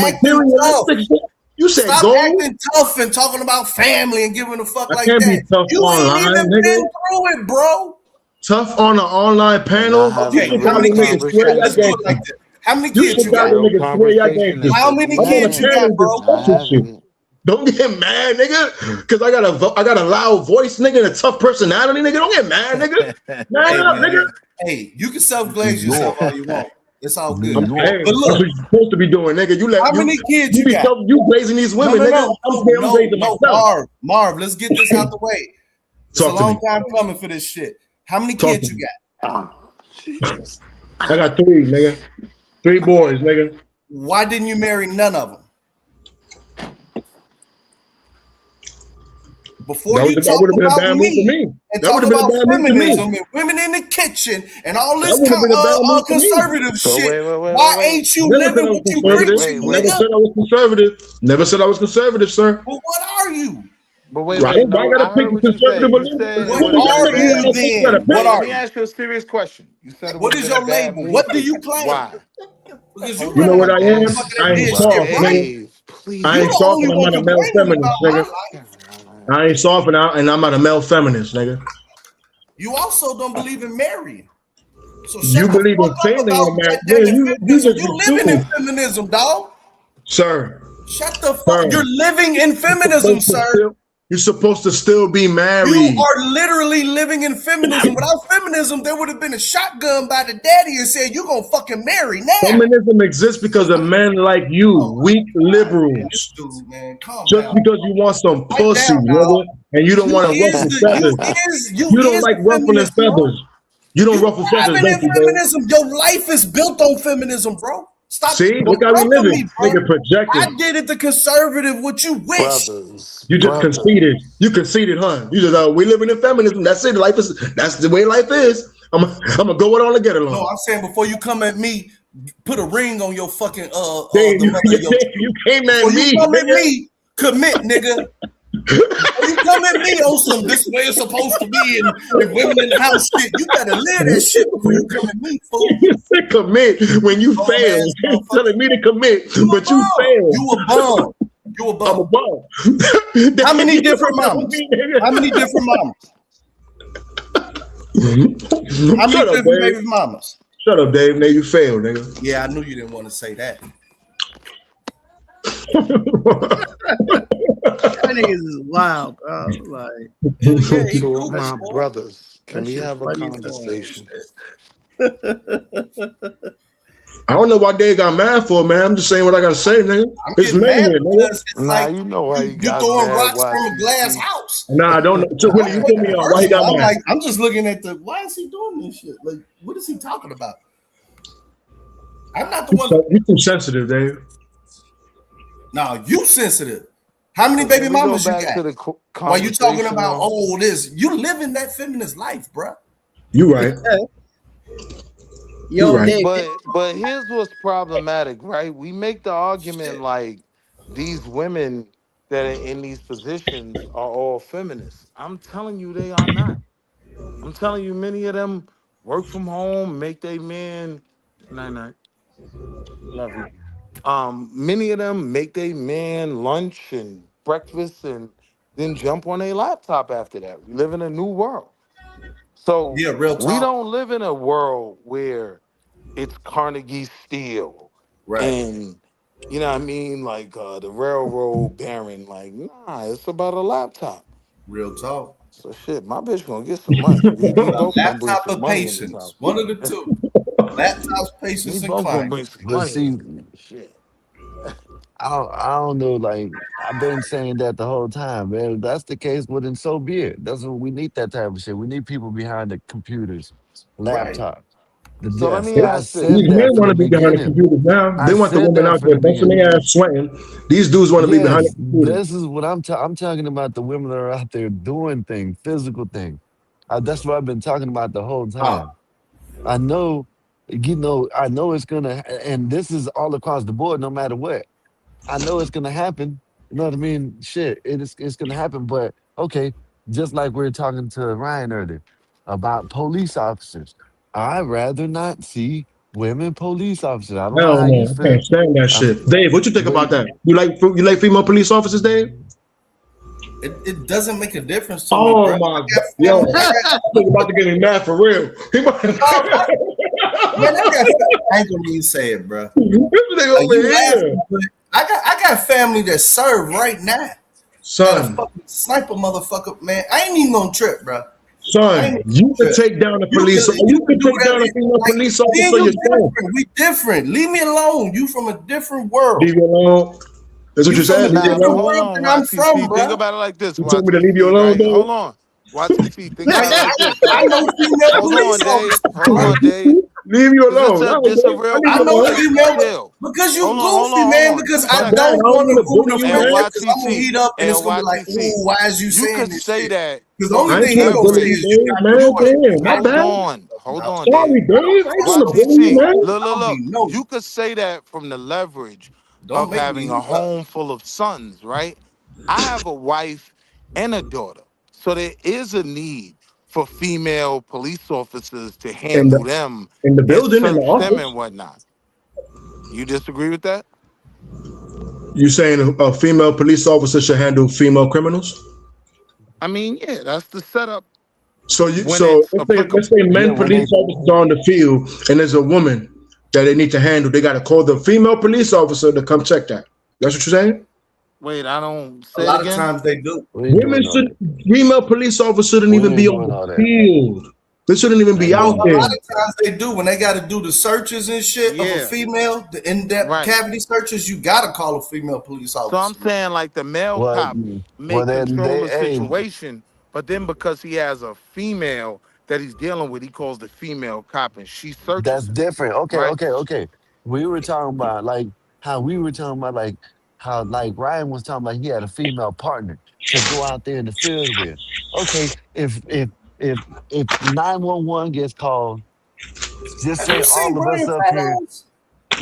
materialistic tough. shit. You said Stop gold. acting tough and talking about family and giving a fuck I like can't be that. tough You ain't online, even nigga. been through it, bro. Tough on an online panel. Okay, You should how have many a nigga kids you swear got? y'all Let's do it gangsters. like this. How many You kids should you have got? a nigga swear y'all gangsters. How many I'm on a kids you panel got, bro? discussing shit. Don't get mad, nigga. Because I got a loud voice, nigga, and a tough personality, nigga. Don't get mad, nigga. Man Hey, up, nigga. man. Hey, you can self-glaze yourself all you want. It's all good. Hey, But that's look, what you're supposed to be doing, nigga. how many kids you got? You blazing these women, nigga. I'm blazing myself. Marv, let's get this out the way. It's Talk a to long me. time coming for this shit. How many Talk kids to you me. got? I got 3, nigga. 3 boys, nigga. Why didn't you marry none of them? Before That you would talk have been a about bad move for me me. and That would talk have been a about bad move for me. feminism and women in the kitchen and all That this would have been a bad move for me. conservative So shit, wait, why ain't you Never said living I was what you conservative. preaching, Never nigga? said I was conservative. Never said I was conservative, sir. Well, what are you? But wait, Right? wait, Why no, gotta I pick heard a what you said. conservative or You liberal? said it What would have been a are bad. you then? Wait, What let are me you? ask you a serious question. You said it would What have is been a your bad label? move What for do you you. claim? Why? Because you You know running what a I am? motherfucker I that ain't did shit soft, right. nigga. Dave, please. I You ain't the soft only and I'm one not a male complaining feminist, about my nigga. life. I ain't soft and I'm not a male feminist, nigga. You also don't believe in marrying. So You shut the believe fuck in up failing about in marriage. that Nigga, you feminism. just You living in assume. feminism, dog. Sir, Shut the fuck. sir. You're living in feminism, sir. You're supposed to still be You married. are literally living in feminism. Without feminism, there would have been a shotgun by the daddy and said, "You gonna fucking marry now." Feminism exists because of men like you, weak Man, this liberals. dude, man, calm Just down. because you want some Pipe pussy, down, dog. nigga, and you don't You want to is ruffle the feathers. you You don't is like the ruffling feminist, bro. feathers. You don't You ruffle feathers, thriving in don't you, babe? feminism. Your life is built on feminism, bro. Stop. See, Don't look how we come for living. me, bro. Nigga projecting. I did it the conservative. What you wish? You just conceded. You conceded, huh? You just we living in feminism. That's it. That's the way life is. I'm gonna go with all to get along. No, I'm saying before you come at me, put a ring on your fucking Dave, the mother of your you came at before you me, come at nigga. me, commit, nigga. Before you come at me on some this way it's supposed to be and women in the house shit, you better live that shit before you come at me, fool. You said commit when you Bum fail. ass You're motherfucker. telling me to commit, but you fail. You a bum. You a bum. I'm a bum. How many different mamas? How many different mamas? How many Shut up, different Dave. baby mamas? Shut up, Dave. Now you failed, nigga. Yeah, I knew you didn't want to say that. That niggas is wild, bro. Like, So my brothers, can that we shit have a funny as conversation? I don't know why Dave got mad for, man. I'm just saying what I gotta say, nigga. It's getting men mad here, nigga. because it's Nah, like you know why he you got throwing mad. rocks Why from a glass house. Nah, I don't know. So Willie, you put me on. Why he got I'm mad? like, I'm just looking at the. Why is he doing this shit? Like, what is he talking about? I'm not the one. You too sensitive, Dave. No, you sensitive. How many So baby can we go mamas you back to got? the While you talking conversation, about though? oh this, you living that feminist life, bruh. You right. Yo, right. Dave. But here's what's problematic, right? We make the argument like these women that are in these positions are all feminists. I'm telling you, they are not. I'm telling you, many of them work from home, make their man. Night night. Love you. Many of them make their man lunch and breakfast and then jump on a laptop after that. We live in a new world. So Yeah, real we talk. don't live in a world where it's Carnegie Steel Right. and you know what I mean, like the railroad baron. Like, nah, it's about a laptop. Real talk. So shit, my bitch gonna get some money. We A both gonna bring laptop some of money in this patience. house. One of the two. Laptops, We patience, and both gonna climbing. bring some But money see, in. Shit. I don't know. Like I've been saying that the whole time, man. If that's the case, well then so be it. That's what we need. That type of shit. We need people behind the computers, Right. laptop, the So let desk. me I ask this. said These that men from want the to be behind the beginning. computers now. I They want the said women that out from there the busting beginning. their ass sweating. These dudes want to be behind the Yes, computer. this is what I'm talking about. The women that are out there doing things, physical things. That's what I've been talking about the whole Huh. time. I know, I know it's gonna, and this is all across the board, no matter what. I know it's gonna happen. You know what I mean? Shit, it's gonna happen. But okay, just like we were talking to Ryan earlier, about police officers. I'd rather not see women police officers. I I don't know how don't you know. I can't feel. stand that shit. Dave, what you think But about that? You like female police officers, Dave? It doesn't make a difference to me, bro. Oh I my god, got yo, family. I got I think about to get me mad for real. He about to, man. I ain't gonna even say it, bro. this nigga over You here, laughing, but I got family that serve right now. That a son. fucking sniper motherfucker, man. I ain't even gonna trip, bro. I ain't Son, even you gonna could trip. take down a You police. can you You can could do take whatever. down a female Like police me and officer you yourself. different. We different. Leave me alone. You from a different world. Leave you alone. That's what You you from a said. Leave you Nah, but different alone. hold world on, than I'm from, YTC. Think bro. about it like this, You told me to leave you YTC, alone, right? Dave. Hold on. YTC, think Nigga, about it like this, I right? know female Hold on, police Dave. officers, Hold bro. on, Dave. Leave you Cause alone. No, this a Dave, I real leave I you know alone. question. female Chill. because you Hold on, hold goofy, on, hold man. on. Because 2 I I'm not. I seconds. don't don't want want to to go in bully the you, And man. friendship because I'm gonna YTC heat up and and it's gonna be like, YTC. ooh, why is you You saying could this say shit? that Because the from only I the ain't thing trying he to gonna say bully you, leverage. is you Dave, got man. Jordan. Damn, my I Hold bad. on, hold on, Sorry, Dave. Dave. I ain't trying to bully you, YTC. man. Look. already know. You could say that from the leverage Don't of make me having a heat up. home full of sons, right? I have a wife and a daughter. So there is a need for female police officers to In handle the them in the and building, in the search them office. and whatnot. You disagree with that? You saying a female police officer should handle female criminals? I mean, yeah, that's the setup when So it's let's say applicable. yeah, men when police they officers are on the field and there's a woman that they need to handle. They got to call the female police officer to come check that. That's what you're saying? Wait, I don't A say it lot of again. times they do. we ain't Women doing all should that. female police officers shouldn't We even ain't be on doing the all that. field. They shouldn't even We be ain't out doing A all there. lot that. of times they do when they got to do the searches and shit of a Yeah, female, the in-depth right. cavity searches. You gotta call a female police So I'm officer, man. saying like the male Well, cop may well, then control they, the hey, situation, but then because he has a female that he's dealing with, he calls the female cop and she that's searches him, different. Okay, right? okay, okay. We were talking about like how we were talking about like how like Ryan was talking about he had a female partner to go out there in the field with. Okay, if if 911 gets called, just Have say you seen all of us Brian up Fat here. Ass?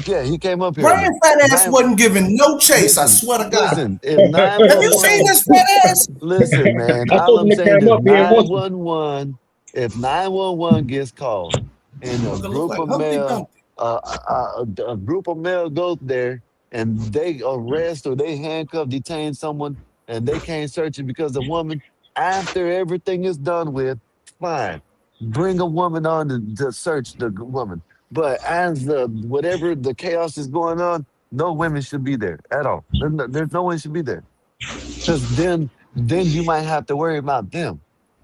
Yeah, he came up here. Brian Fat Ass Nine, wasn't giving no chase. I listen, swear to God. listen. If Have you seen 911, this fat ass? listen, man. I All told I'm him to saying cam is up. He ain't want to. 911. If 911 gets called, and a Motherfucker look group like of Humpty male, Dumpty. a group of male goes there, and they arrest or they handcuff, detain someone, and they can't search it because the woman, after everything is done with, fine, bring a woman on to search the woman. But as the whatever the chaos is going on, no women should be there at all. There's no one should be there because then you might have to worry about them.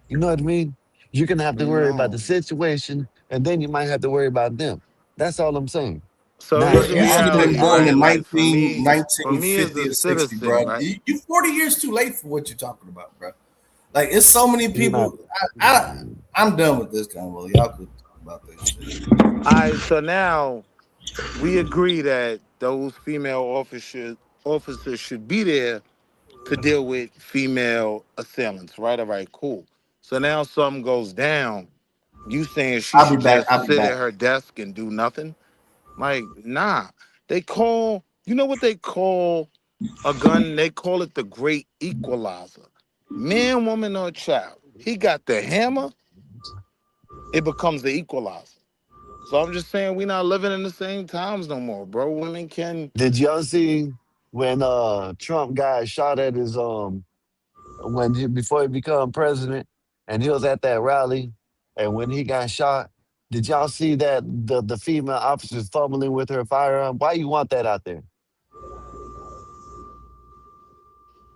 You know what I mean? You're gonna have to worry about the No. situation, and then you might have to worry about them. That's all I'm saying. So Now, here's the Bro, you should have been reality, after born right? in Like 19, for me as 1950 a or 60, citizen, bro. right? You 40 years too late for what you're talking about, bro. Like, it's so many you're not, people. I'm done with this convo. Y'all could talk about this shit. All right, so now we agree that those female officers should be there to deal with female assailants, right? All right, cool. So now something goes down. You saying she I'll be should back. just I'll be sit back. at her desk and do nothing? Like, nah. They call, you know what they call a gun? They call it the great equalizer. Man, woman, or child. He got the hammer, it becomes the equalizer. So I'm just saying we not living in the same times no more, bro. Women can. did y'all see when Trump got shot at his when he before he become president, and he was at that rally, and when he got shot, did y'all see that the female officers fumbling with her firearm? Why you want that out there?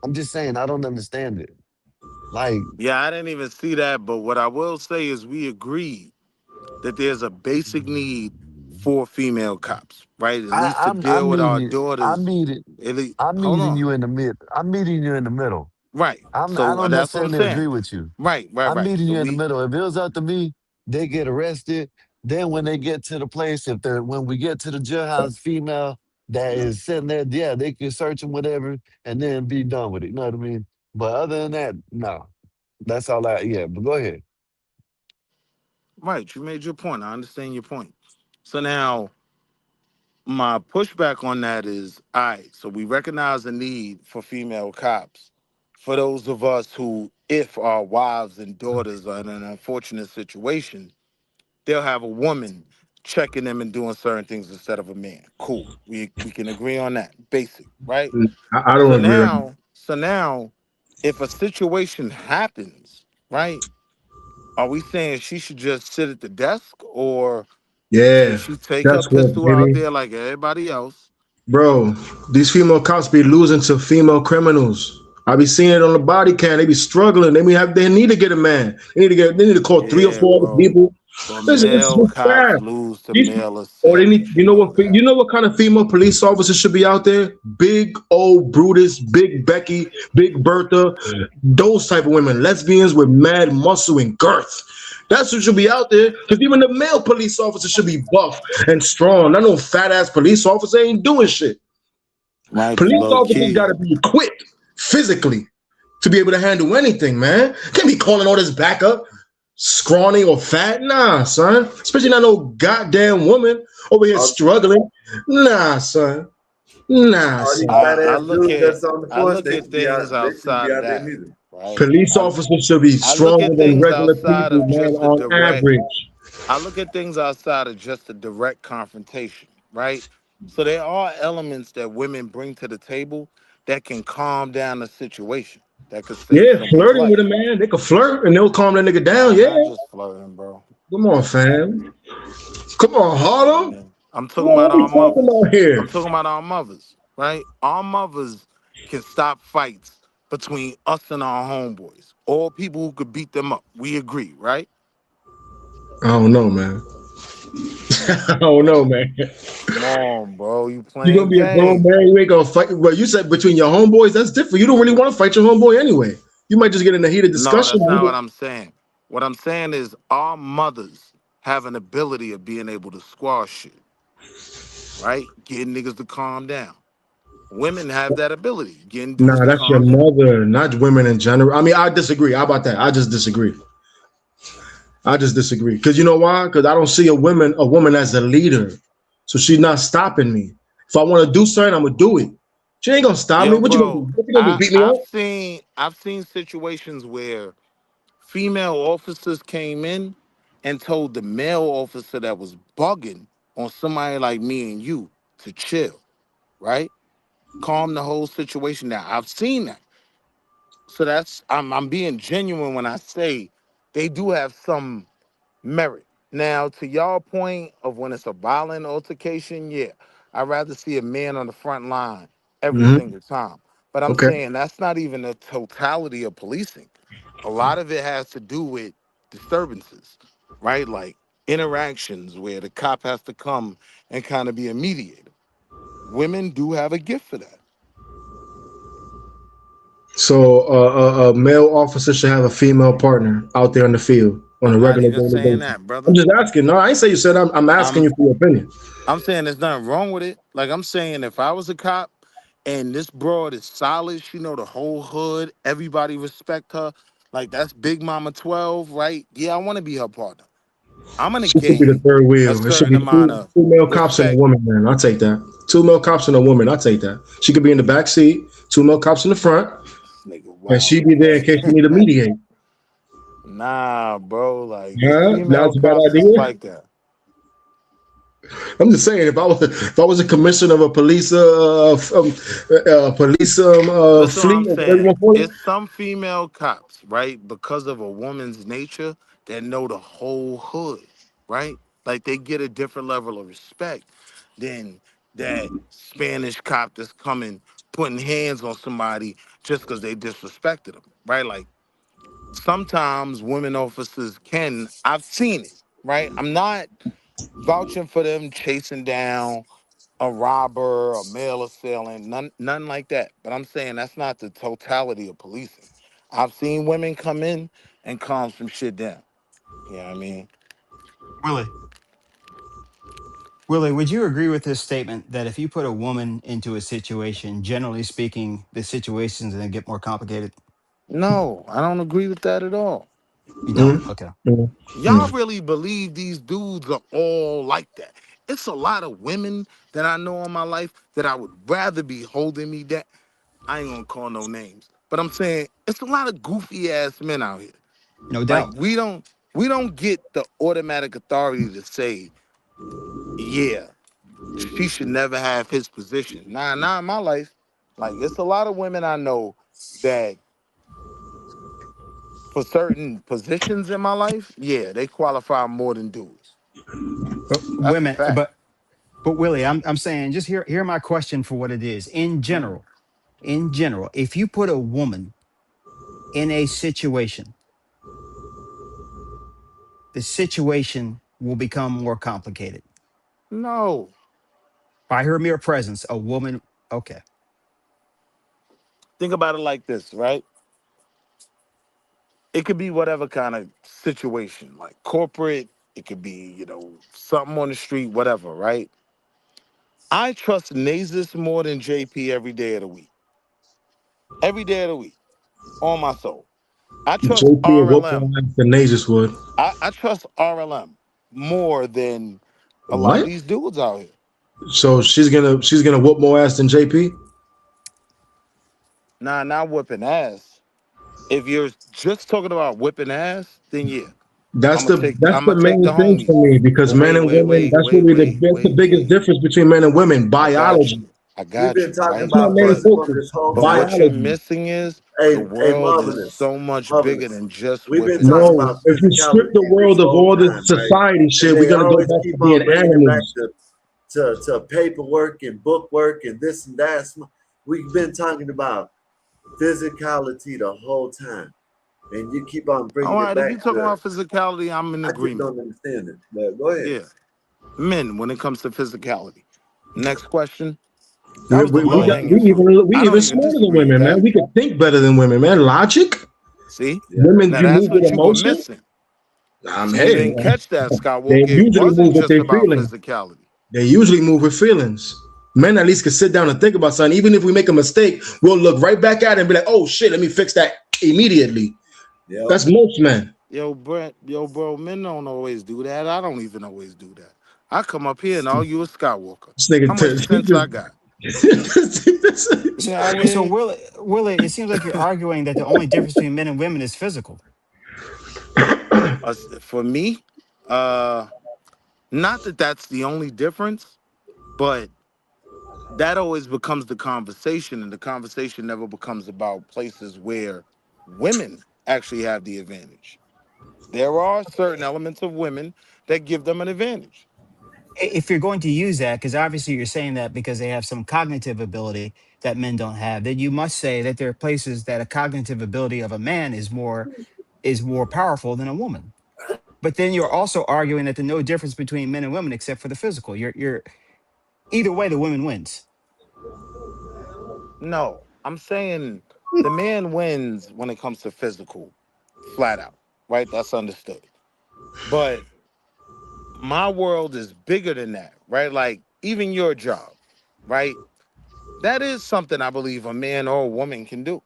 I'm just saying I don't understand it. Like Yeah, I didn't even see that, but what I will say is we agreed that there's a basic need for female cops, right? At I, least to I'm deal with meeting our you. I'm daughters. meeting. At least, I'm hold meeting on. you in the mid. I'm meeting you in the middle. Right. I So don't that's what I'm necessarily saying. agree with you. I'm Right. meeting So you in the we middle. If it was up to me, they get arrested. Then when they get to the place, if they're when we get to the jailhouse, female that is sitting there, yeah, they can search them, whatever, and then be done with it. You know what I mean? But other than that, no. That's all I. Yeah, but go ahead. right. You made your point. I understand your point. So now my pushback on that is all right. So we recognize the need for female cops for those of us who, if our wives and daughters are in an unfortunate situation, they'll have a woman checking them and doing certain things instead of a man. Cool. We can agree on that. Basic, right? I So don't agree on that. now, so now, if a situation happens, right? Are we saying she should just sit at the desk, or should Yeah, she take her that's what, pistol out baby. there like everybody else? Bro, these female cops be losing to female criminals. I be seeing it on the body cam. They be struggling. They need to get a man. They need to call three or Yeah, four other bro. people. The It's male just cops sad. lose to These, male or they assailants. need, you know what? You know what kind of female police officers should be out there? Big old Brutus, Big Becky, Big Bertha, those type of women, lesbians with mad muscle and girth. That's who should be out there. Because even the male police officers should be buff and strong. Not no fat ass police officer ain't doing shit. Might be Police low officers got key. to be equipped physically to be able to handle anything, man. Can't be calling all this backup scrawny or fat. Nah, son. Especially not no goddamn woman over here All, struggling. Nah, son. Nah, all these son. fat I ass look dudes at that's on the I force, look at they things shouldn't be outside of out there that, neither. right? Police officers should be I look stronger at than things regular outside people, of man, just a on direct average. I look at things outside of just a direct confrontation, right? So there are elements that women bring to the table that can calm down the situation, that could save Yeah, someone's flirting with a life. man. They could flirt and they'll calm that nigga down. Nah, Yeah. not just flirting, bro. Come on, fam. Come on, Harlem. Yeah. I'm talking about What are we our talking mothers. about here? I'm talking about our mothers, right? Our mothers can stop fights between us and our homeboys, or people who could beat them up. We agree, right? I don't know, man. I don't know, man. Come on, bro. You You're gonna playing be a grown games. man. You ain't gonna fight. Well, you said between your homeboys, that's different. You don't really want to fight your homeboy anyway. You might just get in a heated No, discussion. that's not what I'm saying. What I'm saying is our mothers have an ability of being able to squash shit, right? Getting niggas to calm down. Women have that ability, getting dudes Nah, to that's your calm down. mother, not women in general. I mean, I disagree. How about that? I just disagree. I just disagree. Cause you know why? Cause I don't see a woman as a leader. So she's not stopping me. If I want to do something, I'm gonna do it. She ain't gonna stop me. Yo, What you gonna bro, do? What you gonna do? Beat me up? I've seen situations where female officers came in and told the male officer that was bugging on somebody like me and you to chill, right? Calm the whole situation down. I've seen that. So I'm being genuine when I say they do have some merit. Now, to y'all point of when it's a violent altercation, yeah, I'd rather see a man on the front line every Hmm. single time. But I'm Okay. saying that's not even the totality of policing. A lot of it has to do with disturbances, right? Like interactions where the cop has to come and kind of be a mediator. Women do have a gift for that. So a male officer should have a female partner out there in the field on a I'm not regular even daily saying basis. that, I'm brother. just asking. No, I ain't say you said. I'm asking I'm you for your opinion. I'm saying there's nothing wrong with it. Like I'm saying, if I was a cop and this broad is solid, she know the whole hood, everybody respect her. Like that's Big Mama 12, right? Yeah, I want to be her partner. I'm gonna She should be the gain third a wheel. It should certain be amount two, of two male cops and a respect. woman, man. I'll take that. Two male cops and a woman. I'll take that. She could be in the back seat, two male cops in the front, This nigga and she wild be there in today. case you need to mediate. Nah, bro. Like it's Huh? female That's a bad cops that's idea. like that. I'm just saying, if I was a commissioner of a police Listen, what I'm fleet of saying. 3140, It's some female cops, right? Because of a woman's nature that know the whole hood, right? Like they get a different level of respect than that Spanish cop that's coming putting hands on somebody just because they disrespected them, right? Like sometimes women officers can, I've seen it, right? I'm not vouching for them chasing down a robber, a male assailant, none like that. But I'm saying that's not the totality of policing. I've seen women come in and calm some shit down. You know what I mean? Willie, Willie, would you agree with this statement that if you put a woman into a situation, generally speaking, the situations then get more complicated? No, I don't agree with that at all. You don't? mm, Okay. mm, Y'all mm. really believe these dudes are all like that? It's a lot of women that I know in my life that I would rather be holding me down. I ain't gonna call no names, But I'm saying it's a lot of goofy ass men out here. No Like doubt. we don't get the automatic authority to say, yeah, she should never have his position. Nah, not in my life. Like it's a lot of women I know that for certain positions in my life, yeah, they qualify more than dudes. But That's a women, fact. but Willie, I'm saying just hear my question for what it is. In general, if you put a woman in a situation, the situation will become more complicated. No. By her mere presence, a woman. Okay. Think about it like this, right? It could be whatever kind of situation, like corporate, it could be, something on the street, whatever, right? I trust Nasus more than JP every day of the week. Every day of the week. On my soul. I trust JP will whoop RLM. on ass than Nasus would. I trust RLM more than a lot of What? these dudes out here. So she's gonna whoop more ass than JP? Nah, not whipping ass. If you're just talking about whipping ass, then yeah. That's I'm gonna the take that's I'm the gonna take the main thing homies. for me because But men and women, that's really that's the biggest wait. difference between men and women. I got you. Biology. I We've got been you, talking right? It's not about many But physical focus. this whole but what time. you're Biology. missing is the Hey, world is Marvelous. so much bigger Marvelous. than just We've been whipping talking ass. No, about if you strip the physicality this world of whole all this time, right? society And shit, we're they gonna go always back to keep being on bringing it back animals. to paperwork and bookwork and this and that. We've been talking about physicality the whole time. And you keep on All bringing it right, if you're back talking to, about physicality, I'm in I just agreement. don't understand it. But go ahead. Yeah. Men when it comes to physicality. Next question. That We, was the we, we low got hanging fruit. we I don't even even smarter than disagree with women, man. that. We can think better than women, man. Logic. See? Yeah. Women, Now you that's move with what you were emotion. missing. I'm See, you hey, didn't catch that, they Skywalker. It usually move wasn't with just their about feelings. physicality. They usually move with feelings. Men at least can sit down and think about something. Even if we make a mistake, we'll look right back at it and be like, "Oh shit, let me fix that immediately." Yep. That's most men. Yo, Brett, bro, men don't always do that. I don't even always do that. I come up here and argue with Skywalker. This nigga, How much sense I got? You know what I So mean? Willie, it seems like you're arguing that the only difference between men and women is physical. For me, not that that's the only difference, but that always becomes the conversation, and the conversation never becomes about places where women actually have the advantage. There are certain elements of women that give them an advantage. If you're going to use that, because obviously you're saying that because they have some cognitive ability that men don't have, then you must say that there are places that a cognitive ability of a man is more powerful than a woman. But then you're also arguing that there's no difference between men and women except for the physical. You're either way, the woman wins. No, I'm saying the man wins when it comes to physical, flat out, right? That's understood. But my world is bigger than that, right? Like even your job, right? That is something I believe a man or a woman can do.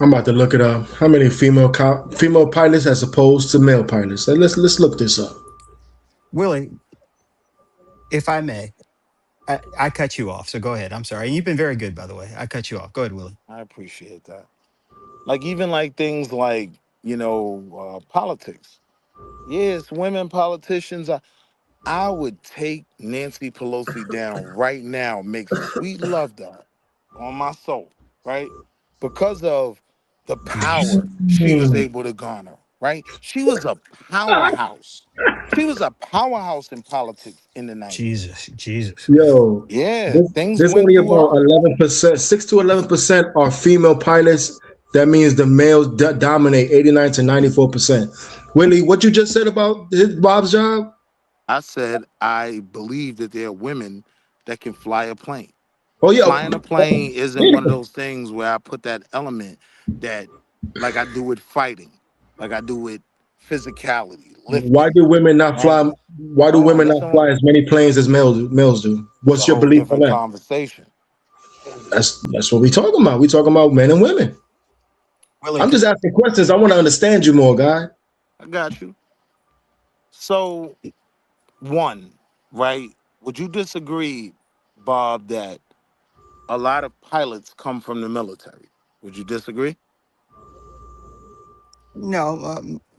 I'm about to look it up. How many female pilots as opposed to male pilots? Let's look this up. Willie, if I may, I cut you off. So go ahead. I'm sorry. And you've been very good, by the way. I cut you off. Go ahead, Willie. I appreciate that. Like even like things like politics. Yes, women politicians. I would take Nancy Pelosi down right now, make sweet love to her on my soul, right? Because of the power she was Mm. able to garner, right? She was a powerhouse. She was a powerhouse in politics in the 90s. Jesus. Yo, Yeah, this things there's went only through about her. 11%, 6 to 11% are female pilots. That means the males dominate 89 to 94%. Willie, what you just said about Bob's job? I said I believe that there are women that can fly a plane. Oh yeah. Flying a plane isn't one of those things where I put that element that, like I do with fighting, like I do with physicality, Why lifting, do women not right? fly? Why do Hold on, women not fly as many planes as males do? that's a What's your whole belief on different that? conversation. That's what we talking about. We talking about men and women. Willie, I'm just asking questions. I want to understand you more, guy. I got you. So, one, right? Would you disagree, Bob, that a lot of pilots come from the military? Would you disagree? No,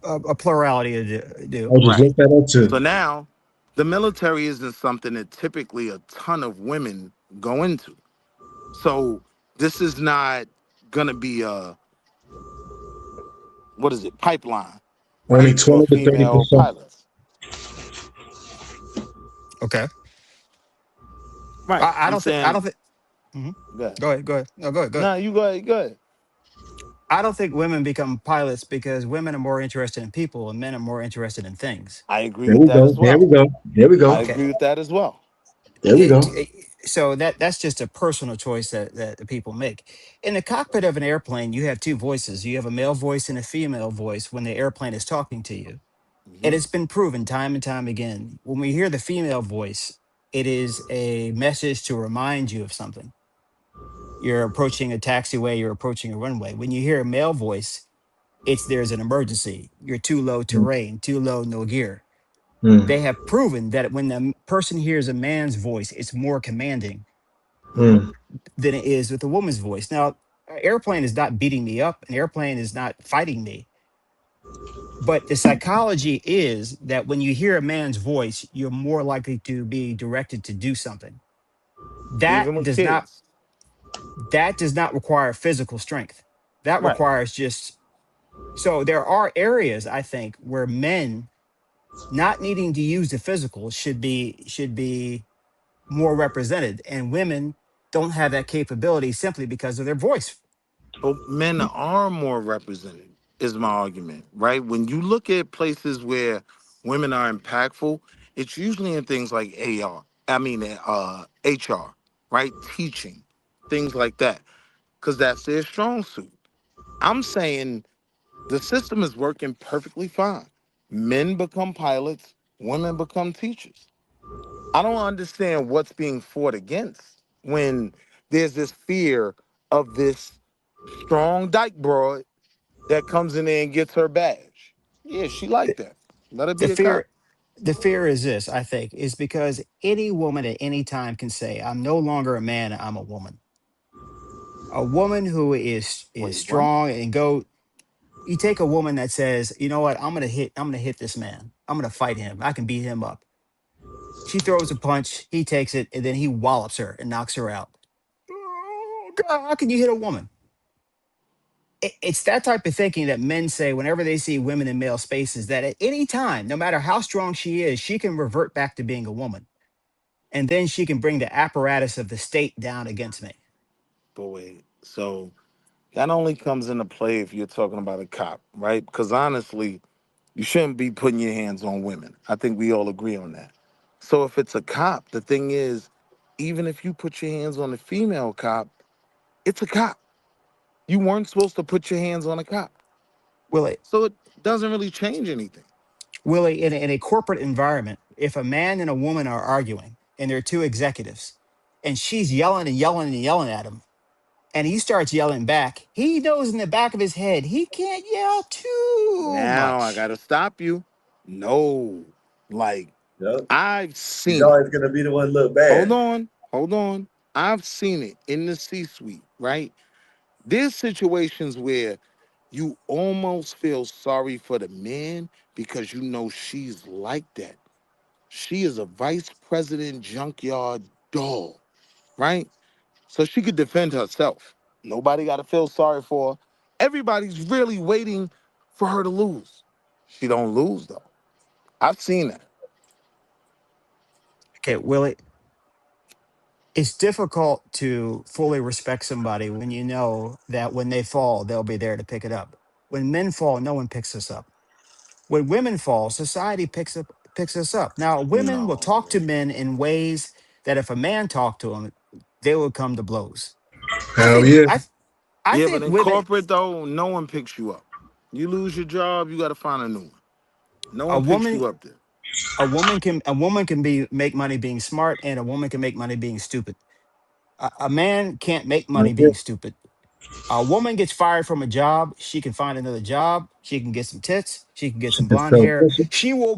a plurality I do. just Right. looked that up So too. now the military isn't something that typically a ton of women go into. So this is not gonna be a, what is it, pipeline, Only right? For 20 to 30 female percent. pilots. Okay. Right. I I'm don't think. I saying don't think. Mhm. go ahead. Go ahead. Go ahead. No, go ahead. Go ahead. No, you go ahead, go ahead. I don't think women become pilots because women are more interested in people and men are more interested in things. I agree There with we that as go. There we well. go. There we I go. Okay. agree with that as well. There we go. So that's just a personal choice that the people make. In the cockpit of an airplane, you have two voices. You have a male voice and a female voice when the airplane is talking to you. Hmm. And it's been proven time and time again. When we hear the female voice, it is a message to remind you of something. You're approaching a taxiway, you're approaching a runway. When you hear a male voice, it's there's an emergency. You're too low Mm, terrain, too low, no gear. mm, They have proven that when the person hears a man's voice, it's more commanding Hmm. mm. than it is with a woman's voice. Now, an airplane is not beating me up, an airplane is not fighting me. But the psychology is that when you hear a man's voice, you're more likely to be directed to do something. That Even with does not kids. that does not require physical strength. That Right. requires just so there are areas I think where men not needing to use the physical should be more represented and women don't have that capability simply because of their voice. But men are more represented, is my argument, right? When you look at places where women are impactful, it's usually in things like HR, right? Teaching, things like that, because that's their strong suit. I'm saying the system is working perfectly fine. Men become pilots, women become teachers. I don't understand what's being fought against when there's this fear of this strong dyke broad that comes in there and gets her badge. Yeah, she like that. Let her The be a cop. fear the fear is this, I think, is because any woman at any time can say, I'm no longer a man, I'm a woman. A woman who is Wait, what? strong and go you take a woman that says, you know what, I'm gonna hit this man. I'm gonna fight him. I can beat him up. She throws a punch, he takes it, and then he wallops her and knocks her out. Oh, God, how can you hit a woman? It's that type of thinking that men say whenever they see women in male spaces that at any time, no matter how strong she is, she can revert back to being a woman. And then she can bring the apparatus of the state down against me. But wait, so that only comes into play if you're talking about a cop, right? Because honestly, you shouldn't be putting your hands on women. I think we all agree on that. So if it's a cop, the thing is, even if you put your hands on a female cop, it's a cop. You weren't supposed to put your hands on a cop. Willie, So it doesn't really change anything. Willie, in a corporate environment, if a man and a woman are arguing and they're two executives, and she's yelling and yelling and yelling at him, and he starts yelling back, he knows in the back of his head he can't yell too Now I much. gotta stop you. No, like Yep. I've He's seen it. always gonna be the one look Hold bad. on, hold on. I've seen it in the C-suite, right? There's situations where you almost feel sorry for the man because you know she's like that. She is a vice president junkyard dog, right? So she could defend herself. Nobody got to feel sorry for her. Everybody's really waiting for her to lose. She don't lose though. I've seen that. Okay, Willie, it's difficult to fully respect somebody when you know that when they fall, they'll be there to pick it up. When men fall, no one picks us up. When women fall, society picks us up. Now, women will No, talk to men in ways that if a man talked to them, they would come to blows. I Hell think yeah. I yeah, but think in women corporate though, no one picks you up. You lose your job, you got to find a new one. No a one picks woman you up there. a woman can be make money being smart and a woman can make money being stupid. A man can't make money That's it. being stupid. A woman gets fired from a job, she can find another job, she can get some tits, she can get She some can blonde sell hair. pussy. She will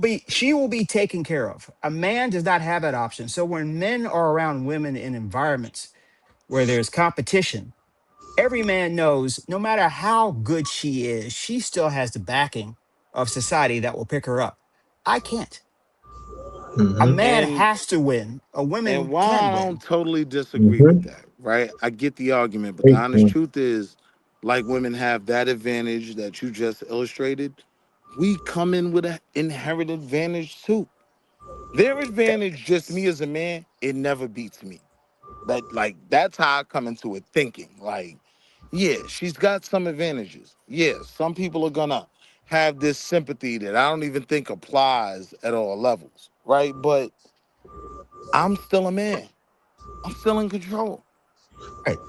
be taken care of. A man does not have that option. So when men are around women in environments where there's competition, Every man knows no matter how good she is, she still has the backing of society that will pick her up. I can't. A Mm-hmm. man And has to win. A and woman while can I win. don't totally disagree with Mm-hmm. that, right? I get the argument, but the Great honest point. truth is, like women have that advantage that you just illustrated, we come in with an inherent advantage too. Their advantage, just me as a man, it never beats me. That's how I come into it thinking. Like, yeah, she's got some advantages. Yeah, some people are gonna have this sympathy that I don't even think applies at all levels, right? But I'm still a man. I'm still in control. Right.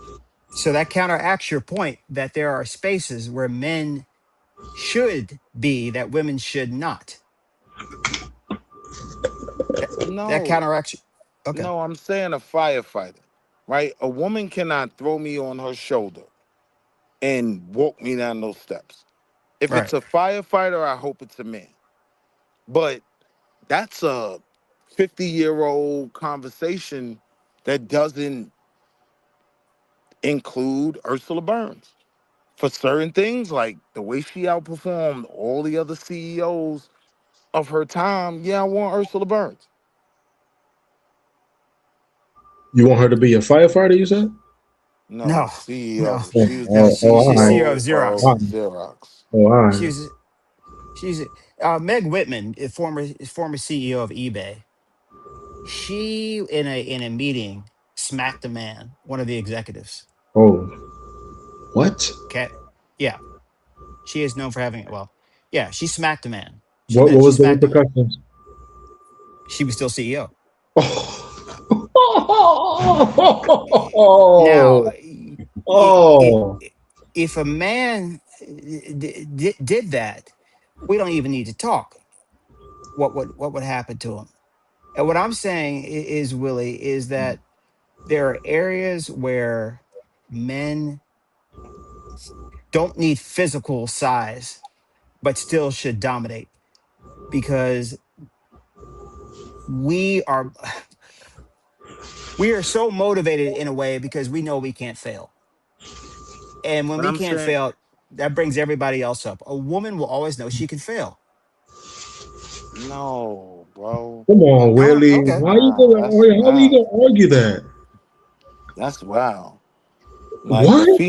So that counteracts your point that there are spaces where men should be that women should not. That No, counteracts. Okay. no, I'm saying a firefighter, right? A woman cannot throw me on her shoulder and walk me down those steps. If it's Right. a firefighter, I hope it's a man. But that's a 50-year-old conversation that doesn't include Ursula Burns. For certain things, like the way she outperformed all the other CEOs of her time, yeah, I want Ursula Burns. You want her to be a firefighter? You said? No, No. No. CEO. Oh, She was the No. oh, oh, She's all right. CEO of CEO Xerox. of All right. Xerox. Oh, all right. She's she's Meg Whitman, former CEO of eBay. She in a meeting smacked a man, one of the executives. Oh, what? Okay. Yeah. She is known for having well, yeah, she smacked a man. She What? did. What She was the smacked a man. repercussions? She was still CEO. Now, Oh, oh. if a man did that, we don't even need to talk. What would happen to him? And what I'm saying is, Willie, is that there are areas where men don't need physical size, but still should dominate because we are we are so motivated in a way because we know we can't fail. And when But we I'm can't saying, fail, that brings everybody else up. A woman will always know she can fail. no, bro. Come on, Willie. Okay. How you Wow, gonna that's argue? How are you wow. gonna argue that? That's wow. Like What?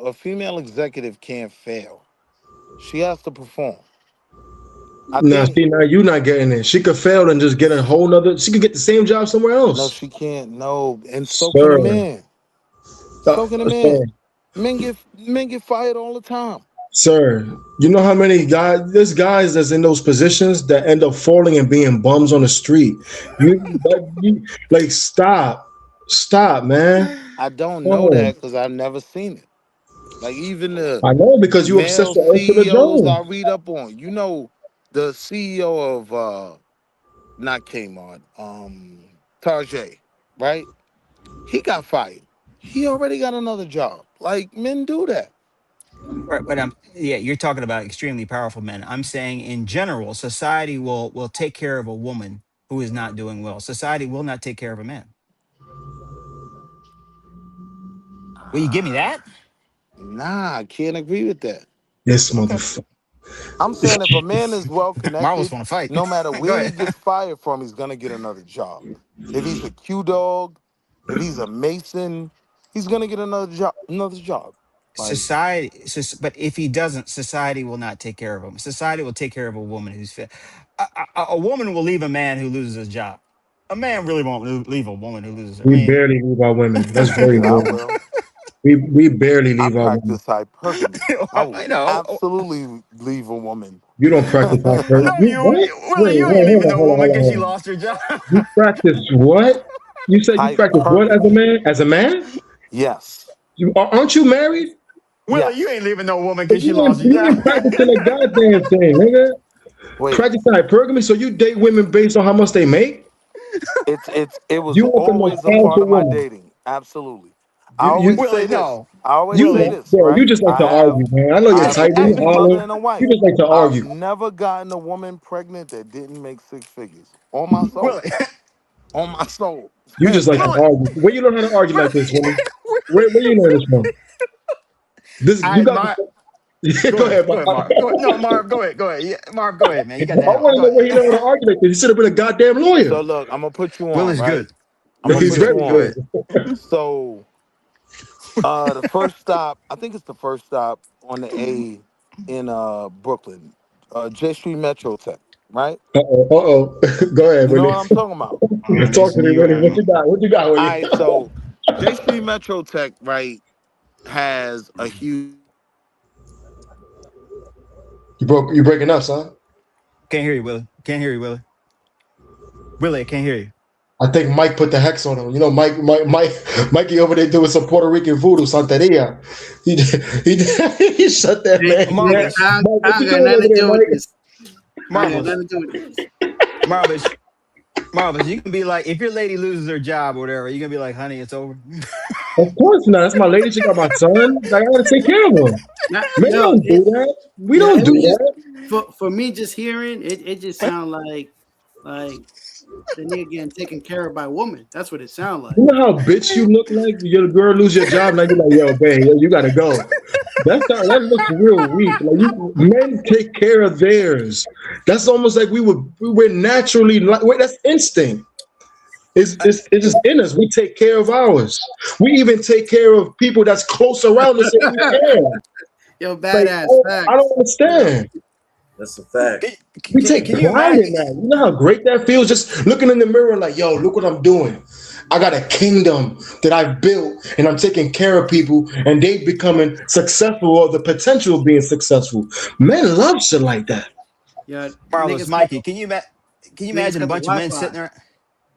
a female executive can't fail. She has to perform. I Now, think see, now you not getting it. She could fail and just get a whole nother. She could get the same job somewhere no, else, she can't. No, and so can a sir. man. So can a Sir, man. Men get fired all the time. sir. You know how many guys? There's guys that's in those positions that end up falling and being bums on the street. You like stop, man. I don't know Oh, that because I've never seen it. Like even the I know because you obsessed male with Ursula CEOs I Jones. read up on. The CEO of not Kmart, Tarjay, right? He got fired. He already got another job. Like men do that. Right, but yeah, you're talking about extremely powerful men. I'm saying in general, society will take care of a woman who is not doing well. Society will not take care of a man. Will you give me that? Nah, I can't agree with that. This Okay. motherfucker. I'm saying if a man is well Marvelous connected, want to fight. no matter Go where he ahead. gets fired from, he's gonna get another job. If he's a Q dog, if he's a mason, he's gonna get another job. Another job. Like But if he doesn't, society will not take care of him. Society will take care of a woman who's fit. A woman will leave a man who loses his job. A man really won't leave a woman who loses. I We mean, barely leave our women. That's very shit, I rare. will. We barely I leave our women. practice hypergamy. I will I know. absolutely leave a woman. You don't practice hyper. No, You what? Willie, you ain't Hold leaving on, no hold on, woman hold on, because she hold on. lost her job. You practice what? You said you practice what as a Hypergamy. man? As a man? Yes. Aren't you married? Willie, you Yes. ain't leaving no woman But because she lost her you job. ain't practicing a goddamn thing, nigga. Wait. Practicing hypergamy, so you date women based on how much they make? It was You want the most always a part powerful of my woman. dating. Absolutely. I You always Willie, say this. no. I always you say Willie, this, bro, you right? just like to argue, man. I know I you're have a tight, you baby brother holler. and a wife. You just like to I've argue. never gotten a woman pregnant that didn't make six figures. On my soul. Willie, On my soul. You just like to Willie, argue. Where you learn how to argue like this, Willie, woman? Where you learn this from? This I you got. Marv, Go ahead, go Bob. ahead, Marv. Go ahead. No, Marv, go ahead. Go ahead. Yeah, Marv, go ahead, man. You got I want to go know where he ahead. learned the argument. He should have been a goddamn lawyer. So look, I'm gonna put you Will on, is right? good. I'm gonna Will is He's put good. you very Go on. ahead. good. So the first stop, I think it's the first stop on the A in Brooklyn, J Street Metro Tech, right? Go ahead, You know Willie. what I'm talking about? Talk This to me, new Willie. What you got? What you got, All Willie? right, so J Street Metro Tech, right, has a huge. You breaking up, son? can't hear you, Willie. Can't hear you, Willie. Willie, I can't hear you. I think Mike put the hex on him. You know, Mikey over there doing some Puerto Rican voodoo, Santeria. He shut that Hey, man nigga, down. Marvelous. Mike, what I you got doing nothing over to there, do with Mike? this. I got Marvelous. nothing to do with this. Marvelous. Marvelous. You can be like, if your lady loses her job or whatever, you can be like, honey, it's over. Of course not. That's my lady. She got my son. Like, I gotta take care of him. Men Yo, don't do that. We yeah, don't it do was just that. for me just hearing it. It just sound like the nigga getting taken care of by a woman. That's what it sound like. You know how bitch you look like? Your girl lose your job, now you're like, yo, babe, yo, you gotta go. That looks real weak. Like men take care of theirs. That's almost like we're naturally like that's instinct. It's just in us. We take care of ours. We even take care of people that's close around us if we can. Yo, Like, badass I don't facts. understand. That's a fact. We take Can you pride imagine? in that. You know how great that feels? Just looking in the mirror like, yo, look what I'm doing. I got a kingdom that I've built and I'm taking care of people and they becoming successful or the potential of being successful. Men love shit like that. Yeah, Marvelous. niggas got Mikey, can you niggas imagine a got the bunch of men Wi-Fi. sitting there?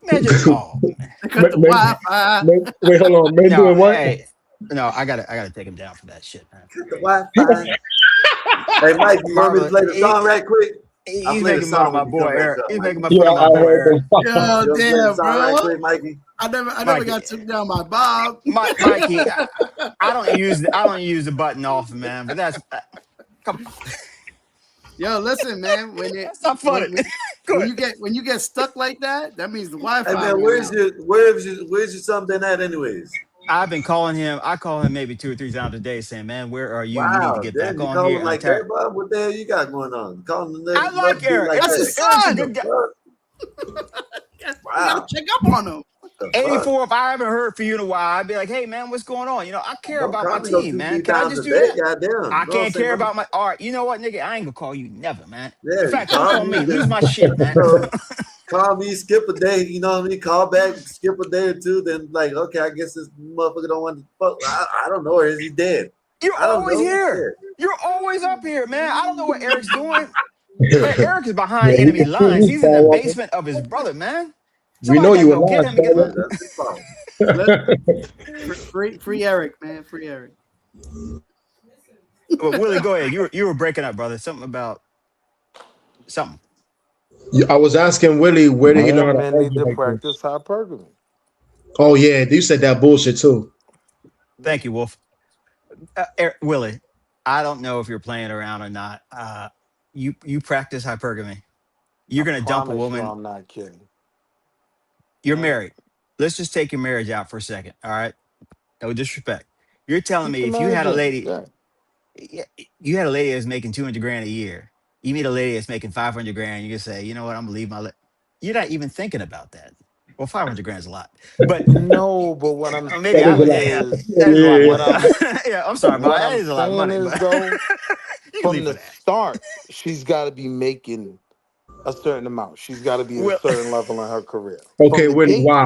Imagine, oh, man. They got the Wi-Fi. Wait, hold on. Men No, doing what? hey, no, I gotta take him down for that shit, man. The Wi-Fi. Hey, Mike, you want me to Marvelous. play the song right quick? I'll He's play the making fun of song my when you boy come back Eric. up, He's making Mikey. fun of my boy Eric. Yo, You want to play the damn, song right bro. quick, Mikey? I never Mikey, got took down by Bob. Mikey, I don't use the button off, man. But that's come on. Yo, listen, man. When That's not funny. Go ahead. when you get stuck like that, that means the Wi-Fi. Hey man, went out. where's your son been at anyways? I've been calling him. I call him maybe 2 or 3 times a day, saying, "Man, where are you? You need to Wow, get damn, back you on call here." him I'm like tired. that, Bob? What the hell you got going on? Calling the I nigga like Eric. like That's that? his Eric's a son. good guy. You Wow. gotta check up on him. What the fuck? 84. If I haven't heard from you in a while, I'd be like, "Hey, man, what's going on? You know, I care Don't about my call me no team, two, man. three Can I times just a do day, that? goddamn. I You know what I'm can't care saying? about my art. You know what, nigga? I ain't gonna call you never, man. Yeah, In you fact, don't call call me, me. then, Lose my shit, man." call me, skip a day, you know what I mean? Call back, skip a day or two, then like, okay, I guess this motherfucker don't want to fuck. I don't know, or is he dead? You're I don't always know. here. Shit. You're always up here, man. I don't know what Eric's doing. Man, Eric is behind Yeah, enemy lines. he He's in the fall off. basement of his brother, man. We Somebody know gotta you go get alive, him and get him. That's his fault. Free Eric, man. Free Eric. Well, Willie, go ahead. You were breaking up, brother. Something about something. I was asking Willie, where do you know More how to men need argue to like practice this? hypergamy. Oh yeah, you said that bullshit too. Thank you, Wolf. Willie, I don't know if you're playing around or not. You practice hypergamy. I You're gonna dump a promise you woman. I'm not kidding. You're married. Let's just take your marriage out for a second. All right. No disrespect. You're telling Keep me the if you had marriage a in. lady, Yeah. you had a lady that's making 200 grand a year. You meet a lady that's making 500 grand. You can say, you know what? I'm gonna leave my. You're not even thinking about that. Well, 500 grand is a lot, but No, but what I'm maybe That is I. a saying lot. Yeah, is that is a lot of what money. I'm Yeah, I'm sorry, but what that I'm is a lot of saying money. is But though, you can from leave for the that. start, she's gotta be making a certain amount. She's gotta be at a Well, certain level in her career. Okay, From the Willie, gate. why?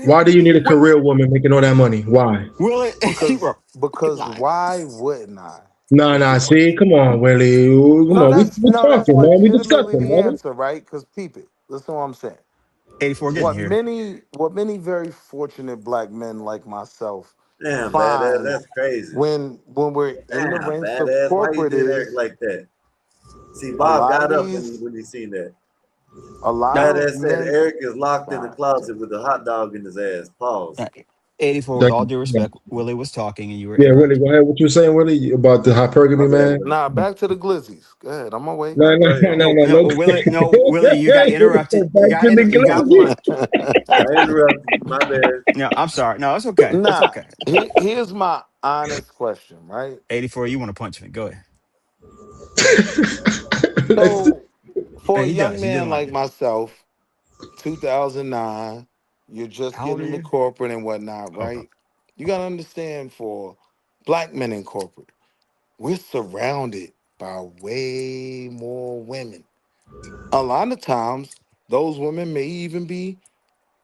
Why do you need a career woman making all that money? Why? will it? You Because were fucking because lying. why wouldn't I? Nah, Is the nah. See, question. come on, Willie. Come on, we No, that's talking, man. We legitimately discussing, the man. answer, right? Because peep it. Listen what I'm saying. 84 getting What here. many very fortunate black men like myself Damn, badass. find That's crazy. when we're in the Damn, ranks of badass. Why you corporate did Eric is like that? See, a Bob lot of got up these when he seen that. a lot Now, of Badass said men. Eric is locked in the God, closet with a hot dog in his ass. Pause. now, 84, with That- all due yeah, respect, Willie was talking and you were yeah, Willie, interrupting. go ahead. What you were saying, Willie, about the My hypergamy, bad, man? Willie. nah, back to the glizzies. Go ahead, I'm gonna wait. No, Go no, ahead. no, No, no, no, no. Willie, no, Willie, you got interrupted. You Back got to the you got glizzy. one. I interrupted you. My bad. No, I'm sorry. No, it's okay. It's Nah, okay. here's my honest question, right? 84, you want to punch me? Go ahead. So, for Hey, a he young does. He didn't man like like it. myself, 2009, you're just How old getting are into you? corporate and whatnot, Okay. right? You got to understand for black men in corporate, we're surrounded by way more women. A lot of times, those women may even be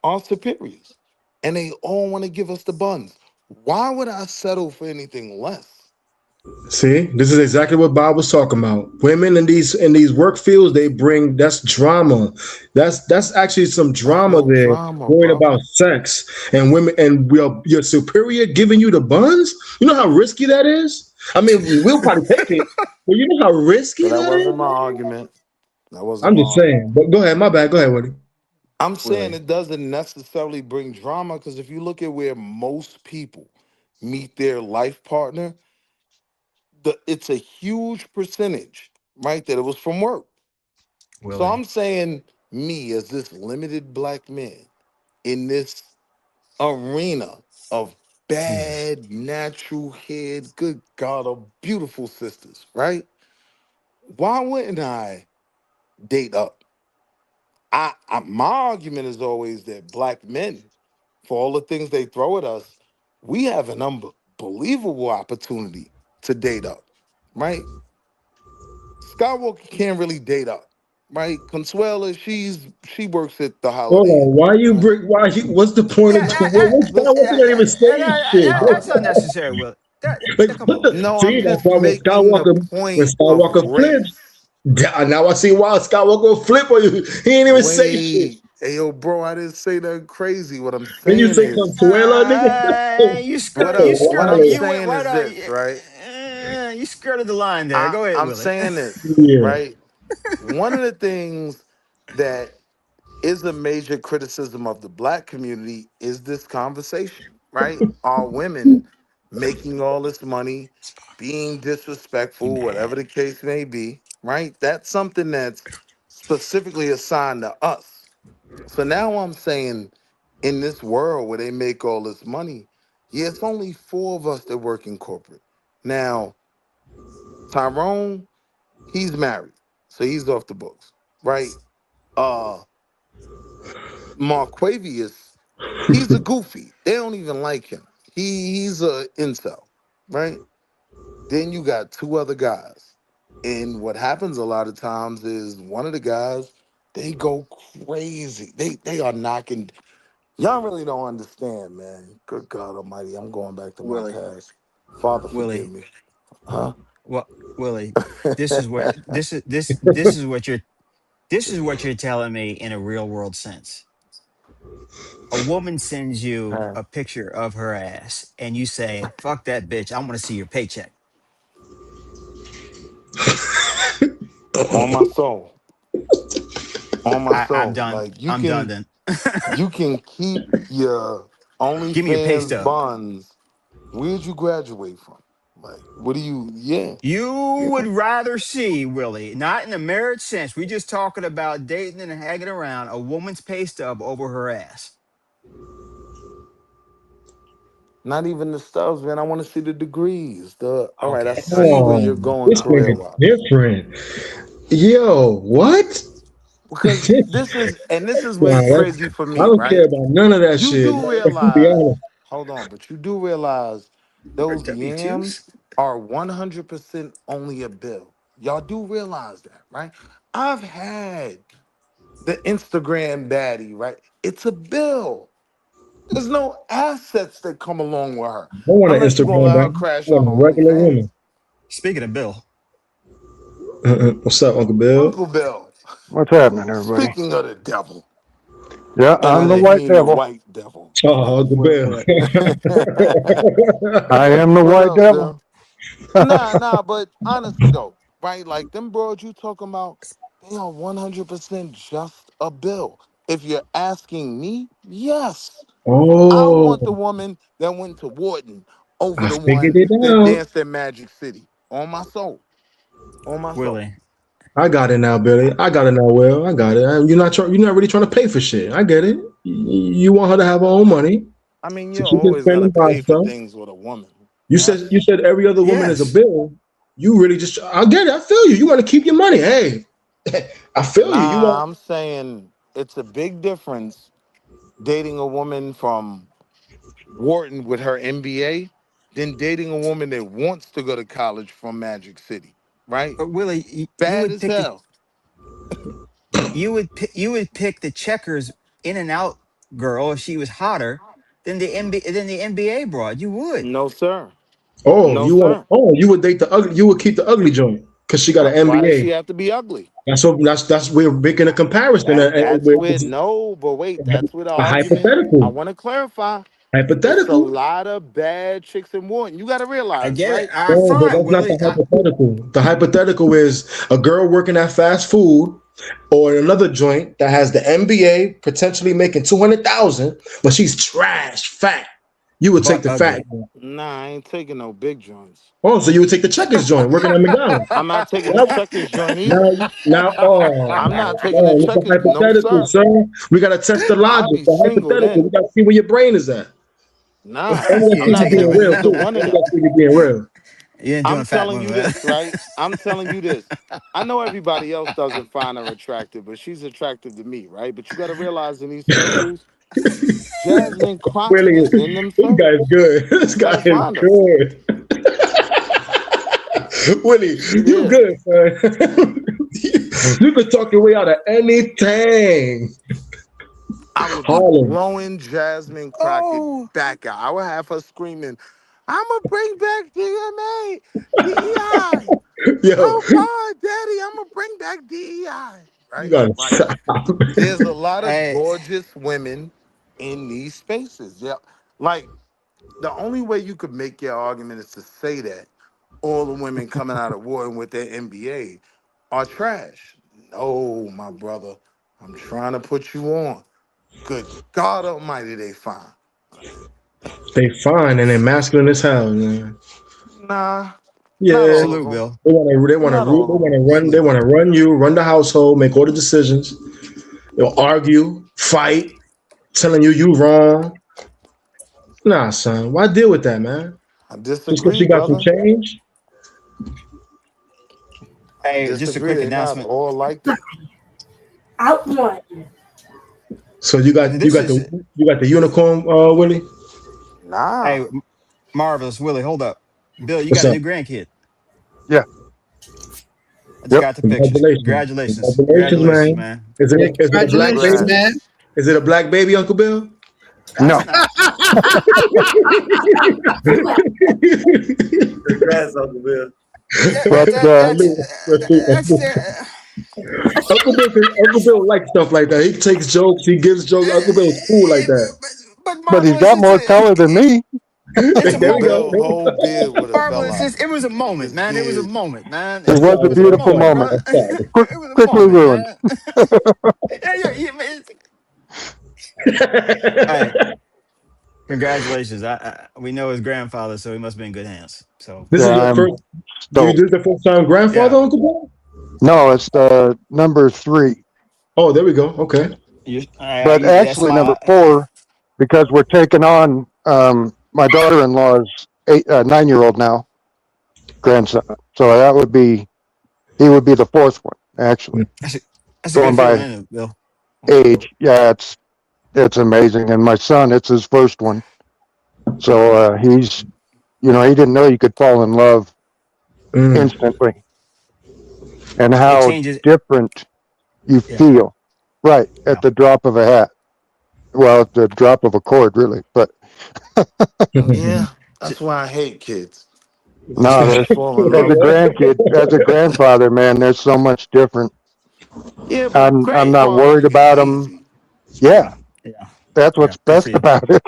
our superiors, and they all want to give us the buns. Why would I settle for anything less? See, this is exactly what Bob was talking about. Women in these work fields, they bring that's drama. That's actually some That's drama no there, drama, worried bro. about sex and women and your superior giving you the buns. You know how risky that is. I mean, we'll probably take it, but you know how So risky that that is. wasn't my argument. That wasn't I'm my just argument. saying. But go ahead, my bad. Go ahead, Woody. I'm saying Willie. it doesn't necessarily bring drama because if you look at where most people meet their life partner, it's a huge percentage, right? That it was from work. So Willie. I'm saying me as this limited black man in this arena of Jesus. bad, natural haired, good God, of beautiful sisters, right? Why wouldn't I date up? My argument is always that black men, for all the things they throw at us, we have an unbelievable opportunity to date up, right? Skywalker can't really date up, right? Consuela, she works at the Hold Holiday Inn, on. Why you right? bring? Why? What's the point Yeah, of? Listen, What's listen. Skywalker not even saying shit? All that's right. unnecessary, Willie. Come on. No, I'm See, that's just why making the When point of Skywalker flipped, race. now I see why Skywalker flip on you. He ain't even say shit. Wait, hey yo, bro, I didn't say nothing crazy. What I'm Then you saying say is, Consuela, nigga. You what skirt. I'm You what skirted. I'm Wow. You went saying right is on. this, right? You skirted the line there. Go ahead, I'm Willie. saying this, Yeah. right? One of the things that is a major criticism of the black community is this conversation, right? Are women making all this money, being You disrespectful, mad? whatever the case may be, right? That's something that's specifically assigned to us. So now I'm saying in this world where they make all this money, yeah, it's only four of us that work in corporate. Now, Tyrone, he's married, so he's off the books, right? Uh Marquavius, he's a goofy. They don't even like him. He's a incel, right? Then you got two other guys. And what happens a lot of times is one of the guys, they go crazy. They are knocking. Y'all really don't understand, man. Good God Almighty, I'm going back to my Willie. past. Father, forgive Willie. me. Huh? What? Willie. This is what. This is what you're telling me in a real world sense. A woman sends you Huh. a picture of her ass, and you say, "Fuck that bitch. I want to see your paycheck." On my soul. On my I'm soul. done. Like I'm done. Then you can keep your give me a pay OnlyFans stub. buns. Where'd you graduate from? Like, what do you? Yeah, You you would know. rather see, Willie, not in a marriage sense. We just talking about dating and hanging around, a woman's pay stub over her ass. Not even the stubs, man. I want to see the degrees. The all right. I Okay. see where you're Oh, going this All right. career nigga wise. different. Yo, what? Because this is where Nah, it's crazy for I me, don't care right? about none of that You shit. do To be realize, honest. hold on, but you do realize Or those W yams 2s. are 100% only a bill. Y'all do realize that, right? I've had the Instagram baddie, right? It's a bill. There's no assets that come along with her, I want an unless you're gonna Instagram let her back. I crash out want on a regular OnlyFans. woman. Speaking of Bill, What's up, Uncle Bill? Uncle Bill. What's happening, everybody? Speaking of the devil, Yeah, and I'm I the didn't white mean the devil. white devil. Oh, Uncle What Bill. what? I am the What white else, devil. Bill? Nah, but honestly though, right? Like them broads you talking about, they are 100% just a bill. If you're asking me, yes. I want the Oh, woman that went to Wharton over I the figured one it that out. danced at Magic City. On my soul. On my soul. Willie, I got it now, Billy. I got it now, Will. I got it. You're not really trying to pay for shit. I get it. You want her to have her own money I mean, so you're she can always spend gonna and buy pay for stuff. things with a woman. You said every other woman is a Yes. bill. You really just I get it. I feel you. You want to keep your money. Hey, I feel you. You Nah, want I'm saying it's a big difference dating a woman from Wharton with her MBA than dating a woman that wants to go to college from Magic City, right? But Willie, you Bad would as pick the hell. you would pick the checkers in and out girl if she was hotter than the NBA broad. You would. No, sir. No, you want sir. you would date the ugly you would keep the ugly joint because she got an Why does she MBA. have to be ugly? That's we're making a comparison That's with where no, but wait, that's where the a argument. I hypothetical. want to clarify. It's a Hypothetical. lot of bad chicks in Wharton. You got to I realize, get it. right? All right, No, but fine, that's not Willie. the hypothetical. The hypothetical is a girl working at fast food or another joint that has the MBA, potentially making 200,000, but she's trash, fat. You would take But the fat. ugly. Nah, I ain't taking no big joints. Oh, so you would take the checkers joint working at McDonald's. I'm not taking the Now, checkers joint either. oh I'm my not taking the God, it's a checkers. No, hypothetical, sir. sir. We gotta test the I'll logic. be The single hypothetical. then. We gotta see where your brain is at. Nah, And we gotta I'm see You if not ain't you're being taking doing real either too. one of We them. gotta see if you're being real. you ain't doing I'm fat telling one, you man. this, right? I'm telling you this. I know everybody else doesn't find her attractive, but she's attractive to me, right? But you got to realize in these circles, Jasmine Crockett Really, is in them this guy's circles. good. This You got guy to is find her. good. Willie, She you there. good, son. You could talk your way out of anything. I would be Harlem. blowing Jasmine Crockett Oh, back out. I would have her screaming, I'm going to bring back DMA, DEI. Yo, Oh, God, Daddy, I'm going to bring back DEI. you Right? gotta Like, stop. there's a lot of hey, gorgeous women in these spaces. Yeah. Like, the only way you could make your argument is to say that all the women coming out of war with their MBA are trash. No, my brother. I'm trying to put you on. Good God Almighty, they fine. They fine and they're masculine as hell, man. Nah, not Yeah. all of salute, them. Bill. Not all of them. They Salute. wanna run you, run the household, make all the decisions. They'll argue, fight, telling you wrong. Nah, son. Why deal with that, man? I Just because disagree, you got some brother. change? I Hey, just a disagree. quick They're not announcement. all like that. Out one. So you got This is the unicorn, Willie? Nah. hey, marvelous, Willie. Hold up, Bill. You What's got a up? new grandkid. Yeah. I just Yep. got the pictures. Congratulations. Congratulations, Congratulations, congratulations, man. man. Yeah, Is it a black congratulations, baby? man. Congrats. Is it a black baby, Uncle Bill? That's No. not. Congrats, Uncle Bill. But That's Uncle Bill likes stuff like that. He takes jokes, he gives jokes. Uncle Bill's cool like that. but but he's marvelous. got more color than me. It's a There we Uncle moment. go. Bill whole beard would have fell Marvelous. out. It was a moment, His man. It was a beard. moment, man. It That's was a solid. It was a That's beautiful moment, solid. moment. bro. That's solid. It was a Quickly moment, ruined. man. Yeah, man. Hey, congratulations. We know his grandfather, so he must be in good hands. So This is Yeah, the I'm first. stoked. This is the first time grandfather, yeah, Uncle Bill. No, it's the number 3, Oh, there we go. Okay. but that's actually number why. 4 because we're taking on my daughter-in-law's 9-year-old now grandson. So that would be he would be the 4th one actually. That's a Going good feeling, by isn't it, Bill? age, yeah, it's amazing. And my son, it's his first one, so he's he didn't know you could fall in love instantly, and It how changes. different you Yeah, feel right yeah. at the drop of a hat. Well, at the drop of a cord, really. But Yeah, that's why I hate kids. Because no, you there's fall in as a love. grandkid, as a grandfather, man, there's so much different. Yeah, but I'm not worried grandfathering is about them. easy. Yeah, Yeah, that's yeah. what's Good for best you. about it.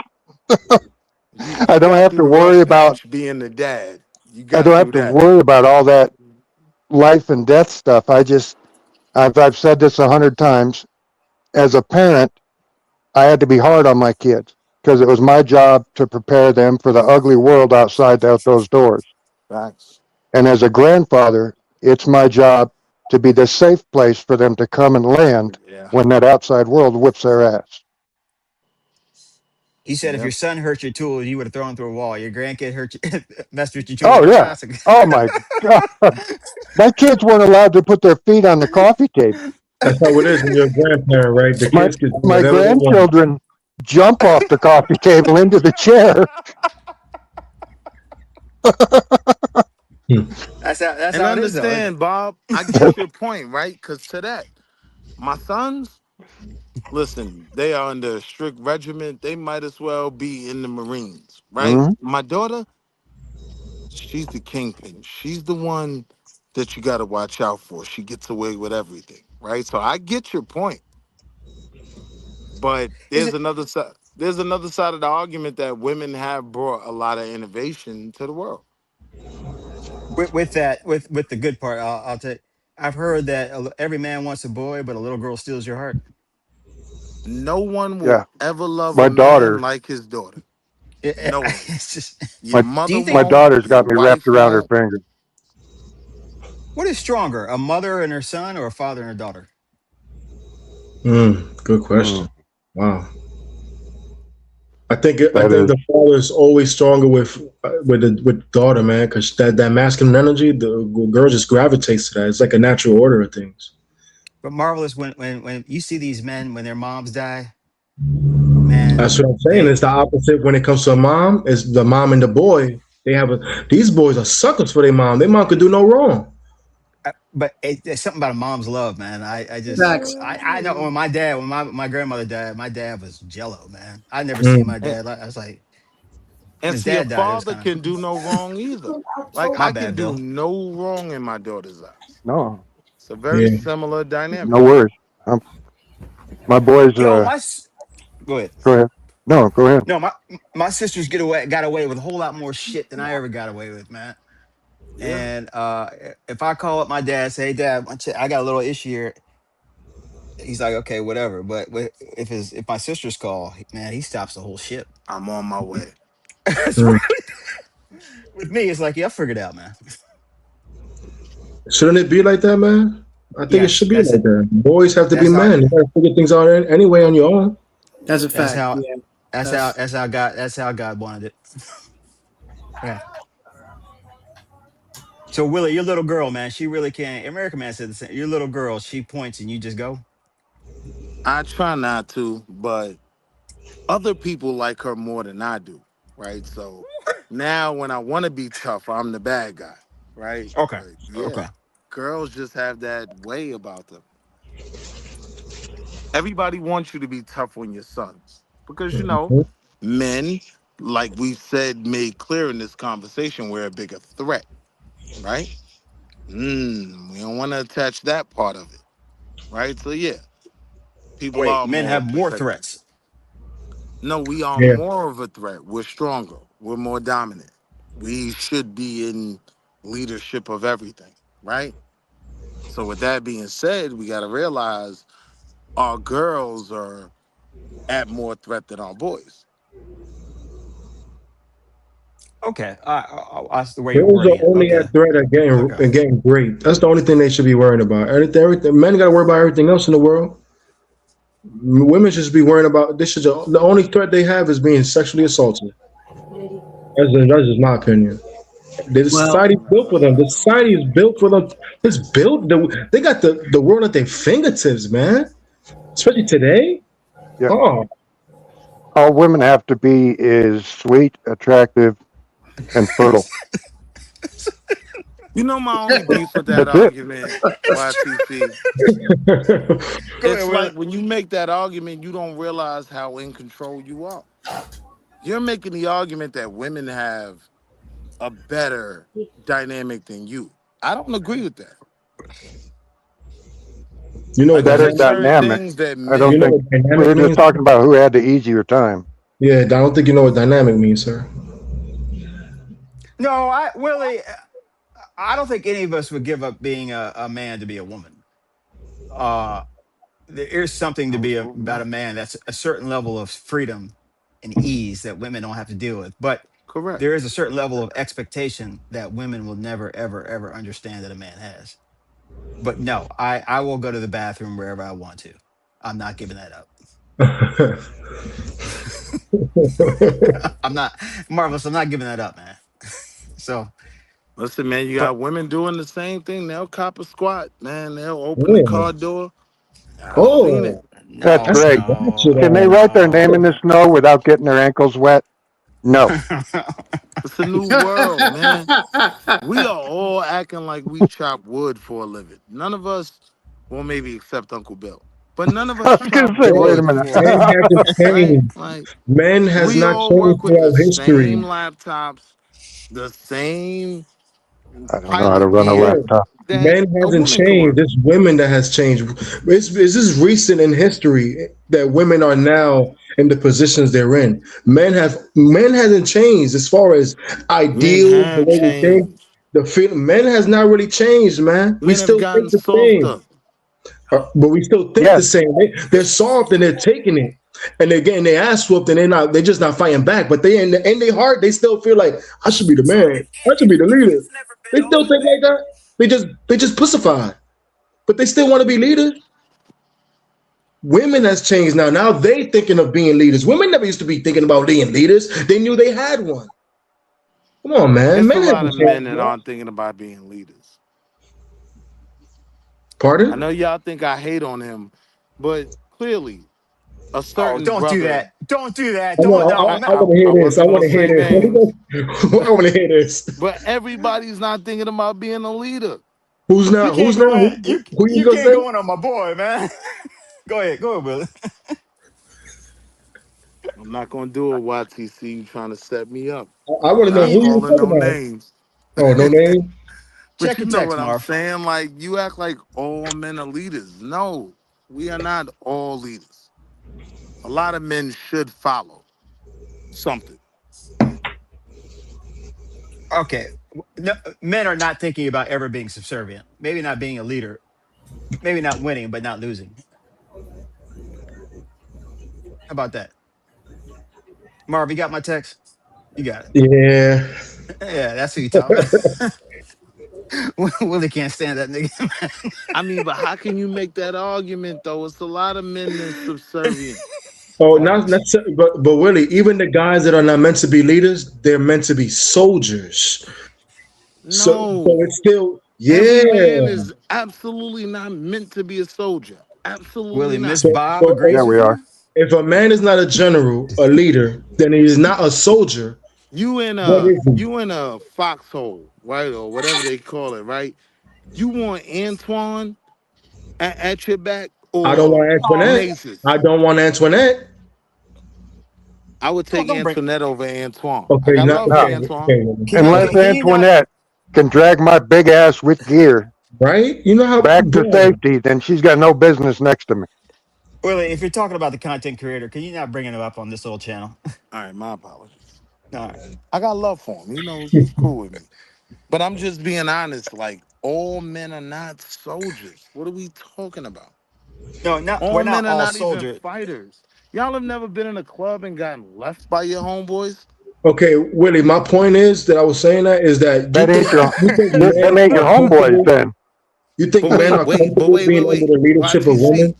You I don't got have through to the worry rough about. patch being the dad. You I got don't have through to that. worry about all that life and death stuff. I've said this 100 times. As a parent, I had to be hard on my kids because it was my job to prepare them for the ugly world outside out those doors. Facts. And as a grandfather, it's my job to be the safe place for them to come and land Yeah. when that outside world whips their ass. He said if your Yep. son hurt your tools, you would have thrown him through a wall. Your grandkid hurt you, messed with your tools. Oh What you yeah. asking? Oh my God. My kids weren't allowed to put their feet on the coffee table. That's how it is when you're a grandparent, right? The My kids can do my whatever they want. grandchildren jump off the coffee table into the chair. Hmm. That's And how it is, though, isn't understand, it? Bob, I get your point, right? Because to that, my sons, listen, they are under a strict regiment. They might as well be in the Marines, right? Mhm. My daughter, she's the kingpin. She's the one that you got to watch out for. She gets away with everything, right? So I get your point, but Is there's it another side. There's another side of the argument that women have brought a lot of innovation to the world. with that with the good part? I'll tell you. I've heard that every man wants a boy, but a little girl steals your heart. No one will Yeah. ever love a My man daughter, like his daughter. It, No one. it's just. Your my Do mother you my think won't. daughter's Your got me wrapped wife around her won't. finger. what is stronger, a mother and her son, or a father and a daughter? Good Mm, question. Wow. I that think is, the father is always stronger with daughter, man, because that masculine energy, the girl just gravitates to that. It's like a natural order of things. But marvelous when you see these men when their moms die, man, That's what I'm saying. they. It's the opposite when it comes to a mom. It's the mom and the boy. These boys are suckers for their mom. Their mom could do no wrong. But it's something about a mom's love, man. I just Facts. I know when my dad when my grandmother died, my dad was jello, man. I never seen Mm. my And, dad. I was like, when and his see, a dad died, it was father kind of can do no wrong either. Like my I can bad, do Bill. no wrong in my daughter's eyes. no, It's a very Yeah. similar dynamic. no worries. My boys, You know, go ahead. go ahead. No, go ahead. No, my sisters got away with a whole lot more shit than I ever got away with, man. Yeah. And if I call up my dad, say, "Hey, Dad, I got a little issue here," he's like, "Okay, whatever." But if my sisters call, man, he stops the whole shit. I'm on my way. That's Mm. right. With me, it's like, yeah, I figured it out, man. Shouldn't it be like that, man? I think it Yes, should be like that. Boys have to be that's how men. You gotta figure things out anyway on your own. That's a that's fact. how Yeah. That's that's how God wanted it. Yeah. So Willie, your little girl, man, she really can't. American Man said the same. Your little girl, she points and you just go. I try not to, but other people like her more than I do, right? So now when I want to be tough, I'm the bad guy, right? Okay. But yeah, Okay. girls just have that way about them. Everybody wants you to be tough on your sons because men, like we said, made clear in this conversation, we're a bigger threat, right? We don't want to attach that part of it, right? So yeah, people Wait, are men more have more protective. threats. No, we are Yeah. more of a threat. We're stronger. We're more dominant. We should be in leadership of everything, right? So with that being said, we got to realize our girls are at more threat than our boys. Okay. That's the way you're Girls wording are it. only Okay. at threat at Okay. getting great. That's the only thing they should be worrying about. Everything men got to worry about everything else in the world. Women should be worrying about this. Is the only threat they have is being sexually assaulted. That's just my opinion. The well. society built for them. The society is built for them. It's built. They got the world at their fingertips, man. Especially today. Yeah. Oh, All women have to be is sweet, attractive, and fertile. You know my only beef with that That's it. argument, That's true. YCC. Go It's ahead, like Willie. when you make that argument, you don't realize how in control you are. You're making the argument that women have a better dynamic than you. I don't agree with that. you know what Like Better there's dynamic? certain dynamic. things that I You don't know men. think what dynamic we're just means? talking about who had the easier time. Yeah, I don't think you know what dynamic means, sir. No, Willie, I don't think any of us would give up being a man to be a woman. Uh, there is something to I be was voting about a no. man that's a certain level of freedom and ease that women don't have to deal with. But Correct. there is a certain level of expectation that women will never, ever, ever understand that a man has. But no, I will go to the bathroom wherever I want to. I'm not giving that up. I'm not Marvelous. I'm not giving that up, man. So, Listen, man, you but got women doing the same thing. They'll cop a squat, man. They'll open the Yeah. car door. I've seen it. Oh, That's that's no, great. Can they no, write their name in no. the snow without getting their ankles wet? No. It's a new world, man. We are all acting like we chop wood for a living. None of us, well, maybe except Uncle Bill, but none of us I was going chop to say, wait a wood minute. for a man living, hasn't right? changed. Like, Man has we not all work changed with the throughout same history. laptops, the same I don't know how to pilot run a gear Bro, laptop. that man a hasn't woman could changed. work It's with. women that has changed. This is recent in history that women are now in the positions they're in. Men hasn't changed as far as Men ideals, the have way we think. changed. The feeling, men has not really changed, man. We Men have still gotten think the same. softer. But we still think the Yes. same. They're soft and they're taking it, and they're getting their ass whooped, and they're just not fighting back. But they in their heart, they still feel like I should be the man. I should be the leader. They still think like that. They just pussified, but they still want to be leaders. Women has changed now. Now they thinking of being leaders. Women never used to be thinking about being leaders. They knew they had one. Come on, man. It's a Men lot haven't of men changed, that bro. aren't thinking about being leaders. I Pardon? know y'all think I hate on him, but clearly a oh, certain don't do brother. that. Don't do that. I know. Don't no, I, no. I I, want to I hear this. I wasn't want gonna to hear say this. names, I want to hear this. but everybody's not thinking about being a leader. Who's You not? can't Who's not? go in. Who you You gonna can't say? go in on my boy, man. Go ahead, Willie. I'm not gonna do it, YTC. You trying to set me up. I want to know Not who you calling talking no about. names. Oh, no name. But Check you your know text, what I'm Marv. saying? Like, you act like all men are leaders. No, we are not all leaders. A lot of men should follow something. Okay. No, men are not thinking about ever being subservient. Maybe not being a leader. Maybe not winning, but not losing. How about that? Marv, you got my text? You got it. Yeah. Yeah, that's who you talking about. Willie can't stand that nigga. I mean, but how can you make that argument though? It's a lot of men that's subservient. Oh, not necessarily, but Willie, even the guys that are not meant to be leaders, they're meant to be soldiers. So No, it's still every yeah. man is absolutely not meant to be a soldier. Absolutely Willie, Miss not. Bob So Yeah, agrees we with are. you. if a man is not a general, a leader, then he is not a soldier. What is he? You in a foxhole, right, or whatever they call it, right? You want Antoine at your back I don't or want Antoinette. Nasus? I don't want Antoinette. I would take Don't bring. Antoinette over Antoine. I Okay, got not love for No. okay. Antoine. Okay, Can you? Unless Can you not? Antoinette can drag my big ass with gear right? You know how, back to bro. safety, then she's got no business next to me. Willie, if you're talking about the content creator, can you not bring him up on this old channel? All right, my apologies. All right. I got love for him. He knows he's cool with me. But I'm just being honest. Like, all men are not soldiers. What are we talking about? No, not we're All not men are all not even soldiers. fighters. Y'all have never been in a club and gotten left by your homeboys? Okay, Willie, my point is that I was saying that is that That ain't your you think them men ain't your are homeboys comfortable. then. You think But men are comfortable being under wait. the leadership of YTC. women?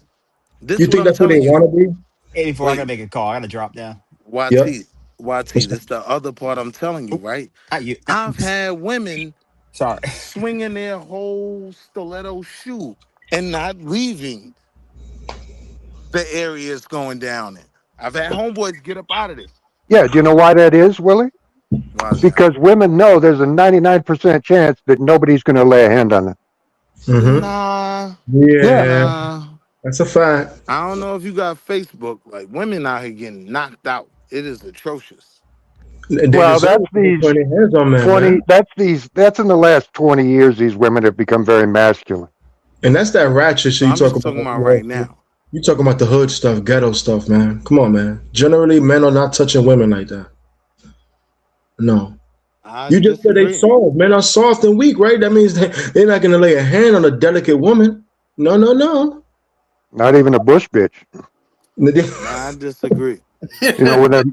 This You what think I'm that's what they telling want you. to be? 84. I gotta Wait, make a call. I gotta drop down. Yep. YT. YT. This the other part I'm telling you, Oop, right? not you. I've had women Sorry. swinging their whole stiletto shoe and not leaving the area it's going down in. I've had homeboys get up out of there. Yeah, do you know why that is, Willie? Why is that? Because women know there's a 99% chance that nobody's going to lay a hand on them. Mm-hmm. Nah, Yeah. Yeah, nah. that's a fact. I don't know if you got Facebook. Like, women out here getting knocked out. It is atrocious. They Well, deserve that's it for these putting their hands on men, 20, man. that's in the last 20 years, these women have become very masculine. And that's that ratchet shit No, you I'm talk just about. talking about right now. You talking about the hood stuff, ghetto stuff, man. Come on, man. Generally, men are not touching women like that. No. I You just said they disagree. soft. Men are soft and weak, right? That means they're not going to lay a hand on a delicate woman. No, no, no. Not even a bush bitch. I disagree. You know, with them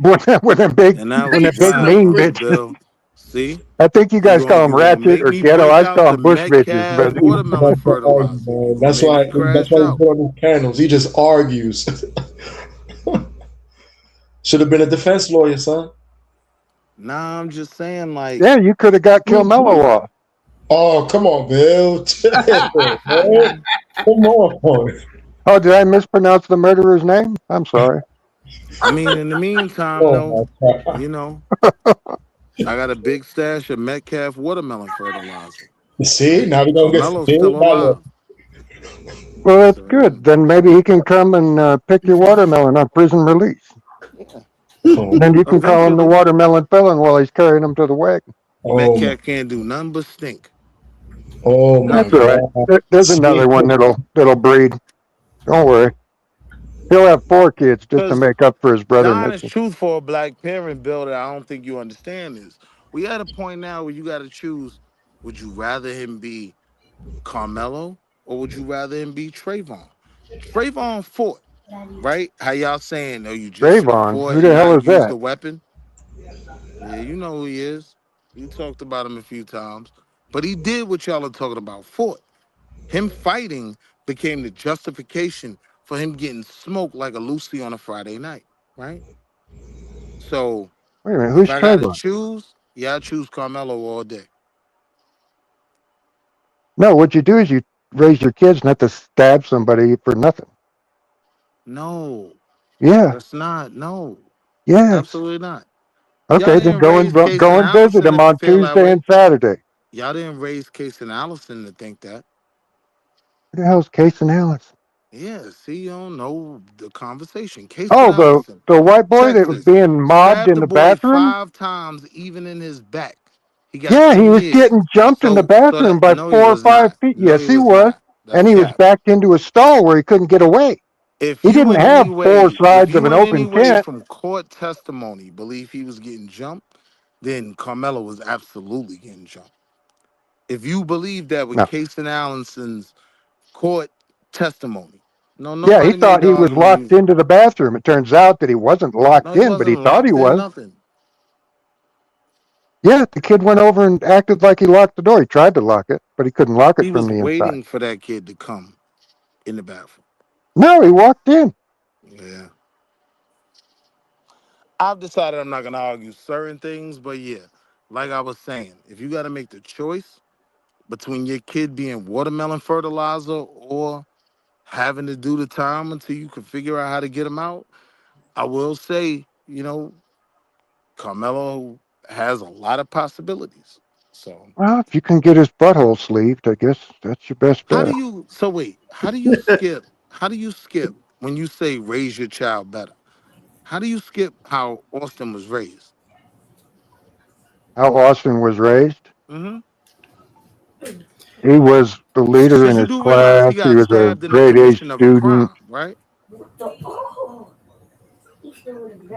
And that when was that big dry, mean Uncle bitch. Bill. See? I think you guys call them You gonna ratchet make or me ghetto. break I out call the them bush bitches. Metcalf But watermelon That's the argument, fertilizer. man. You gonna That's make why. me That's crash why we out. put on these panels. He just argues. Should have been a defense lawyer, son. Nah, I'm just saying, like, Yeah, you could have got Kilmello off. Oh, come on, Bill. Chill, man. Come on. Oh, did I mispronounce the murderer's name? I'm sorry. I mean, in the meantime, though, Oh my God. you know, I got a big stash of Metcalf watermelon fertilizer. See, Right? now we're gonna get Carmelo's still alive. Well, that's So, good. Then maybe he can come and pick your watermelon on prison release. yeah, And then you can call him the eventually, watermelon felon while he's carrying him to the wagon. Oh my, Metcalf can't do nothing but stink. oh my That's all right. God. There's See, another one that'll breed. Don't worry. He'll have 4 kids just to Because make up for his the brother honest missing. truth for a black parent, Bill, that I don't think you understand is we at a point now where you got to choose: would you rather him be Carmelo or would you rather him be Trayvon? Trayvon fought, right? How y'all saying? Oh, you just should have Trayvon, fought who and the hell not is used that? the weapon. Yeah, you know who he is. You talked about him a few times, but he did what y'all are talking about. Fought. Him fighting became the justification for him getting smoked like a Lucy on a Friday night, right? So Wait a minute, if who's I gotta Trayvon? choose, yeah, I choose Carmelo all day. No, what you do is you raise your kids not to stab somebody for nothing. No, Yeah, that's not. No, yes. absolutely not. Y'all Okay, then didn't go and raise Case go and and visit Allison him to on feel that Tuesday way. and Saturday. Y'all didn't raise Case and Allison to think that. Who the hell's Case and Alice? Yeah, see, you don't know the conversation. Case and Oh, Allison, the white boy that was Texas, being mobbed stabbed in the the boy bathroom. 5 times, even in his back. He got Yeah, he 10 was years. getting jumped in the So bathroom that by no, he 4 or 5 was feet. not. No, Yes, he he was was, not. and That's he was cap. backed into a stall where he couldn't get away. If He you didn't in have any 4 way, if sides of you an in any open way tent. from court testimony believe he was getting jumped, then Carmelo was absolutely getting jumped. If you believe that with No. Case and Allison's court testimony, no, Yeah, he nobody made thought the he was argument. locked into the bathroom. It turns out that he wasn't No, locked he in, but he wasn't thought he locked in was. nothing. Yeah, the kid went over and acted like he locked the door. He tried to lock it, but he couldn't lock it He from was the inside. waiting for that kid to come in the bathroom. No, he walked in. Yeah. I've decided I'm not gonna argue certain things, but yeah, like I was saying, if you gotta make the choice between your kid being watermelon fertilizer or having to do the time until you can figure out how to get him out, I will say, Carmelo has a lot of possibilities. So Well, if you can get his butthole sleeved, I guess that's your best how do bet. you so wait, how do you skip when you say raise your child better? How do you skip how Austin was raised? How Austin was raised. Mm-hmm. He was the leader Because in you his do realize class. he He got was a stabbed in the grade A commission of a student. crime, right?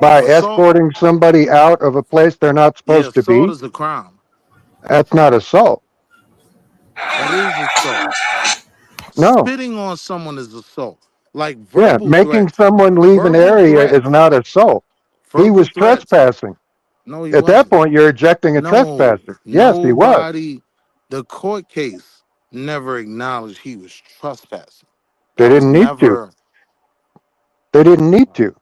By Assault, escorting somebody out of a place they're not yeah, supposed to assault be, is a crime. that's not assault. That is assault. No. Spitting on someone is assault. Like Yeah, verbal making threats. someone leave an Verbal area is threats. not assault. He Verbal was threats. trespassing. No, he At that wasn't. point, you're ejecting a No, trespasser. Yes, he was. nobody. The court case never acknowledged he was trespassing. They That was didn't need to. never. They didn't need to.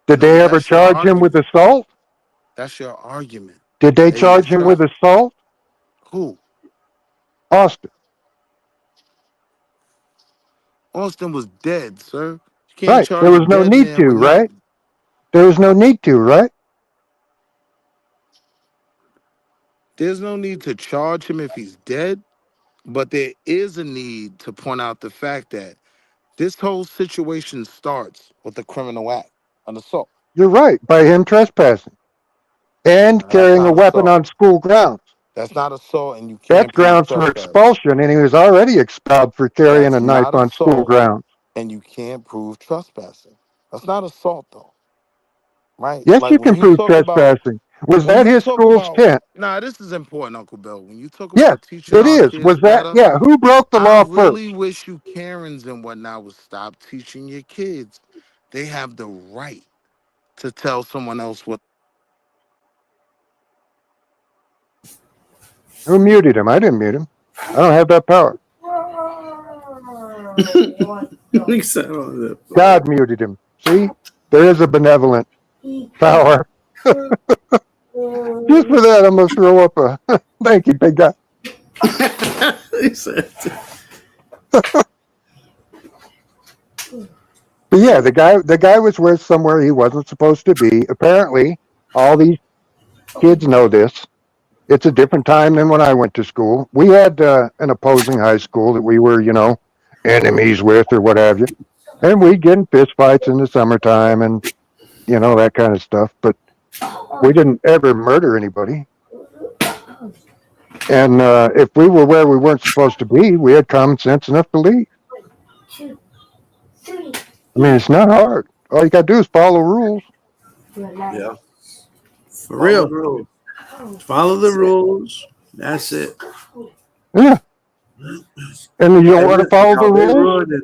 Did No, they ever that's your charge him with argument. assault? That's your argument. Did they That he was charge him with trust. assault? Who? Austin. Austin was dead, sir. You can't Right. There charge a was no dead need man to, with right? nothing. There was no need to, right? There's no need to charge him if he's dead, but there is a need to point out the fact that this whole situation starts with a criminal act, an assault. You're right. By him trespassing and Now, that's carrying a not weapon assault. on school grounds. That's not assault, and you That's can't prove grounds for trespassing. expulsion, and he was already expelled for carrying a That's knife not on school assault, grounds. and you can't prove trespassing. That's not assault, though, right? Yes, Like you can prove trespassing. Was when that you his talk school's about, tent? nah, this is important, Uncle Bill. When you talk Yes, about teaching it our is. kids Was that, better, yeah, who broke the I law really first? wish you Karens and whatnot would stop teaching your kids. They have the right to tell someone else what. Who muted him? I didn't mute him. I don't have that power. He said, "Oh, God muted him. See? There is a benevolent. power. Just for that, I'm gonna throw up a thank you, big guy. He said, But yeah, the guy was with somewhere he wasn't supposed to be. Apparently, all these kids know this. It's a different time than when I went to school. We had an opposing high school that we were, enemies with or what have you, and we'd get in fist fights in the summertime and that kind of stuff. But we didn't ever murder anybody. And if we were where we weren't supposed to be, we had common sense enough to leave. I mean, it's not hard. All you got to do is follow rules. Yeah. for Follow real. the rules. Follow the rules. That's it. Yeah. And you don't Hey, want to listen, follow the y'all, rules?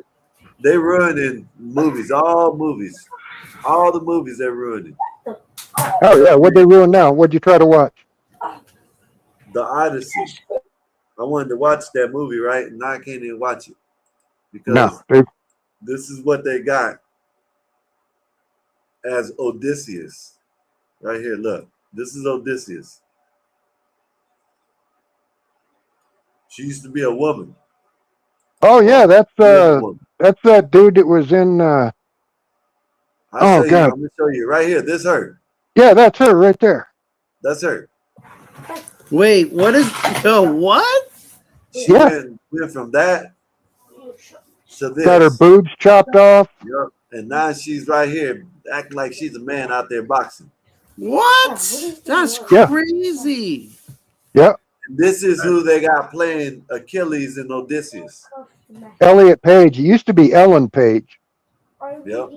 they ruining movies, all the movies they're ruining. Oh, yeah. What'd they ruin now? What'd you try to watch? The Odyssey. I wanted to watch that movie, right? And now I can't even watch it No. because this is what they got as Odysseus. Right here, look. This is Odysseus. She used to be a woman. Oh, yeah. That's She is a woman. that dude that was in. I'll Oh, show you. God. I'm gonna show you right here. This her. Yeah, that's her right there. That's her. Wait, what is? Yo, what? She went from that to this. Got her boobs chopped off. Yep. And now she's right here acting like she's a man out there boxing. What? That's Yeah. crazy. Yep. And this is who they got playing Achilles and Odysseus. Elliot Page. It used to be Ellen Page. Yep.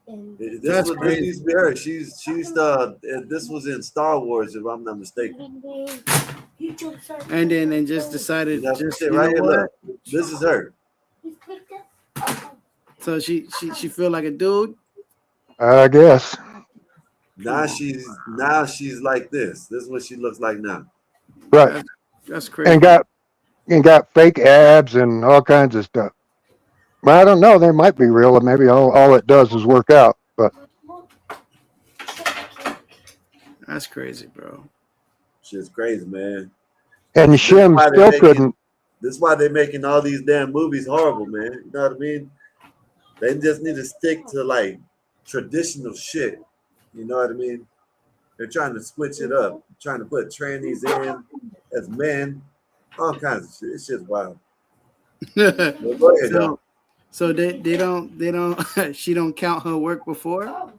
That's This crazy. used to be her. She's the this was in Star Wars, if I'm not mistaken. And then just decided That's just it you right know here. what? Look. This is her. So she feel like a dude. I guess. Now she's like this. This is what she looks like now. Right. That's crazy. And got fake abs and all kinds of stuff. But I don't know. They might be real, and maybe all it does is work out. But That's crazy, bro. Shit's crazy, man. and Shim still couldn't. This is why they're making all these damn movies horrible, man. You know what I mean? They just need to stick to like traditional shit. You know what I mean? They're trying to switch it up, trying to put trannies in as men, all kinds of shit. It's just wild. Go ahead, though. So they don't she don't count her work before?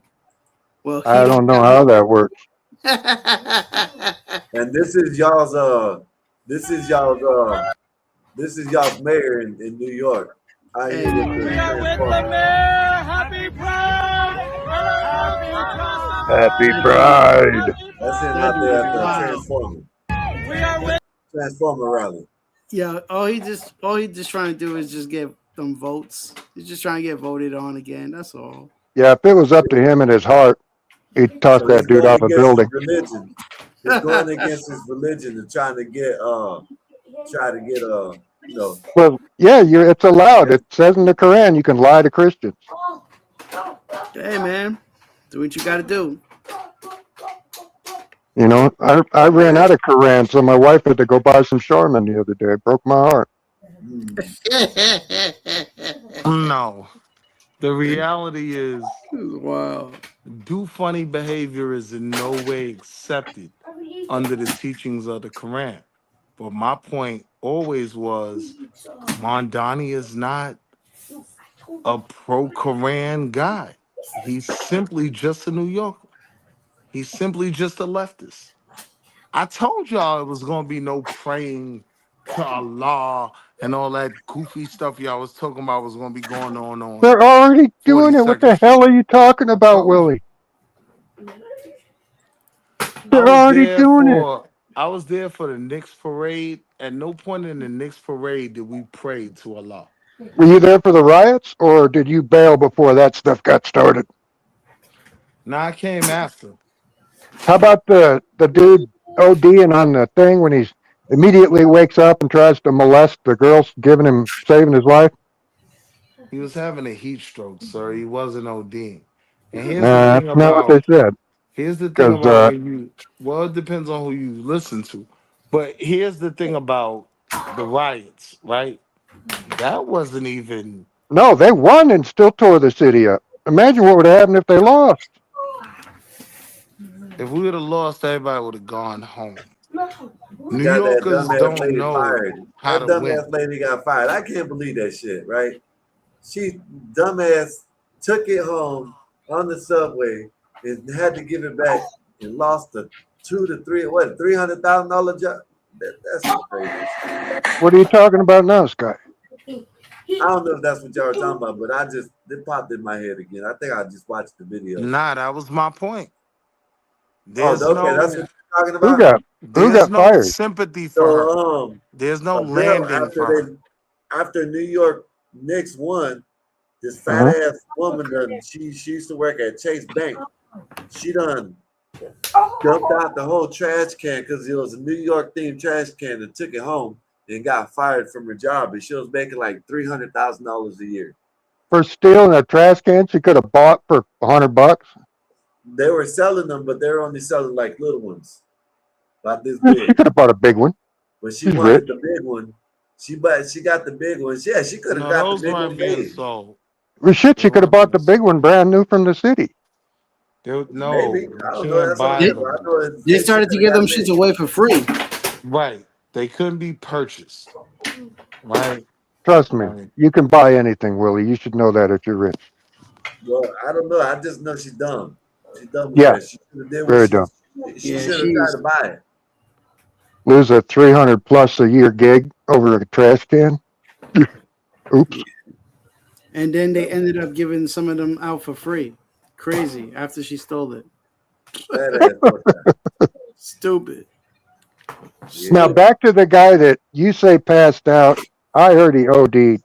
Well, I don't know how that works. And this is y'all's mayor in New York. We are with the mayor. Happy Pride! Happy Pride. That's him out there at the Transformer. We are with Transformer rally. Yeah, all he just trying to do is just get them votes. He's just trying to get voted on again. That's all. Yeah, if it was up to him and his heart, he'd toss that dude off a building. Religion. He's going against his religion and trying to get Well, yeah, it's allowed. It says in the Quran you can lie to Christians. Hey, man, do what you got to do. You know, I ran out of Quran, so my wife had to go buy some Charmin the other day. It broke my heart. No. The reality is, wow. Do funny behavior is in no way accepted under the teachings of the Quran. But my point always was, Mondani is not a pro-Quran guy. He's simply just a New Yorker. He's simply just a leftist. I told y'all it was going to be no praying to Allah and all that goofy stuff y'all was talking about was going to be going on. They're already doing it. What the hell are you talking about, Willie? They're already doing it. I was there for the Knicks parade. At no point in the Knicks parade did we pray to Allah. Were you there for the riots, or did you bail before that stuff got started? No, I came after. How about the dude ODing on the thing when he's immediately wakes up and tries to molest the girl saving his life? He was having a heat stroke, sir. He wasn't ODing. And here's the Nah, thing that's not what they about said. here's the thing Because about when you well, it depends on who you listen to. But here's the thing about the riots, right? That wasn't even no, they won and still tore the city up. Imagine what would have happened if they lost. if we would have lost, everybody would have gone home. New Got that Yorkers dumbass don't lady know fired. how That to win. dumbass lady got fired. I can't believe that shit, right? She dumbass took it home on the subway and had to give it back and lost a $300,000 job. That's some crazy shit. What are you talking about now, Scott? I don't know if that's what y'all were talking about, but it popped in my head again. I think I just watched the video. Nah, that was my point. Oh, There's okay, that's what no you're talking Who about. got who there's got no fired? sympathy for her. So There's no a girl landing for her. after New York Knicks won, this fat Uh-huh. ass woman she used to work at Chase Bank. She done dumped out the whole trash can because it was a New York themed trash can and took it home and got fired from her job. And she was making like $300,000 a year. For stealing a trash can she could have bought for $100. They were selling them, but they were only selling like little ones, about this She big. could have bought a big one. But she She's wanted rich. the big one. She got the big one. Yeah, she could have No, got the those big weren't one being made. sold. Well, shit, They she could have weren't bought being the big sold. one brand new from the city. No, Maybe. I you don't know. can't That's what I'm buy They, saying. But I them. know they she started could to have give got them it made. shits away for free. Right. They couldn't be purchased. Right. Trust me, Right. you can buy anything, Willie. You should know that if you're rich. Well, I don't know. I just know she's dumb. She's dumb as Yeah, that. She should have did what very dumb. she Yeah, should have tried she's to buy it. Lose a 300 plus a year gig over a trash can. Oops. and then they ended up giving some of them out for free. Crazy after she stole it. Fat ass fuck. Stupid. Yeah. Now back to the guy that you say passed out. I heard he OD'd.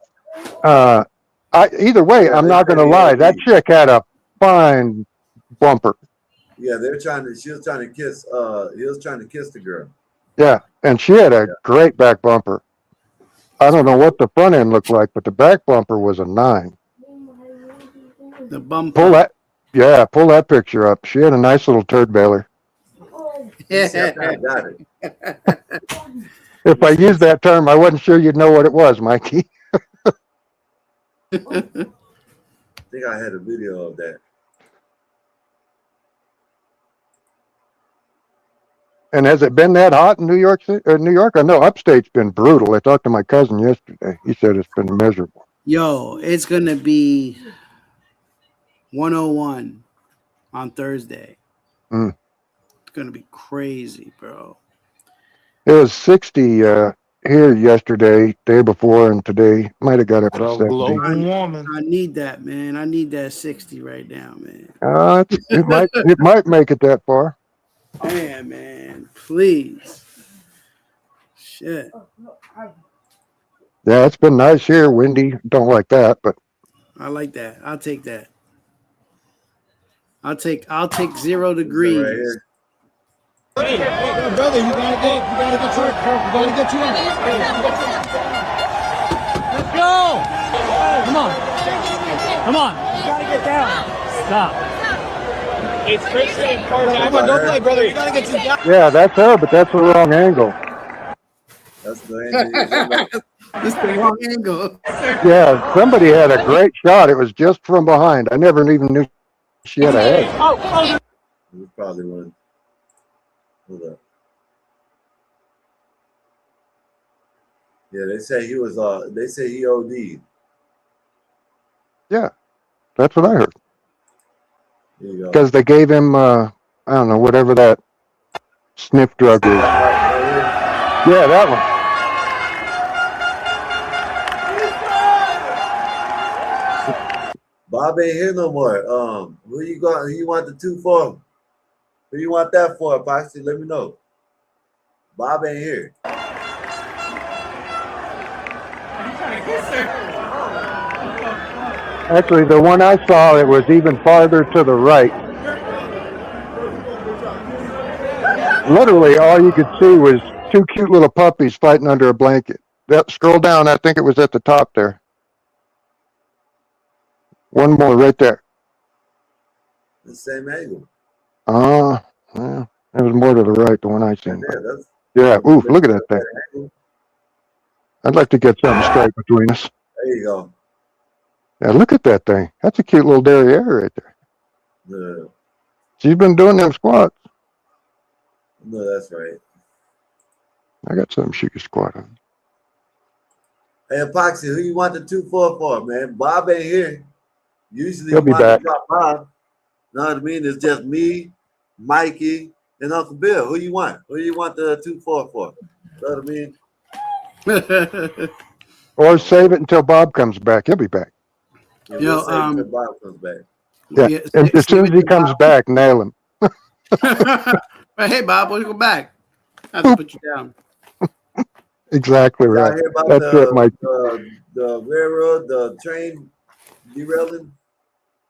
Either way, Yeah, I'm they not going said to he lie. That OD. chick had a fine bumper. Yeah, she was trying to kiss he was trying to kiss the girl. Yeah, and she had a Yeah. great back bumper. I don't know what the front end looked like, but the back bumper was a 9. The Pull bumper. that, pull that picture up. She had a nice little turd bailer. See, I kind of got it. If I used that term, I wasn't sure you'd know what it was, Mikey. I think I had a video of that. And has it been that hot in New York City or New York? I know upstate's been brutal. I talked to my cousin yesterday. He said it's been miserable. Yo, it's gonna be 101 on Thursday. Mm. It's gonna be crazy, bro. It was 60 here yesterday, day before, and today might have got up to Well, 70. global warming. I need that, man. I need that 60 right now, man. It might make it that far. Man, please. Shit. Yeah, it's been nice here. Windy. Don't like that, but I like that. I'll take that. I'll take 0 degrees. Right here. Hey, brother, you gotta get you up. Let's go! Come on. You gotta get down. Stop. It's Christian and Come on, don't play, brother. You gotta get you down. yeah, that's her, but that's the wrong angle. That's the This the wrong angle. Yeah, somebody had a great shot. It was just from behind. I never even knew she had a head. it was probably one. Hold up. Yeah, they say he was they say he OD'd. Yeah, that's what I heard. There you go. Because they gave him, I don't know, whatever that sniff drug is. Right Yeah, that one. Bob ain't here no more. Who you want the 2 for? Who you want that for, Poxy? Let me know. Bob ain't here. Actually, the one I saw, it was even farther to the right. Literally, all you could see was 2 cute little puppies fighting under a blanket. Scroll down. I think it was at the top there. One more right there. The same angle. Yeah, it was more to the right, the one I Right seen. there. That's Yeah, oof, that's look at that thing. better angle. I'd like to get something straight between us. There you go. Yeah, look at that thing. That's a cute little derriere right there. No, She's been doing them squats. no, that's right. I got something she can squat on. Hey, Epoxy, who you want the 2-4 for, man? Bob ain't here. Usually He'll you be want back. to drop Bob. Know what I mean? It's just me, Mikey, and Uncle Bill. Who you want? Who you want the 2-4 for? Know what I mean? Or save it until Bob comes back. He'll be back. Yeah, we'll say until Bob comes back. Yeah, as soon as he comes back, nail him. Hey, Bob, when you go back? I have to put you down. Exactly Y'all right. hear about That's it, Mike. the railroad, the train derailing?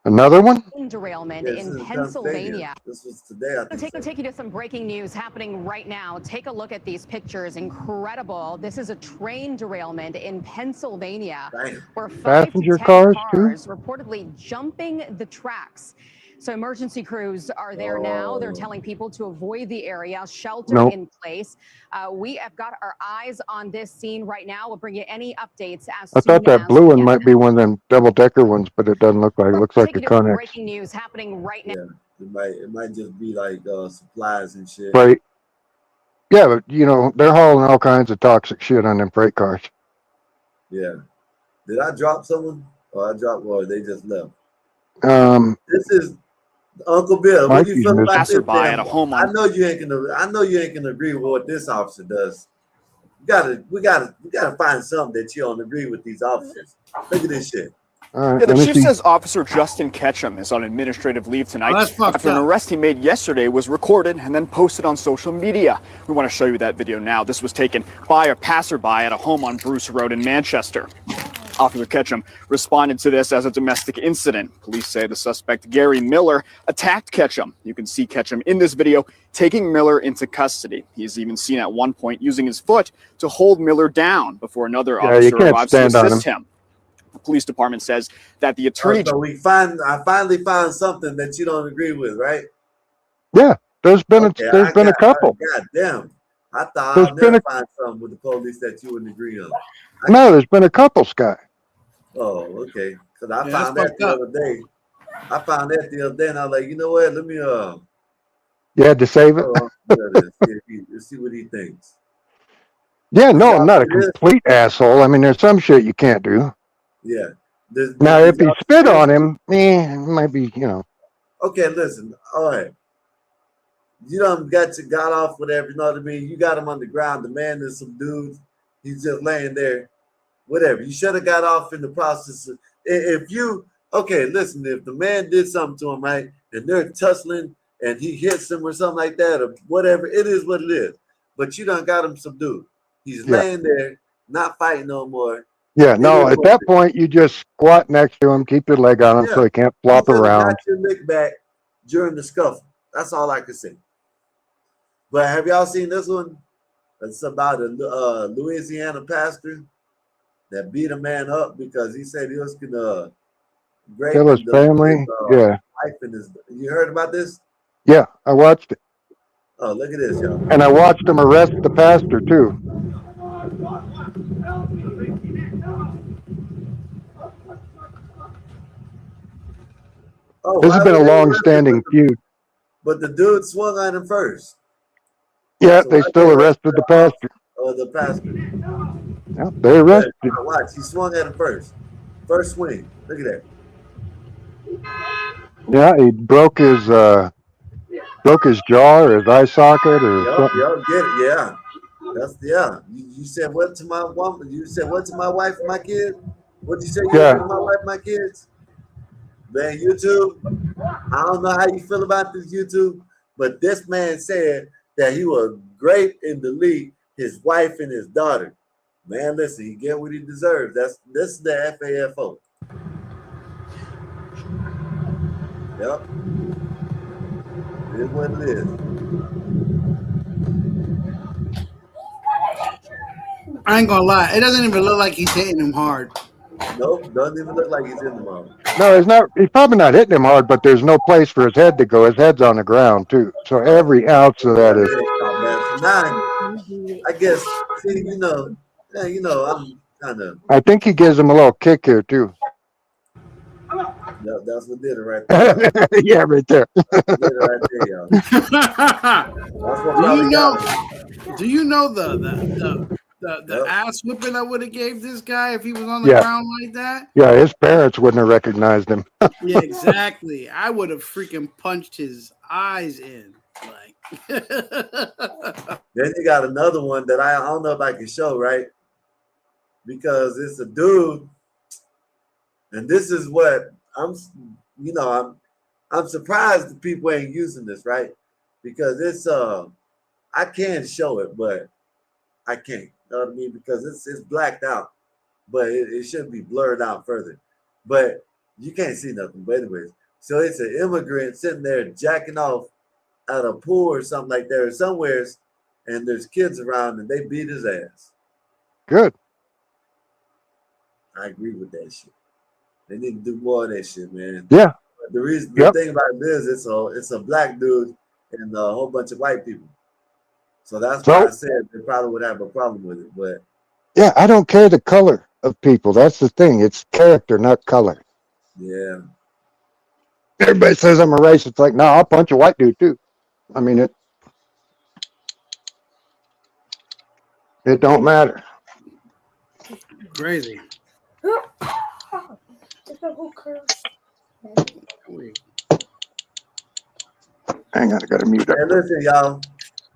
Another one? Derailment Yes, in in Pennsylvania. This was today, I think. Take you to some breaking news happening right now. Take a look at these pictures. Incredible. This is a train derailment in Pennsylvania where 5 Passenger to 10 cars, too? cars reportedly jumping the tracks. So emergency crews are there now. They're telling people to avoid the area, shelter Nope. in place. We have got our eyes on this scene right now. We'll bring you any updates as I soon thought that as blue we one get might be one of them double-decker ones, but it doesn't look like it. It looks like Take a you to some Connex. breaking news happening right now. Yeah, it might just be like supplies and shit. Freight. Yeah, but, they're hauling all kinds of toxic shit on them freight cars. Yeah. Did I drop someone? Or they just left? This is Uncle Bill. What do you feel about this? At a home I know you ain't gonna agree with what this officer does. We gotta find something that you don't agree with these officers. Look at this shit. Yeah, the chief says Officer Justin Ketchum is on administrative leave tonight Oh, that's fucked after an up. arrest he made yesterday was recorded and then posted on social media. We want to show you that video now. This was taken by a passerby at a home on Bruce Road in Manchester. Officer Ketchum responded to this as a domestic incident. Police say the suspect, Gary Miller, attacked Ketchum. You can see Ketchum in this video taking Miller into custody. He is even seen at one point using his foot to hold Miller down before another Yeah, you officer can't arrives to stand on assist him. The police department says that the attorney... So I finally found something that you don't agree with, right? Yeah, there's been a couple. God damn. I thought There's I'll been never find something with the police that you wouldn't agree on. No, there's been a couple, Scott. Oh, okay. Because I Yeah, found that's that the other day. I found that the other day, and I was like, you know what? Let me You had to save it. Let's see what he thinks. Yeah, no, y'all I'm not a see this? complete asshole. I mean, there's some shit you can't do. Yeah. Now, if he spit on him, it might be, Okay, listen. All right. You done got off whatever, you know what I mean? You got him on the ground. The man is some dude. He's just laying there. Whatever. You should have got off in the process. If the man did something to him, right, and they're tussling and he hits him or something like that or whatever, it is what it is. But you done got him subdued. He's laying there, not fighting no more. Yeah, no, at that point, you just squat next to him, keep your leg on him so he can't flop around. Got your lick back during the scuffle. That's all I can say. But have y'all seen this one? It's about a Louisiana pastor that beat a man up because he said he was gonna Kill his family. Yeah. Wife and his. You heard about this? Yeah, I watched it. Oh, look at this, y'all. And I watched him arrest the pastor, too. Oh, this has been a long-standing feud. But the dude swung on him first. Yeah, they still arrested the pastor. The pastor. Yeah, they arrested him. Watch, he swung at him first. First swing. Look at that. Yeah, he broke his jaw or his eye socket or something. Get it. Yeah. You said what to my woman? You said what to my wife and my kid? What you say you did to my wife and my kids? Man, YouTube, I don't know how you feel about this, YouTube, but this man said that he was great in the league, his wife and his daughter. Man, listen, he get what he deserves. This is the FAFO. Yep. It is what it is. I ain't gonna lie. It doesn't even look like he's hitting him hard. Nope, doesn't even look like he's in the mouth. No, he's not. He's probably not hitting him hard, but there's no place for his head to go. His head's on the ground too. So every ounce of that is. Man. So now, I guess, see, I'm kind of. I think he gives him a little kick here too. That's what did it right there. Yeah, right there. Did it right there, y'all. That's what probably got him. Do you know the ass whipping I would have gave this guy if he was on the ground like that? Yeah, his parents wouldn't have recognized him. Yeah, exactly. I would have freaking punched his eyes in. Like. Then you got another one that I don't know if I can show, right? Because it's a dude, and this is what I'm surprised the people ain't using this, right? Because it's I can show it, but I can't. You know what I mean? Because it's blacked out, but it should be blurred out further. But you can't see nothing. But anyways, so it's an immigrant sitting there jacking off at a pool or something like that or somewheres, and there's kids around and they beat his ass. Good. I agree with that shit. They need to do more of that shit, man. Yeah. The thing about it is it's a black dude and a whole bunch of white people. So that's why I said they probably would have a problem with it. But yeah, I don't care the color of people. That's the thing. It's character, not color. Yeah. Everybody says I'm a racist. It's like, no, I'll punch a white dude too. I mean it don't matter. Crazy. Hang on, I gotta mute up. And listen, y'all,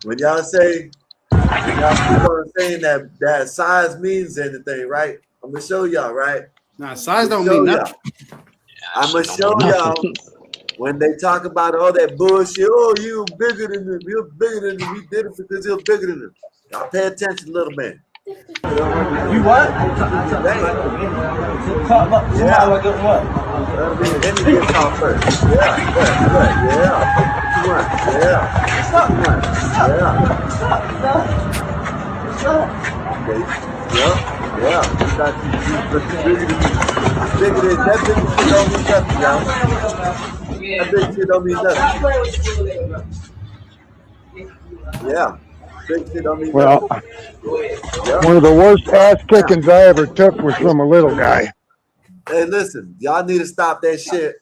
when y'all say saying that size means anything, right? I'm gonna show y'all, right? Nah, size don't mean nothing. I'm gonna show y'all when they talk about all that bullshit. Oh, you bigger than him. You're bigger than him. He did it because you're bigger than him. Y'all pay attention, little man. You what? Yeah. Then he gets off first. Yeah. Yeah. That big shit don't mean nothing, y'all. That big shit don't mean nothing. Yeah. Big shit don't mean well, nothing. One of the worst ass kickings I ever took was from a little guy. Hey, listen, y'all need to stop that shit.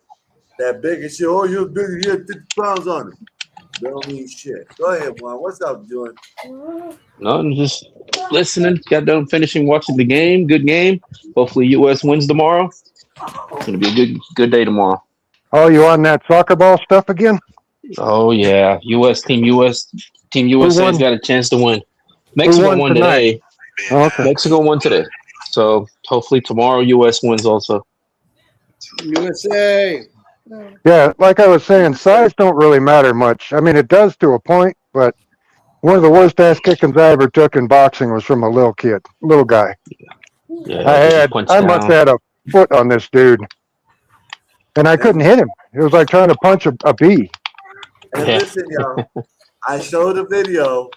That bigger shit. Oh, you're bigger. You have 50 pounds on it. Don't mean shit. Go ahead, Juan. What's up, Juan? No, I'm just listening. Got done finishing watching the game. Good game. Hopefully, U.S. wins tomorrow. It's gonna be a good day tomorrow. Oh, you on that soccer ball stuff again? Oh yeah, Team USA's got a chance to win. Mexico won today. Oh, okay. Mexico won today. So hopefully tomorrow U.S. wins also. USA. Yeah, like I was saying, size don't really matter much. I mean, it does to a point, but one of the worst ass kickings I ever took in boxing was from a little guy. Yeah, I must have had a foot on this dude, and I couldn't hit him. It was like trying to punch a bee. And listen, y'all, I showed a video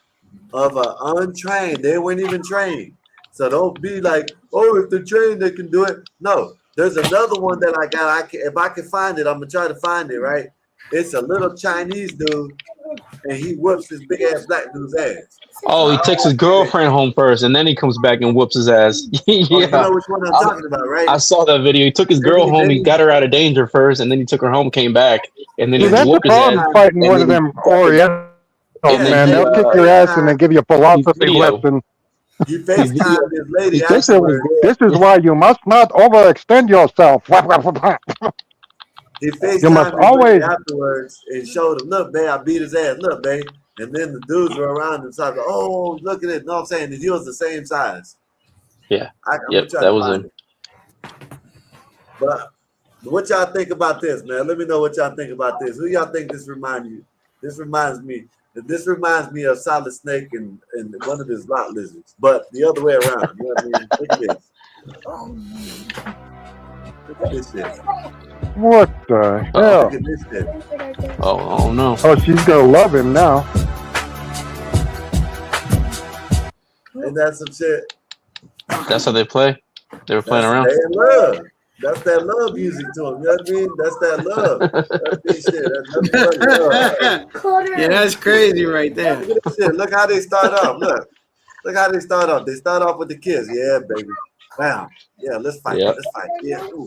of an untrained. They weren't even trained. So don't be like, oh, if they're trained, they can do it. No, there's another one that I got. If I can find it, I'm going to try to find it, right? It's a little Chinese dude, and he whoops this big-ass black dude's ass. Oh, he takes his girlfriend home first, and then he comes back and whoops his ass. Yeah. Oh, you know which one I'm talking about, right? I saw that video. He took his girl home. He got her out of danger first, and then he took her home, came back, and then he whooped his ass. Fighting one of them Orientals, man. They'll kick your ass and then give you a philosophy lesson. You FaceTime this lady This afterwards. is why you must not overextend yourself. He You FaceTimed must his always- lady afterwards and showed him, look, man, I beat his ass. Look, babe. And then the dudes were around him, talking, oh, look at it. No, I'm saying that he was the same size. Yeah. I'm Yep, trying that to was find him. it. But what y'all think about this, man? Let me know what y'all think about this. Who y'all think this reminds you? This reminds me of Solid Snake and one of his lot lizards, but the other way around. You know what I mean? Look at this. Look at this shit. What the hell? Look at this shit. Oh no. Oh, she's gonna love him now. Ain't that some shit? That's how they play. They were playing That's around. their love. That's that love music to them. You know what I mean? That's that love. That's this shit. That's nothing but love. Yeah, that's crazy right there. Look at this shit. Look how they start off. Look how they start off. They start off with the kiss. Yeah, baby. Wow. Yeah, let's fight. Yep. Let's fight. Yeah. Ooh.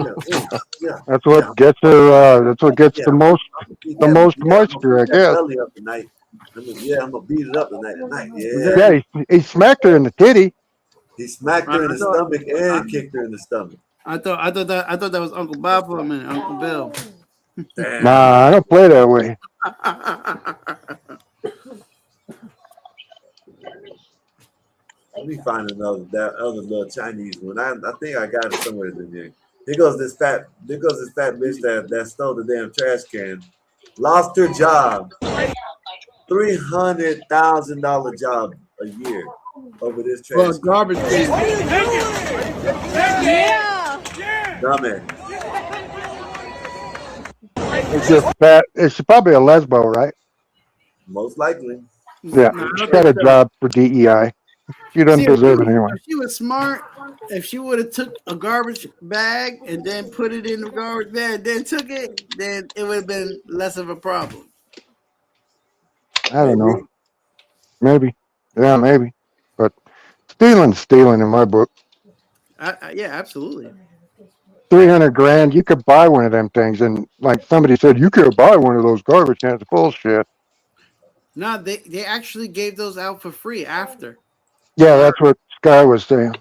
Yeah. Ooh. Yeah. That's what gets her. That's what gets Yeah. the most I'm gonna moisture, I beat that guess. belly up tonight. I'm gonna beat it up tonight. Yeah. Yeah, he smacked her in the titty. He smacked her in the stomach and kicked her in the stomach. I thought that was Uncle Bob for a minute. Uncle Bill. Damn. Nah, I don't play that way. Let me find that other little Chinese one. I think I got it somewhere in there. Here goes this fat bitch that stole the damn trash can. Lost her job. $300,000 job a year over this trash Well, can. garbage can. Yeah. Dumbass. It's just fat. It's probably a lesbo, right? Most likely. Yeah, she got a job for DEI. She doesn't deserve it anyway. If she was smart, if she would have took a garbage bag and then put it in the garbage bag and then took it, then it would have been less of a problem. I don't know. Maybe. Yeah, maybe. But stealing's stealing in my book. Yeah, absolutely. 300 grand, you could buy one of them things. And like somebody said, you could buy one of those garbage cans. Bullshit. No, they actually gave those out for free after. Yeah, that's what Sky was saying.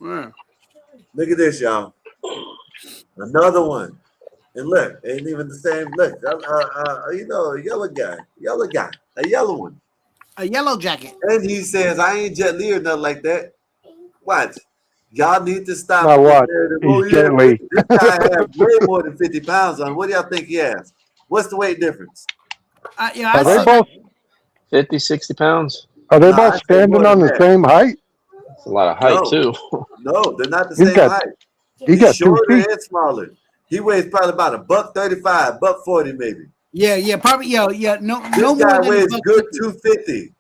Yeah. Look at this, y'all. Another one. And look, ain't even the same. Look, you know, a yellow guy, a yellow one. A yellow jacket. And he says, I ain't Jet Li or nothing like that. What? Y'all need to stop. Now what? Oh, He's Jet Li. This guy has way more than 50 pounds on. What do y'all think he has? What's the weight difference? Yeah, are they both 50, 60 pounds? Are they both standing on the same height? That's a lot of height, too. No, they're not the He's same got- height. he got 2 shorter feet. and smaller. He weighs probably about $135, $140 maybe. Yeah, probably. Yeah. No This more guy than weighs $150. good 250.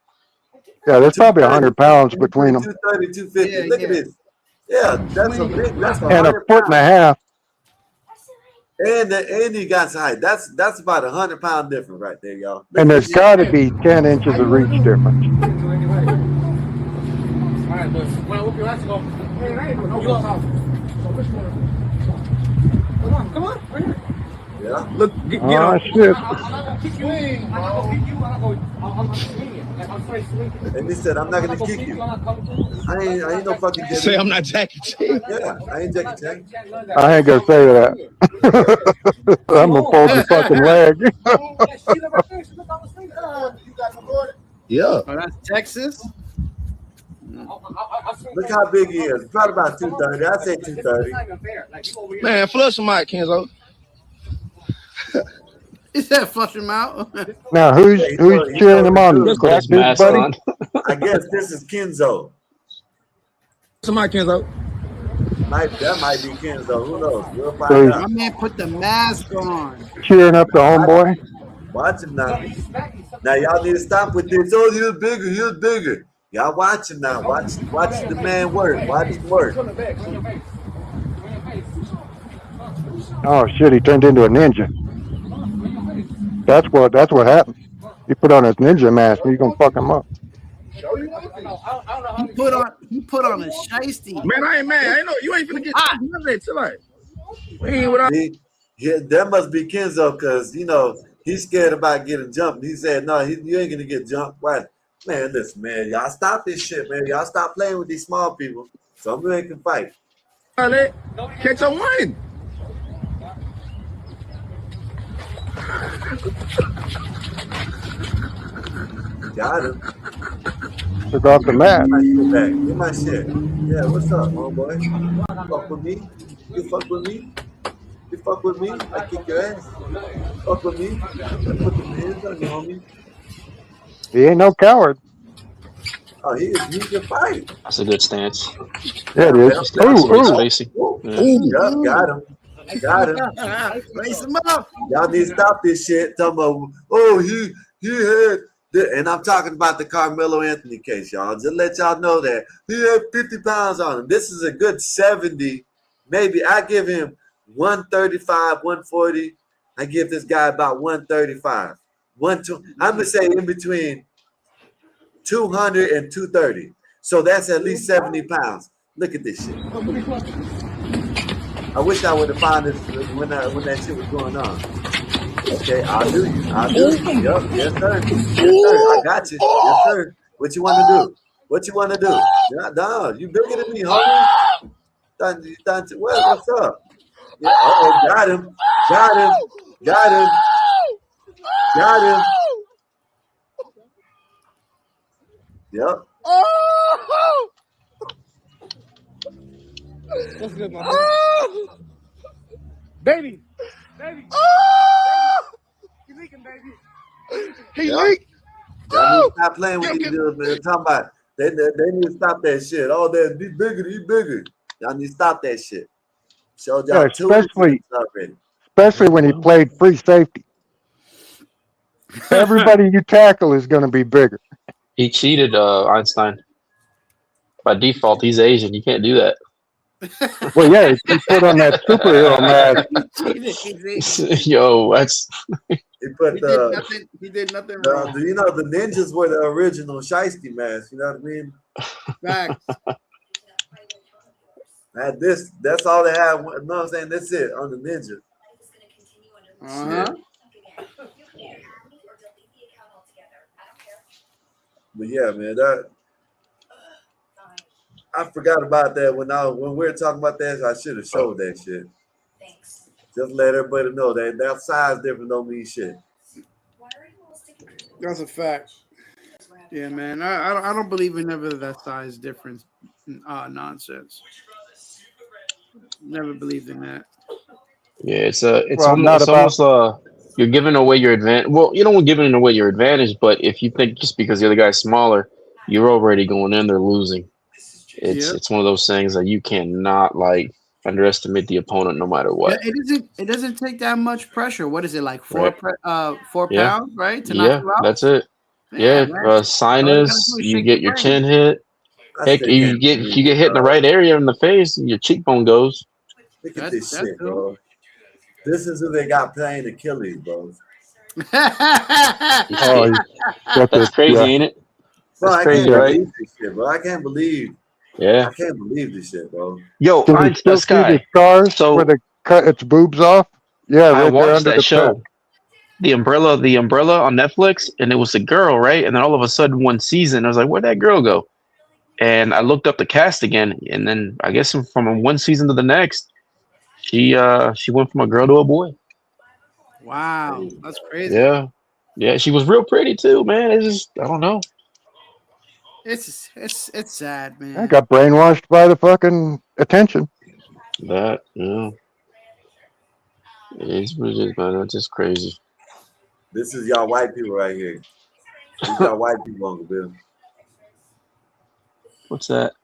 Yeah, there's probably 100 pounds between them. 230, 250. Look at this. Yeah, that's a big. That's And a 100 foot and a pounds. half. And he got height. That's about 100 pound difference right there, y'all. And there's got to be 10 inches of reach difference. Come on, right here. Yeah. Look, get Oh, on. shit. I'll kick you in. I'll kick you. I'm swinging. Like, I'm sorry, swinging. And he said, I'm not gonna kick you. I ain't no fucking Jackie. Say I'm not Jackie Chan. Yeah, I ain't Jackie Chan. I ain't going to say that. I'm going to fold your fucking leg. Yeah. Oh, that's Texas. Look how big he is. Probably about 230. I say 230. Man, flush him out, Kenzo. Is that flush him out? Now, who's cheering him on? The black dude, buddy? I guess this is Kenzo. Somebody, Kenzo. That might be Kenzo. Who knows? We'll So find he's out. My man put the mask on. cheering up the homeboy. Watch him now. Now y'all need to stop with this. Oh, he was bigger. He was bigger. Y'all watch him now. Watch the man work. Watch him work. Oh, shit, he turned into a ninja. That's what happened. He put on his ninja mask and he's going to fuck him up. He put on a shiesty. Man, I ain't mad. I ain't know you ain't finna get none of that tonight. We ain't without. Yeah, that must be Kenzo because, you know, he's scared about getting jumped. He said, no, you ain't going to get jumped. Why? Man, listen, man, y'all stop this shit, man. Y'all stop playing with these small people. Some men can fight. Catch a win. Got him. Took off the mask. Get my shit. Yeah, what's up, homeboy? You fuck with me? You fuck with me? You fuck with me? I kick your ass. Fuck with me? I put the hands on you, homie. He ain't no coward. Oh, he can fight. That's a good stance. Yeah, it is. Just got some good spacing. Yeah. Yep, got him. Got him. Raise him up. Y'all need to stop this shit. Talking about, oh, he And I'm talking about the Carmelo Anthony case, y'all. Just let y'all know that he had 50 pounds on him. This is a good 70. Maybe I give him 135, 140. I give this guy about 135. I'm going to say in between 200 and 230. So that's at least 70 pounds. Look at this shit. I wish I would have found this when that shit was going on. Okay, I'll do you. Yep, yes, sir. Yes, sir. I got you. Yes, sir. What you want to do? What you want to do? No, you bigger than me, homie. What's up? Yeah, got him. Got him. Got him. Got him. Yep. What's good, my man? Baby. You leaking, baby. He leaked. Y'all need to stop playing with these deals, man. Talking about they need to stop that shit. Oh, that he bigger. Y'all need to stop that shit. Showed y'all two incidents already. Especially when he played free safety. Everybody you tackle is going to be bigger. He cheated, Einstein. By default, he's Asian. You can't do that. Well, yeah, he put on that superhero mask. Yo, that's. He did nothing wrong. You know, the ninjas were the original shiesty mask. You know what I mean? Facts. That's all they have. You know what I'm saying? That's it on the ninja. But yeah, man, I forgot about that when we were talking about that. I should have showed that shit. Just let everybody know that size difference don't mean shit. That's a fact. Yeah, man. I don't believe in ever that size difference nonsense. Never believed in that. Yeah, it's almost you're giving away your advantage. Well, you don't want giving away your advantage, but if you think just because the other guy's smaller, you're already going in there losing. It's one of those things that you cannot underestimate the opponent no matter what. It doesn't take that much pressure. What is it like 4 pounds, right? To knock you out? That's it. Sinus, you get your chin hit. Heck, you get hit in the right area in the face, and your cheekbone goes. Look at this shit, bro. This is who they got playing Achilles, bro. That's crazy, ain't it? Bro, That's crazy, right? This shit, bro. I can't believe. Yeah. I can't believe this shit, bro. Yo, Did you still see the scars where they cut its boobs off? Yeah, I right there watched under that the show. pad. The umbrella on Netflix, and it was a girl, right? And then all of a sudden, one season, I was like, "Where'd that girl go?" And I looked up the cast again, and then I guess from one season to the next, she went from a girl to a boy. Wow, that's crazy. Yeah, she was real pretty too, man. It's just I don't know. It's sad, man. I got brainwashed by the fucking attention. It is what it is, man. That's just crazy. This is y'all white people right here. This is y'all white people, Uncle Bill. What's that?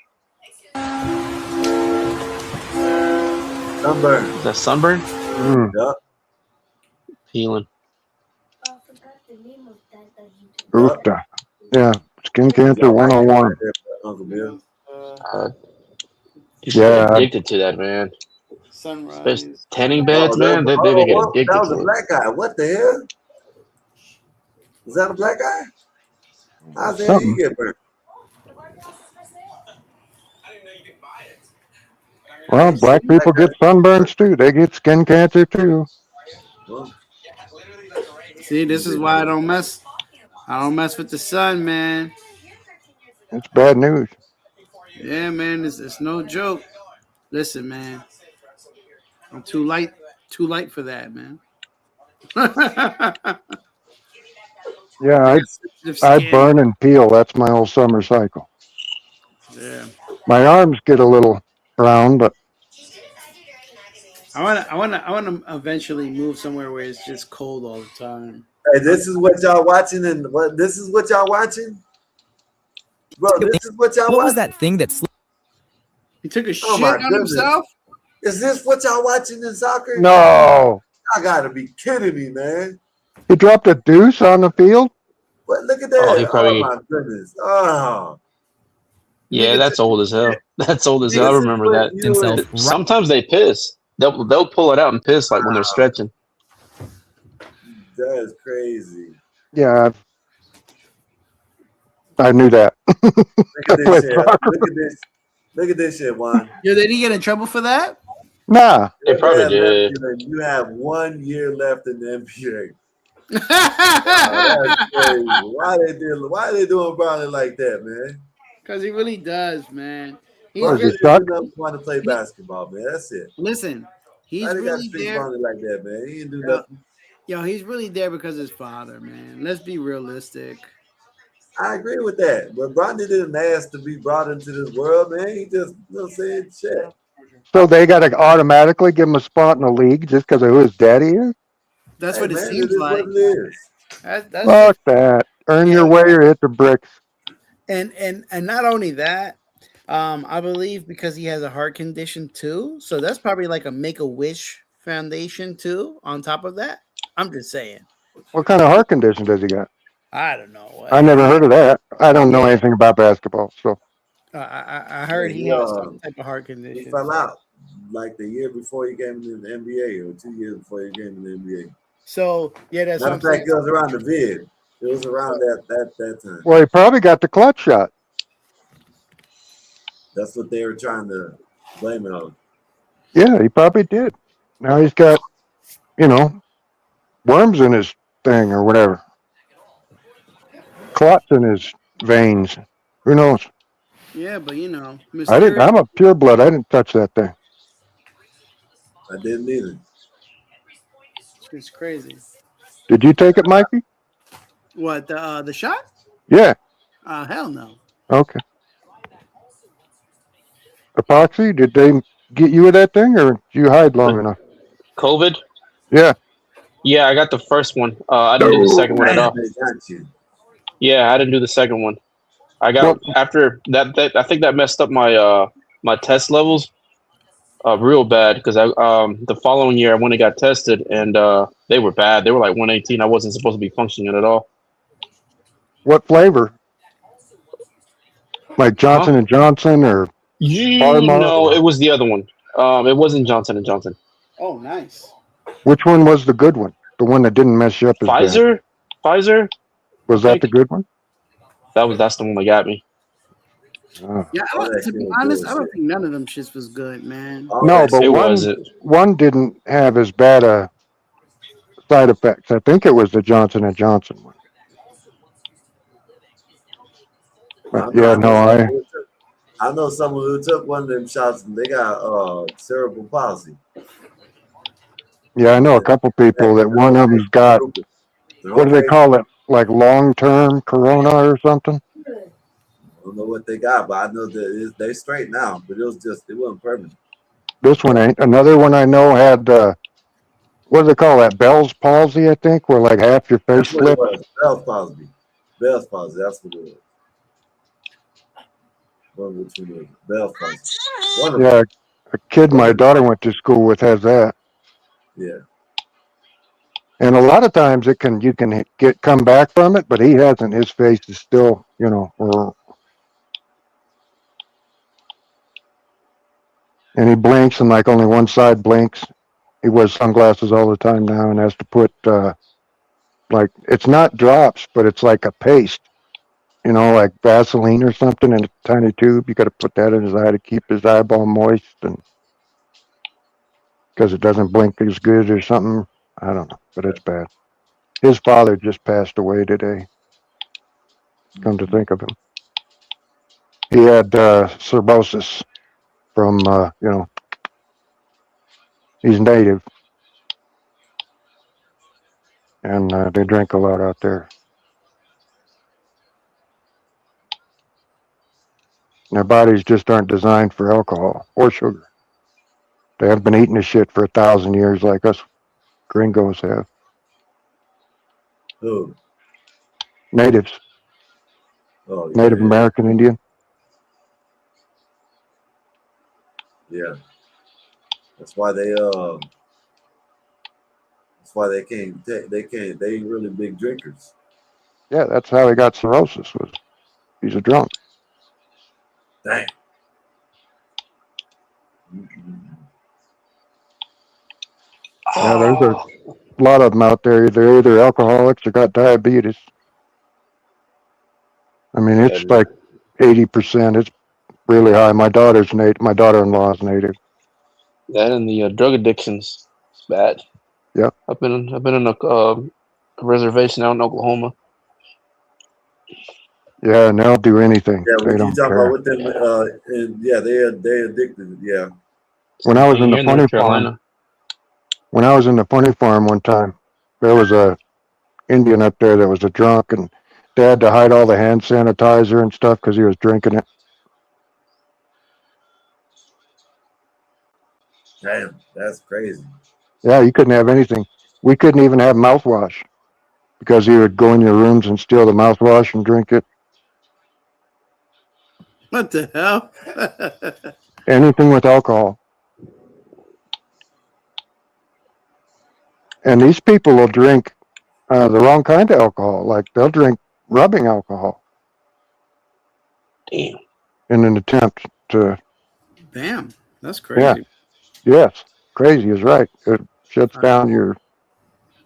Sunburn. Is that sunburn? Yep. Healing. Oofta. Yeah, skin cancer 101. Uncle Bill. People get addicted to that, man. Sunrise. Tanning beds, man. They get addicted that was to a it. black guy. What the hell? Was that a black guy? How's that he get burnt? Well, black people get sunburns too. They get skin cancer too. See, this is why I don't mess with the sun, man. It's bad news. Yeah, man, it's no joke. Listen, man, I'm too light for that, man. Yeah, I burn and peel. That's my whole summer cycle. Yeah. My arms get a little brown, but I wanna eventually move somewhere where it's just cold all the time. Hey, this is what y'all watching, this is what y'all watching, bro. This is what y'all watching. What was that thing that? He took a shit on himself. Is this what y'all watching in soccer? No. I gotta be kidding me, man. He dropped a deuce on the field. But look at Oh, he that. Oh probably. my goodness. Oh, Yeah, nigga, that's old as hell. That's old as hell. I this is remember what that. you and Sometimes they piss. They'll pull it out and piss like when they're stretching. that is crazy. Yeah, I knew that. Look I at this played shit. soccer. Look at this. Look at this shit, Juan. Yo, did he get in trouble for that? Nah. They probably Man, did. you have 1 year left in the NBA. Wow, that's crazy. Why they doing Bronny like that, man? Because he really does, man. He's Bronny Was he really didn't do stuck? nothing want to play basketball, man. That's it. listen. Why He's they got to really treat there. Bronny like that, man? He didn't do Yo, nothing. yo, he's really there because his father, man. Let's be realistic. I agree with that. But Bronny didn't ask to be brought into this world, man. He just, saying shit. So they got to automatically give him a spot in the league just because of who his daddy is? That's Hey, what it man, it seems is what like. it is. That's Fuck just that. Earn your yeah. way or hit the bricks. And not only that, I believe because he has a heart condition too. So that's probably like a Make a Wish Foundation too. On top of that, I'm just saying. What kind of heart condition does he got? I don't know. I never heard of that. I don't know Yeah, anything about basketball. So I Yeah, heard he has some type of heart he condition. fell out like the year before he came into the NBA or 2 years before he came into the NBA. So yeah, that's Matter what of I'm saying. fact, it was around the vid. It was around that time. well, he probably got the clutch shot. That's what they were trying to blame it on. Yeah, he probably did. Now he's got, worms in his thing or whatever. Clots in his veins. Who knows? Yeah, but I didn't. mysterious. I'm a pure blood. I didn't touch that thing. I didn't either. It's crazy. Did you take it, Mikey? What the shot? Yeah. Hell no. Okay. Epoxy? Did they get you with that thing, or did you hide long The enough? COVID? Yeah. Yeah, I got the first one. I didn't do the second one at Man, all. they got you. Yeah, I didn't do the second one. I What? got after that. I think that messed up my test levels real bad because I the following year I went and got tested and they were bad. They were like 118. I wasn't supposed to be functioning at all. What flavor? Like Huh? Johnson and Johnson or Pharma? No, it Or was the other one. It wasn't Johnson and Johnson. Oh, nice. which one was the good one? The one that didn't mess you up as bad. Pfizer. Was I that the think good one? that's the one that got me. Oh. Yeah, All that to be shit was honest, I don't bullshit. think none of them shits was good, man. All No, that but It shit. wasn't. one didn't have as bad a side effects. I think it was the Johnson and Johnson one. I But don't know. yeah, no, I know someone who took one of them shots and they got cerebral palsy. I know a It couple people affected that one of them's their got, whole face. Their what whole do they face. call it? Like long term corona or something? I don't know what they got, but I know that they straight now. But it wasn't permanent. This one ain't. Another one I know had, what do they call that? Bell's palsy, I think, where like half your face That's what it slips. was. Bell's palsy. Bell's palsy. That's what it was. One which one was it? Bell's palsy. One of them. Yeah, a kid One my of them. daughter went to school with has that. Yeah. And a lot of times you can come back from it, but he hasn't. His face is still, and he blinks and like only one side blinks. He wears sunglasses all the time now and has to put like it's not drops, but it's like a paste, like Vaseline or something in a tiny tube. You got to put that in his eye to keep his eyeball moist, and because it doesn't blink as good or something. I don't know, but it's bad. His father just passed away today. Come to think of him, he had cirrhosis from he's native, and they drink a lot out there. Their bodies just aren't designed for alcohol or sugar. They haven't been eating this shit for 1,000 years like us gringos have. Who? Natives, Oh Native yeah. American Indian. Yeah. That's why they That's why they can't. They can't. They ain't really big drinkers. Yeah, that's how he got cirrhosis. Was he's a drunk. Dang. Yeah, there's a lot of them out there. They're either alcoholics or got diabetes. I mean, it's like 80%. It's really high. My daughter-in-law is native. That and the drug addictions. It's bad. Yeah. I've been in a reservation out in Oklahoma. Yeah, and they'll do anything. Yeah, They what you don't talking about care. with them? And yeah, they're addicted. Yeah. When I was Same in the here in funny North farm, Carolina. one time, there was a Indian up there that was a drunk, and they had to hide all the hand sanitizer and stuff because he was drinking it. Damn, that's crazy. Yeah, you couldn't have anything. We couldn't even have mouthwash because he would go in your rooms and steal the mouthwash and drink it. What the hell? Anything with alcohol. And these people will drink the wrong kind of alcohol. Like they'll drink rubbing alcohol. Damn. In an attempt to. Damn, that's Yeah. crazy. Yes. Crazy is right. It shuts down your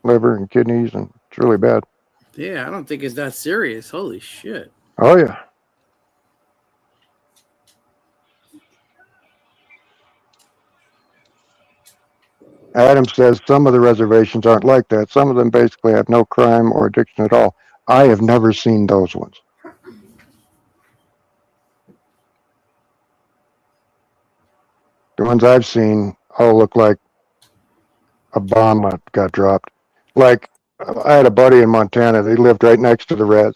liver and kidneys, and it's really bad. Yeah, I don't think it's that serious. Holy shit. Oh, yeah. Adam says some of the reservations aren't like that. Some of them basically have no crime or addiction at all. I have never seen those ones. The ones I've seen all look like a bomb got dropped. Like I had a buddy in Montana. They lived right next to the res,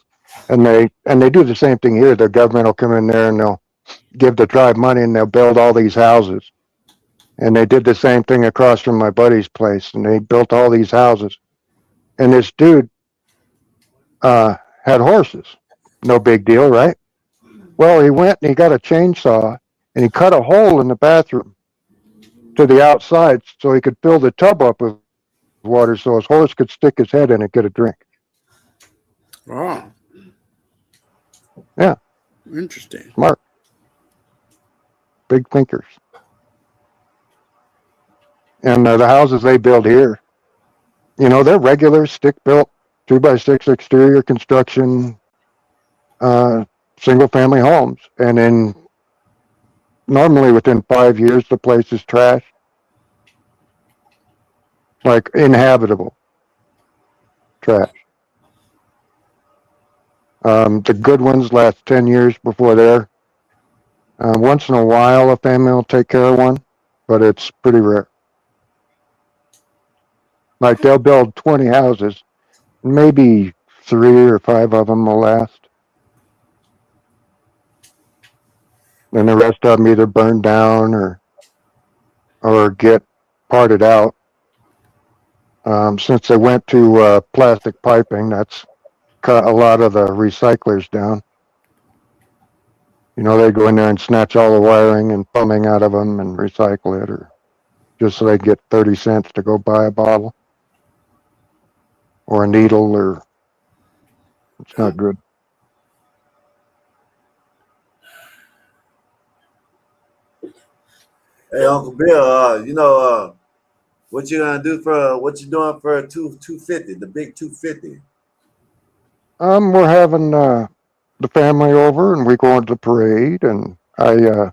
and they do the same thing here. The government will come in there and they'll give the tribe money and they'll build all these houses. And they did the same thing across from my buddy's place, and they built all these houses. And this dude had horses. No big deal, right? Well, he went and he got a chainsaw and he cut a hole in the bathroom to the outside so he could fill the tub up with water so his horse could stick his head in and get a drink. Oh. Yeah. Interesting. Smart. Big thinkers. And the houses they build here, they're regular stick-built 2x6 exterior construction, single-family homes. And then normally within 5 years, the place is trashed. Like inhabitable trash. The good ones last 10 years before there. Once in a while, a family will take care of one, but it's pretty rare. Like they'll build 20 houses, maybe 3 or 5 of them will last. Then the rest of them either burn down or get parted out. Since they went to plastic piping, that's cut a lot of the recyclers down. They go in there and snatch all the wiring and plumbing out of them and recycle it, or just so they get 30 cents to go buy a bottle or a needle, or it's not good. Hey, Uncle Bill, what you gonna do what you doing for a 250, the big 250? We're having the family over, and we go into the parade, and I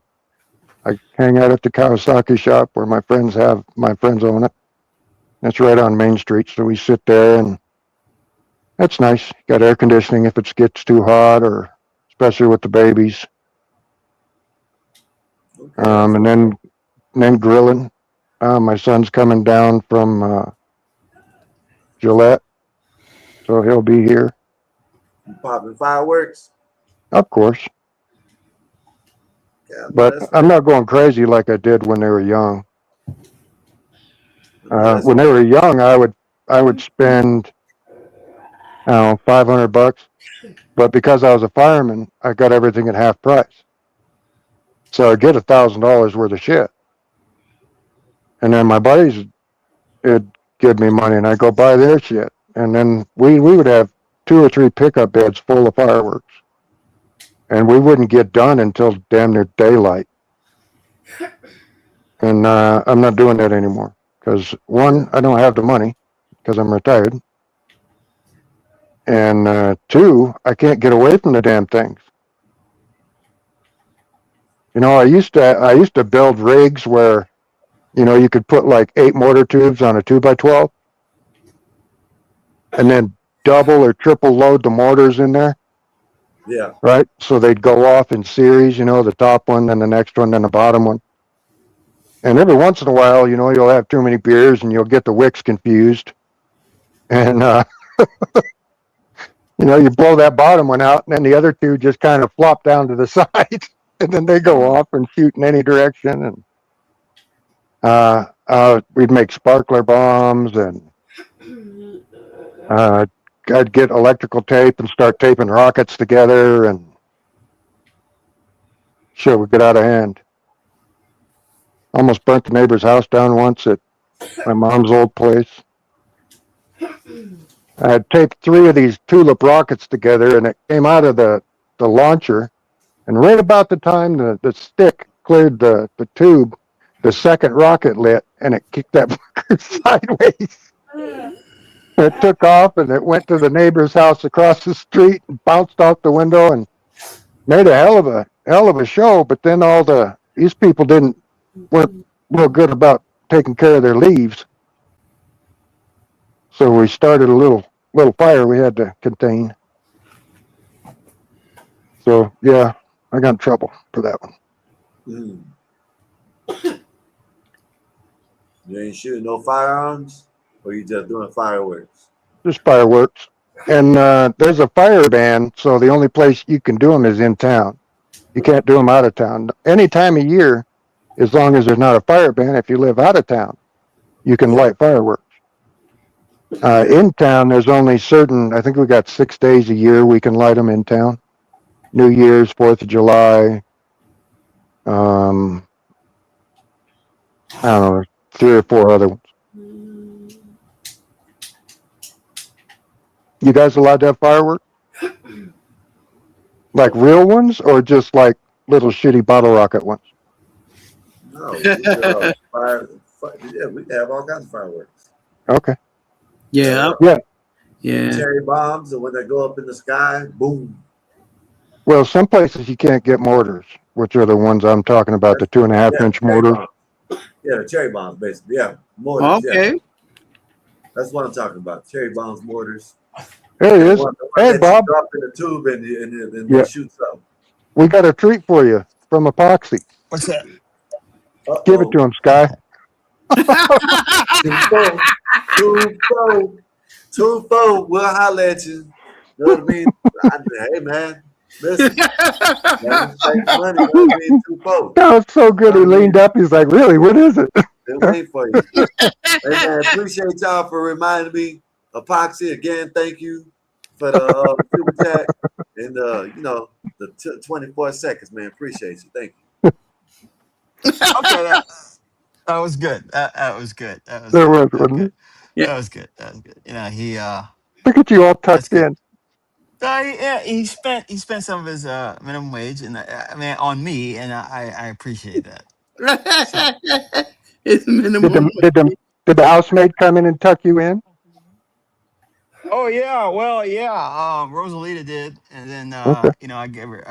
hang out at the Kawasaki shop where my friends own it. It's right on Main Street, so we sit there, and that's nice. Got air conditioning if it gets too hot, or especially with the babies. Okay, And then grilling. My son's coming down from Gillette, so he'll be here. You popping fireworks? Of course. Yeah, But I'm not going crazy like I did when they were young. When they were young, I would spend $500, but because I was a fireman, I got everything at half price. So I get $1,000 worth of shit, and then my buddies would give me money, and I go buy their shit, and then we would have 2 or 3 pickup beds full of fireworks, and we wouldn't get done until damn near daylight. And I'm not doing that anymore because one, I don't have the money because I'm retired, and 2, I can't get away from the damn things. You know, I used to build rigs where, you know, you could put like 8 mortar tubes on a 2x12, and then double or triple load the mortars in there. Yeah. Right. So they'd go off in series. You know, the top one, then the next one, then the bottom one. And every once in a while, you know, you'll have too many beers and you'll get the wicks confused, and you know, you blow that bottom one out, and then the other 2 just kind of flop down to the side, and then they go off and shoot in any direction. And we'd make sparkler bombs, and I'd get electrical tape and start taping rockets together, and shit would get out of hand. Almost burnt the neighbor's house down once at my mom's old place. I had taped 3 of these tulip rockets together, and it came out of the launcher. And right about the time the stick cleared the tube, the second rocket lit, and it kicked that fucker sideways. It took off, and it went to the neighbor's house across the street and bounced out the window and made a hell of a show. But then these people weren't real good about taking care of their leaves. So we started a little fire we had to contain. So yeah, I got in trouble for that one. You ain't shooting no firearms, or you just doing fireworks? Just fireworks. And there's a fire ban, so the only place you can do them is in town. You can't do them out of town. Any time of year, as long as there's not a fire ban, if you live out of town, you can light fireworks. In town, there's only certain, I think we got 6 days a year we can light them in town. New Year's, 4th of July. I don't know, 3 or 4 other ones. You guys allowed to have fireworks? Like real ones, or just like little shitty bottle rocket ones? No, we yeah, we have all kinds of fireworks. Okay. Yeah. Cherry bombs, and when they go up in the sky, boom. Well, some places you can't get mortars, which are the ones I'm talking about, the 2.5-inch mortars. Yeah, the cherry bombs, basically. Yeah, mortars. Okay. Yeah. That's what I'm talking about. Cherry bombs, mortars. There he is. Hey, Bob. Drop in the tube and they shoot something. We got a treat for you from Epoxy. What's that? Give it to him, Sky. Two four. We'll holler at you. You know what I mean? Hey, man. Listen. Money, that was so good. He leaned up. He's like, really? What is it? They'll wait for you. Hey, man, appreciate y'all for reminding me. Epoxy, again, thank you for the super chat and the 24 seconds, man. Appreciate you. Thank you. Okay, that was good. That was good. That was There good. was, wasn't it? Yeah. That was good. That was good. You know, he look at you all tucked in. He spent some of his minimum wage, and I mean on me, and I appreciate that. It's minimum. Did the housemaid come in and tuck you in? Oh yeah, well yeah. Rosalita did, and then I gave her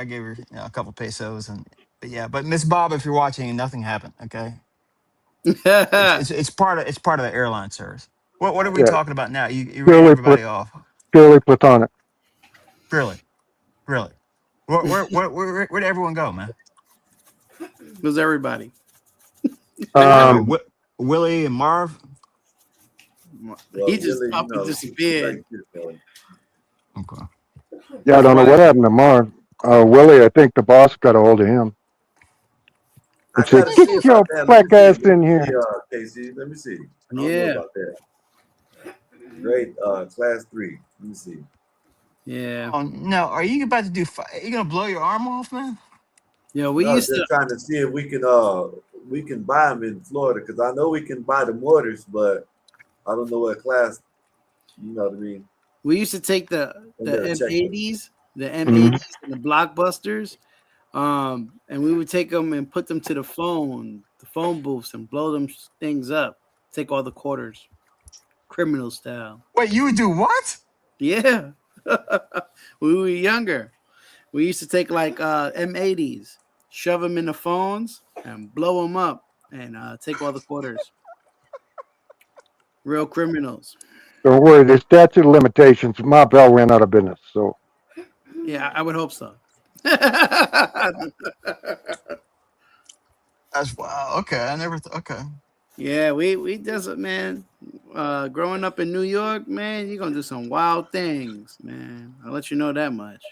a couple pesos, but Miss Bob, if you're watching, nothing happened. Okay, it's part of the airline service. What are we talking about now? You ran everybody off. Purely platonic. Really. Where'd everyone go, man? It was everybody. Willie and Marv. Well, he just up and disappeared. Okay. Yeah, I don't know what happened to Marv. Willie, I think the boss got a hold of him. I gotta see get your black ass in here. Casey, let me see. I don't know about that. Great, class 3. Let me see. Yeah. Oh no, are you about to do? Are you gonna blow your arm off, man? Yeah, we used to trying to see if we can buy them in Florida, because I know we can buy the mortars, but I don't know what class. You know what I mean? We used to take the I'm gonna check it. M80s, the M80s and the blockbusters, and we would take them and put them to the phone booths, and blow them things up. Take all the quarters, criminal style. Wait, you would do what? Yeah, we were younger. We used to take like M80s, shove them in the phones, and blow them up, and take all the quarters. Real criminals. Don't worry, the statute of limitations, my bell ran out of business. So Yeah, I would hope so. That's wow. Okay, I never. Okay. Yeah, we does it, man. Growing up in New York, man, you're gonna do some wild things, man. I'll let you know that much.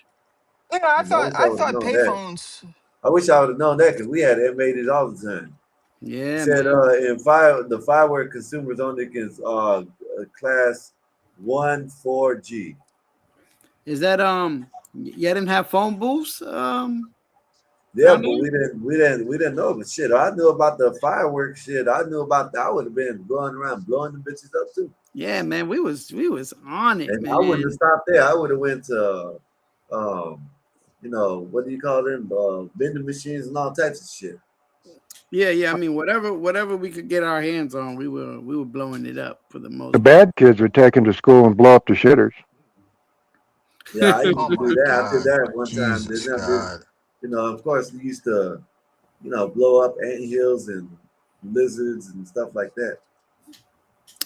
Yeah, I wish I I would have thought known that. payphones. I wish I would have known that because we had M80s all the time. Yeah, Said man. the firework consumers only can class 1-4G. Is that you didn't have phone booths? Yeah, Down but there? we didn't know. But shit, I knew about the fireworks shit. I knew about that. I would have been going around blowing the bitches up too. Yeah, man. We was on it, And I wouldn't have man. stopped there. I would have went to what do you call them? Vending machines and all types of shit. Yeah. I mean, whatever we could get our hands on, we were blowing it up for the the most part. bad kids would take them to school and blow up the shitters. Yeah, I used Oh to my do that. I did God. that one time. Jesus God. Of course, we used to, blow up anthills and lizards and stuff like that.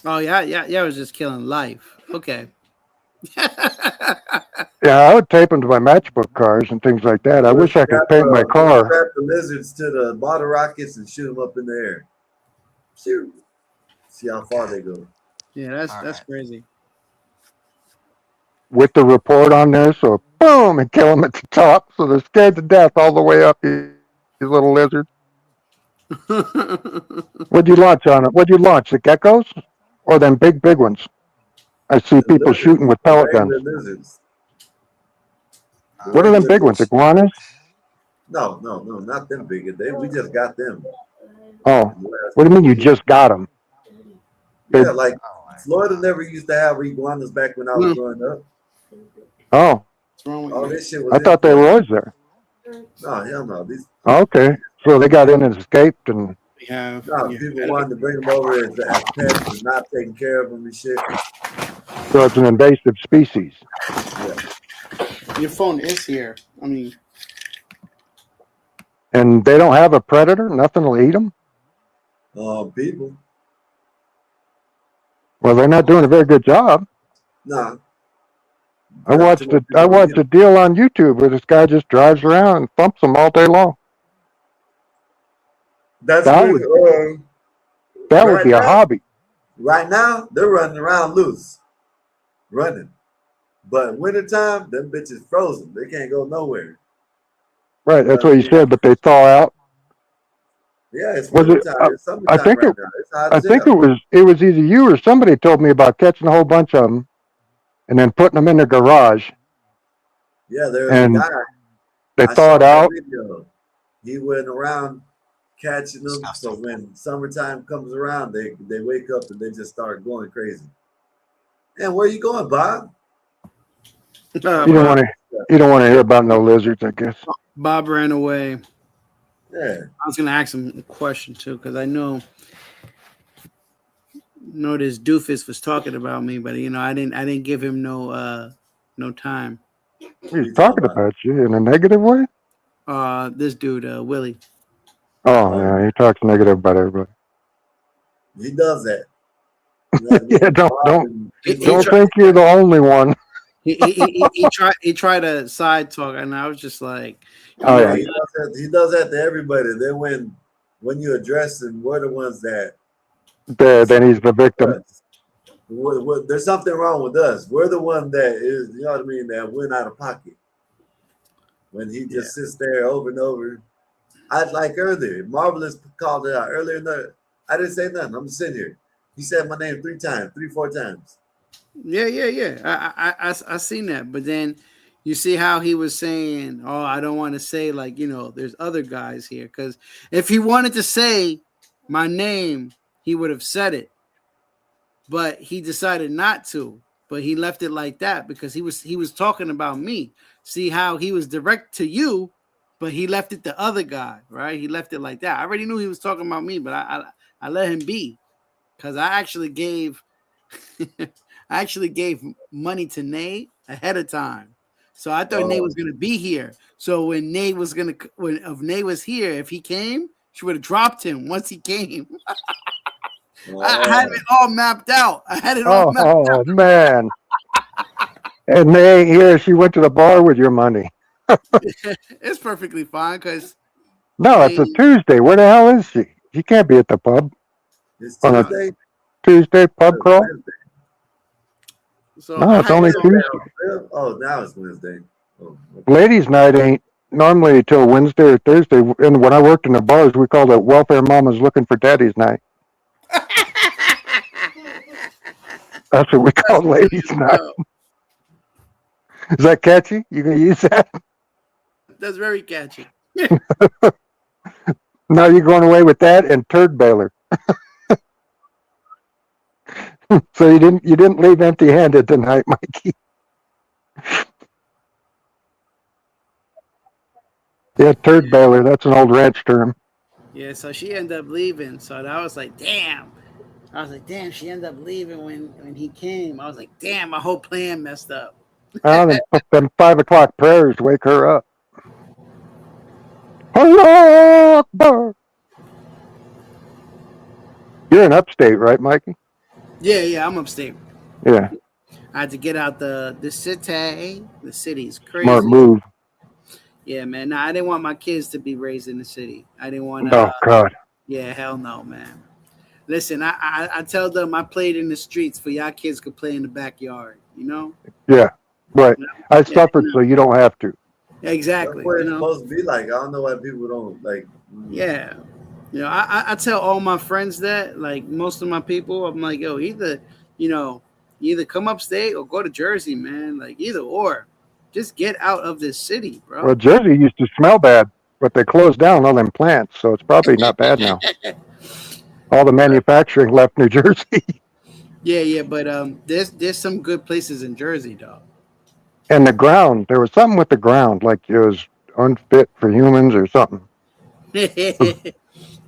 Oh yeah. I was just killing life. Okay. Yeah, I would tape them to my matchbook cars and things like that. I wish I could paint my We'll car. strap the lizards to the bottle rockets and shoot them up in the air. Shoot. See how far they go. Yeah, All that's right. crazy. With the report on there, so boom, and kill them at the top, so they're scared to death all the way up. These little lizards. What'd you launch on it? What'd you launch? The geckos or them big ones? I see The people lizards, shooting with the pellet guns. regular lizards. The What are them regular big ones? fish. Iguanas? No, not them big. We just got them. Oh, in the last what do you couple mean you of years. just got them? Yeah, like Oh my Florida God. never used to have iguanas back when I was growing up. Oh, What's wrong with All you? this shit I was thought they were imported. always there. No, hell no. Okay, so they got in and escaped, and We have People wanted to bring them over as pets and not taking care of them and shit. so it's an invasive species. Yeah. your phone is here. I mean, And they don't have a predator. Nothing will eat them. People. Well, they're not doing a very good job. Nah. I Not too watched much it. I people eat watched a 'em. deal on YouTube where this guy just drives around and thumps them all day long. That's That when would that would right be a now. hobby. Right now, they're running around loose, running. But wintertime, them bitches frozen. They can't go nowhere. Right, You know that's what I what he mean? said. But they thaw out. Yeah, it's Was it? wintertime. It's I summertime think right it. now. It's hot I as think hell. it was either you or somebody told me about catching a whole bunch of them and then putting them in the garage, Yeah, there was a and guy. they I saw thawed that out. video. He went around catching them. So Disgusting. when summertime comes around, they wake up and they just start going crazy. And where you going, Bob? You don't want to. You don't want to hear about no lizards, I guess. Bob ran away. Yeah. I was gonna ask him a question too, because I know this doofus was talking about me, but I didn't give him no time. He's talking about you in a negative way. This dude, Willie. Oh yeah, he talks negative about everybody. He does that. Yeah, don't He think you're the only one. he tried to side talk, and I was just like, Oh yeah. He does that to everybody. Then when you address them, we're the ones that Then he's the victim. there's something wrong with us. We're the one that is, you know what I mean, that went out of pocket. When he just sits there over and over. I'd like earlier. Marvelous called it out earlier. I didn't say nothing. I'm sitting here. He said my name 4 times. Yeah. I seen that, but then you see how he was saying, "Oh, I don't want to say like there's other guys here," because if he wanted to say my name, he would have said it, but he decided not to. but he left it like that because he was talking about me. See how he was direct to you, but he left it to other guy, right? He left it like that. I already knew he was talking about me, but I let him be because I actually gave money to Nate ahead of time. So I thought Nate was gonna be here. So when Nate was if Nate was here, if he came, she would have dropped him once he came. I had it all mapped out. I had it all mapped Oh man. And they ain't here. She went to the bar with your money. It's perfectly fine because No, I it's a mean, Tuesday. Where the hell is she? She can't be at the pub It's on a Tuesday. Tuesday pub crawl. so No, I it's had only it all. Tuesday. Oh, now it's Wednesday. Oh, okay. Ladies' night ain't normally till Wednesday or Thursday. And when I worked in the bars, we called it Welfare Mamas Looking for Daddy's Night. That's what we call ladies' night. Is that catchy? You gonna use that? That's very catchy. No, you're going away with that and turd baler. So you didn't leave empty-handed tonight, Mikey. Yeah, turd baler. That's an old ranch term. Yeah, so she ended up leaving. So I was like, damn. I was like, damn, she ended up leaving when he came. I was like, damn, my whole plan messed up. Well, them 5 o'clock prayers wake her up. Allah Akbar. You're in upstate, right, Mikey? Yeah, I'm upstate. Yeah. I had to get out the city. The city's Smart crazy. move. Yeah, man. Nah, I didn't want my kids to be raised in the city. I didn't want Oh God. yeah, hell no, man. Listen, I tell them I played in the streets for y'all kids could play in the backyard, you know? Yeah. Right. I Yeah, suffered so you don't have to. That's exactly. what You it's know? supposed to be like. I don't know why people don't like. Yeah. You know, I tell all my friends that, like most of my people, I'm like, yo, you know, either come upstate or go to Jersey, man. Like either or. Just get out of this city, Well, bro. Jersey used to smell bad, but they closed down all them plants, so it's probably not bad now. All the manufacturing left New Jersey. Yeah, but there's some good places in Jersey, dog. And the ground, there was something with the ground, like it was unfit for humans or something. Do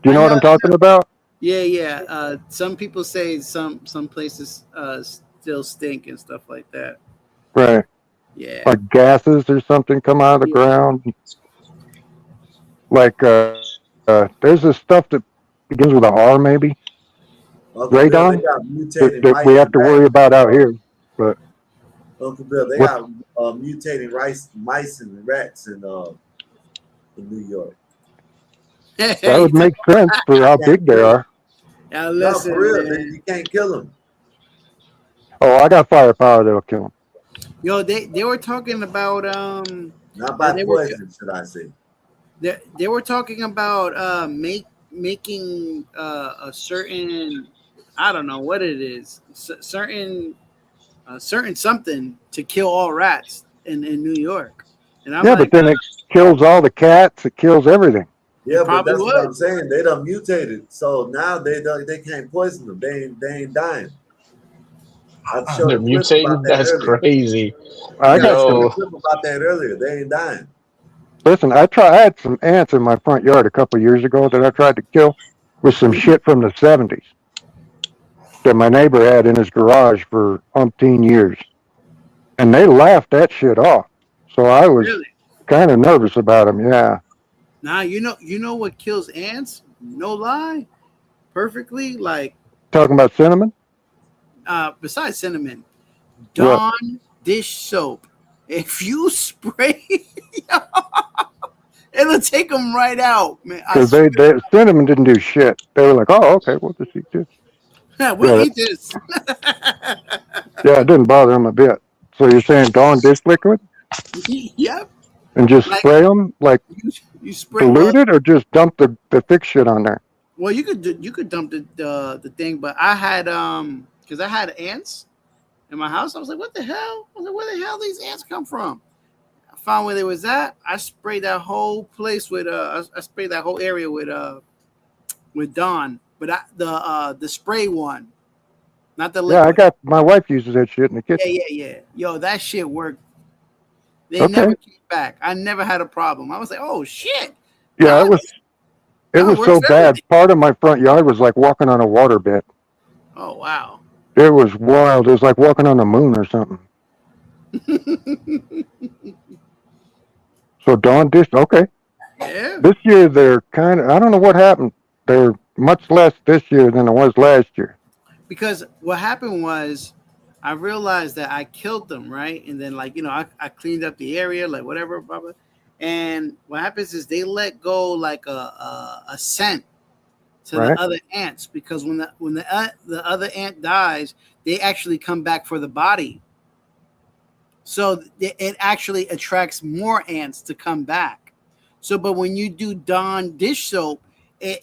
you I know what know. I'm talking about? Yeah. Some people say some places still stink and stuff like that. Right. Yeah. Like gases or something come out of the Yeah. ground. Like there's this stuff that begins with an R, maybe Uncle Bill, they radon, got that, mutating that we mice have and to worry rats. about out here. But Uncle Bill, they what got mutating mice and rats in New York. that would make sense for how Can't big they kill them. are. Now No, for listen, real, man. you can't kill them. Oh, I got firepower that'll kill them. Yo, they were talking about Not by they were poison, should I say? they were talking about making a certain, I don't know what it is, certain something to kill all rats in New York. And I'm Yeah, but like, then it kills all the cats. It kills everything. it Yeah, but probably that's what would. I'm saying. They done mutated, so now they can't poison them. They ain't dying. I showed They're a clip about mutating. that That's earlier. crazy. I Yeah, I got showed a Yo, clip about that earlier. They ain't dying. listen. I had some ants in my front yard a couple of years ago that I tried to kill with some shit from the '70s that my neighbor had in his garage for umpteen years, and they laughed that shit off. So I was Really? kind of nervous about them. Yeah, Now you know what kills ants? No lie, perfectly. Like talking about cinnamon. besides cinnamon, What? Dawn dish soap. If you spray, it'll take them right out, man. I Because swear. they cinnamon didn't do shit. They were like, oh, okay, we'll just eat this. We'll Yeah, eat this. yeah, it didn't bother them a bit. So you're saying Dawn dish liquid Yep. and just Like spray them like you spray. Well, diluted, or just dump the thick shit on there? you could dump the thing, but I had because I had ants in my house. I was like, what the hell? I was like, where the hell these ants come from? I found where they was at. I sprayed that whole place with I sprayed that whole area with Dawn, but the spray one. not the Yeah, I liquid. got my wife uses that shit in the Yeah, kitchen. yeah, yeah. Yo, that shit worked. They Okay. never came back. I never had a problem. I was like, oh shit, Yeah, Don, it Don was works so for bad. everything. Part of my front yard was like walking on a water bed. Oh wow. It was wild. It was like walking on the moon or something. So Dawn dish, okay. Yeah. This year they're kind of. I don't know what happened. They're much less this year than it was last year. Because what happened was I realized that I killed them, right? And then like, I cleaned up the area, like whatever, blah, blah. And what happens is they let go like a scent to the Right. other ants because when the other ant dies, they actually come back for the body. So it actually attracts more ants to come back. So, but when you do Dawn dish soap,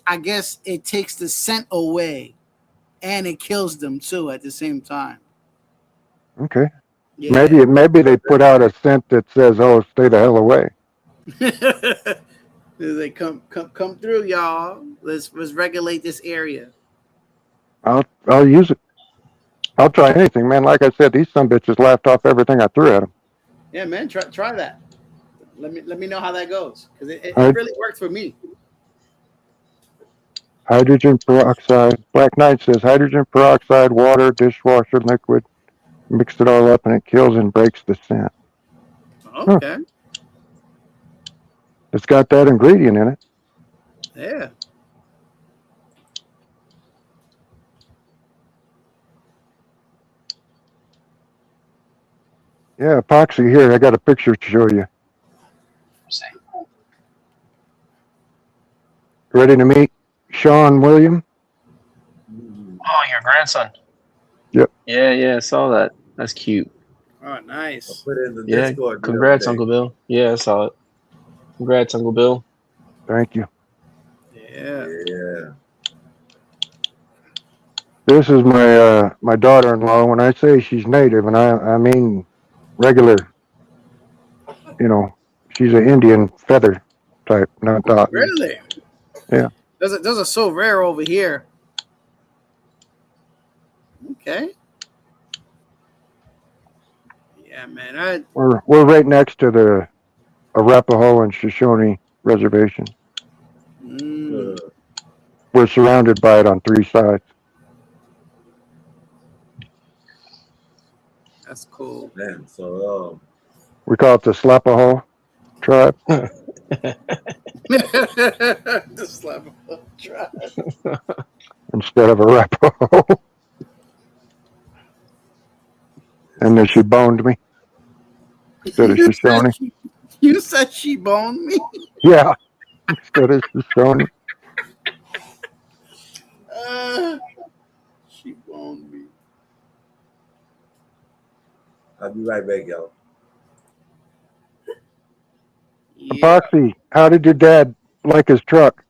I guess it takes the scent away and it kills them too at the same time. Okay. Yeah. Maybe they put out a scent that says, "Oh, stay the hell away." They come through, y'all. Let's regulate this area. I'll use it. I'll try anything, man. Like I said, these some bitches laughed off everything I threw at them. Yeah, man. Try that. Let me know how that goes because it Hyd- really worked for me. Hydrogen peroxide. Black Knight says hydrogen peroxide, water, dishwasher liquid. Mix it all up and it kills and breaks the scent. Huh. Okay. It's got that ingredient in it. Yeah. Yeah, epoxy here. I got a picture to show you. Ready to meet Sean William? Oh, your grandson. Yep. Yeah, I saw that. That's cute. Oh, nice. Put it in the Yeah, Discord the other congrats, day. Uncle Bill. Yeah, I saw it. Congrats, Uncle Bill. Thank you. Yeah. Yeah. This is my daughter-in-law. When I say she's native, and I mean regular, she's an Indian feather type, not dot. Really? Yeah. Those are so rare over here. Okay. Yeah, man. We're right next to the Arapaho and Shoshone reservation. We're surrounded by it on 3 sides. That's cool. Man, so We call it the Slapaho tribe. The slap of tribe. Instead of Arapaho. And then she boned me. Instead of Shoshone. You said she boned me? Yeah. Instead of Shoshone. She boned me. I'll be right back, y'all. Yeah. Epoxy, how did your dad like his truck?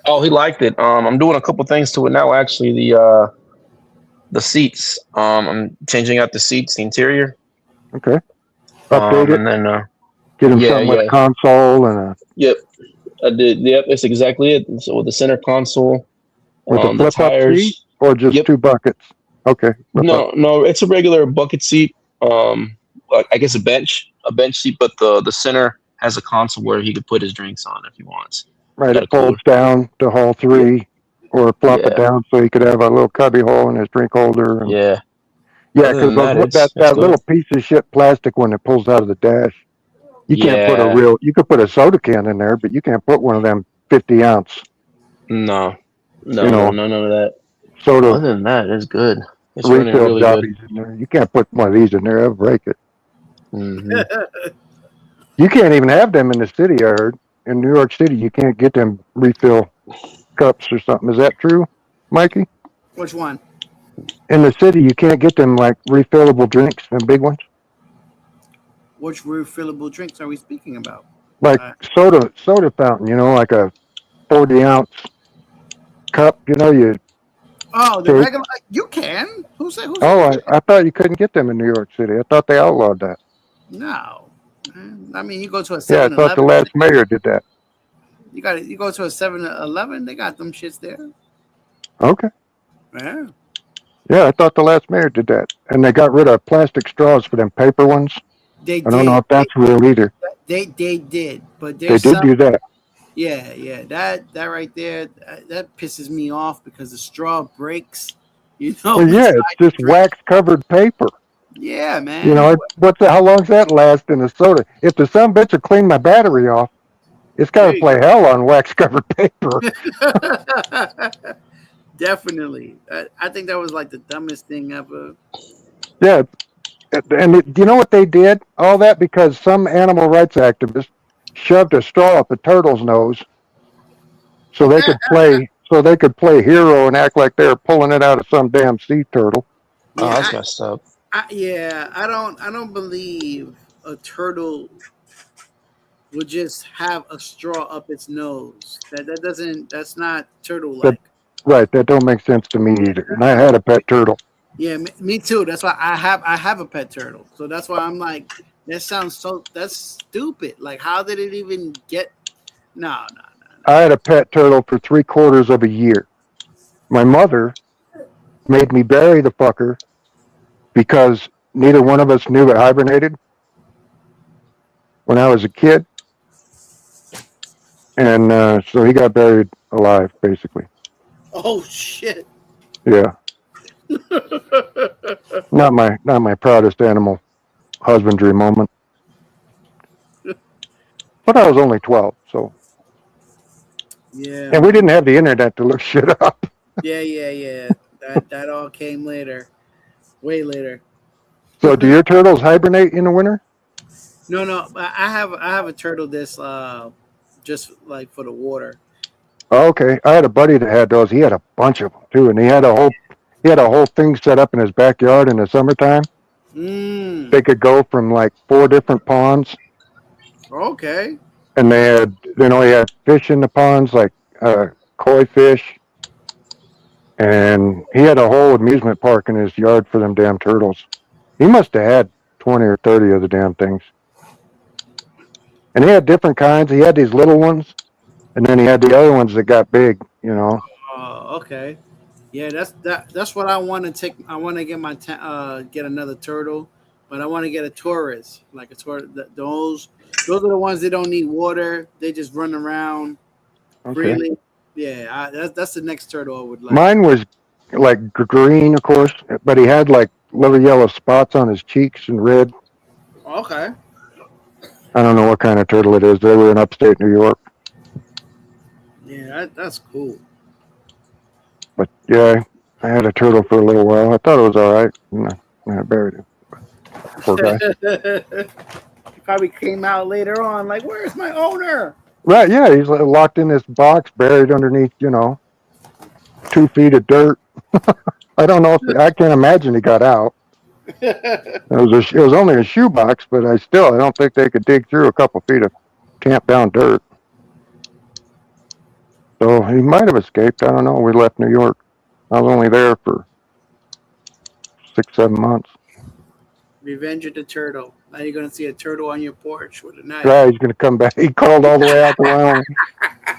Oh, he liked it. I'm doing a couple things to it now. Actually, the seats. I'm changing out the seats, the interior. Okay. Update it. And then Get him something with a console and a. Yep, I did. Yep, that's exactly it. So with the center console, With a the flip up tires, seat or just 2 buckets? Okay. no, it's a regular bucket seat. I guess a bench seat, but the center has a console where he could put his drinks on if he wants. Right, Got it folds down to haul 3, or flop it down so he could have a little cubby hole in his drink holder. And, yeah, because that little piece of shit plastic when it pulls out of the dash, you can't put you could put a soda can in there, but you can't put one of them 50-ounce. No, none of that. Soda. Other than that, it's good. It's running Refill really good. jobbies in there. You can't put one of these in there; it'll break it. Mm-hmm. You can't even have them in the city. I heard in New York City, you can't get them refill cups or something. Is that true, Mikey? Which one? In the city, you can't get them like refillable drinks, the big ones. Which refillable drinks are we speaking about? Like soda fountain, like a 40-ounce cup. Oh, the regular. You can. Who said? I thought you couldn't get them in New York City. I thought they outlawed that. No. I mean, you go to a 7-Eleven. Yeah, I thought the last mayor did that. You go to a 7-Eleven. They got them shits there. Okay. Yeah. Yeah, I thought the last mayor did that, and they got rid of plastic straws for them paper ones. They I don't know did. if that's real either. They did, but They there's did some. do that. Yeah. That right there, that pisses me off because the straw breaks. You know, Well, yeah, inside it's the just drink. wax covered paper. Yeah, You man. know, how long's that last in a soda? If the some bitch will clean my battery off, it's got There to you play hell on wax covered paper. go. Definitely. I think that was like the dumbest thing ever. Yeah, and you know what they did? All that because some animal rights activist shoved a straw up a turtle's nose so they could play hero and act like they were pulling it out of some damn sea turtle. Oh, Yeah, that's messed up. I don't believe a turtle would just have a straw up its nose. That's not turtle That like. right, that don't make sense to me Yeah, either. And I had a pet turtle. yeah, me too. That's why I have a pet turtle. So that's why I'm like, that's stupid. Like, how did it even get? No, no. I had a pet turtle for 3/4 of a year. My mother made me bury the fucker because neither one of us knew it hibernated when I was a kid, and so he got buried alive, basically. Oh shit. Yeah, not my proudest animal husbandry moment, but I was only 12, so Yeah, and we man. didn't have the internet to look shit up. Yeah. That all came later, way later. So, do your turtles hibernate in the winter? No. I have a turtle this just like for the water. Oh, okay, I had a buddy that had those. He had a bunch of them too, and he had a whole thing set up in his backyard in the summertime. Mm. They could go from like 4 different ponds, Okay. and he had fish in the ponds like koi fish, and he had a whole amusement park in his yard for them damn turtles. He must have had 20 or 30 of the damn things, and he had different kinds. He had these little ones, and then he had the other ones that got big. Okay. Yeah, that's what I want to take. I want to get get another turtle, but I want to get a Taurus, like a Taurus. Those are the ones that don't need water. They just run around Okay, freely. Yeah, that's the next turtle I would like. mine was like green, of course, but he had like little yellow spots on his cheeks and red. Okay. I don't know what kind of turtle it is. They were in upstate New York. Yeah, that's cool. But yeah, I had a turtle for a little while. I thought it was all right. And I buried it. Poor guy. He probably came out later on like, "Where's my owner?" Right, yeah, he's locked in this box, buried underneath, 2 feet of dirt. I don't know if I can't imagine he got out. It was only a shoebox, but I don't think they could dig through a couple feet of camp down dirt. So he might have escaped. I don't know. We left New York. I was only there for 6, 7 months. Revenge of the Turtle. Now you're gonna see a turtle on your porch with a knife. Right, he's gonna come back. He called all the way out to Wyoming,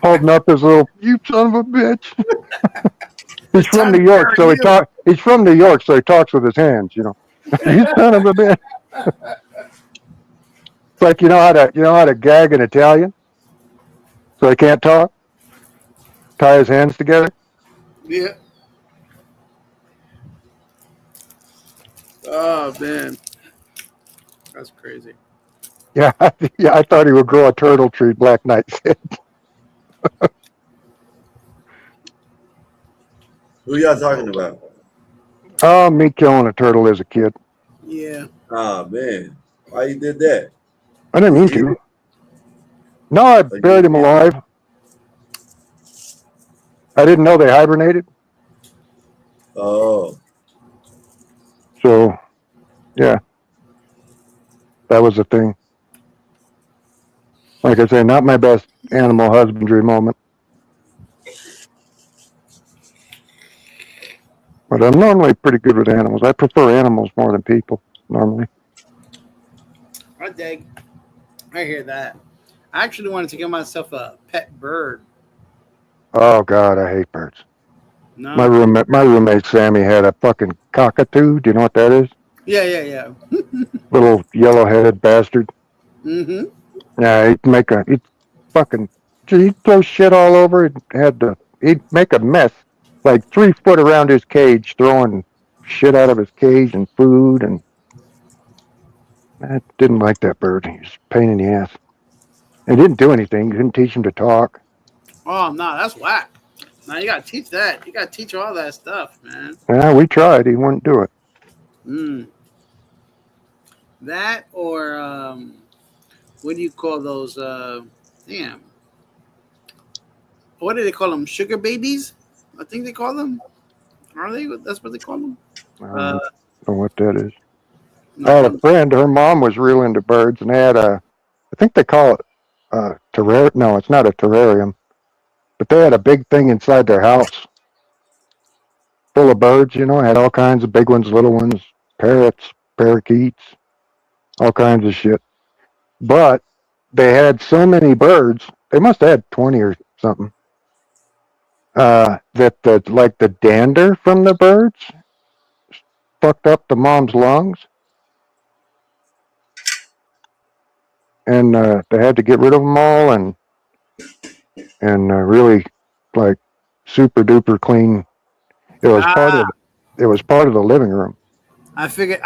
holding up his little "you son of a bitch." He's from New York, so He's from New York, so he talks with his hands. You son of a bitch. It's like you know how to gag in Italian, so he can't talk. Tie his hands together. Yeah. Oh man, that's crazy. Yeah, yeah. I thought he would grow a turtle tree. Black Knight said. Who y'all talking about? Oh, me killing a turtle as a kid. Yeah. Oh man, why you did that? I didn't mean to. No, I buried him alive. I didn't know they hibernated. Oh. So, yeah, that was the thing. Like I say, not my best animal husbandry moment. But I'm normally pretty good with animals. I prefer animals more than people, normally. I dig. I hear that. I actually wanted to get myself a pet bird. Oh, God, I hate birds. No. My roommate Sammy had a fucking cockatoo. Do you know what that is? Yeah. Little yellow-headed bastard. Mm-hmm. Yeah, he'd fucking, he'd throw shit all over. He'd make a mess, like 3 foot around his cage, throwing shit out of his cage and food. And I didn't like that bird. He was a pain in the ass. He didn't do anything. Didn't teach him to talk. Oh no, that's whack. Now you gotta teach that. You gotta teach all that stuff, man. Yeah, we tried. He wouldn't do it. Mm. That or what do you call those? Damn. What do they call them? Sugar babies? I think they call them. Are they? That's what they call them. I don't know what that is. No, I had a friend. Her mom was real into birds, and they had I think they call it terrarium. No, it's not a terrarium, but they had a big thing inside their house full of birds. Had all kinds of big ones, little ones, parrots, parakeets, all kinds of shit. But they had so many birds. They must have had 20 or something. That the dander from the birds fucked up the mom's lungs, and they had to get rid of them all and really like super duper clean. It was part of the living room. I figured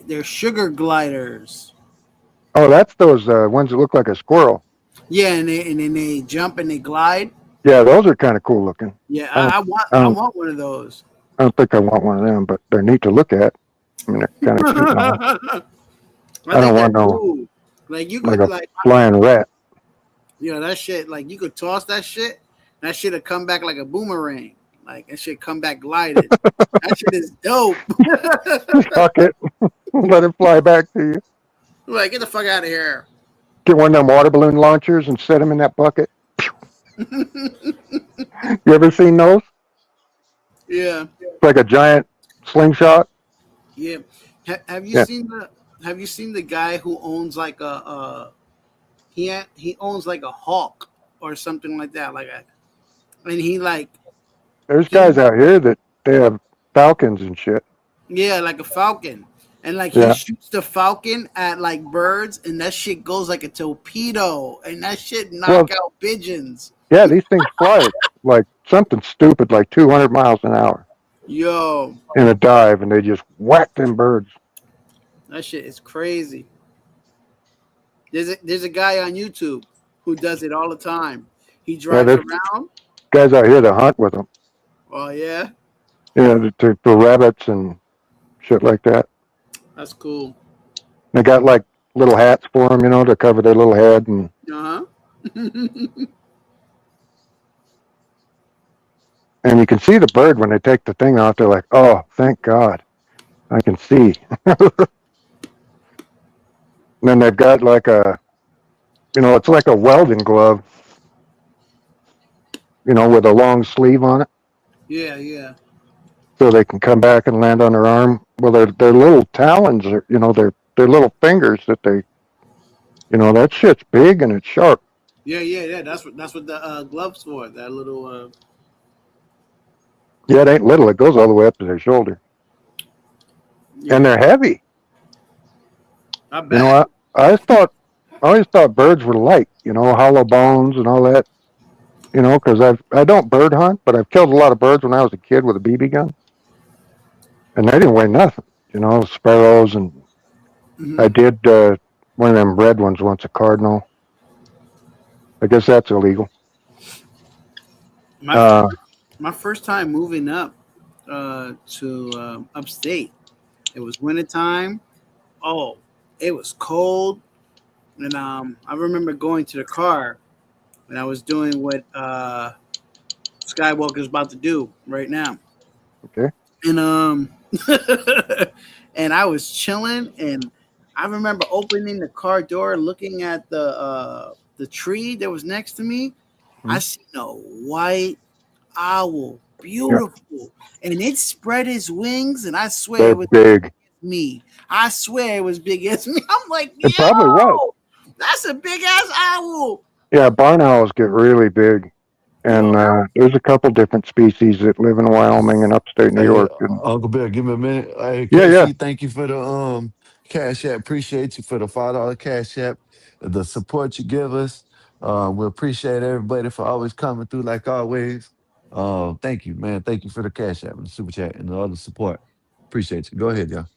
they're sugar gliders. Oh, that's those ones that look like a squirrel. Yeah, and then they jump and they glide. Yeah, those are kind of cool looking. Yeah, I want one of those. I don't think I want one of them, but they're neat to look at. I mean, they're kind of cute. I don't want no cool. Like you could like a flying rat. That shit. Like you could toss that shit. That shit'll come back like a boomerang. Like that shit come back glided. That shit is dope. Fuck it. Let it fly back to you. Like, get the fuck out of here. Get one of them water balloon launchers and set them in that bucket. You ever seen those? Yeah. It's like a giant slingshot. Yeah. Have you seen the guy who owns like he owns like a hawk or something like that, and he like. There's guys out here that they have falcons and shit. Yeah, like a falcon. And like he shoots the falcon at like birds, and that shit goes like a torpedo, and that shit knock out pigeons. Yeah, these things fly like something stupid, like 200 miles an hour. Yo. In a dive, and they just whack them birds. That shit is crazy. There's a guy on YouTube who does it all the time. He drives around. Guys out here that hunt with them. Oh yeah. Yeah, for rabbits and shit like that. That's cool. They got like little hats for them, to cover their little head and. And you can see the bird when they take the thing off. They're like, "Oh, thank God, I can see." And then they've got like it's like a welding glove, with a long sleeve on it. Yeah. So they can come back and land on their arm. Well, their little talons are, their little fingers that they, that shit's big and it's sharp. Yeah. That's what the gloves for. That little. Yeah, it ain't little. It goes all the way up to their shoulder. Yeah. And they're heavy. I bet. I always thought birds were light. Hollow bones and all that. Because I don't bird hunt, but I've killed a lot of birds when I was a kid with a BB gun. And they didn't weigh nothing, sparrows. And I did one of them red ones once, a cardinal. I guess that's illegal. My first time moving up to upstate, it was wintertime. Oh, it was cold. And I remember going to the car and I was doing what Skywalker's about to do right now. Okay. And and I was chilling, and I remember opening the car door, looking at the tree that was next to me. I seen a white owl, beautiful, and it spread its wings, and I swear it was big. Me, I swear it was big as me. I'm like, it probably was. That's a big ass owl. Yeah, barn owls get really big. And Yo, there's a couple different species that live in Wyoming and upstate New Hey, York. And Uncle Bill, give me a minute. Hey, yeah, yeah. KC, thank you for the cash app. Appreciate you for the $5 cash app, the support you give us. We appreciate everybody for always coming through like always. Thank you, man. Thank you for the cash app and the super chat and all the support. Appreciate you. Go ahead, y'all.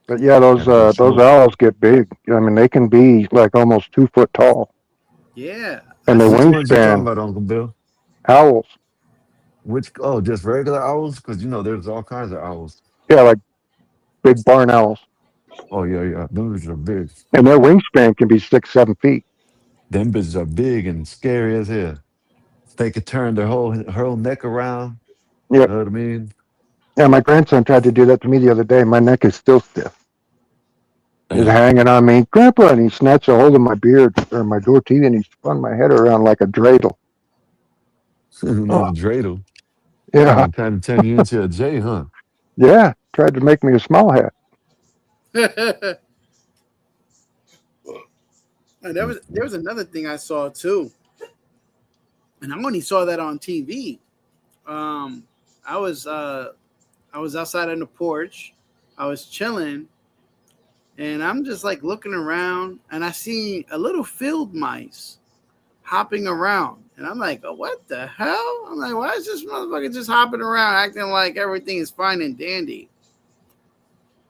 But yeah, Gotta go those smoke. owls get big. I mean, they can be like almost 2 foot tall, yeah, I and their Which seen. ones you talking wingspan. about, Uncle Bill? Owls. Which just regular owls? Because there's all kinds of owls. Yeah, like big barn owls, Oh yeah, yeah. Them bitches are big. and their wingspan can be 6, 7 feet. Them bitches are big and scary as hell. They could turn their whole neck around. Yep. Know what I mean? Yeah, my grandson tried to do that to me the other day. My neck is still stiff. He's Damn. hanging on me, Grandpa, and he snatched a hold of my beard or my door teeth, and he spun my head around like a dreidel. Like Oh, a dreidel. yeah, Trying to turn you into a J, huh? yeah. Tried to make me a small hat. And there was another thing I saw too, and I only saw that on TV. Um, I was outside on the porch, I was chilling, and I'm just like looking around, and I see a little field mice hopping around, and I'm like, oh, what the hell? I'm like, why is this motherfucker just hopping around, acting like everything is fine and dandy?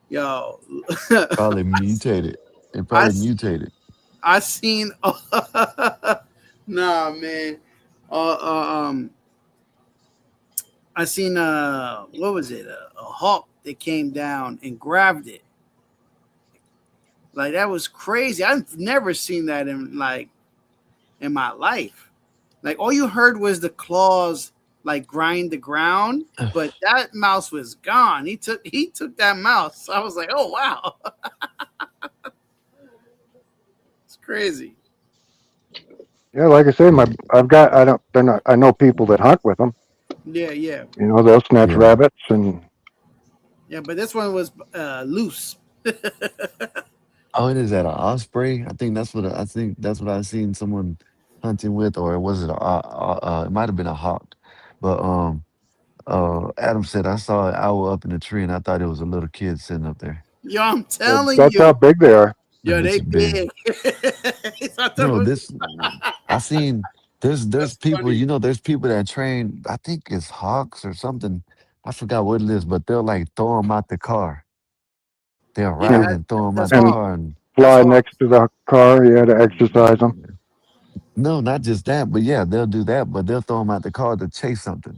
Yo, Probably mutated. It I probably mutated. I seen nah, man. Uh, uh, um, I seen what was it? A hawk that came down and grabbed it. Like that was crazy. I've never seen that in my life. Like all you heard was the claws like grind the ground, but that mouse was gone. He took that mouse. I was like, oh wow, it's crazy. Yeah, like I say, I've got I don't they're not I know people that hunt with them. Yeah, yeah, You know, they'll snatch Yeah. rabbits and yeah. But this one was loose. Oh, it is that an osprey? I think that's what I seen someone hunting with, or was it it might have been a hawk. But Adam said I saw an owl up in the tree and I thought it was a little kid sitting up there. Yo, I'm telling that's how you, big they are. That yo, bitch they is big. big. I thought it No, was- this I seen there's That's people, funny. there's people that train, I think it's hawks or something. I forgot what it is, but they'll like throw them out the car. They'll Yeah, ride and throw them that's out the And hawk. car and That's fly hawk. next to the car, yeah, to exercise them. no, not just that, but yeah, they'll do that, but they'll throw them out the car to chase something.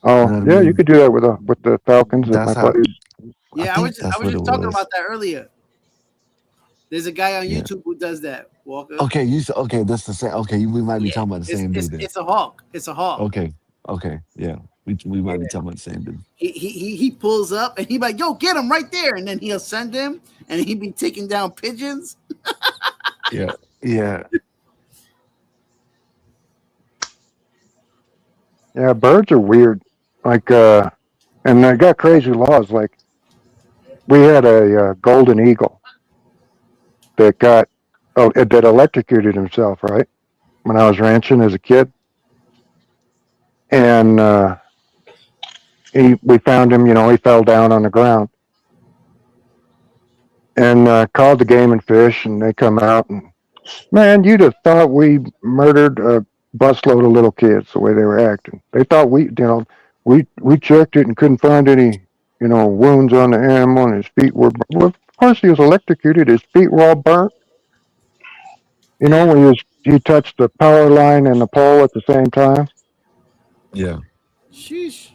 You Oh, know what I yeah, you mean? could do that with the falcons that That's my how buddies. I Yeah, think I that's was what it just talking was. about that earlier. There's a guy on Yeah. YouTube who does that, Walker. Okay, okay, that's the same. Okay, we might be Yeah, talking about the it's same it's dude then. it's a hawk. It's a hawk. Okay, okay, yeah, we Yeah, might be talking about the same dude. he pulls up and he like, yo, get him right there, and then he'll send him, and he be taking down pigeons. Yeah, yeah, Yeah, birds are weird. Like, and they got crazy laws. Like, we had a golden eagle that that electrocuted himself, right? When I was ranching as a kid, and we found him. You know, he fell down on the ground, and called the game and fish, and they come out and man, you'd have thought we murdered a busload of little kids the way they were acting. They thought we checked it and couldn't find any, wounds on the animal, and his feet were. Well, of course, he was electrocuted. His feet were all burnt. You know, Yeah. when he touched the power line and the pole at the same time, yeah, Sheesh.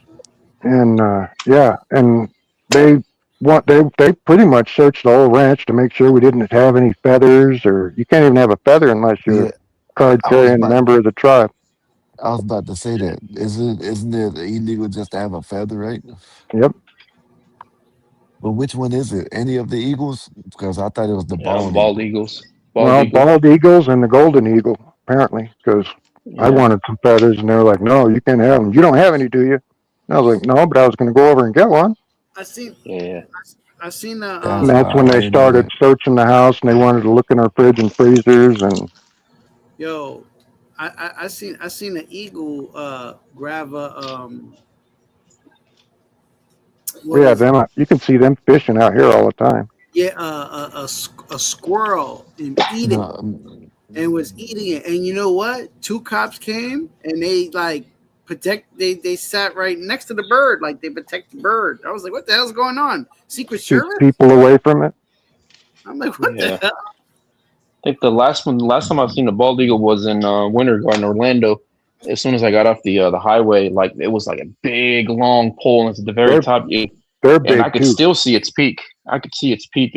and yeah, and they they pretty much searched the whole ranch to make sure we didn't have any feathers, or you can't even have a feather unless you're yeah. a card I was carrying about member of the tribe. I was about to say that. Isn't it illegal just to have a feather, right? Yep. But which one is it? Any of the eagles? Because I thought it was the Yeah, bald bald eagle. eagles. Bald Well, eagle. bald eagles and the golden eagle, apparently, because I Yeah. wanted some feathers, and they were like, "No, you can't have them. You don't have any, do you?" And I was like, "No, but I was going to go over and get one." I seen Yeah. I seen the And That's that's wild. when I they didn't know started that. searching the house, and they wanted to look in our fridge and freezers, and yo I seen an eagle grab a what Yeah, is it? them. You can see them fishing out here all the time. Yeah, a squirrel and eat it, No, and was eating it. And you know what? Two cops came and they like protect. They sat right next to the bird, like they protect the bird. I was like, what the hell's going on? Secret Keep Service? people away from it. I'm like, what the Yeah. hell? I think the last time I've seen a bald eagle was in Winter Garden, Orlando. As soon as I got off the highway, like it was like a big long pole, and it's at the very They're top, they're and I big could too. still see its peak. I could see its peak.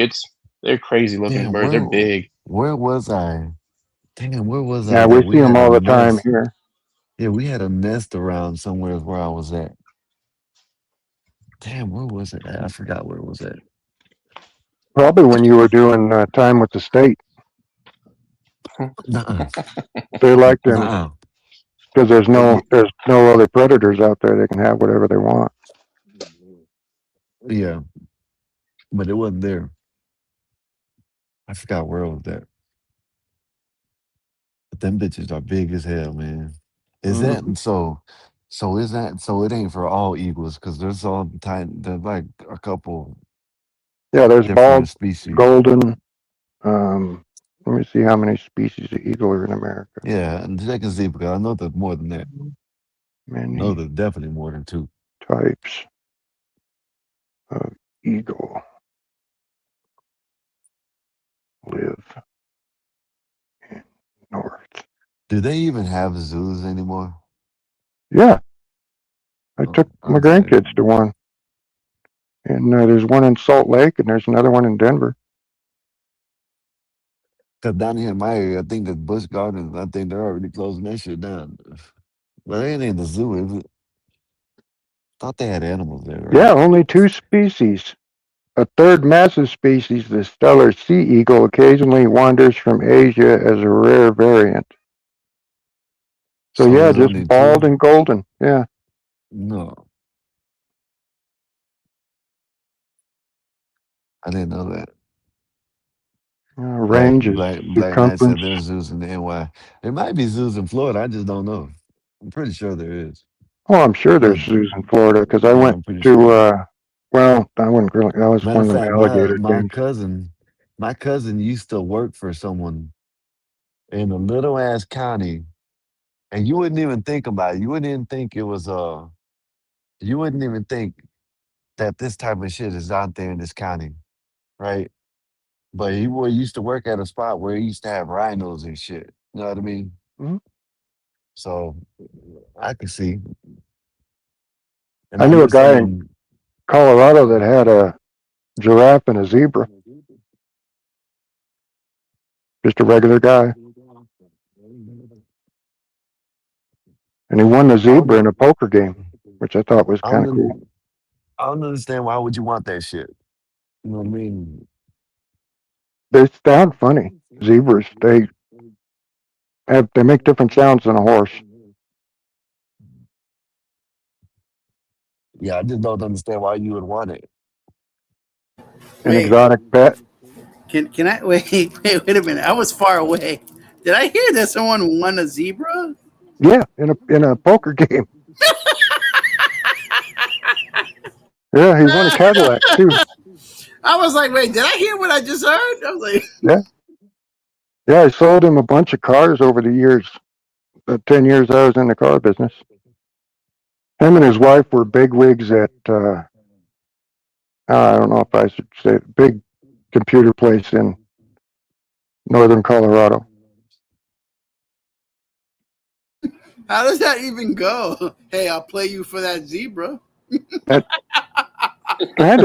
They're crazy looking damn, birds. They're big. where was I? Damn, where was I Yeah, that we we see them had a all the time nest? here. Yeah, we had a nest around somewhere where I was at. Damn, where was it at? I forgot where it was at. Probably when you were doing time with the state. Nuh-uh. They like them Nuh-uh. because Yeah, there's no other predators out there. They can have whatever they want. yeah, but it wasn't there. I forgot where it was at. But them bitches are big as hell, man. Is that Hmm. so? So is that so? It ain't for all eagles because there's all type. There's like a couple Yeah, there's bald, different species. golden. Let me see how many species of eagle are in America. Yeah, and check and see because I know there's more than that. No, Many there's definitely more than two. types of eagle live in North. Do they even have zoos anymore? Yeah, I Oh, took my okay. grandkids to one, and there's one in Salt Lake, and there's another one in Denver. Because down here in my area, I think that Busch Gardens, I think they're already closing that shit down. Well, they ain't in the zoo, is it? Thought they had animals there, Yeah, right? only two species. A third massive species, the stellar sea eagle, occasionally wanders from Asia as a rare variant. So So yeah, there's just only bald two? and golden. Yeah, No, I didn't know that. range is Black Knight said circumference. there's zoos in the NY. There might be zoos in Florida. I just don't know. I'm pretty sure there is. Oh, I'm sure My there's zoos in Florida because I yeah, went I'm pretty to. sure. Well, I wouldn't really. That was Matter one of of them fact, alligator my things. cousin, my cousin used to work for someone in a little ass county, and you wouldn't even think about it. You wouldn't even think it was you wouldn't even think that this type of shit is out there in this county, right? But used to work at a spot where he used to have rhinos and shit. You know what I mean? Mhm. So I could see. And I I knew a knew guy in someone. Colorado that had a giraffe and a zebra. Just a regular guy, and he won the I don't zebra know. in a poker game, which I thought was I kind don't. of cool. I don't understand why would you want that shit. You know what I mean? They sound funny. Zebras. They make different sounds than a horse. Yeah, I just don't understand why you would want it. An Wait, exotic pet. can I wait? Wait a minute. I was far away. Did I hear that someone won a zebra? Yeah, in a poker game. Yeah, he won a Cadillac too. I was like, wait, did I hear what I just heard? I was like, Yeah, yeah. I sold him a bunch of cars over the years. The 10 years I was in the car business. Him and his wife were bigwigs at. I don't know if I should say big computer place in northern Colorado. how does that even go? Hey, I'll play you for that zebra. That kind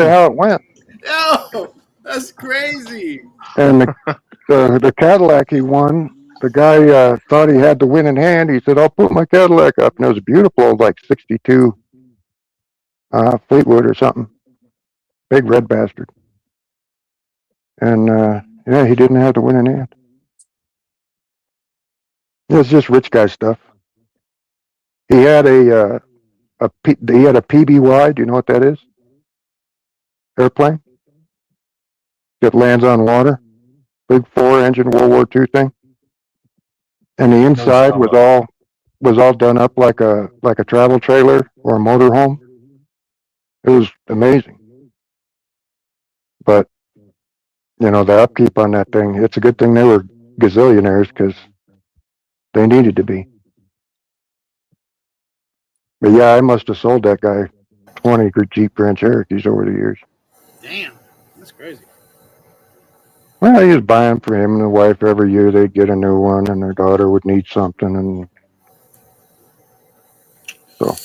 of how it went. Yo, that's crazy. And the Cadillac he won, the guy thought he had the win in hand. He said, "I'll put my Cadillac up," and it was a beautiful, like '62 Fleetwood or something, big red bastard. And yeah, he didn't have the win in hand. It's just rich guy stuff. He had he had a PBY. Do you know what that is? Airplane that lands on water. Big 4-engine World War II thing. and the I know what you're inside talking about. was all done up like a travel trailer or a motorhome. It was amazing. But the upkeep on that thing, it's a good thing they were gazillionaires because they needed to be. But yeah, I must have sold that guy 20 Jeep Grand Cherokees over the years. Damn, that's crazy. Well, he was buying for him and the wife every year. They'd get a new one, and their daughter would need something, and so.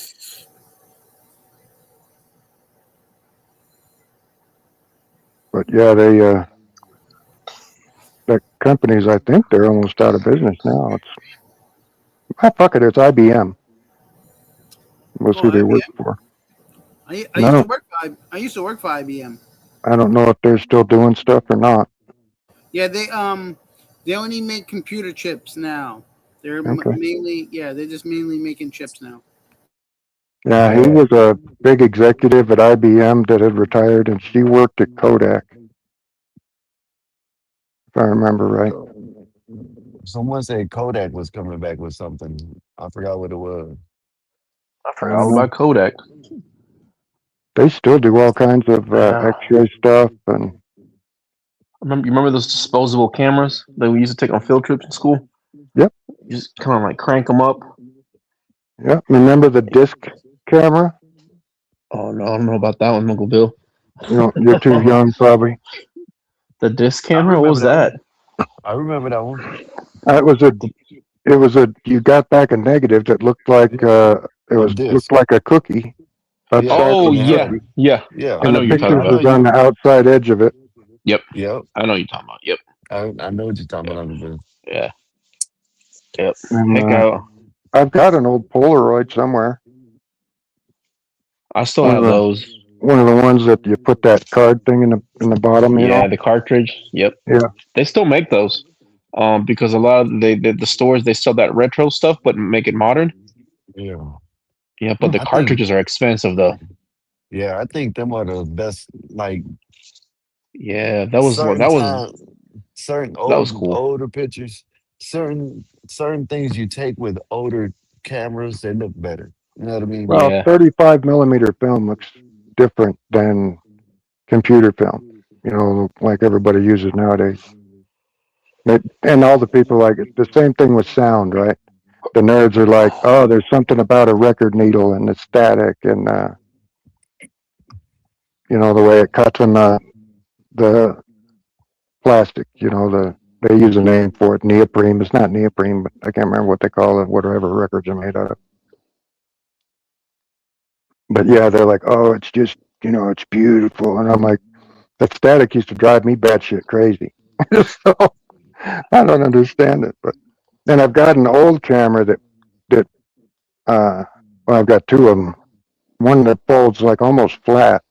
But yeah, the companies, I think they're almost out of business now. Fuck it, it's IBM. Was Oh, who they IBM. work for. I And used to work for IBM. I don't know if they're still doing stuff or not. Yeah, they only make computer chips now. They're Okay. they're just mainly making chips now. Yeah, he was a big executive at IBM that had retired, and she worked at Kodak, if I remember right. Someone said Kodak was coming back with something. I forgot what it was. I I forgot don't all know. about Kodak. They still do all kinds of Yeah. X-ray stuff, and You remember those disposable cameras that we used to take on field trips in school? yep, You just kind of like crank them up. yep. Remember the disc camera? Oh no, I don't know about that one, Uncle Bill. You're too young, probably. The disc I camera? What remember was that that? one. I remember that one. You got back a negative that looked like A disc. looked like a cookie Yeah, upside Oh from and a it had. yeah, cookie, yeah. Yeah, I and know the what you're talking yeah. pictures I about. know was you. on the outside edge of it. Yep, Yep. I know what you're talking about. Yep, I know what you're talking yep, about. Uncle Bill. yeah, yep. And Heck, I've got an old Polaroid somewhere. I still One of have the those. one of the ones that you put that card thing in the bottom. Yeah, the cartridge. Yep, Yeah. they still make those. Because a lot of the stores they sell that retro stuff, but make it modern. Yeah. Yeah, but the I think. cartridges are expensive though. Yeah, I think them are the best. Like Yeah, that was certain that was time, certain that was cool. older pictures, certain things you take with older cameras, they look better. You know what I mean? Well, Yeah, 35 millimeter film looks different than computer film. Like everybody uses nowadays. And all the people like it. The same thing with sound, right? The nerds are like, oh, there's something about a record needle and the static and the way it cuts on the plastic. They use a name for it, neoprene. It's not neoprene, but I can't remember what they call it. Whatever records are made out of. But yeah, they're like, oh, it's just it's beautiful, and I'm like, that static used to drive me batshit crazy. So I don't understand it, but and I've got an old camera that well, I've got two of them. One that folds like almost flat,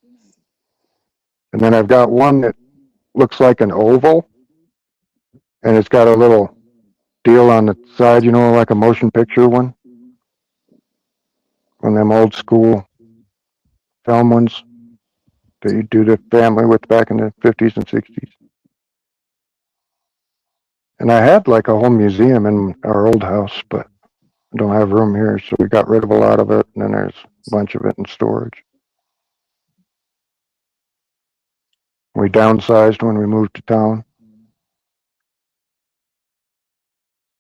and then I've got one that looks like an oval, and it's got a little deal on the side, like a motion picture one them old school film ones that you do the family with back in the 50s and 60s. And I had like a whole museum in our old house, but I don't have room here, so we got rid of a lot of it, and then there's a bunch of it in storage. We downsized when we moved to town.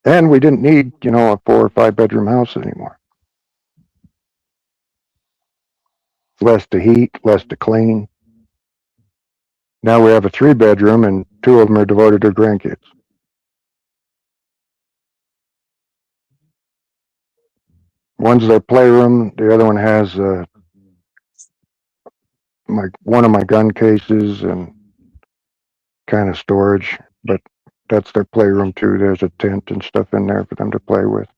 And we didn't need, a 4 or 5 bedroom house anymore. Less to heat, less to clean. Now we have a 3 bedroom, and 2 of them are devoted to grandkids. One's their playroom. The other one has one of my gun cases and kind of storage, but that's their playroom too. There's a tent and stuff in there for them to play with.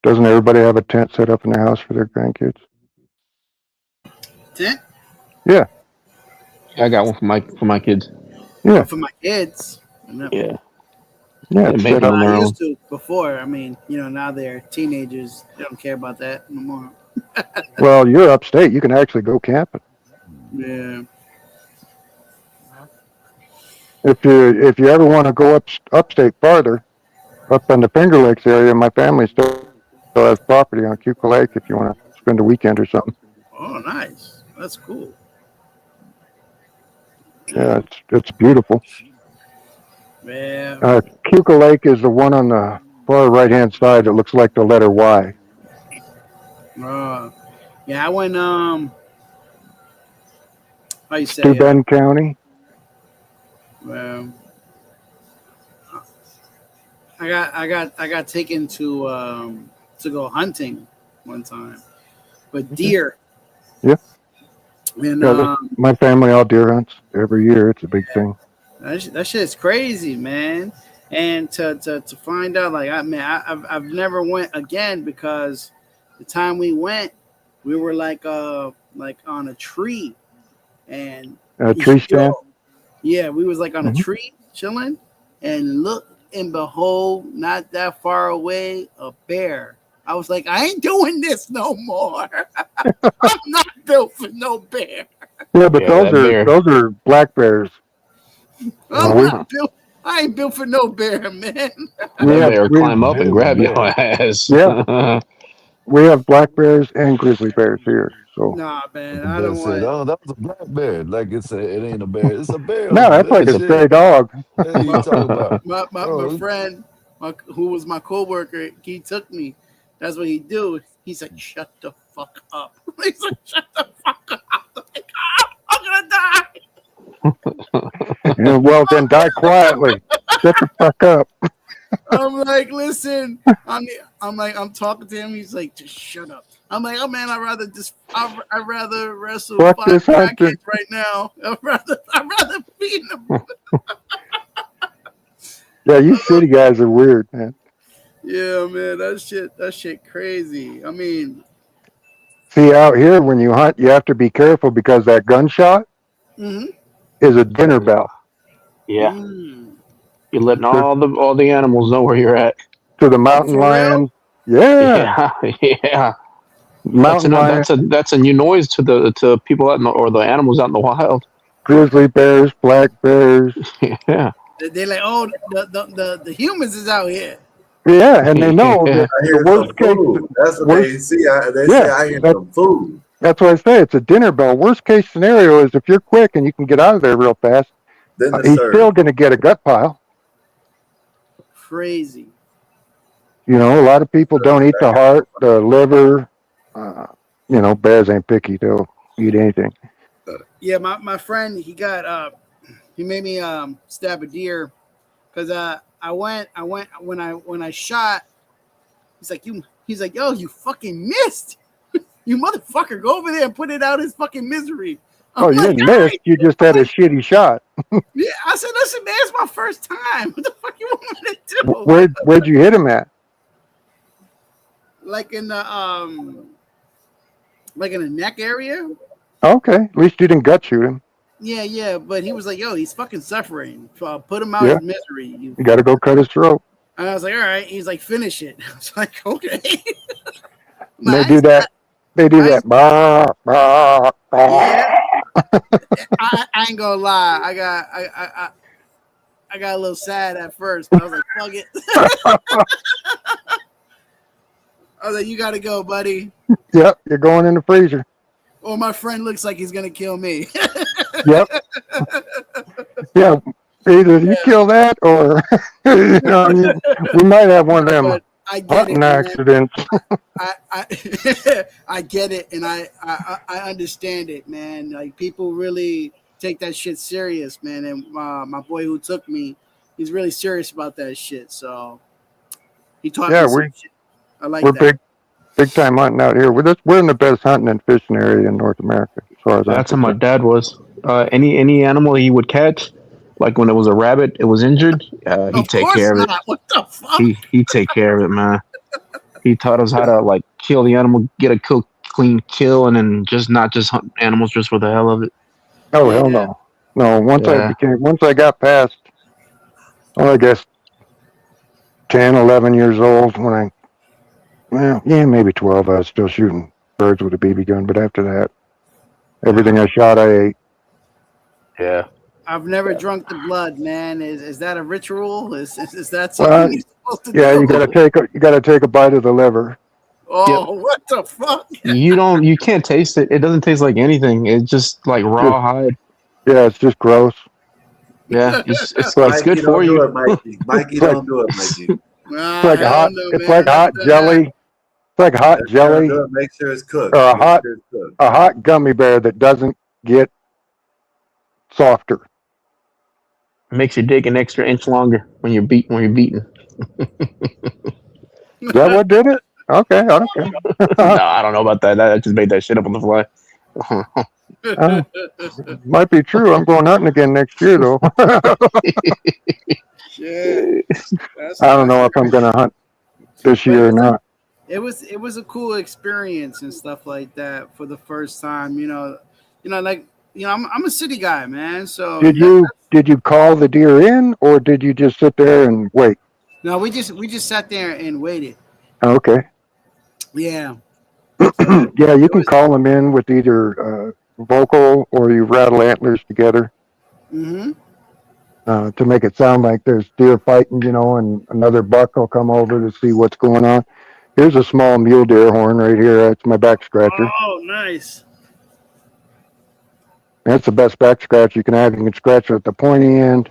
Doesn't everybody have a tent set up in their house for their grandkids? Tent? Yeah. I got one for my kids. Yeah. For my kids. Yeah. Yeah, it's set up. I used to before. I mean, now they're teenagers. They don't care about that no more. Well, you're upstate. You can actually go camping. Yeah. if you ever want to go upstate farther, up in the Finger Lakes area, my family still has property on Cuca Lake if you want to spend a weekend or something. Oh, nice. That's cool. Yeah, it's beautiful. Man. Cuca Lake is the one on the far right hand side that looks like the letter Y. Yeah, I went how you say Steuben County. well, I got taken to go hunting one time. But deer. Yeah. And my family all deer hunts every year. It's a big thing. that shit's crazy, man. And to find out, like, I've never went again because the time we went, we were like on a tree, and A tree stand. Yeah, we was like on a tree chilling, and look and behold, not that far away, a bear. I was like, I ain't doing this no more. I'm not built for no bear. Yeah, but those are black bears. I'm not built. I ain't built for no bear, man. That bear climb up and grab your ass. Yeah. We have black bears and grizzly bears here. So nah, man, The I bear don't said, want. "Oh, that was a black bear." Like it ain't a bear. It's a bear. No, that's like a Shit. stray dog. What are you talking about? My friend, who was my coworker, he took me. That's what he do. He's like, shut the fuck up. He's like, shut the fuck up. I'm like, I'm gonna die. Yeah, well, then die quietly. Shut the fuck up. I'm like, listen. I'm talking to him. He's like, just shut up. I'm like, oh man, I'd rather wrestle Fuck 5 this crackheads right now. I'd rather beat them. Yeah, you city guys are weird, man. Yeah, man, that shit crazy. I mean, see, out here when you hunt, you have to be careful because that gunshot is a dinner bell. Yeah. You're letting all the animals know where you're at. To the mountain lions. Yeah. Yeah. Mountain lion. That's a new noise to people out or the animals out in the wild. Grizzly bears, black bears. Yeah. They're like, oh, the humans is out here. Yeah, and they know that the worst case. That's what they see. They say I hear some food. That's what I say. It's a dinner bell. Worst case scenario is if you're quick and you can get out of there real fast, he's still going to get a gut pile. Crazy. You know, a lot of people don't eat the heart, the liver. You know, bears ain't picky. They'll eat anything. Yeah, my friend, he made me stab a deer because I went when I shot. He's like, yo, you fucking missed. You motherfucker, go over there and put it out his fucking misery. You didn't miss. You just had a shitty shot. Yeah, I said, listen, man, it's my first time. What the fuck you want me to do? Where'd you hit him at? Like in the neck area. Okay, at least you didn't gut shoot him. Yeah, but he was like, yo, he's fucking suffering. Put him out of misery. You got to go cut his throat. And I was like, all right. He's like, finish it. I was like, okay. They do that. Bah, bah, bah. Yeah. I ain't gonna lie. I got a little sad at first, but I was like, fuck it. I was like, you gotta go, buddy. Yep, you're going in the freezer. Or my friend looks like he's gonna kill me. Yep. Yeah. Either you kill that or you know, we might have one of them hunting accidents. I get it, and I understand it, man. Like, people really take that shit serious, man. And my boy who took me, he's really serious about that shit. So he taught me some shit. I like that. We're big time hunting out here. We're in the best hunting and fishing area in North America, as far as that's how my dad was. Any animal he would catch, like when it was a rabbit, it was injured, he'd take care of it. What the fuck? He'd take care of it, man. He taught us how to like kill the animal, get a clean kill, and then not just hunt animals just for the hell of it. Oh hell no, no. Once I got past, I guess 10, 11 years old, maybe 12, I was still shooting birds with a BB gun. But after that, everything I shot, I ate. Yeah. I've never drunk the blood, man. Is that a ritual? Is that Well, something you're supposed to yeah, do? you gotta take a bite of the liver. Yep. Oh, what the fuck? You can't taste it. It doesn't taste like anything. It's just like Just raw hide. yeah, it's just gross. Yeah, it's it's like it's good Mikey, for don't do you. it, Mikey. Mikey, it's like don't do it, Mikey. Ah, hell no, it's like man. I've hot done that. jelly. It's like hot Next time, do jelly it. Make sure it's cooked. or Make sure it's cooked. a hot gummy bear that doesn't get softer. Makes your dick an extra inch longer when you're beating. Is that what did it? Okay, okay. No, I don't know about that. I just made that shit up on the fly. Might be true. I'm going hunting again next year, though. Shit. That's I don't know if I'm going to hunt this But year or not. it was a cool experience and stuff like that for the first time. Like I'm a city guy, man. So Did you call the deer in, or did you just sit there and wait? no, we just sat there and waited. Okay. Yeah. Yeah, you can call them in with either vocal or you rattle antlers together Mm-hmm. to make it sound like there's deer fighting, and another buck will come over to see what's going on. Here's a small mule deer horn right here. That's my back scratcher. Oh, nice. That's the best back scratch you can have. You can scratch it at the pointy end.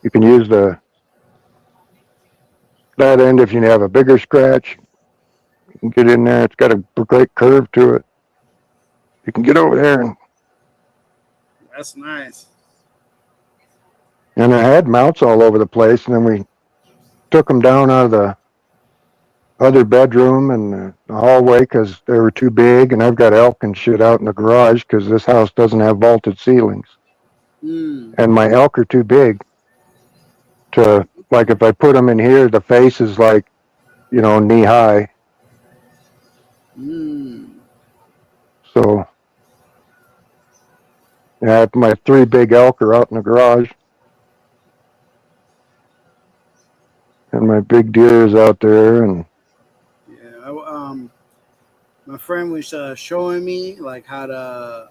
You can use that end if you have a bigger scratch. You can get in there. It's got a great curve to it. You can get over there That's nice. and I had mounts all over the place, and then we took them down out of the other bedroom and the hallway because they were too big, and I've got elk and shit out in the garage because this house doesn't have vaulted ceilings, and my elk are too big to, like, if I put them in here, the face is like, knee high. So yeah, my 3 big elk are out in the garage. And my big deer is out there, and my friend was showing me like how to.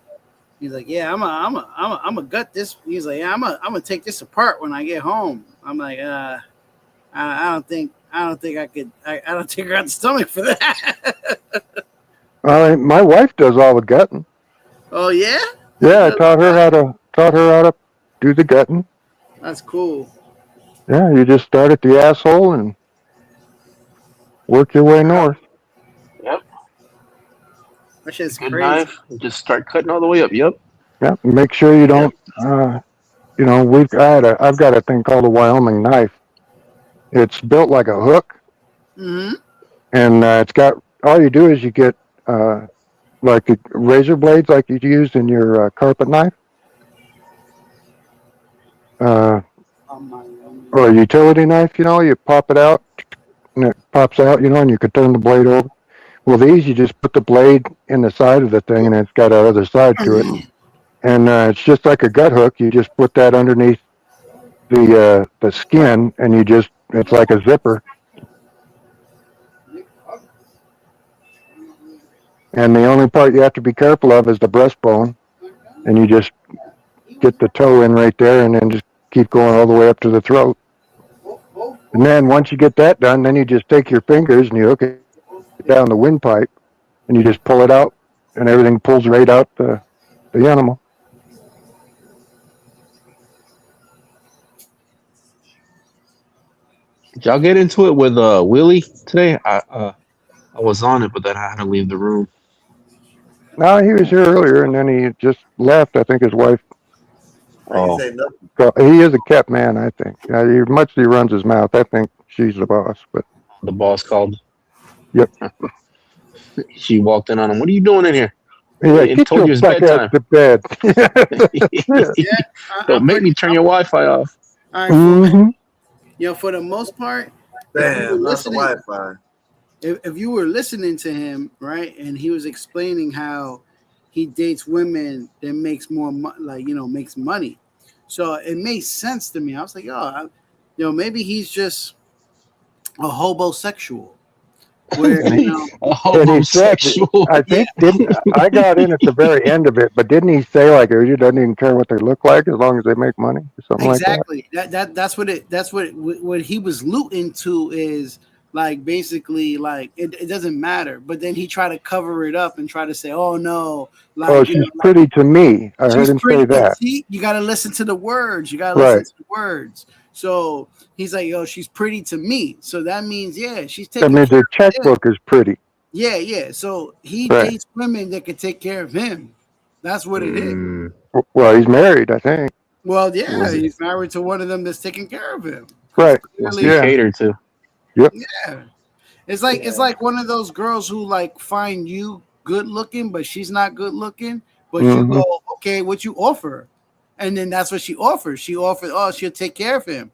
He's like, yeah, I'm a gut this. He's like, yeah, I'm gonna take this apart when I get home. I'm like, I don't think I could. I don't think I got the stomach for that. my wife does all the gutting. Oh yeah. Yeah, I taught her how to do the gutting. That's cool. Yeah, you just start at the asshole and work your way north. Yep. That shit's Good crazy. knife. Just start cutting all the way up. Yep. Yeah, make sure you don't. I've got a thing called a Wyoming knife. It's built like a hook, Mm-hmm. and it's got. All you do is you get like razor blades, like you use in your carpet knife, or a utility knife. You pop it out, and it pops out. And you could turn the blade over. Well, these you just put the blade in the side of the thing, and it's got another side to it, and it's just like a gut hook. You just put that underneath the skin, and it's like a zipper. And the only part you have to be careful of is the breastbone, and you just get the toe in right there, and then just keep going all the way up to the throat. And then once you get that done, then you just take your fingers and you hook it down the windpipe, and you just pull it out, and everything pulls right out the animal. Did y'all get into it with Willie today? I was on it, but then I had to leave the room. No, he was here earlier, and then he just left. I think his wife. Oh. He is a kept man, I think. Much as he runs his mouth, I think she's the boss. But The boss called. Yep. She walked in on him. What are you doing in here? Yeah, It get told your you it's back ass bedtime. to bed. Don't make me turn your Wi-Fi off. All right, Foreman. Mm-hmm. For the most part, Damn, not the Wi-Fi. If you were listening to him, right, and he was explaining how he dates women that makes more makes money, so it made sense to me. I was like, maybe he's just a hobosexual, where you know, A And he said, homosexual. I yeah, think, didn't I got in at the very end of it, but didn't he say like he doesn't even care what they look like as long as they make money or something like that? exactly. That's what he was looting to is like basically like it doesn't matter. But then he tried to cover it up and try to say, oh no, Oh, like you she's know, like pretty to me. I heard she's him say pretty. that. See, you got to listen to the words. You got to listen Right. to the words. So he's like, yo, she's pretty to me. So that means, yeah, she's That taking means care her of him. checkbook is pretty. Yeah, yeah. So he Right. dates women that can take care of him. That's what it is. Mm, Well, he's married, I think. Well, yeah, was it? he's married to one of them that's taking care of him. Because Right. Must be clearly, Yeah. catered to. Yep. yeah. It's like one of those girls who like find you good looking, but she's not good looking. But you Hmm. go, okay, what you offer? And then that's what she offers. She offered, oh, she'll take care of him.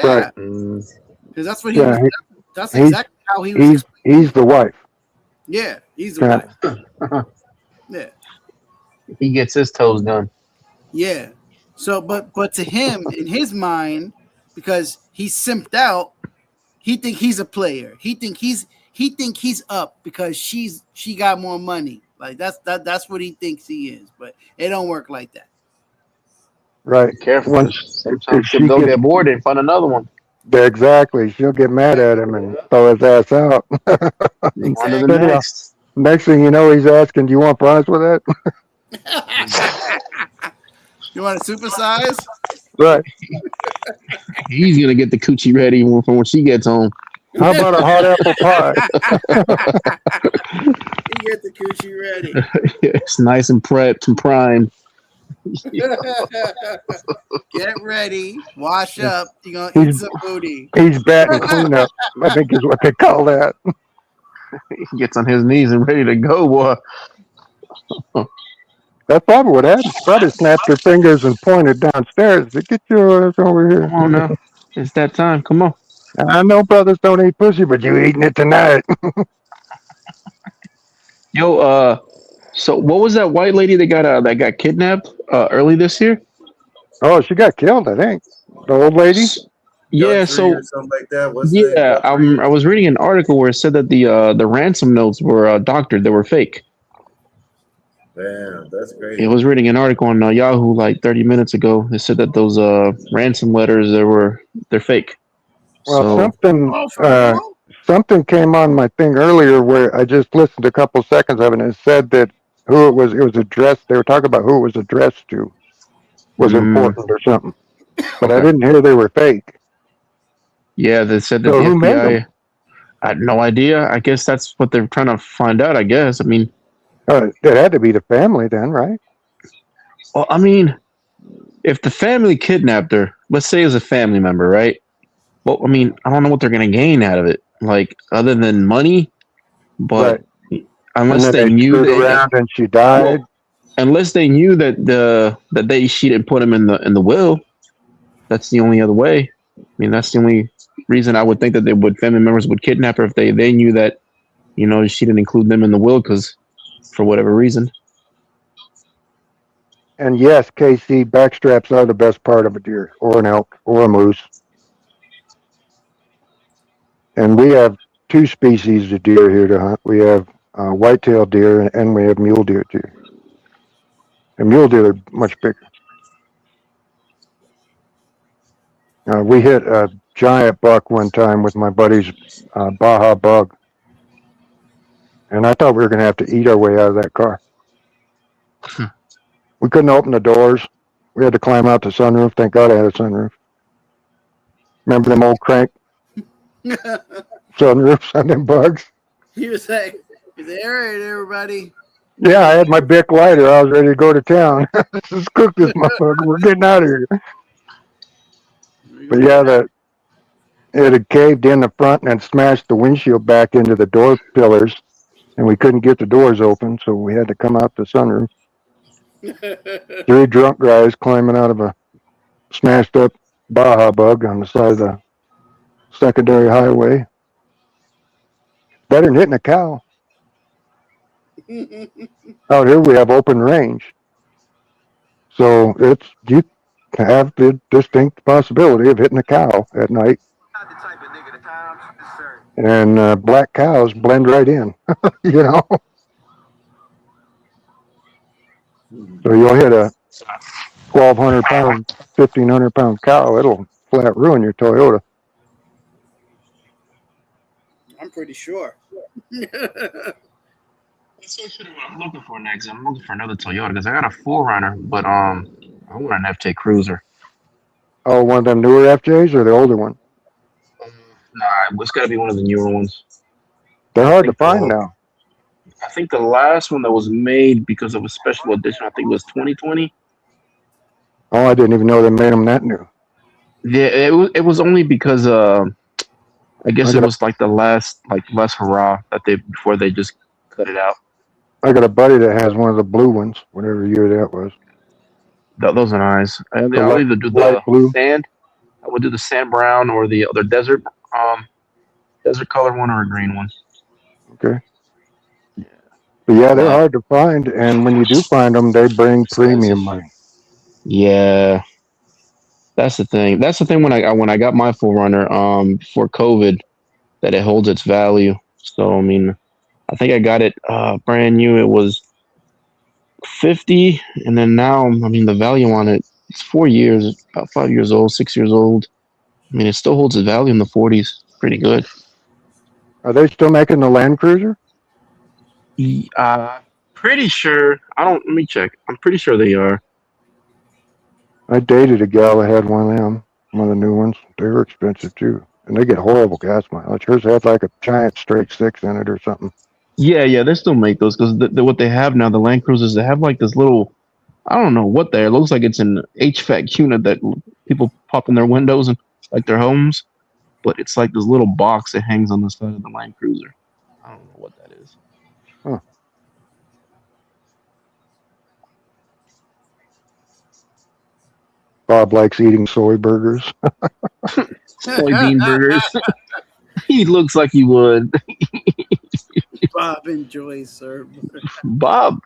Right. Yeah, Mm, because that's what he Yeah. was. That's He's exactly how he was he's explaining he's it. the wife. Yeah, he's the Yeah. wife. Yeah, he gets his toes done. yeah. So, but to him, in his mind, because he's simped out, he think he's a player. He think he's up because she got more money. Like that's what he thinks he is. But it don't work like that. Right. Be careful, Once because sometimes if she'll she go gets get bored and find another one. exactly, she'll get mad at him and throw his ass out. On to the Exactly. Then he'll, next. next thing you know, he's asking, "Do you want fries with that?" You want to supersize? Right. He's gonna get the coochie ready for when she gets home. How about a hot apple pie? You get the coochie ready. It's nice and prepped and primed. Get ready. Wash up. You're gonna eat He's some booty. he's batting cleanup. I think is what they call that. He gets on his knees and ready to go, boy. That's probably what happened. She probably snapped her fingers and pointed downstairs. Said, "Get your ass over Come on here." now. It's that time. Come on. I know brothers don't eat pussy, but you eating it tonight. Yo, so what was that white lady that got kidnapped early this year? Oh, she got killed, I think. The old lady. S- Yeah, Guthrie or so something like that. What's the name? yeah, Guthrie? I was reading an article where it said that the ransom notes were doctored, they were fake. Damn, that's I crazy. was reading an article on Yahoo like 30 minutes ago. It said that those ransom letters they're fake. Well, So Oh, for real? something came on my thing earlier where I just listened to a couple seconds of it, and it said that who it was addressed. They were talking about who it was addressed to was mm, important or something, but I okay, didn't hear they were fake. yeah, they said that So the who made them? FBI. I had no idea. I guess that's what they're trying to find out. I guess. I mean, It had to be the family then, right? well, I mean, if the family kidnapped her, let's say as a family member, right? Well, I mean, I don't know what they're gonna gain out of it, like other than money. But Right. And unless then they they knew screwed they, around and she died. well, unless they knew that she didn't put him in the will, that's the only other way. I mean, that's the only reason I would think that family members would kidnap her if they knew that she didn't include them in the will because for whatever reason. And yes, KC, backstraps are the best part of a deer or an elk or a moose. And we have two species of deer here to hunt. We have white-tailed deer and we have mule deer too. And mule deer are much bigger. We hit a giant buck one time with my buddy's Baja bug, and I thought we were going to have to eat our way out of that car. We couldn't open the doors. We had to climb out the sunroof. Thank God I had a sunroof. Remember them old crank sunroofs on them bugs? He was like, all right, everybody. Yeah, I had my Bic lighter. I was ready to go to town. Let's cook this motherfucker. We're getting out of here. But yeah, it had caved in the front and smashed the windshield back into the door pillars, and we couldn't get the doors open, so we had to come out the sunroof. 3 drunk guys climbing out of a smashed up Baja bug on the side of the secondary highway. Better than hitting a cow. Out here we have open range, so you have the distinct possibility of hitting a cow at night. and black cows blend right in. You know, so you'll hit a 1,200 pound, 1,500 pound cow, it'll flat ruin your Toyota. I'm pretty sure. That's actually what I'm looking for next. I'm looking for another Toyota because I got a 4Runner, but I want an FJ Cruiser. Oh, one of them newer FJs or the older one? Nah, it's got to be one of the newer ones. They're I hard to think find now. I think the last one that was made because of a special edition, I think it was 2020. Oh, I didn't even know they made them that new. Yeah, it was only because I guess it was like the last hurrah that they before they just cut it out. I got a buddy that has one of the blue ones, whatever year that was. Those are nice. The I'll either do light the blue. sand. I would do the sand brown or the other desert color one or a green one. Okay. But yeah, they're But hard to find, and when you do find them, they bring premium money. yeah, that's the thing. That's the thing when I got my full runner before COVID that it holds its value. So I mean, I think I got it brand new. It was 50, and then now I mean the value on it. It's 4 years, about 5 years old, 6 years old. I mean, it still holds its value in the 40s. Pretty good. Are they still making the Land Cruiser? Pretty sure. I don't. Let me check. I'm pretty sure they are. I dated a gal that had one of them, one of the new ones. They were expensive too, and they get horrible gas mileage. Hers had like a giant straight six in it or something. Yeah, they still make those because what they have now, the Land Cruisers, they have like this little. I don't know what they. It looks like it's an HVAC unit that people pop in their windows and like their homes, but it's like this little box that hangs on the side of the Land Cruiser. I don't know what that is. Huh. Bob likes eating soy burgers. Soybean burgers. He looks like he would. Bob enjoys sir. Bob,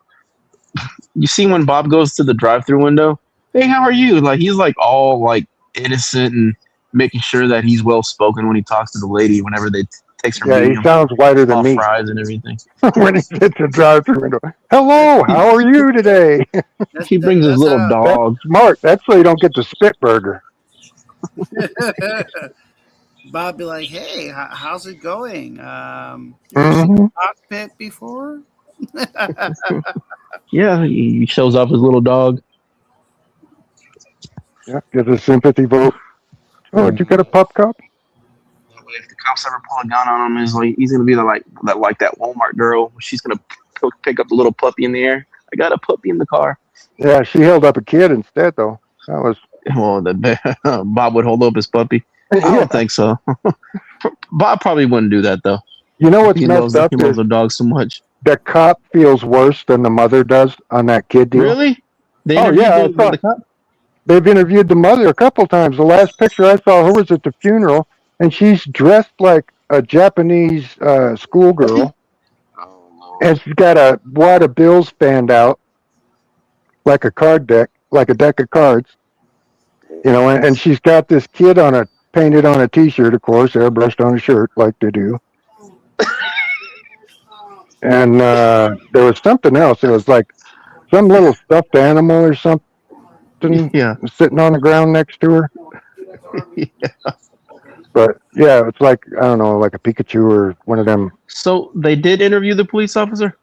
you see when Bob goes to the drive-through window? Hey, how are you? Like he's like all like innocent and making sure that he's well spoken when he talks to the lady whenever they takes her Yeah, he medium, sounds whiter than small me fries and everything. when he gets to drive-through window. Hello, how are you today? He brings his little That's dog. smart. That's so you don't get the spit burger. Bob be like, "Hey, how's it going? You Mhm. seen the cockpit before?" Yeah, he shows off his little dog. Yeah, get a sympathy vote. Oh, did you get a pup cup? If the cops ever pull a gun on him, is like he's gonna be that Walmart girl. She's gonna pick up the little puppy in the air. I got a puppy in the car. Yeah, she held up a kid instead, though. That was. Well, Bob would hold up his puppy. I Yeah. don't think so. Bob probably wouldn't do that though. You know what's He messed loves up he loves is the dog so much. the cop feels worse than the mother does on that kid deal. Really? They Oh interviewed yeah, the cop. they've interviewed the mother a couple times. The last picture I saw her was at the funeral, and she's dressed like a Japanese schoolgirl, and she's got a wad of bills fanned out like a card deck, like a deck of cards. You know, and she's got this kid painted on a T-shirt, of course, airbrushed on a shirt, like they do. And there was something else. It was like some little stuffed animal or something sitting on the ground next to her. But yeah, it's like, I don't know, like a Pikachu or one of them. So they did interview the police officer?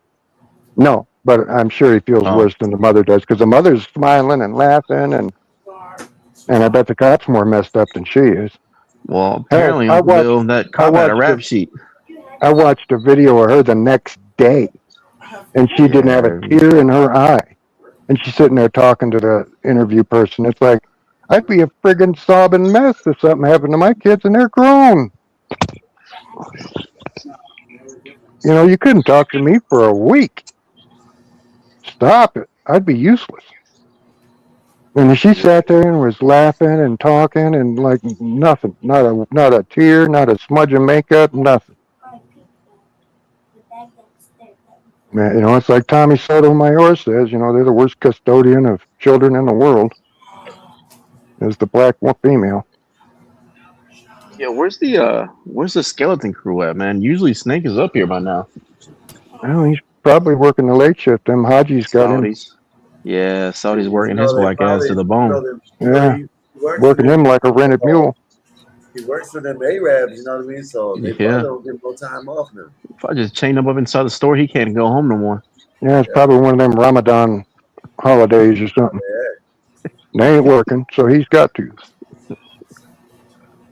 No, but I'm sure he feels worse than the mother does because the mother's smiling and laughing, and I bet the cop's more messed up than she is. Well, apparently, Uncle Bill, that cop had a rap sheet. I watched a video of her the next day, and she didn't have a tear in her eye. And she's sitting there talking to the interview person. It's like, I'd be a friggin' sobbing mess if something happened to my kids and they're grown. You know, you couldn't talk to me for a week. Stop it. I'd be useless. And she sat there and was laughing and talking and like nothing. Not a tear, not a smudge of makeup, nothing. Man, you know, it's like Tommy Sotomayor says, you know, they're the worst custodian of children in the world is the black female. Yeah, where's the skeleton crew at, man? Usually Snake is up here by now. Well, he's probably working the late shift. Them Haji's got him. Saudis. Yeah, Saudis You working his know, they black ass probably, to the bone. Yeah, he works for working them. him like a rented mule. He works for them Arabs, you know what I mean? So they probably Yeah. don't get no time off now. If I just chain him up inside the store, he can't go home no more. Yeah, it's probably one of them Ramadan holidays or something. They ain't working, so he's got to.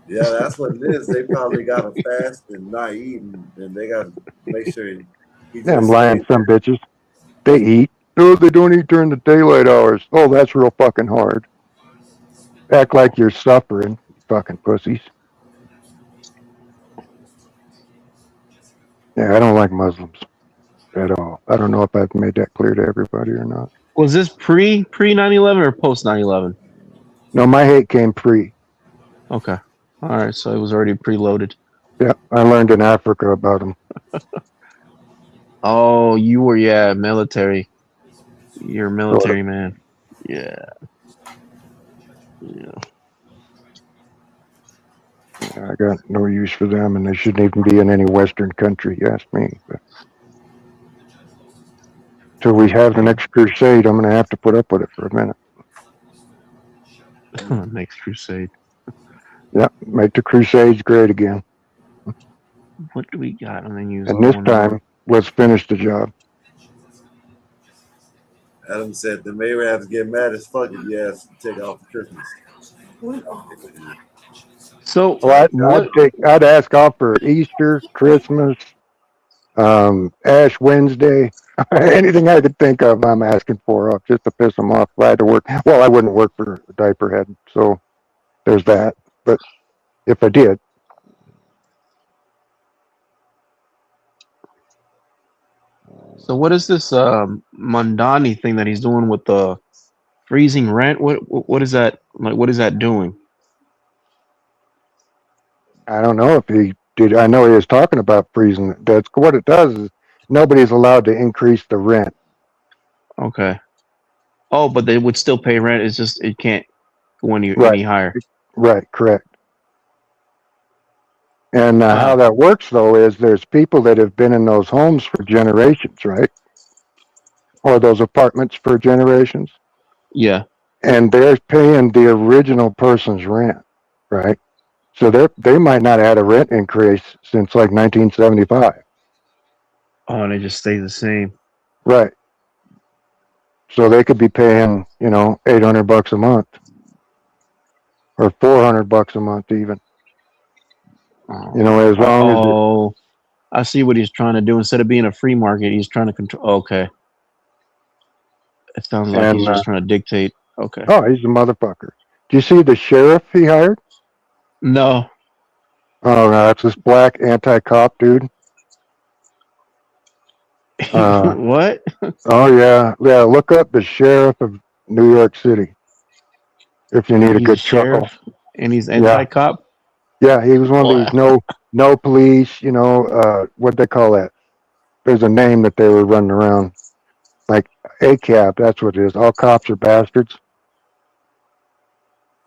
Yeah, that's what it is. They probably got to fast and not eat, and they got to make sure he Damn just lying stays. some bitches. They eat. No, they don't eat during the daylight hours. Oh, that's real fucking hard. Act like you're suffering, fucking pussies. Yeah, I don't like Muslims at all. I don't know if I've made that clear to everybody or not. Was this pre 9/11 or post 9/11? No, my hate came pre. Okay. All right, so it was already preloaded. Yeah, I learned in Africa about them. Oh, you were military. You're a military man. Yeah. Yeah. I got no use for them, and they shouldn't even be in any Western country. You ask me. But till we have the next crusade, I'm going to have to put up with it for a minute. Next crusade. Yeah, make the crusades great again. What do we got on the news? And this time, let's finish the job. Adam said the Arabs get mad as fuck if you ask to take off for Christmas. So well, I'd ask off for Easter, Christmas, Ash Wednesday, anything I could think of. I'm asking for off just to piss them off. If I had to work. Well, I wouldn't work for a diaper head, so there's that. But if I did, So what is this Mondani thing that he's doing with the freezing rent? What is that like? What is that doing? I don't know if he did. I know he was talking about freezing. That's what it does. Is nobody's allowed to increase the rent. Okay. Oh, but they would still pay rent. It's just it can't go any higher. Right. Correct. And how that works, though, is there's people that have been in those homes for generations, right? Or those apartments for generations. Yeah. And they're paying the original person's rent, right? So they might not have had a rent increase since like 1975. Oh, and it just stays the same. Right. So they could be paying, $800 a month or $400 a month even. As long as I see what he's trying to do. Instead of being a free market, he's trying to control. Okay. It sounds like he's just trying to dictate. Okay. Oh, he's a motherfucker. Do you see the sheriff he hired? No. Oh, no, that's this black anti-cop dude. What? Oh, yeah. Yeah, look up the sheriff of New York City if you need a good chuckle. And he's anti-cop? Yeah, he was one of these no police, what they call that? There's a name that they were running around. Like ACAB, that's what it is. All cops are bastards.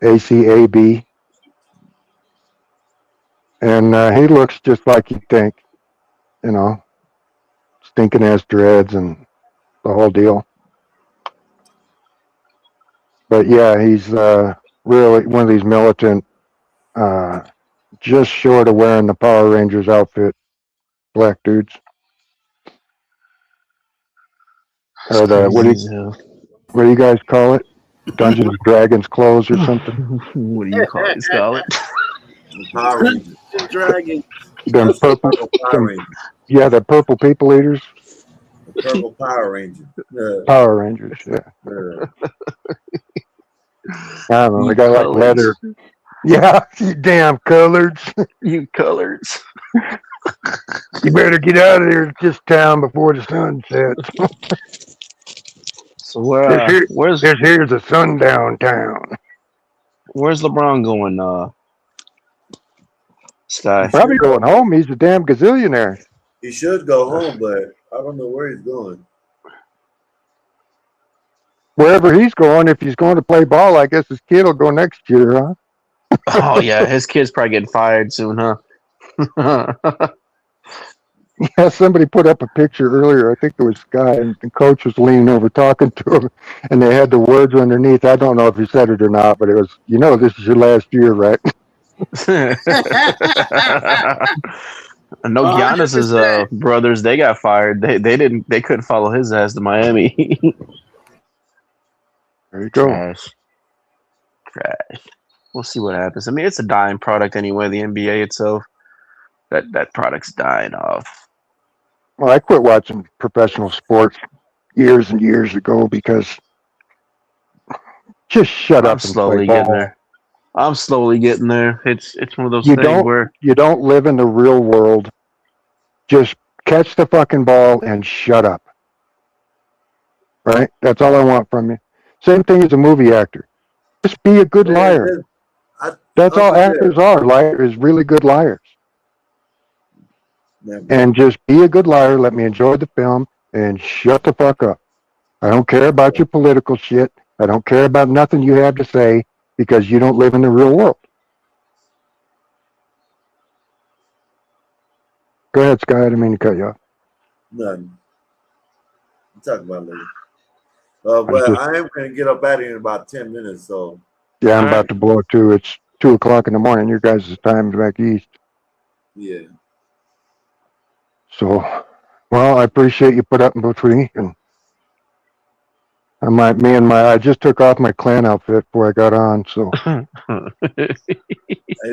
ACAB. And he looks just like you'd think, stinking ass dreads and the whole deal. But yeah, he's really one of these militant, just short of wearing the Power Rangers outfit, black dudes. Or the what do you guys call it? Dungeons and Dragons clothes or something? What do you call it? Power Rangers. Dragon. Them purple, Power Rangers. yeah, the purple people eaters. The purple Power Ranger. Power Rangers, yeah. I don't know. They got like leather. Yeah, you damn coloreds. You coloreds. You better get out of there this town before the sun sets. So where's here's a sundown town. Where's LeBron going, Sky? Probably going home. He's a damn gazillionaire. He should go home, but I don't know where he's going. Wherever he's going, if he's going to play ball, I guess his kid will go next year, huh? Oh yeah, his kid's probably getting fired soon, huh? Yeah, somebody put up a picture earlier. I think it was Sky, and the coach was leaning over talking to him, and they had the words underneath. I don't know if he said it or not, but it was, this is your last year, right? No, Giannis's 100%. brothers, they got fired. They couldn't follow his ass to Miami. There you go. Trash. We'll see what happens. I mean, it's a dying product anyway. The NBA itself, that product's dying off. Well, I quit watching professional sports years and years ago because just shut I'm up and play slowly getting ball. there. I'm slowly getting there. It's one of those You things where don't live in the real world. Just catch the fucking ball and shut up. Right? That's all I want from you. Same thing as a movie actor. Just be a good liar. That's all actors are. Liars, really good liars. And just be a good liar. Let me enjoy the film and shut the fuck up. I don't care about your political shit. I don't care about nothing you have to say because you don't live in the real world. Go ahead, Sky. I didn't mean to cut you off. Nothing. We'll talk about it later. But I am going to get up out of here in about 10 minutes. So yeah, I'm about to blow too. It's 2:00 in the morning. Your guys' time back east. Yeah. So, well, I appreciate you put up with me, and I just took off my clan outfit before I got on. So, hey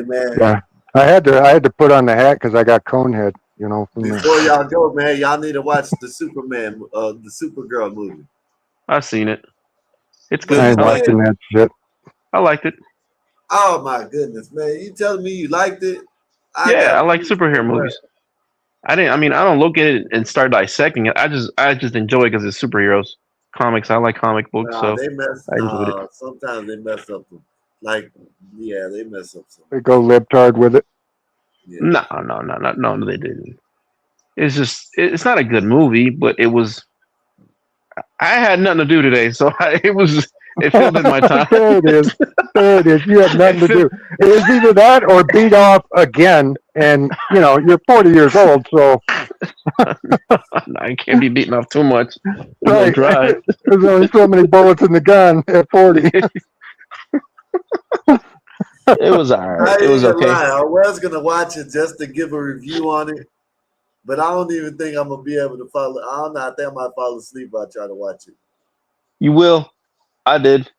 man. Yeah, I had to put on the hat because I got cone head. Before y'all go, man, y'all need to watch the Superman, the Supergirl movie. I've seen it. It's good. I ain't watching that shit. I liked it. Oh my goodness, man! You telling me you liked it? I like superhero movies. I don't look at it and start dissecting it. I just enjoy it because it's superheroes. Comics. I like comic books, so I enjoyed it. Sometimes they mess up. They mess up. They go libtard with it. Yeah. No, they didn't. It's not a good movie, but it was. I had nothing to do today, so it filled in my time. There it is. There it is. You have nothing to do. It was either that or beat off again, and you're 40 years old, so I can't be beating off too much. Right. There's only so many bullets in the gun at 40. It was alright. It was okay. I was gonna watch it just to give a review on it, but I don't even think I'm gonna be able to follow. I don't know. I think I might fall asleep while I try to watch it. You will. I did.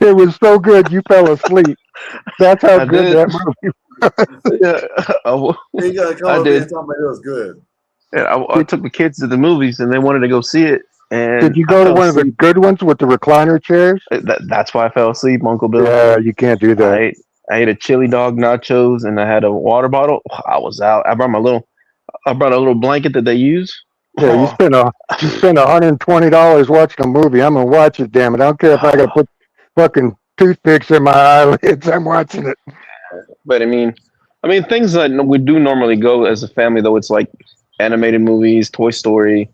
It was so good you fell asleep. That's how good that movie was. You gotta come over and tell me it was good. Yeah, I took the kids to the movies and they wanted to go see it. And did you go to one of the good ones with the recliner chairs? That's why I fell asleep, Uncle Bill. Yeah, you can't do that. I ate a chili dog nachos and I had a water bottle. I was out. I brought a little blanket that they use. Yeah, you spend $120 watching a movie. I'm gonna watch it, damn it. I don't care if I gotta put fucking toothpicks in my eyelids. I'm watching it. But I mean things that we do normally go as a family, though. It's like animated movies, Toy Story.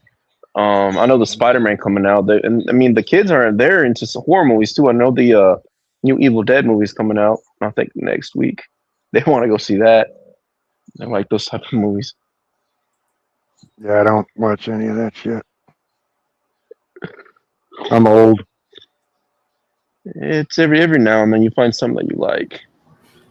I know the Spider-Man coming out. The kids they're into some horror movies too. I know the new Evil Dead movie's coming out. I think next week. They want to go see that. They like those type of movies. Yeah, I don't watch any of that shit. I'm old. It's every now and then you find something that you like.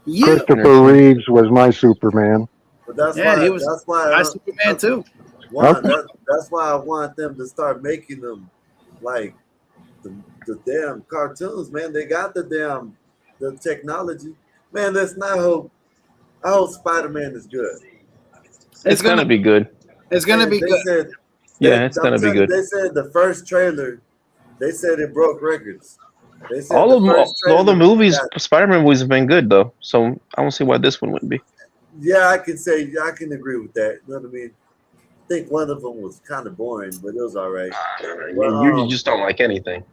Yeah. Christopher Reeves was my Superman. But that's why my Superman too. That's why I want them to start making them like the damn cartoons, man. They got the technology, man. Let's not hope. I hope Spider-Man is good. It's gonna be good. It's gonna be good. It's gonna be good. They said the first trailer. They said it broke records. They said all the movies, Spider-Man movies have been good though. So I don't see why this one wouldn't be. Yeah, I can agree with that. You know what I mean? I think one of them was kind of boring, but it was all right. You just don't like anything.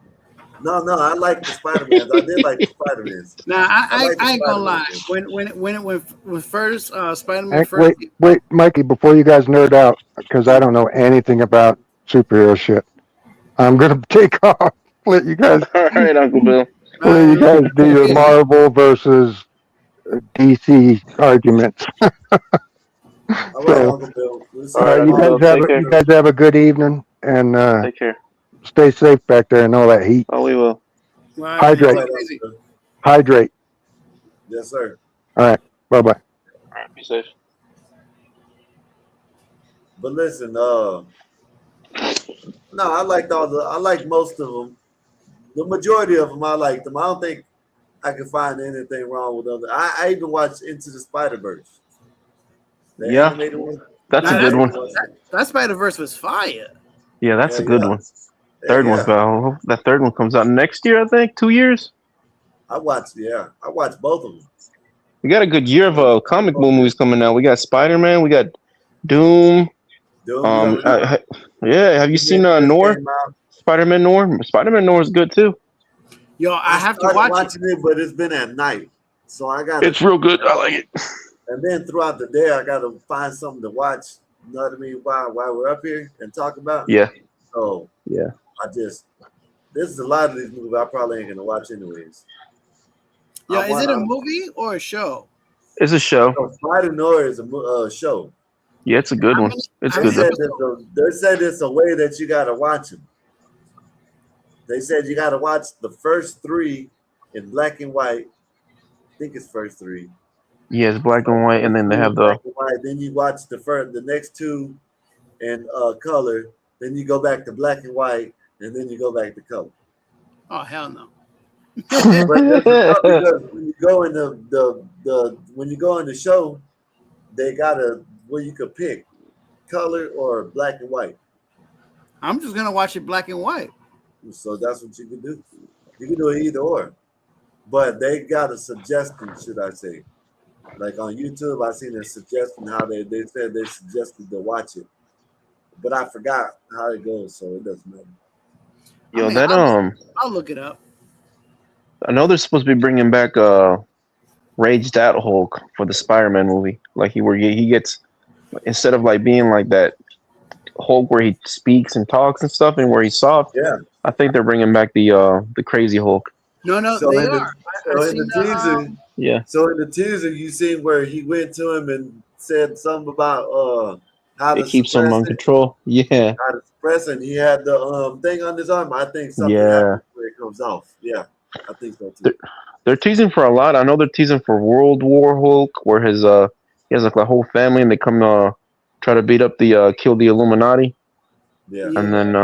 No, I like the Spider-Mans. I did like the Spider-Mans. Nah, I ain't gonna lie. When first Spider-Man first. Wait, Mikey, before you guys nerd out, because I don't know anything about superhero shit. I'm gonna take off. Let you guys. All right, Uncle Bill. Well, then you guys do your Marvel versus DC arguments. All right, So, Uncle Bill. We'll see all you right, Uncle Bill, take care. you guys have a good evening and Take care. stay safe back there and all that heat. Oh, we will. All right, man. All Hydrate, right, Take it Uncle easy. Bill. hydrate. Yes, sir. All right, bye bye. All right, be safe. But listen, no, I like most of them. The majority of them, I like them. I don't think I can find anything wrong with them. I even watched Into the Spider-Verse, the Yeah, animated one. that's a Now, good one. that Spider Verse was fire. Yeah, that's Yeah, a good yeah, one. Third one's about that third one comes out next year, I think. 2 years. I watched both of them. We got a good year of comic book movies coming out. We got Spider-Man. We got Doom. Doom, you already know. Yeah. Have you seen Just Noir? came out. Spider-Man Noir. Spider-Man Noir is good too. Yo, I have to started watch it. watching it, but it's been at night, so I got. It's real good. I like it. And then throughout the day, I got to find something to watch. You know what I mean? While we're up here and talk about. Yeah. So Yeah. this is a lot of these movies I probably ain't gonna watch anyways. Yo, is it a movie or a show? It's a show. No, Spider Noir is a show. Yeah, it's a good one. It's They good. said it's a way that you got to watch them. They said you got to watch the first 3 in black and white. I think it's first 3. Yeah, it's black and white, and then they have the. Black and white. Then you watch the next 2 in color. Then you go back to black and white, and then you go back to color. Oh hell no! But because when you go in when you go in the show, they got where you could pick color or black and white. I'm just gonna watch it black and white. So that's what you can do. You can do it either or. But they got a suggestion, should I say. Like on YouTube, I seen a suggestion how they said they suggested to watch it. But I forgot how it goes, so it doesn't matter. Yo, I'll look it up. I know they're supposed to be bringing back Raged Out Hulk for the Spider-Man movie. Like he gets, instead of like being like that Hulk where he speaks and talks and stuff, and where he's soft. Yeah. I think they're bringing back the Crazy Hulk. No, so they in are. the teaser, Yeah. So in the teaser, you seen where he went to him and said something about how It to keeps him suppress on it. control. Yeah. How to suppress it. He had the thing on his arm. I think something Yeah. happens where it comes off. Yeah, I think so too. They're teasing for a lot. I know they're teasing for World War Hulk, where he has like a whole family, and they come try to beat up kill the Illuminati. Yeah. And then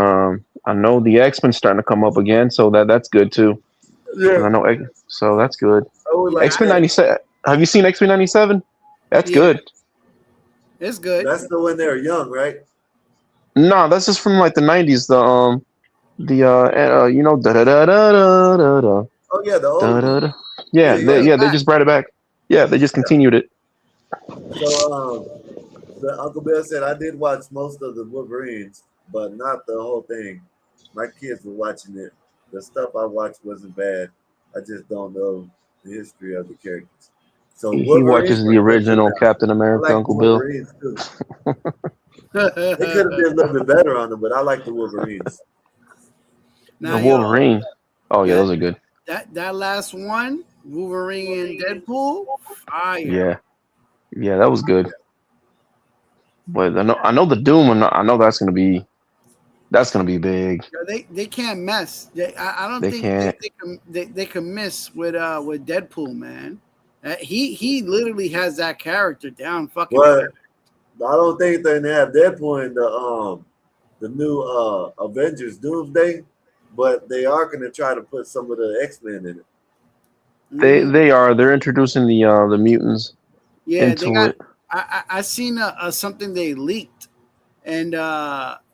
I know the X-Men starting to come up again, so that's good too. Yeah. And I know, so that's good. Like X-Men 97. Have you seen X-Men 97? That's good. It's good. That's the when they're young, right? No, that's just from like the 90s. You know, da da da da da da. Oh yeah, the old one. Yeah, they just brought it back. Yeah, they just continued it. So the Uncle Bill said I did watch most of the Wolverines, but not the whole thing. My kids were watching it. The stuff I watched wasn't bad. I just don't know the history of the characters. So He watches the original Captain America, I like Uncle the Bill. Wolverines too. They could have been a little bit better on them, but I like the Wolverines. Now, The Wolverine. Oh yeah, those are good. That last one, Wolverine and Deadpool, fire. Yeah, that was good. But I know the Doom, and I know that's gonna be big. They can't mess. I don't They think can't. they can miss with Deadpool, man. He literally has that character down. Fucking. But I don't think they have Deadpool in the new Avengers Doomsday, but they are going to try to put some of the X-Men in it. They're introducing the mutants into it. I seen something they leaked, and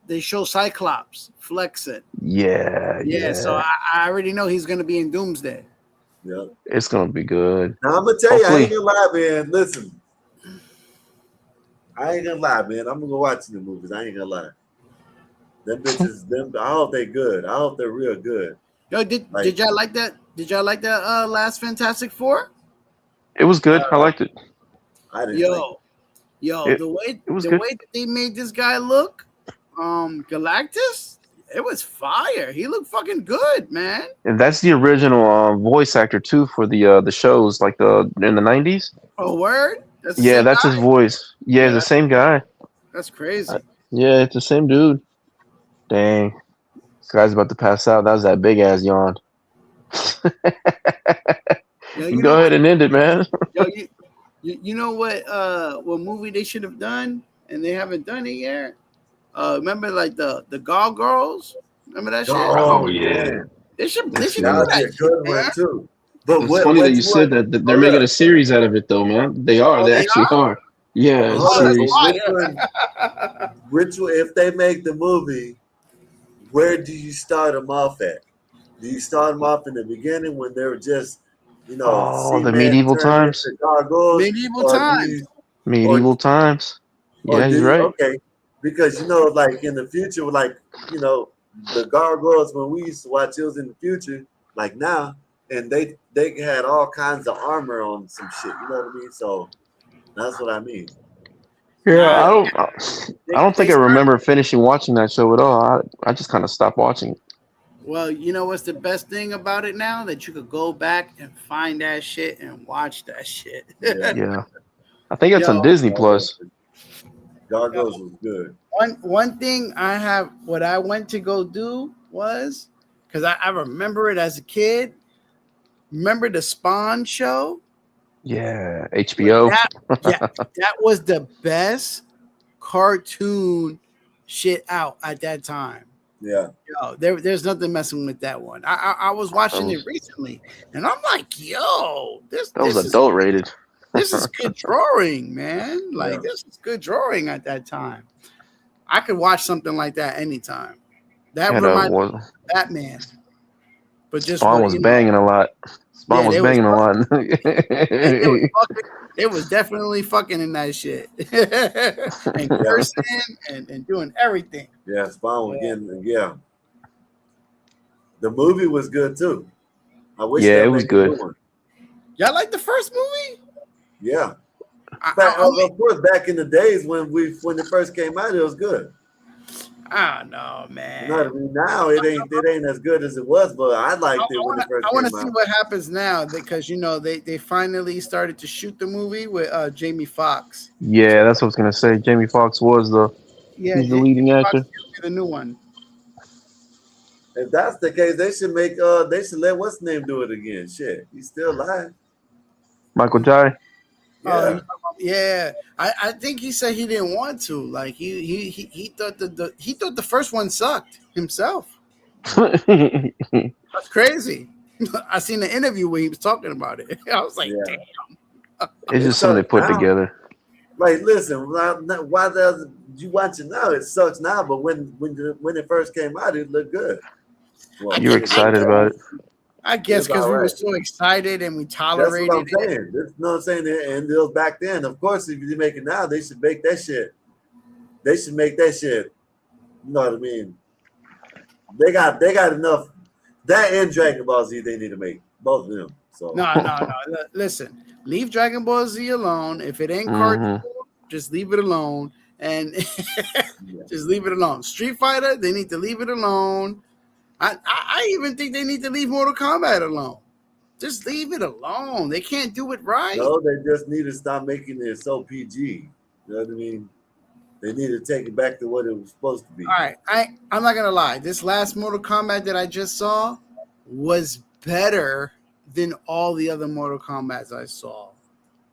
they show Cyclops flexing. Yeah. So I already know he's going to be in Doomsday. Yeah, it's gonna be good. Now I'm gonna tell you, I ain't gonna lie, man. Listen, I ain't gonna lie, man. I'm gonna go watch the movies. I ain't gonna lie. Them bitches, I hope they good. I hope they're real good. Yo, did y'all like that? Did y'all like that last Fantastic Four? It was good. I liked it. I didn't. The way that they made this guy look, Galactus, It was fire. He looked fucking good, man. And that's the original voice actor too for the shows like in the 90s. Oh, word? That's the Yeah, same that's his guy? voice. Yeah, it's Yeah, the same guy. that's crazy. Yeah, it's the same dude. Dang, this guy's about to pass out. That was that big ass yawn. Yo, You you go know ahead what? and end it, man. Yo, you know what movie they should have done and they haven't done it yet? Remember like the Gargoyles? Remember that shit? Oh yeah. They should That's do good. That'd be that a shit, good one man. too. But It's funny that which you one? said that they're Hold making a up. series out of it, though, man. They are. Oh, They they actually are? are. Yeah, But it's hold Oh, up. that's But serious. fire. which one? If they make the movie, where do you start them off at? Do you start them off in the beginning when they were just, Oh, the cement medieval turning times. into gargoyles, Medieval or do times. you, or Medieval times. or Yeah, do he's you? right. Okay, because like in the future, like the gargoyles when we used to watch, it was in the future, like now, and they had all kinds of armor on some shit. You know what I mean? So that's what I mean. Yeah, Nah, I don't think they I start. remember finishing watching that show at all. I just kind of stopped watching it. Well, you know what's the best thing about it now? That you could go back and find that shit and watch that shit. Yeah, Yeah, I think it's on Yo, Disney Plus. gargoyles was good. one thing what I went to go do was because I remember it as a kid. Remember the Spawn show? Yeah, Well, HBO. that was the best cartoon shit out at that time. Yeah, Yo, there's nothing messing with that one. I was watching it recently, and I'm like, yo, That was this is adult rated. this is good drawing, man. yeah. Like this is good drawing at that time. I could watch something like that anytime. That And reminds me of Batman, but just Spawn what was banging a lot. Spawn Yeah, was they was banging a lot. they was definitely fucking in that shit and Yeah. cursing and doing everything. Yeah, Spawn was getting, yeah. The movie was good too. I wish Yeah, they'll it was make a new good. one. Y'all like the first movie? Yeah. I Of course, back in the days when it first came out, it was good. don't know, man. You know what I mean? Now it ain't as good as it was, but I liked it when it first I want to came see out. what happens now because they finally started to shoot the movie with Jamie Foxx. Yeah, that's what I was gonna say. Jamie Foxx was Yeah, he's the leading Foxx actor. is gonna be the new one. If that's the case, they should let what's his name do it again. Shit, he's still alive. Michael Jai. Yeah. Yeah, I think he said he didn't want to. Like he thought he thought the first one sucked himself. That's crazy. I seen the interview where he was talking about it. I was like, Yeah. damn. It's just something they put now. together. Like, listen, why does you watch it now? It sucks now, but when it first came out, it looked good. Well, You were excited about it. I guess It's because all we were right. so excited and we That's tolerated what I'm it. saying. You know what I'm saying? And it was back then. Of course, if you make it now, they should make that shit. They should make that shit. You know what I mean? They got enough. That and Dragon Ball Z, they need to make both of them. So No. Listen, leave Dragon Ball Z alone. If it ain't cartoon, just leave it alone. And just leave it alone. Street Fighter, they need to leave it alone. I even think they need to leave Mortal Kombat alone. Just leave it alone. They can't do it right. no, they just need to stop making it so PG. You know what I mean? They need to take it back to what it was supposed to be. All right, I'm not gonna lie. This last Mortal Kombat that I just saw was better than all the other Mortal Kombats I saw.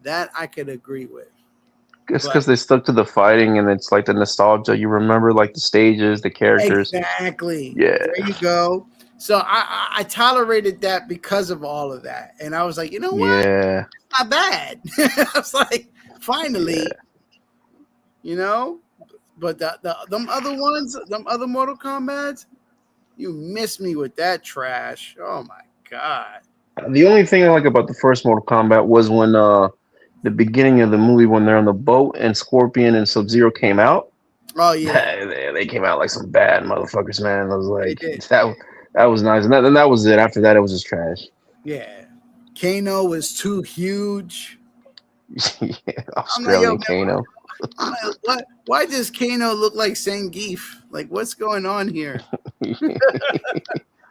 That I could agree with. It's because they stuck to the fighting and it's like the nostalgia. You remember like the stages, the characters. Exactly. Yeah. There you go. So I tolerated that because of all of that. And I was like, you know what? Yeah. It's not bad. I was like, finally, you know? But them other ones, them other Mortal Kombats, you missed me with that trash. Oh my God. The only thing I like about the first Mortal Kombat was when the beginning of the movie when they're on the boat and Scorpion and Sub-Zero came out. Oh yeah. They came out like some bad motherfuckers, man. I was like, did. that was nice. And that was it. After that, it was just trash. Yeah. Kano was too huge. Yeah, Australian Kano. I'm like, why does Kano look like Zangief? Like, what's going on here?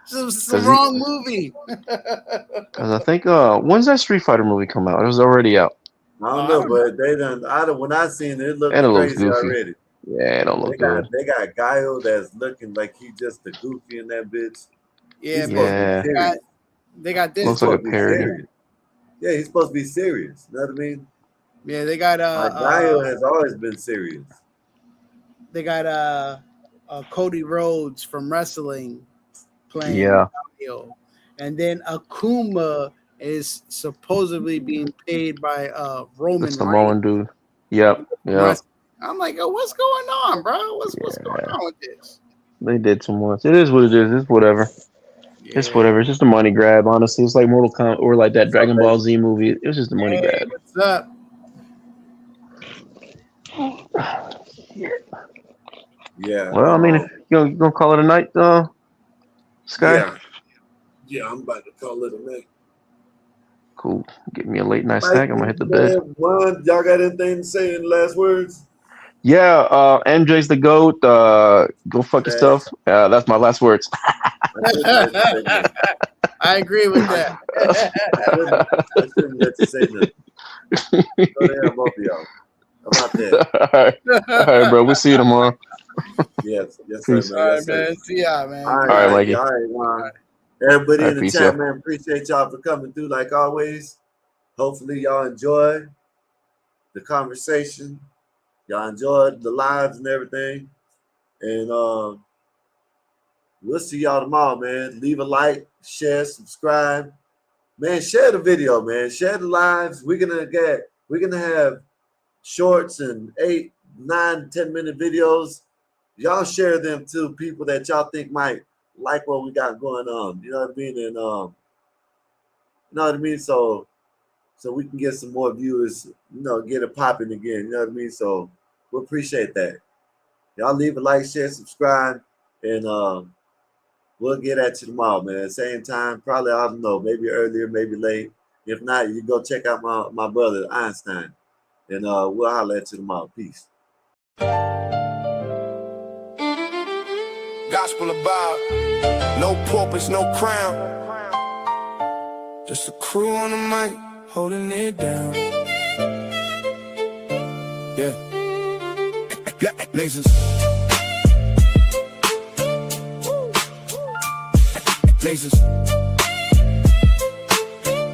Some wrong movie. Because I think when's that Street Fighter movie come out? It was already out. I don't know, but they done. When I seen it, it looked And it looks crazy goofy. already. Yeah, it don't look good. They got Guile that's looking like he just the goofy in that bitch. Yeah, He's supposed to be serious. they got this. Looks like a parody. Yeah, he's supposed to be serious. You know what I mean? Yeah, they got Guile has always been serious. They got Cody Rhodes from wrestling playing Guile. And then Akuma is supposedly being paid by Roman That's the Reigns. Roman dude. Yep. I'm like, oh, what's going on, bro? What's going on with this? They did too much. It is what it is. It's whatever. Yeah. It's whatever. It's just a money grab, honestly. It's like Mortal Kombat or like that Dragon Ball Z movie. It was just a money grab. What's up? Yeah. Well, I mean, you gonna call it a night, Sky? Yeah, I'm about to call it a night. Cool. Give me a late night snack. I'm gonna hit the bed. Y'all got anything to say in the last words? Yeah, MJ's the GOAT. Go fuck yourself. That's my last words. I agree with that. I shouldn't get to say nothing. Go to hell, both of y'all. I'm out there. All right, bro. We'll see you tomorrow. Yes, sir, man. All right, man. See ya, man. All right, Mikey. All right, man. Everybody in the peace, chat, man, appreciate y'all for coming through like always. Hopefully y'all enjoy the conversation. Y'all enjoyed the lives and everything. And we'll see y'all tomorrow, man. Leave a like, share, subscribe. Man, share the video, man. Share the lives. We're gonna have shorts and 8, 9, 10-minute videos. Y'all share them to people that y'all think might like what we got going on. You know what I mean? And you know what I mean? So we can get some more viewers, get it popping again. You know what I mean? So we appreciate that. Y'all leave a like, share, subscribe, and we'll get at you tomorrow, man. Same time, probably, I don't know, maybe earlier, maybe late. If not, you go check out my brother Einstein, and we'll holler at you tomorrow. Peace. Gospel about no purpose, no crown. Just a crew on the mic, holding it down. Yeah. Lasers. Lasers.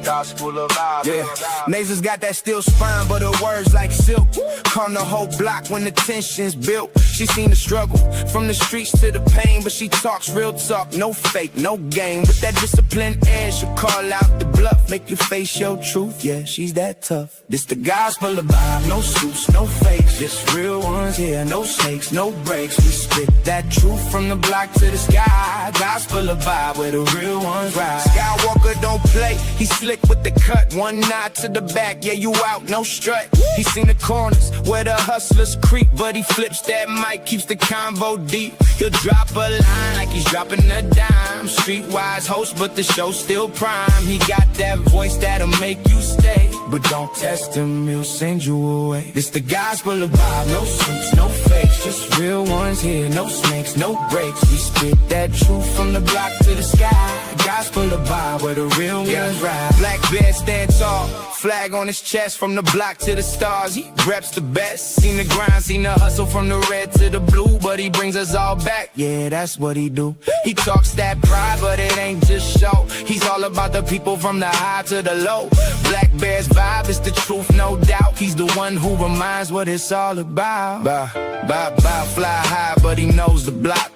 Gospel of vibe. Yeah, Nasers got that steel spine, but her words like silk. Calm the whole block when the tension's built. She seen the struggle from the streets to the pain, but she talks real talk, no fake, no game. With that disciplined edge, she'll call out the bluff, make you face your truth. Yeah, she's that tough. This the gospel of vibe, no suits, no fakes, just real ones here, no snakes, no breaks. We spit that truth from the block to the sky. Gospel of vibe, where the real ones ride. Skywalker don't play, he slick with the cut, one nod to the back, yeah, you out, no strut. He seen the corners where the hustlers creep, but he flips that mic, keeps the convo deep. He'll drop a line like he's dropping a dime. Streetwise host, but the show's still prime. He got that voice that'll make you stay, but don't test him, he'll send you away. This the gospel of vibe, no suits, no fakes, just real ones here, no snakes, no breaks. We spit that truth from the block to the sky. Gospel of vibe, where the real ones ride. Black bear stand tall, flag on his chest, from the block to the stars. He reps the best. Seen the grind, seen the hustle from the red to the blue, but he brings us all back. Yeah, that's what he do. He talks that pride, but it ain't just show. He's all about the people from the high to the low. Black Bear's vibe is the truth, no doubt. He's the one who reminds what it's all about. Fly high, but he knows the block.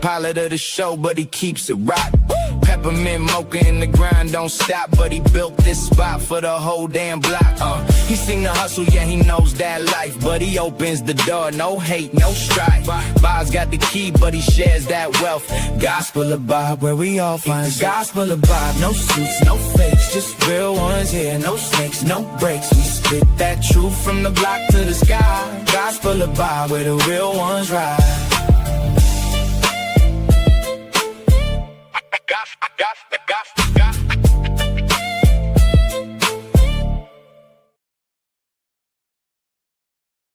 Pilot of the show, but he keeps it rock. Peppermint mocha in the grind, don't stop, but he built this spot for the whole damn block. He seen the hustle, yeah, he knows that life, but he opens the door, no hate, no strife. Bob's got the key, but he shares that wealth. Gospel of Bob, where we all find the gospel of Bob. No suits, no fakes, just real ones here, no snakes, no breaks. We spit that truth from the block to the sky. Gospel of Bob, where the real ones ride.